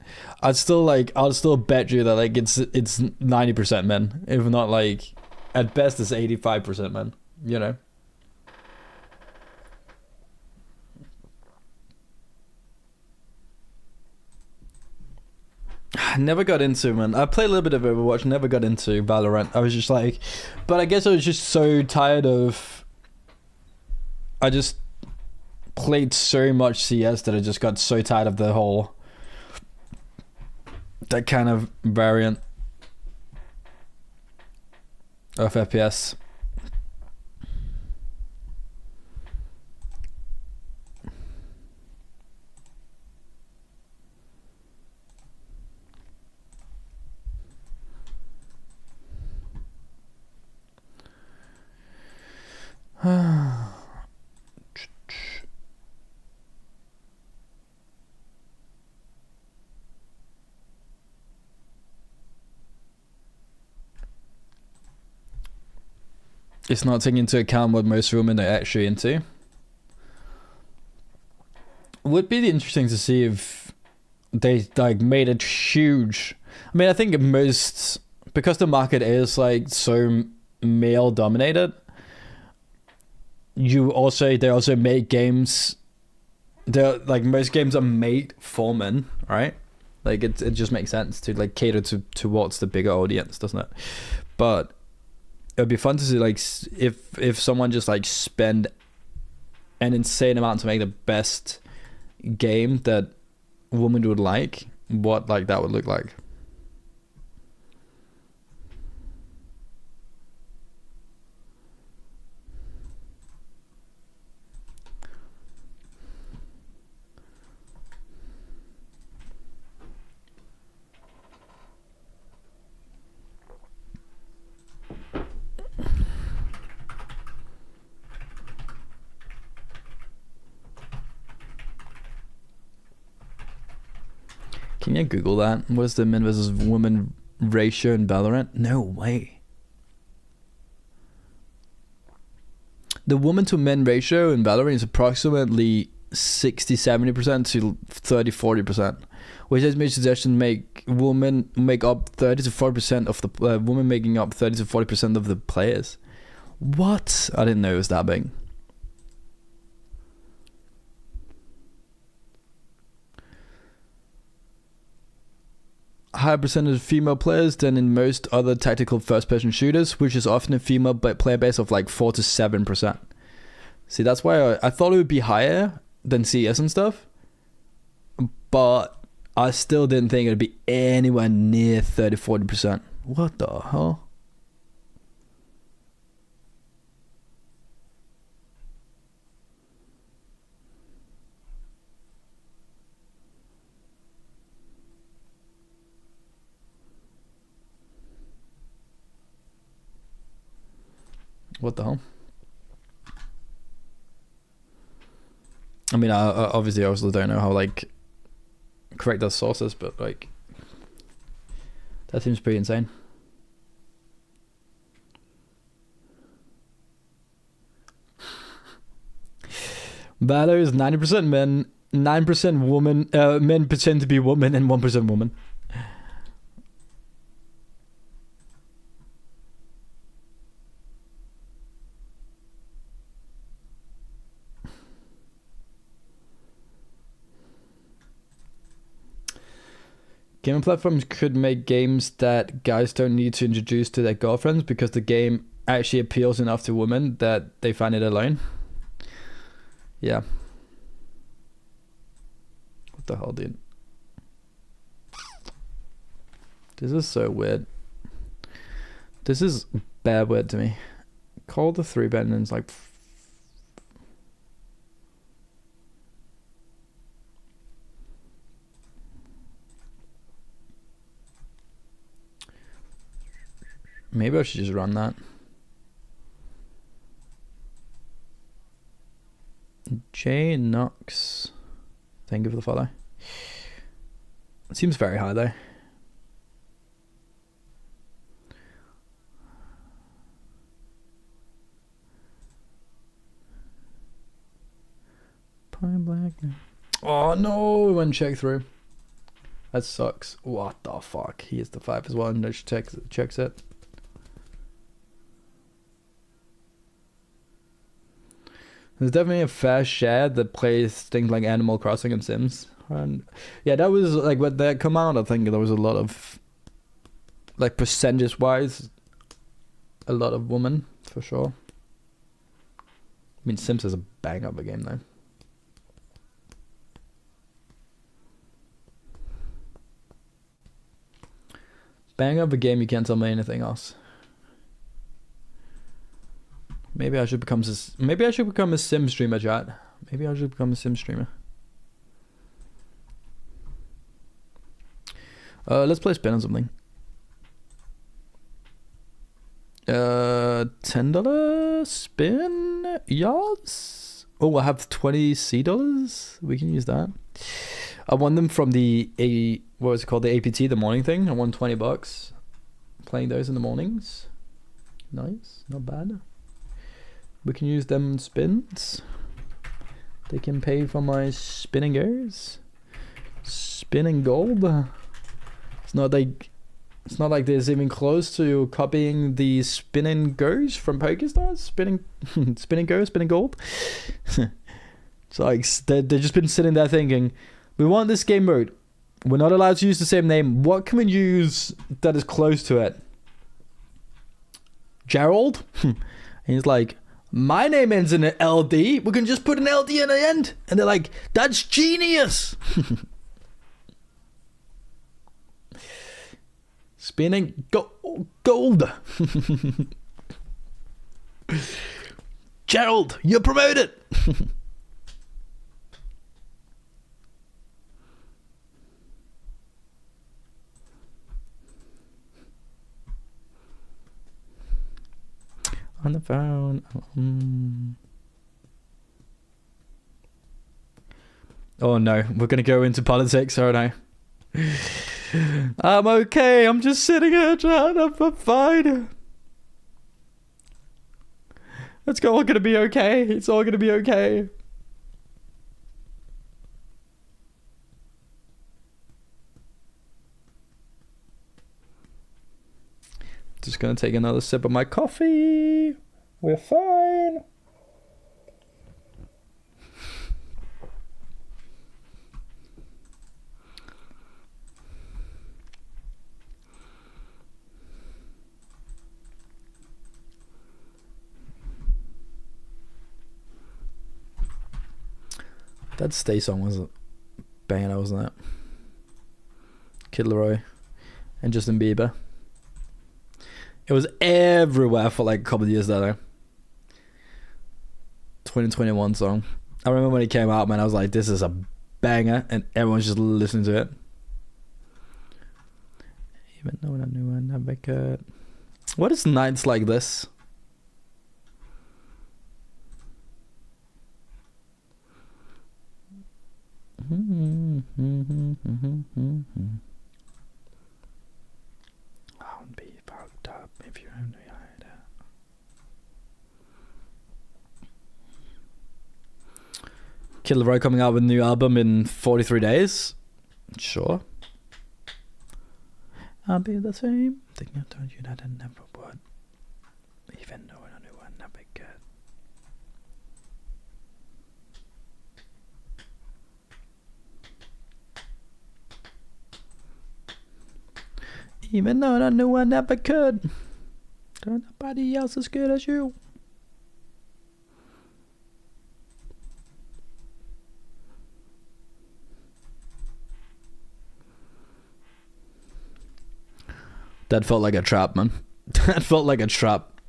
[SPEAKER 1] I'll still bet you that like it's 90% men, if not like at best it's 85% men. you know. Never got into, man. I played a little bit of Overwatch, never got into Valorant. I was just like, but I guess I was just so tired of, I just played so much CS that I just got so tired of the whole, that kind of variant of FPS. It's not taking into account what most women are actually into. Would be interesting to see if they like made it huge. I mean, I think most, because the market is like so male dominated, they also make games. They're like, most games are made for men, right? Like it just makes sense to like cater towards the bigger audience, doesn't it? But it would be fun to see like if someone just like spend an insane amount to make the best game that women would like, what like that would look like. Can you Google that? What is the men versus woman ratio in Valorant? No way. The woman to men ratio in Valorant is approximately 60-70% to 30-40%, which has made suggestion make women make up 30-40% of the women making up 30-40% of the players. What? I didn't know it was that big. Higher percentage of female players than in most other tactical first-person shooters, which is often a female player base of like 4-7%. See, that's why I thought it would be higher than CS and stuff, but I still didn't think it would be anywhere near 30-40%. What the hell? What the hell? I mean, I obviously also don't know how like correct those sources, but like that seems pretty insane. Valor is 90% men, 9% woman. Men pretend to be women, and 1% woman. Gaming platforms could make games that guys don't need to introduce to their girlfriends because the game actually appeals enough to women that they find it alone. Yeah. What the hell, dude? This is so weird. This is bad weird to me. Call the 3 bandits like... Maybe I should just run that. J Knox. Thank you for the follow. It seems very high though. Pine Black. Oh no, we went check through. That sucks. What the fuck? He is the 5 as well, and checks it. There's definitely a fair share that plays things like Animal Crossing and Sims. And yeah, that was like when that come out, I think there was a lot of, like, percentage wise, a lot of women for sure. I mean, Sims is a bang of a game though. Bang of a game, you can't tell me anything else. Maybe I should become a sim streamer, chat. Maybe I should become a sim streamer. Let's play spin on something. $10 spin? Yes. Oh, I have $20 We can use that. I won them from the what was it called? The APT, the morning thing. I won $20 playing those in the mornings. Nice, not bad. We can use them spins. They can pay for my spinning goes. Spinning gold. It's not like there's even close to copying the spinning goes from PokerStars. Spinning goes, spinning gold. It's like they've just been sitting there thinking, we want this game mode. We're not allowed to use the same name. What can we use that is close to it? Gerald? And he's like, my name ends in an LD. We can just put an LD in the end. And they're like, that's genius. Spinning gold. Gerald, you're promoted. On the phone. Oh no, we're gonna go into politics, aren't I? I'm okay. I'm just sitting here trying. I'm fine. It's all gonna be okay. It's all gonna be okay. Just gonna take another sip of my coffee. We're fine. That Stay song was a banger, wasn't it? Kid Laroi and Justin Bieber. It was everywhere for like a couple of years there though. 2021 song. I remember when it came out, man, I was like, this is a banger, and everyone's just listening to it. Even though I knew I never could. What is nights like this? I would be fucked up if you only had it. Kid Laroi coming out with a new album in 43 days. Sure. I'll be the same thing I told you that I never would. Even though I knew I never could. Even though I knew I never could. Nobody else as good as you. That felt like a trap, man. That felt like a trap.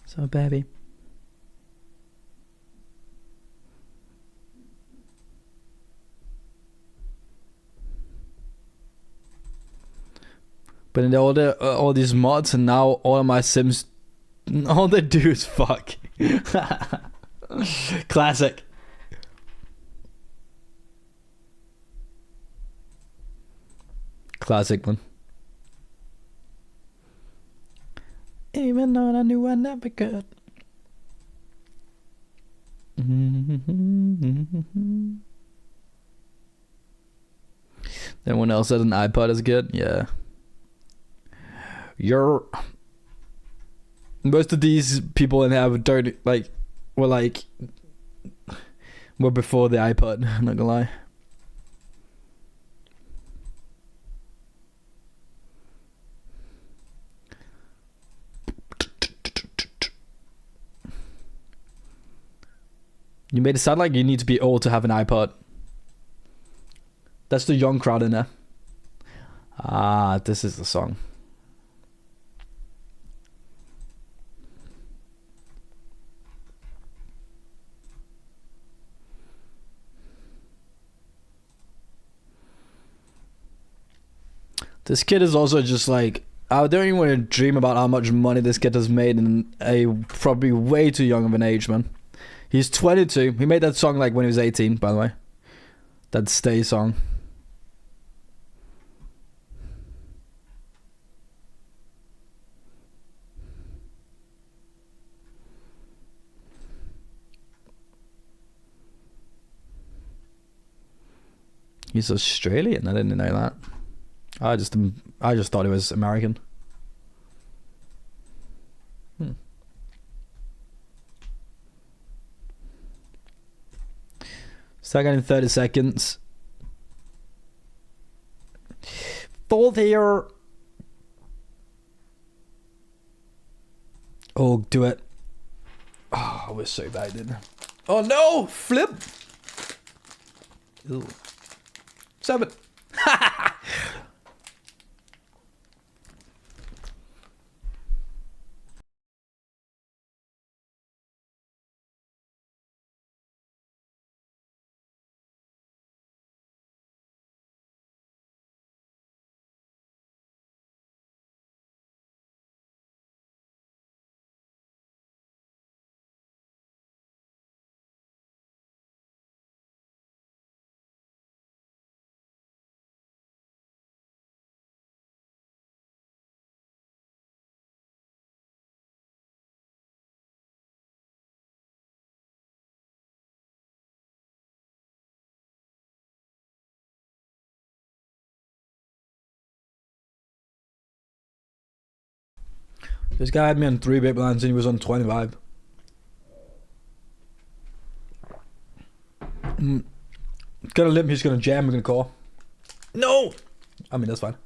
[SPEAKER 1] So, baby. But in all these mods, and now all of my Sims, all they do is fuck. Classic. Classic one. Even though I knew I never could. Anyone else had an iPod as a kid? Yeah. Most of these people in have dirty were before the iPod. I'm not gonna lie. You made it sound like you need to be old to have an iPod. That's the young crowd in there. Ah, this is the song. This kid is also just like, I don't even want to dream about how much money this kid has made in a probably way too young of an age, man. He's 22. He made that song like when he was 18, by the way. That Stay song. He's Australian. I didn't know that. I just thought he was American. Second in 30 seconds. Fourth here. Oh, do it. Oh, I was so bad, didn't I? Oh no! Flip! Ew. 7. This guy had me on 3-bit plans and he was on 25. Gonna limp, he's gonna jam, we're gonna call. No! I mean, that's fine.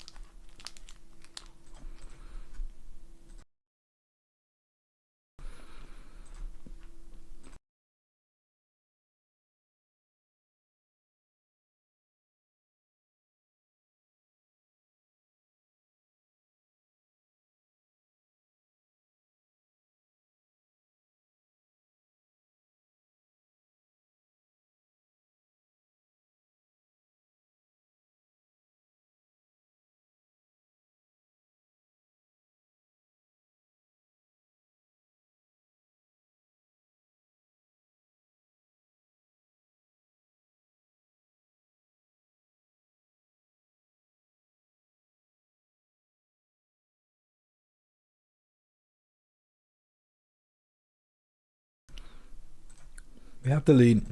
[SPEAKER 1] We have to lead.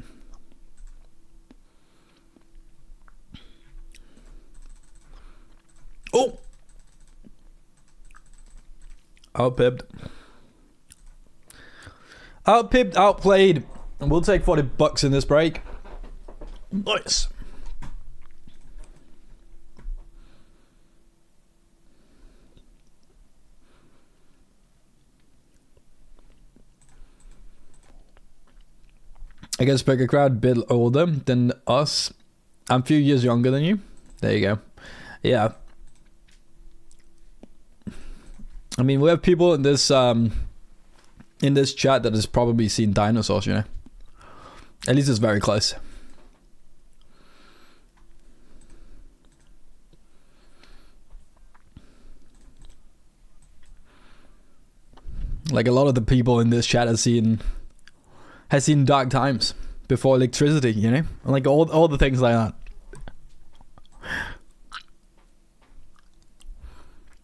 [SPEAKER 1] Oh! Outpipped. Outpipped, outplayed. And we'll take $40 in this break. Nice. I guess bigger crowd, bit older than us. I'm a few years younger than you. There you go. Yeah. I mean, we have people in this chat that has probably seen dinosaurs, you know. At least it's very close. Like a lot of the people in this chat has seen dark times before electricity, you know? Like all the things like that.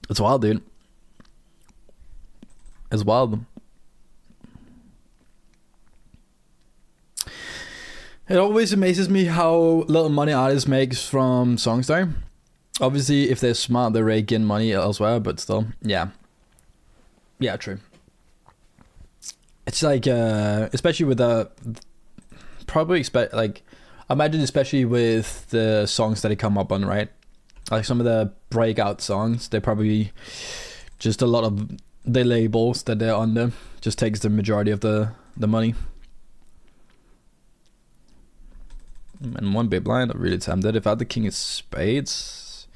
[SPEAKER 1] It's wild, dude. It's wild. It always amazes me how little money artists makes from songs though. Obviously, if they're smart, they rake in money elsewhere, but still, yeah. Yeah, true. It's like, especially with probably expect, like, imagine especially with the songs that they come up on, right? Like some of the breakout songs, they probably just a lot of the labels that they're under just takes the majority of the money. And one big blind, I'm really tempted. If I had the king of spades,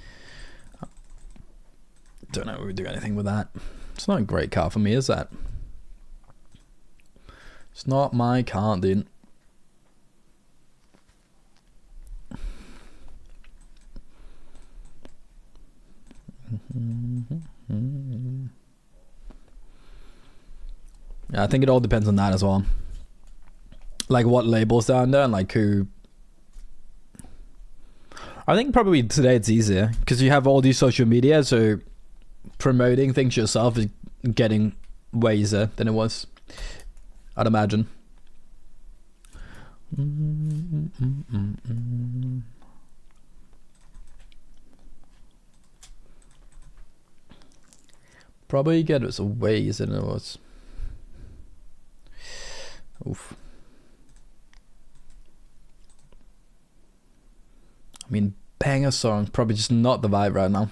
[SPEAKER 1] don't know if we would do anything with that. It's not a great card for me, is that? It's not my card, dude. Yeah, I think it all depends on that as well. Like what labels they're under and like who. I think probably today it's easier because you have all these social media, so promoting things yourself is getting way easier than it was, I'd imagine. Probably get it way easier than it was. Oof. I mean, banger song, probably just not the vibe right now.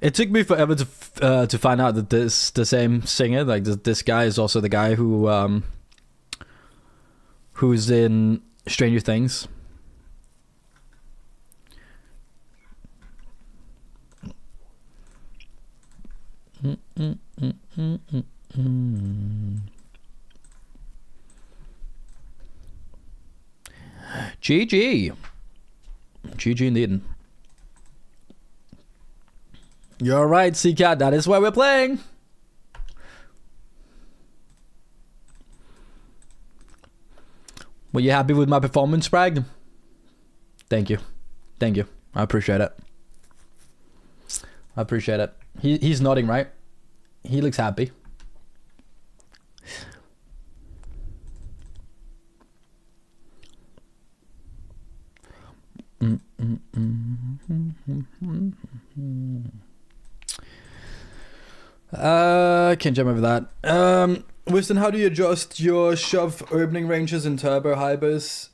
[SPEAKER 1] It took me forever to find out that the same singer, like this guy, is also the guy who's in Stranger Things. GG indeed. You're right, C-Cat, that is why we're playing. Were you happy with my performance, Bragg? Thank you. I appreciate it. He's nodding, right? He looks happy. Can't jump over that. Wisdom, how do you adjust your shove opening ranges in turbo hypers?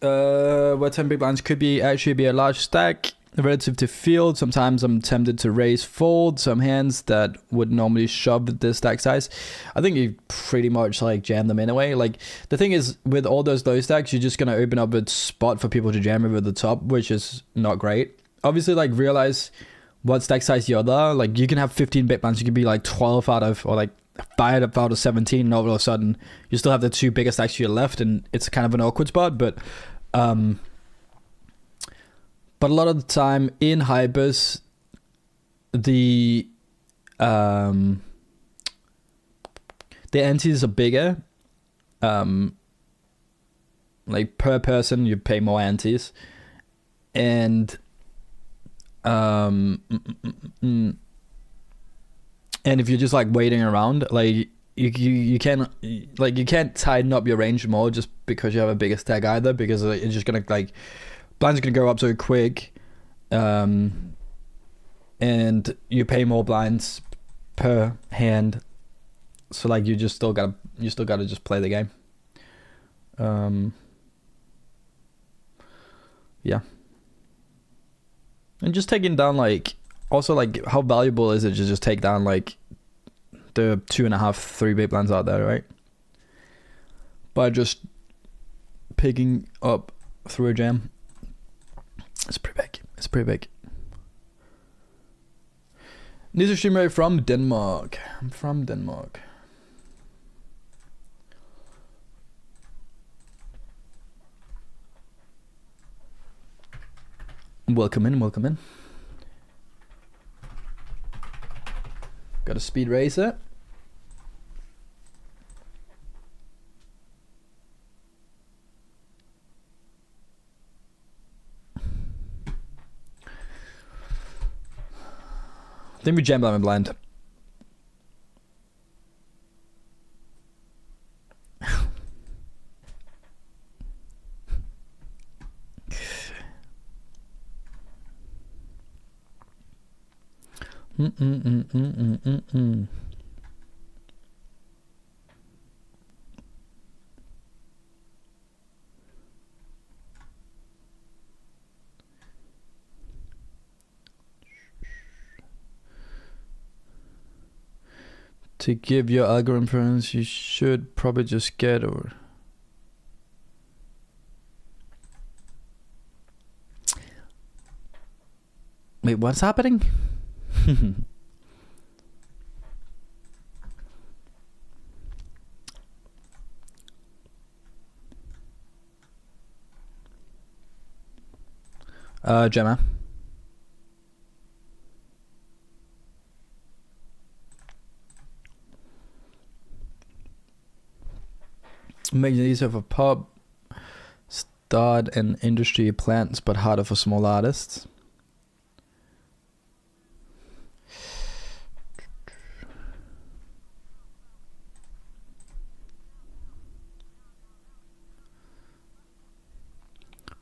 [SPEAKER 1] Where 10 big blinds could actually be a large stack relative to field. Sometimes I'm tempted to raise fold some hands that would normally shove the stack size. I think you pretty much like jam them anyway. Like the thing is with all those low stacks, you're just gonna open up a spot for people to jam over the top, which is not great. Obviously, like realize what stack size you're there. Like you can have 15 big blinds, you can be like 12 out of, or like 5 out of 17, and all of a sudden you still have the two biggest stacks to your left, and it's kind of an awkward spot. But a lot of the time in hypers, the antes are bigger. Like per person, you pay more antes, and and if you're just like waiting around, like you can't tighten up your range more just because you have a bigger stack either, because it's just gonna like blinds are gonna go up so quick, and you pay more blinds per hand, so like you still gotta just play the game. Yeah, and just taking down, like, also like how valuable is it to just take down like the 2.5, 3 big blinds out there, right? By just picking up through a jam. It's pretty big. This is streamer from Denmark. I'm from Denmark. Welcome in. Got a speed racer. I think we jam blind. To give your algorithm friends, you should probably just get or. Wait, what's happening? Gemma. Making it easier for pub, start an industry plants, but harder for small artists.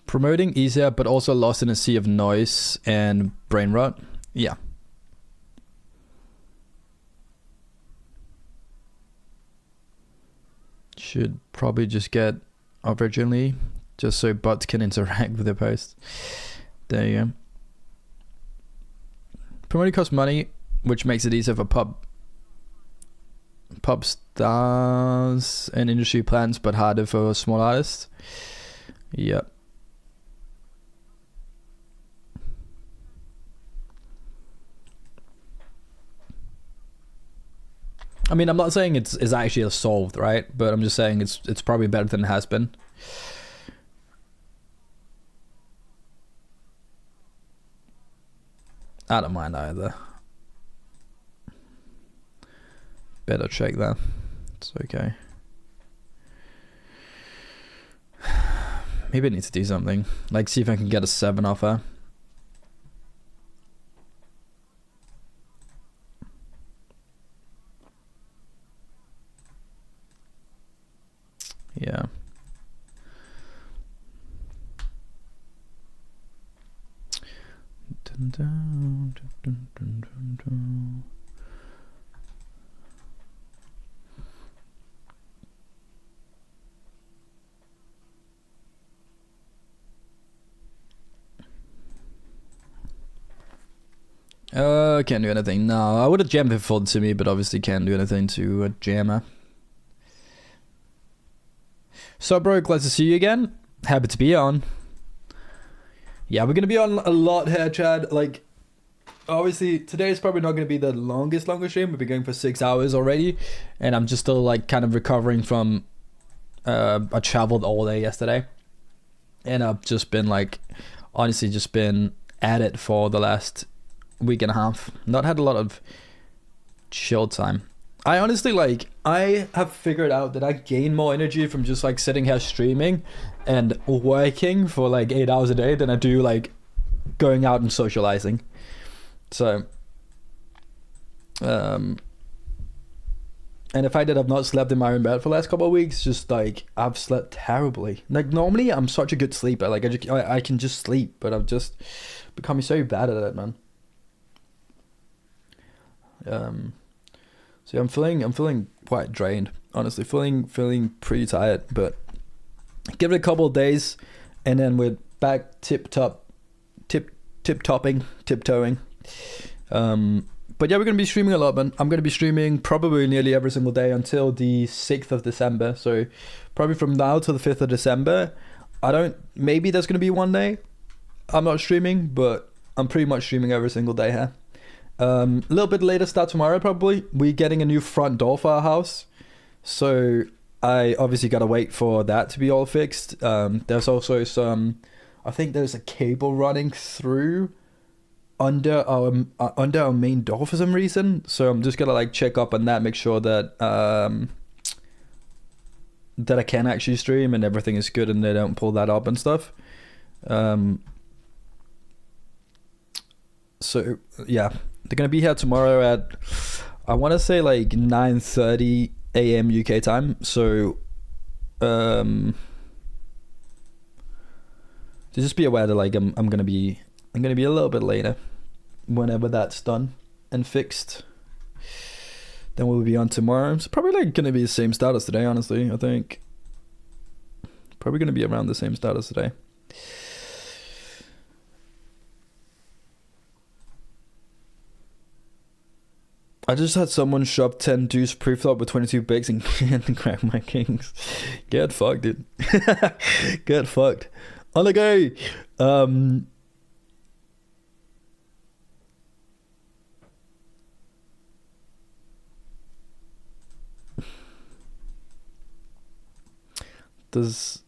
[SPEAKER 1] Promoting easier, but also lost in a sea of noise and brain rot. Yeah. Should probably just get originally, just so bots can interact with the post. There you go. Promoting costs money, which makes it easier for pub stars and industry plans, but harder for small artists. Yep. I mean, I'm not saying it's actually solved, right? But I'm just saying it's probably better than it has been. I don't mind either. Better check that. It's okay. Maybe I need to do something. Like, see if I can get a 7 off her. Yeah. Dun, dun, dun, dun, dun, dun. Can't do anything. No, I would have jammed before to me, but obviously can't do anything to a jammer. So, bro, glad to see you again. Happy to be on. Yeah, we're gonna be on a lot here, Chad. Like, obviously, today is probably not gonna be the longest stream. We've been going for 6 hours already, and I'm just still like kind of recovering from. I traveled all day yesterday, and I've just been like, honestly, just been at it for the last week and a half. Not had a lot of chill time. I honestly, like, I have figured out that I gain more energy from just like sitting here streaming and working for like 8 hours a day than I do like going out and socializing. So and the fact that I've not slept in my own bed for the last couple of weeks, just like I've slept terribly. Like, normally I'm such a good sleeper, like I can just sleep, but I've just becoming so bad at it, man. So I'm feeling quite drained, honestly. Feeling pretty tired, but give it a couple of days, and then we're back tiptoeing. But yeah, we're gonna be streaming a lot, man. I'm gonna be streaming probably nearly every single day until the 6th of December. So probably from now to the 5th of December. Maybe there's gonna be one day I'm not streaming, but I'm pretty much streaming every single day here. A little bit later start tomorrow probably. We're getting a new front door for our house, so I obviously gotta wait for that to be all fixed. There's also I think there's a cable running through under our main door for some reason, so I'm just gonna like check up on that, make sure that that I can actually stream and everything is good and they don't pull that up and stuff. So yeah, they're gonna be here tomorrow at, I want to say like 9:30 a.m. UK time. So just be aware that like I'm gonna be a little bit later whenever that's done. and fixed. Then we'll be on tomorrow. It's probably like gonna be the same start as today, honestly, I think. Probably gonna be around the same start as today. I just had someone shove 10 deuce pre-flop with 22 bigs and crack my kings. Get fucked, dude. Get fucked. On the go. It's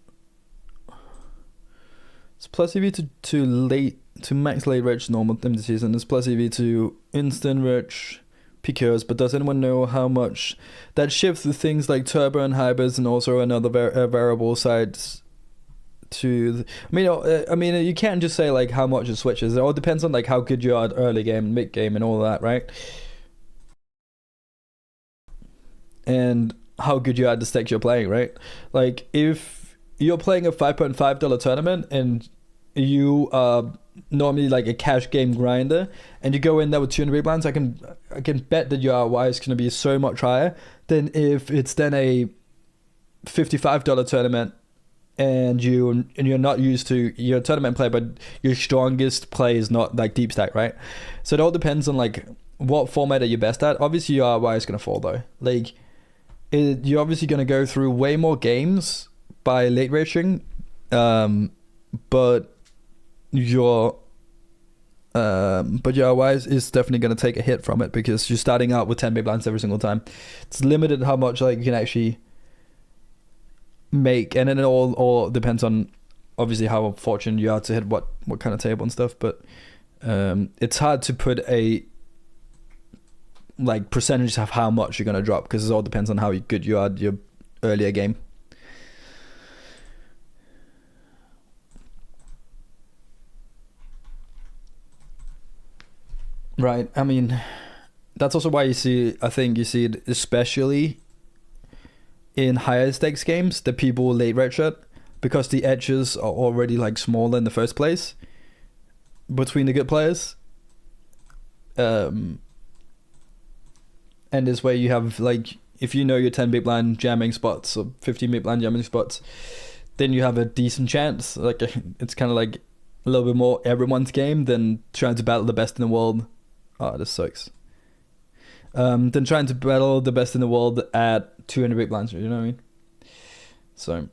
[SPEAKER 1] plus EV to max late rich normal empty season. It's plus EV to instant rich PKOs, but does anyone know how much that shifts the things like turbo and hybrids and also another variable sides to I mean you can't just say like how much it switches. It all depends on like how good you are at early game, mid game and all that, right? And how good you are at the stakes you're playing, right? Like if you're playing a $5.5 tournament and you are normally like a cash game grinder and you go in there with 200 big blinds, I can bet that your ROI is going to be so much higher than if it's then a $55 tournament and you're not used to your tournament play, but your strongest play is not like deep stack, right? So it all depends on like what format are you best at. Obviously your ROI is going to fall though. Like you're obviously going to go through way more games by late racing, but your ROI is definitely going to take a hit from it because you're starting out with 10 big blinds every single time. It's limited how much like you can actually make, and then it all depends on obviously how fortunate you are to hit what kind of table and stuff. But it's hard to put a like percentage of how much you're going to drop because it all depends on how good you are at your earlier game. Right. I mean, that's also why I think you see it especially in higher stakes games that people late redshirt because the edges are already like smaller in the first place between the good players. And this way you have like, if you know your 10 big blind jamming spots or 15 big blind jamming spots, then you have a decent chance. Like it's kind of like a little bit more everyone's game than trying to battle the best in the world. Oh, this sucks. Than trying to battle the best in the world at 200 big blinds, you know what I mean? So.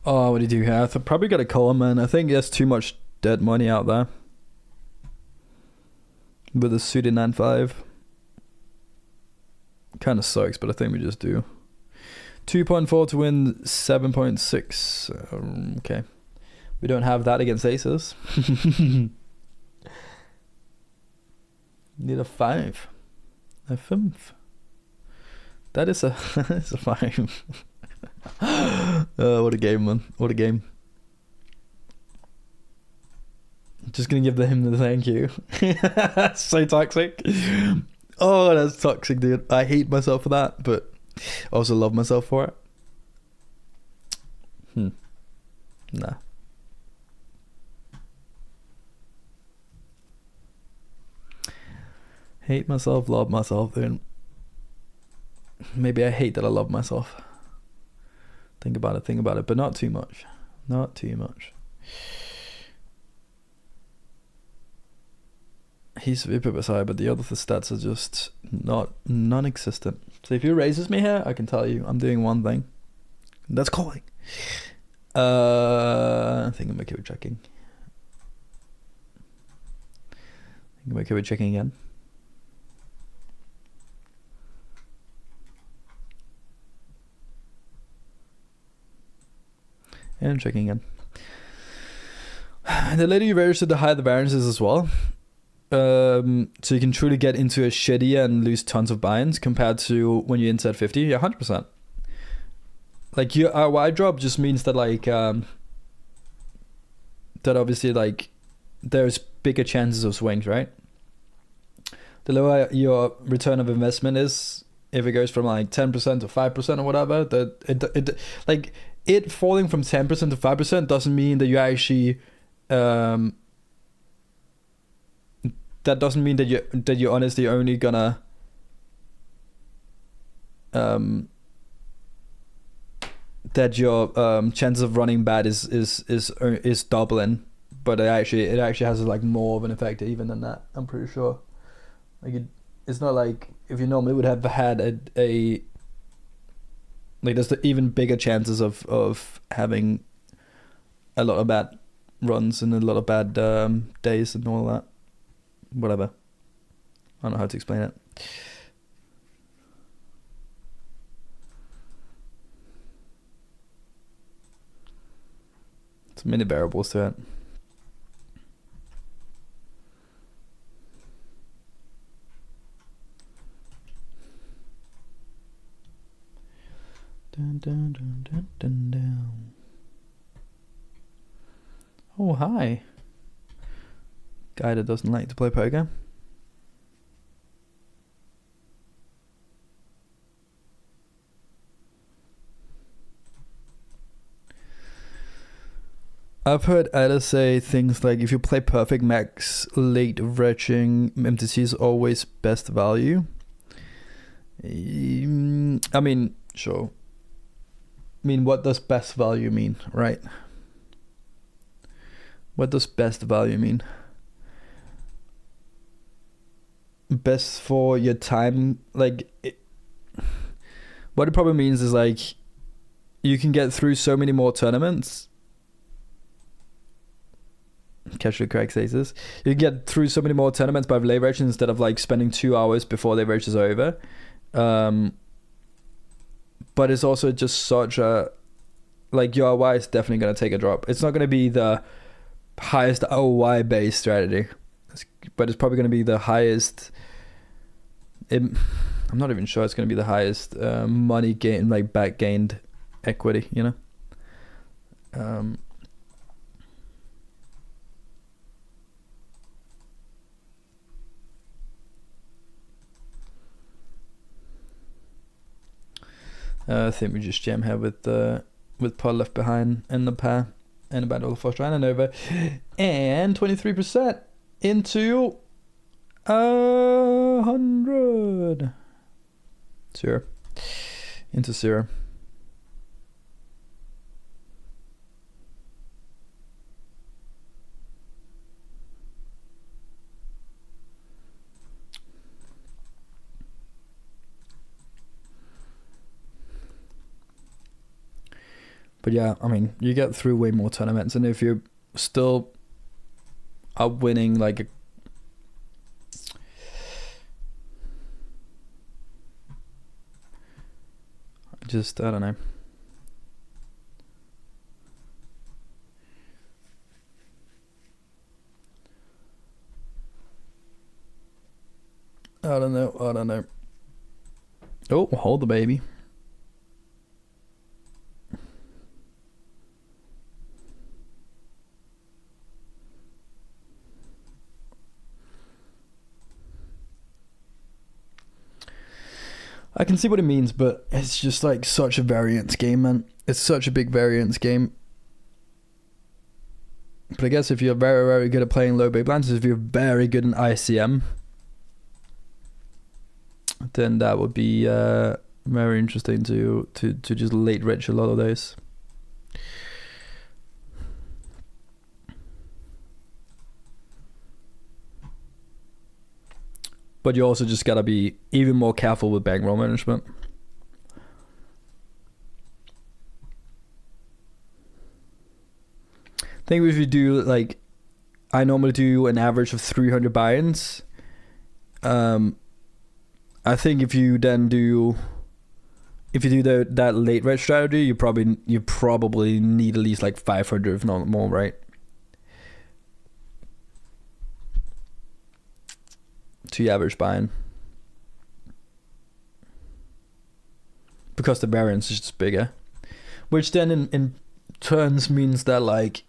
[SPEAKER 1] Oh, what do you do here? I probably got a call, man. I think there's too much dead money out there. With a suited 9-5. Kind of sucks, but I think we just do. 2.4 to win 7.6. Okay. We don't have that against aces. Need a 5. A 5. That is a, that's a 5. What a game, man. What a game. Just gonna give him the thank you. So toxic. Oh, that's toxic, dude. I hate myself for that, but I also love myself for it. Nah. Hate myself, love myself, then. Maybe I hate that I love myself. Think about it, but not too much. Not too much. He's a bit high, but the other stats are just non-existent. So if he raises me here, I can tell you I'm doing one thing. That's calling. I think I'm okay with checking. Again. And I'm checking again. The later you register, the higher the variances as well. So you can truly get into a shitty and lose tons of binds compared to when you insert 50. Yeah, 100%. like your ROI drop just means that like that obviously like there's bigger chances of swings, right? The lower your return of investment is, if it goes from like 10% to 5% or whatever, that it like it falling from 10% to 5% doesn't mean that you actually that doesn't mean that you're honestly only gonna that your chances of running bad is doubling, but it actually has like more of an effect even than that. I'm pretty sure. Like it's not like if you normally would have had a like there's the even bigger chances of having a lot of bad runs and a lot of bad days and all that. Whatever. I don't know how to explain it. There's many variables to it. Dun, dun, dun, dun, dun, dun. Oh, hi. Guy that doesn't like to play poker. I've heard others say things like if you play perfect max late retching, MTC is always best value. I mean, sure. I mean, what does best value mean, right? What does best value mean? Best for your time, like what it probably means is like you can get through so many more tournaments. Casually correct status. You can get through so many more tournaments by leverage instead of like spending 2 hours before leverage is over. But it's also just such a like your ROI is definitely going to take a drop. It's not going to be the highest ROI based strategy, but it's probably going to be the highest. I'm not even sure it's going to be the highest money gain, like back gained equity, you know. I think we just jam here with pot left behind in the pair and about all the first round and over, and 23% into 100 0 into 0. But yeah, I mean, you get through way more tournaments, and if you still are winning like just I don't know. I don't know. Oh, hold the baby. I can see what it means, but it's just like such a variance game, man. It's such a big variance game. But I guess if you're very, very good at playing low big blinds, if you're very good in ICM, then that would be very interesting to just late rich a lot of those. But you also just gotta be even more careful with bankroll management. I think if you do like, I normally do an average of 300 buy-ins. I think if you do that late red strategy, you probably need at least like 500, if not more, right? To your average buy-in, because the variance is just bigger. which then in turns means that like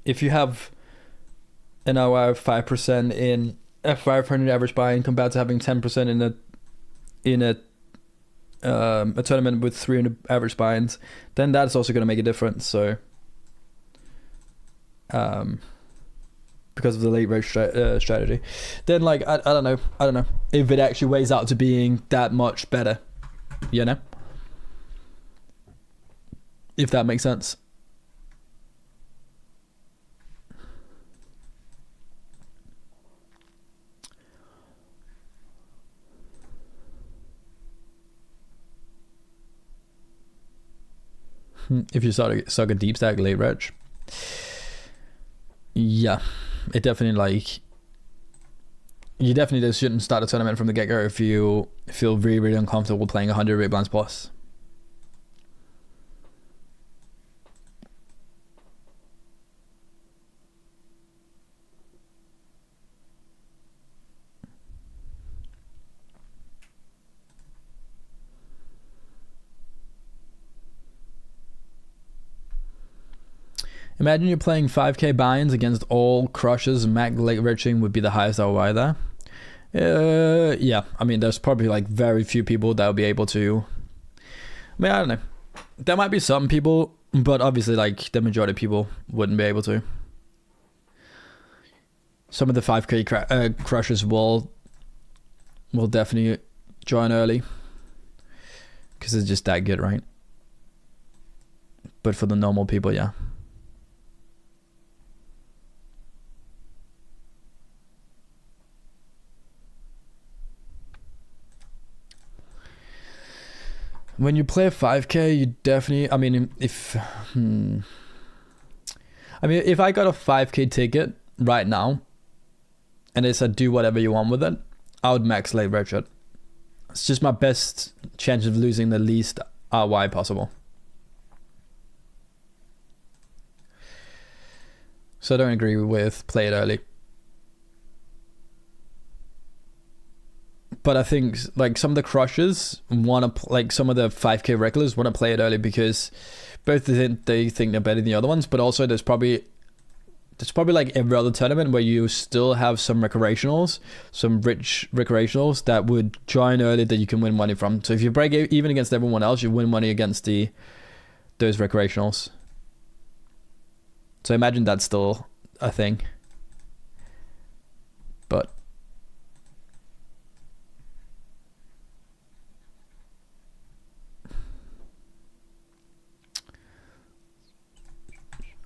[SPEAKER 1] if you have an hour 5% in a 500 average buy-in compared to having 10% in a tournament with 300 average buy-ins, then that's also going to make a difference. So because of the late rate strategy, then like I don't know if it actually weighs out to being that much better, you know, if that makes sense. If you suck a deep stack late reg, yeah, it definitely like you definitely just shouldn't start a tournament from the get go if you feel really really uncomfortable playing 100 big blinds plus. Imagine you're playing 5k buy-ins against all crushes. Mac late reaching would be the highest ROI there. Yeah, I mean, there's probably like very few people that will be able to. I mean, I don't know. There might be some people, but obviously, like the majority of people wouldn't be able to. Some of the 5k crushes will definitely join early because it's just that good, right? But for the normal people, yeah. When you play a 5k, you definitely, I mean, if I got a 5k ticket right now and they said do whatever you want with it, I would max late red shot. It's just my best chance of losing the least RY possible. So I don't agree with play it early. But I think like some of the crushers want to like some of the 5k regulars want to play it early because both they think they're better than the other ones, but also there's probably like every other tournament where you still have some recreationals, some rich recreationals that would join early that you can win money from. So if you break even against everyone else, you win money against those recreationals. So imagine that's still a thing. But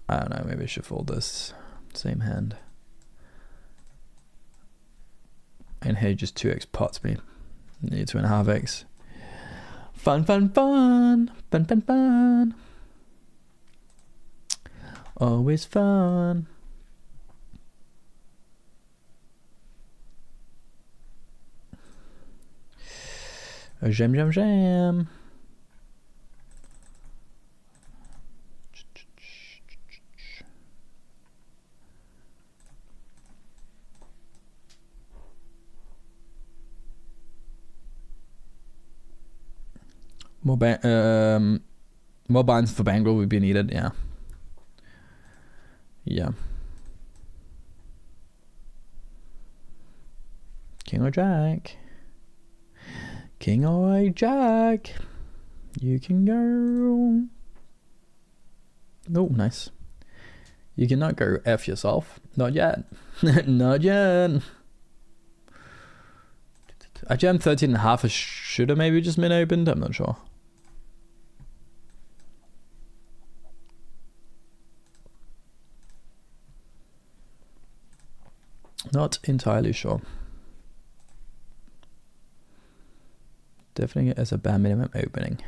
[SPEAKER 1] I don't know, maybe I should fold this same hand. And here just 2x pots me. Need 2.5x. Fun, fun, fun. Fun, fun, fun. Always fun. Jam, jam, jam. More binds for bankroll would be needed, yeah. Yeah. King or jack. King or jack. You can go. Oh, nice. You cannot go F yourself. Not yet. Not yet. I jammed 13.5. I should have maybe just been opened. I'm not sure. Not entirely sure. Definitely as a bare minimum opening.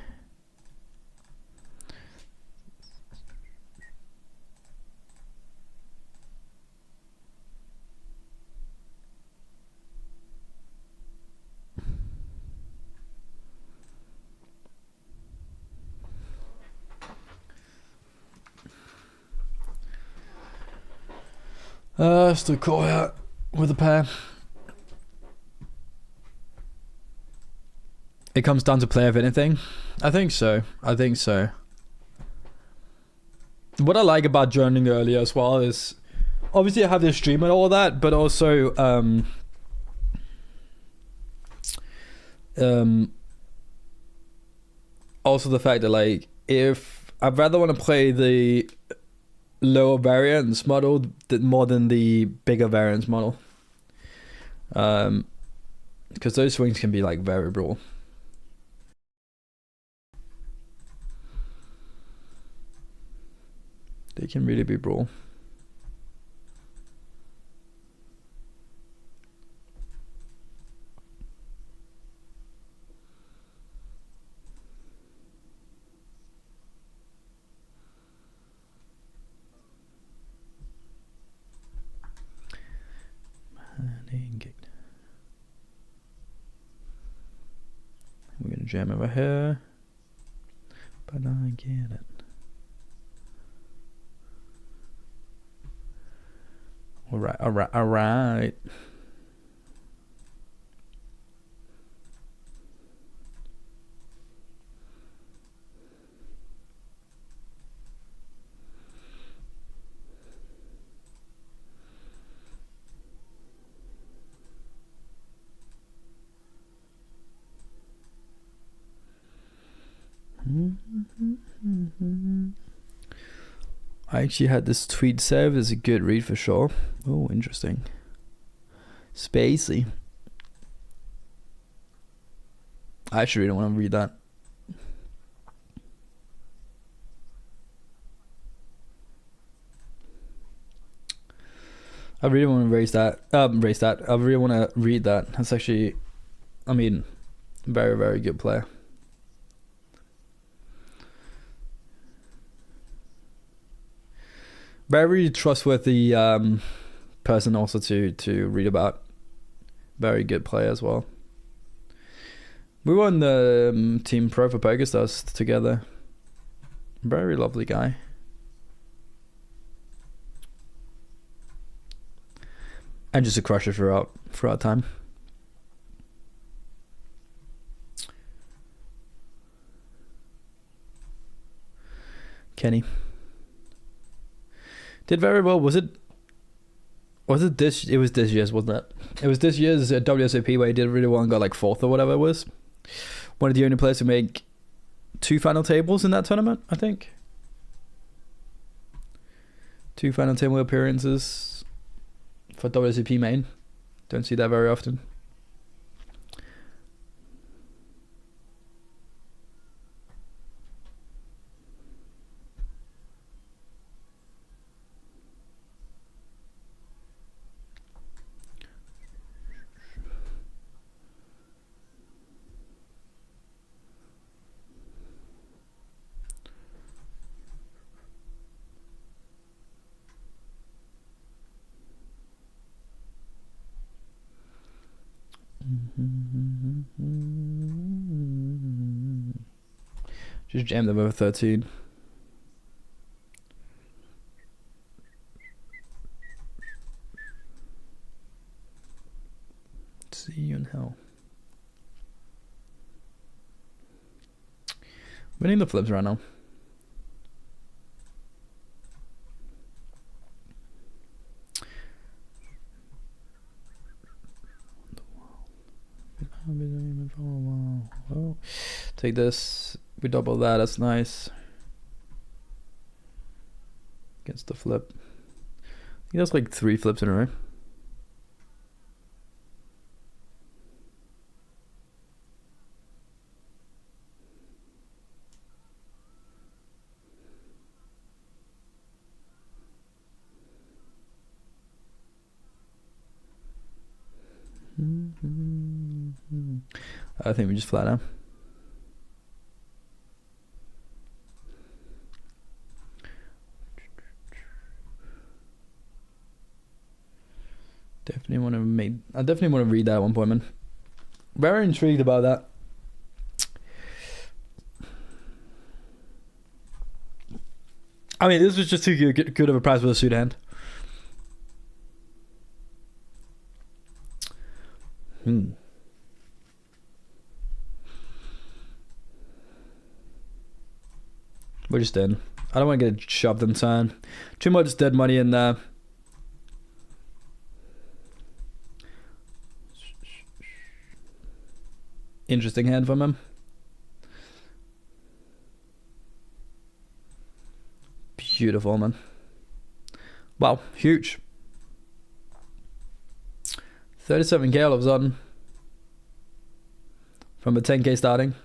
[SPEAKER 1] Still call out with a pair. It comes down to play, if anything. I think so. What I like about joining earlier as well is, obviously I have the stream and all that, but also also the fact that, like, if I'd rather want to play the lower variance model more than the bigger variance model, because those swings can be like very brutal. They can really be brutal. We're gonna jam over here, but I get it. All right. I actually had this tweet saved as a good read for sure. Oh, interesting. Spacey. I actually really want to read that. I really want to raise that. I really want to read that. That's actually, I mean, very, very good player. Very trustworthy person also to read about. Very good player as well. We won the Team Pro for PokerStars together. Very lovely guy. And just a crusher throughout time. Kenny did very well. Was it this? It was this year's, wasn't it? It was this year's WSOP where he did really well and got like 4th or whatever it was. One of the only players to make 2 final tables in that tournament, I think. 2 final table appearances for WSOP main. Don't see that very often. Just jam them over 13. See you in hell. Winning the flips right now. Oh, take this. We double that. That's nice. Against the flip. I think that's like 3 flips in a row. I think we just flat out. Definitely want to I definitely want to read that at one point, man. Very intrigued about that. I mean, this was just too good of a price for the suit hand. We're just in. I don't want to get shoved in turn. Too much dead money in there. Interesting hand from him. Beautiful, man. Wow, huge. 37k all of a sudden. From a 10k starting.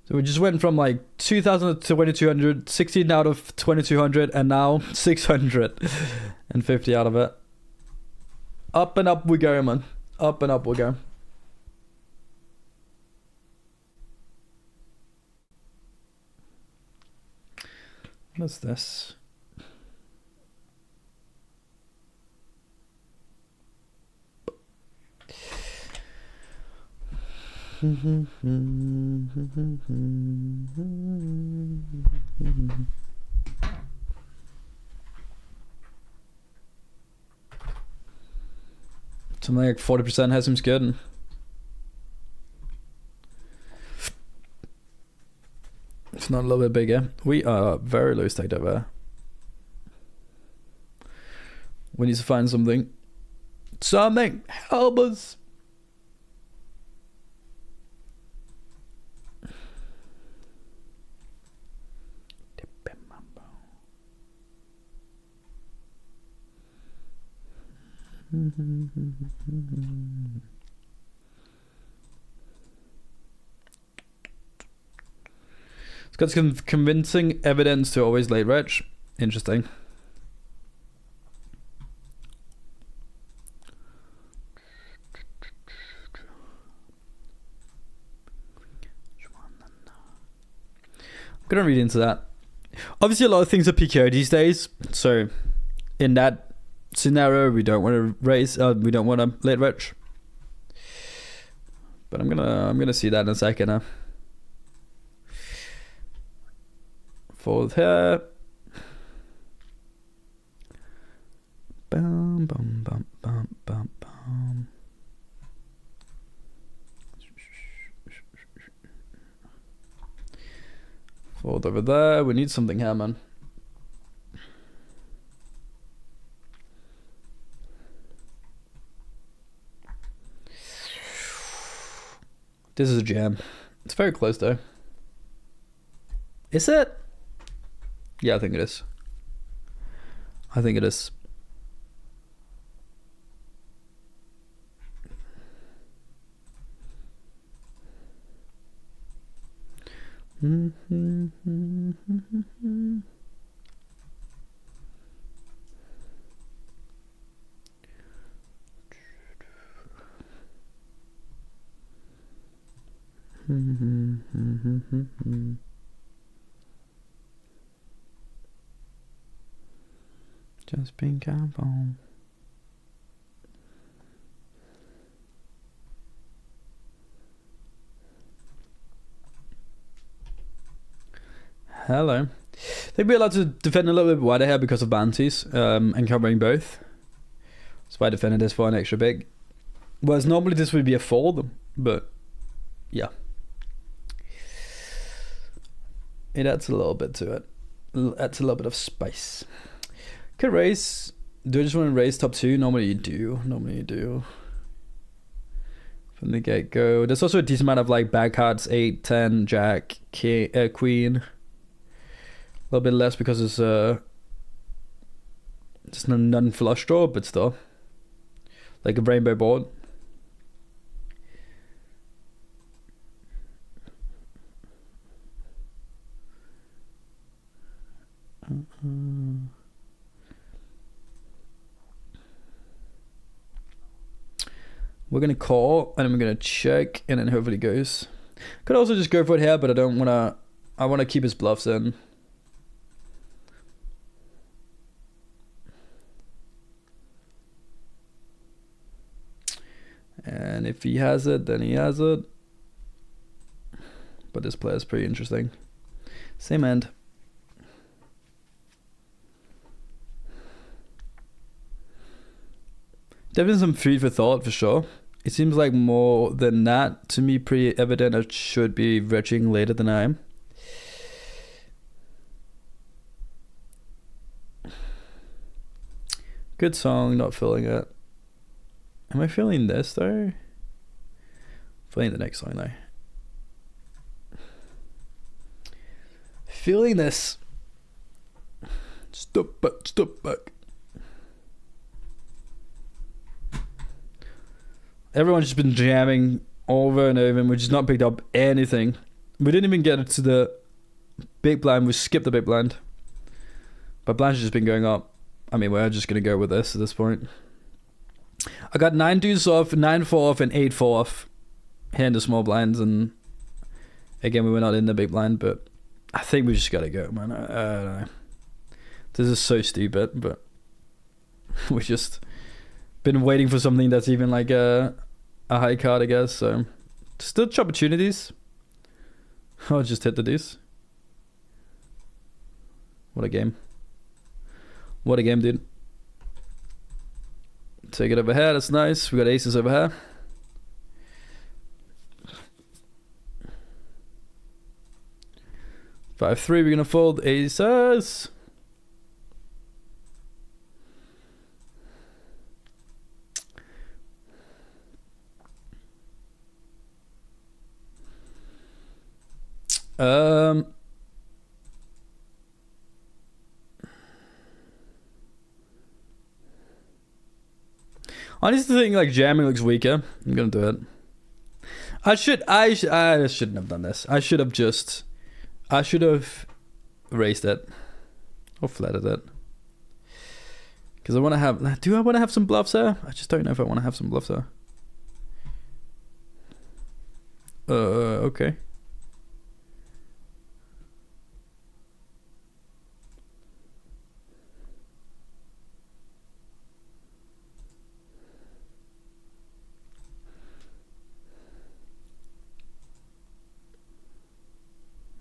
[SPEAKER 1] So we just went from like 2,000 to 2,200, 16 out of 2,200, and now 650 out of it. Up and up we go, man. Up and up we go. What's this? Something like 40% has him scared. It's not a little bit bigger. We are very low staked over. We need to find something. Something! Help us! It's got some convincing evidence to always late reg. Interesting. I'm gonna read into that. Obviously a lot of things are PKO these days, so in that scenario we don't want to raise, we don't want to late reg. But I'm gonna see that in a second. Fold here. Bum bum bum bum bum bum. Fold over there. We need something here, man. This is a jam. It's very close though. Is it? Yeah, I think it is. I think it is. Just being careful. Hello. I think we're allowed to defend a little bit wider here because of bounties and covering both. So I defended this for an extra big. Whereas normally this would be a fold, but yeah. It adds a little bit to it. Adds a little bit of spice. Could raise. Do I just want to raise top two? Normally you do. Normally you do. From the get-go. There's also a decent amount of like bad cards. 8, 10, Jack, King, Queen. A little bit less because it's just a non-flush draw, but still. Like a rainbow board. We're gonna call and then we're gonna check and then hopefully goes. Could also just go for it here, but I don't wanna. I wanna keep his bluffs in. And if he has it, then he has it. But this player is pretty interesting. Same end. Definitely some food for thought for sure. It seems like more than that to me pretty evident I should be retching later than I am. Good song, not feeling it. Am I feeling this though? Feeling the next song though. Feeling this. Stop back. Everyone's just been jamming over and over and we've just not picked up anything. We didn't even get to the big blind. We skipped the big blind. But blinds have just been going up. I mean, we're just going to go with this at this point. I got 9 deuces off, 9-4 off, and 8-4 off. Here in the small blinds. And again, we were not in the big blind, but I think we just got to go, man. I don't know. This is so stupid, but we just been waiting for something that's even like a high card, I guess. So still opportunities. I'll just hit the deuce. What a game. What a game, dude. Take it over here. That's nice. We got aces over here. Five-3. We're gonna fold aces. Honestly, think like jamming looks weaker. I'm gonna do it. I shouldn't have done this. I should have raised it or flatted it. Because I want to have. Do I want to have some bluffs there? I just don't know if I want to have some bluffs there. Okay.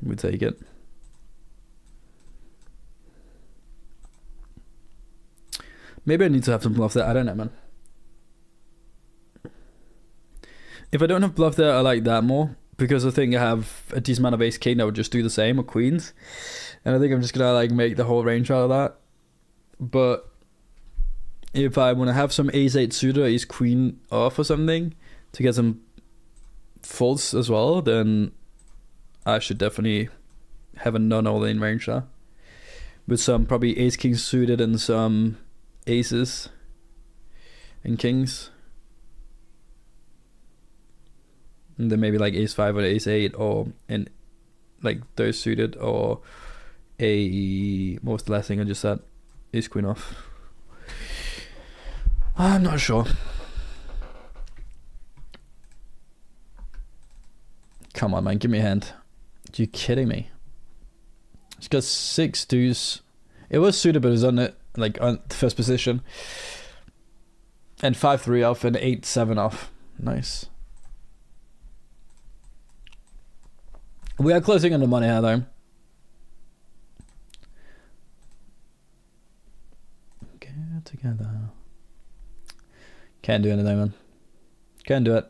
[SPEAKER 1] We take it. Maybe I need to have some bluff there. I don't know, man. If I don't have bluff there, I like that more. Because I think I have a decent amount of ace king that would just do the same, or queens. And I think I'm just going to like make the whole range out of that. But if I want to have some ace 8 suited or ace queen off or something to get some folds as well, then I should definitely have a non-all-in range there. With some probably ace king suited and some aces and kings. And then maybe like ace 5 or ace 8 or in like those suited, or a most last thing I just said, ace queen off. I'm not sure. Come on, man, give me a hand. Are you kidding me? It's got 6 deuce. It was suited, but it was on it like on the first position. And 5-3 off and 8-7 off. Nice. We are closing on the money here though. Get together. Can't do anything, man. Can't do it.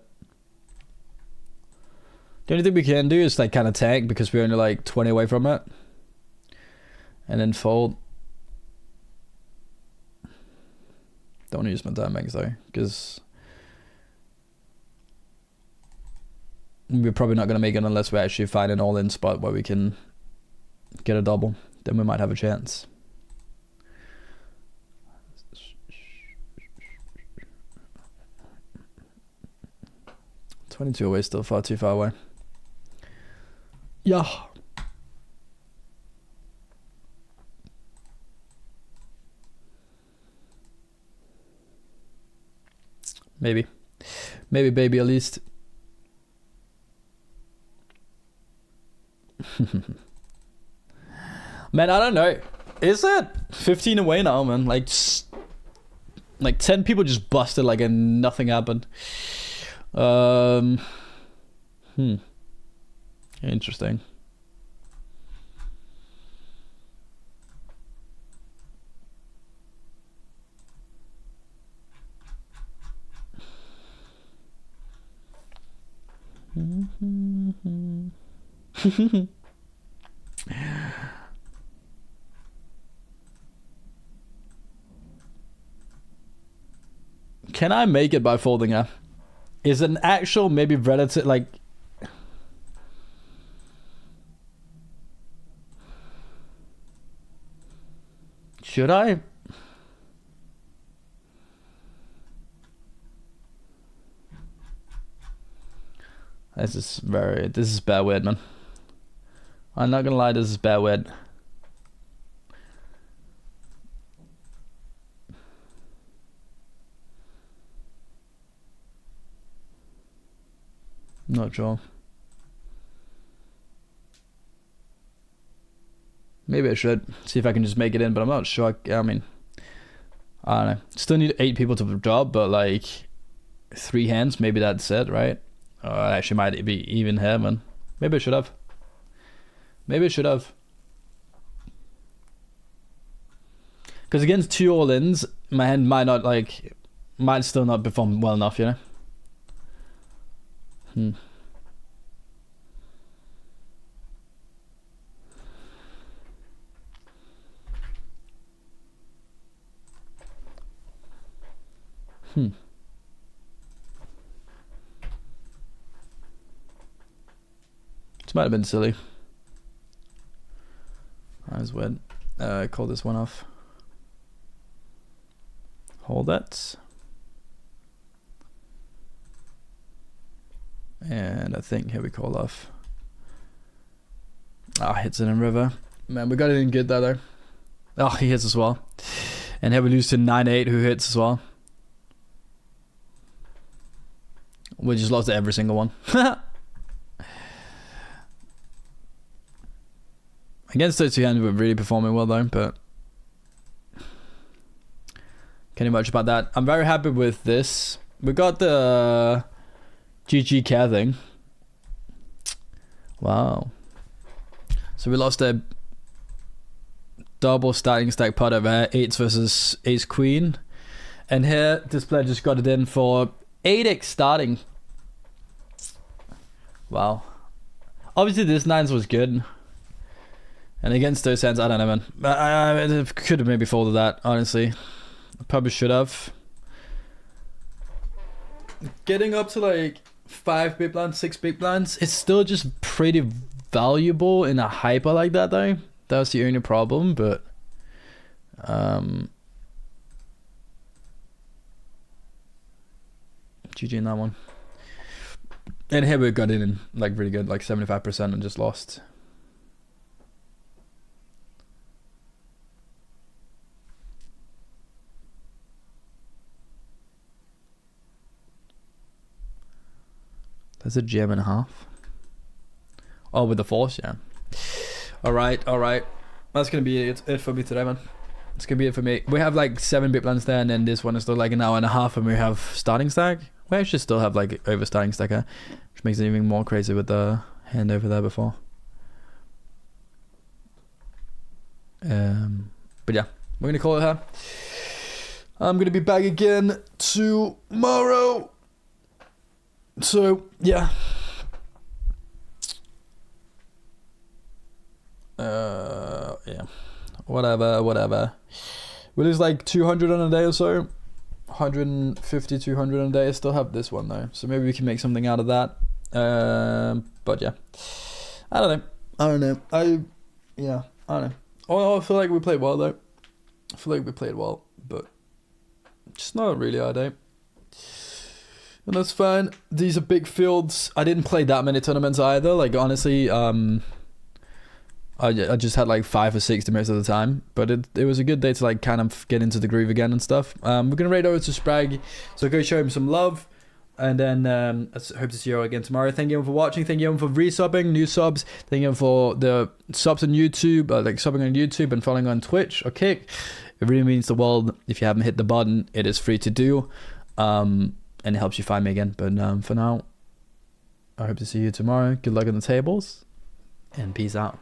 [SPEAKER 1] The only thing we can do is like kind of tank because we're only like 20 away from it. And then fold. Don't want to use my diamonds though, because we're probably not going to make it unless we actually find an all-in spot where we can get a double. Then we might have a chance. $22 away, still far too far away. Yeah. Maybe. Maybe, baby, at least. Man, I don't know. Is it 15 away now, man? Like 10 people just busted like and nothing happened. Interesting. Can I make it by folding her? Is an actual maybe relative like? Should I? This is bad weird, man. I'm not gonna lie, this is bad weird. Not sure. Maybe I should see if I can just make it in, but I'm not sure. I mean, I don't know. Still need 8 people to the job, but like 3 hands, maybe that's it, right? I actually might be even here, man. Maybe I should have. Because against 2 all-ins, my hand might still not perform well enough, you know? This might have been silly. That was weird. Call this one off. Hold that. And I think here we call off. Hits it in river. Man, we got it in good though. He hits as well. And here we lose to 9-8 who hits as well. We just lost every single one. Against those 2 hands, we're really performing well though, but can't do much about that. I'm very happy with this. We got the GG care thing. Wow. So we lost a double starting stack pot over 8s versus ace queen. And here, this player just got it in for 8x starting. Wow. Obviously this 9s was good. And against those hands, I don't know, man. I could have maybe folded that, honestly. I probably should have. Getting up to like 5 big blinds, 6 big blinds, it's still just pretty valuable in a hyper like that though. That's the only problem, but GG in that one. And here we got in like really good, like 75% and just lost. That's a gem and a half. Oh, with the force, yeah. All right. That's gonna be it for me today, man. It's gonna be it for me. We have like 7 big blinds there, and then this one is still like an hour and a half, and we have starting stack. We actually still have like over starting stack here, which makes it even more crazy with the hand over there before. But yeah, we're gonna call it here. I'm gonna be back again tomorrow. So yeah. Yeah. Whatever. We lose like 200 on a day or so. 150, 200 on a day. I still have this one though, so maybe we can make something out of that. But yeah, I don't know. I don't know. Oh, I feel like we played well though. I feel like we played well, but just not really our day. And that's fine. These are big fields. I didn't play that many tournaments either. Like honestly, I just had like 5 or 6 most of the time, but it was a good day to like kind of get into the groove again and stuff. We're gonna raid over to Sprag, so go show him some love, and then I hope to see you all again tomorrow. Thank you all for watching. Thank you all for resubbing, new subs. Thank you all for the subs on YouTube, like subbing on YouTube and following on Twitch or Kick. It really means the world. If you haven't hit the button, it is free to do, and it helps you find me again. But for now, I hope to see you tomorrow. Good luck on the tables, and peace out.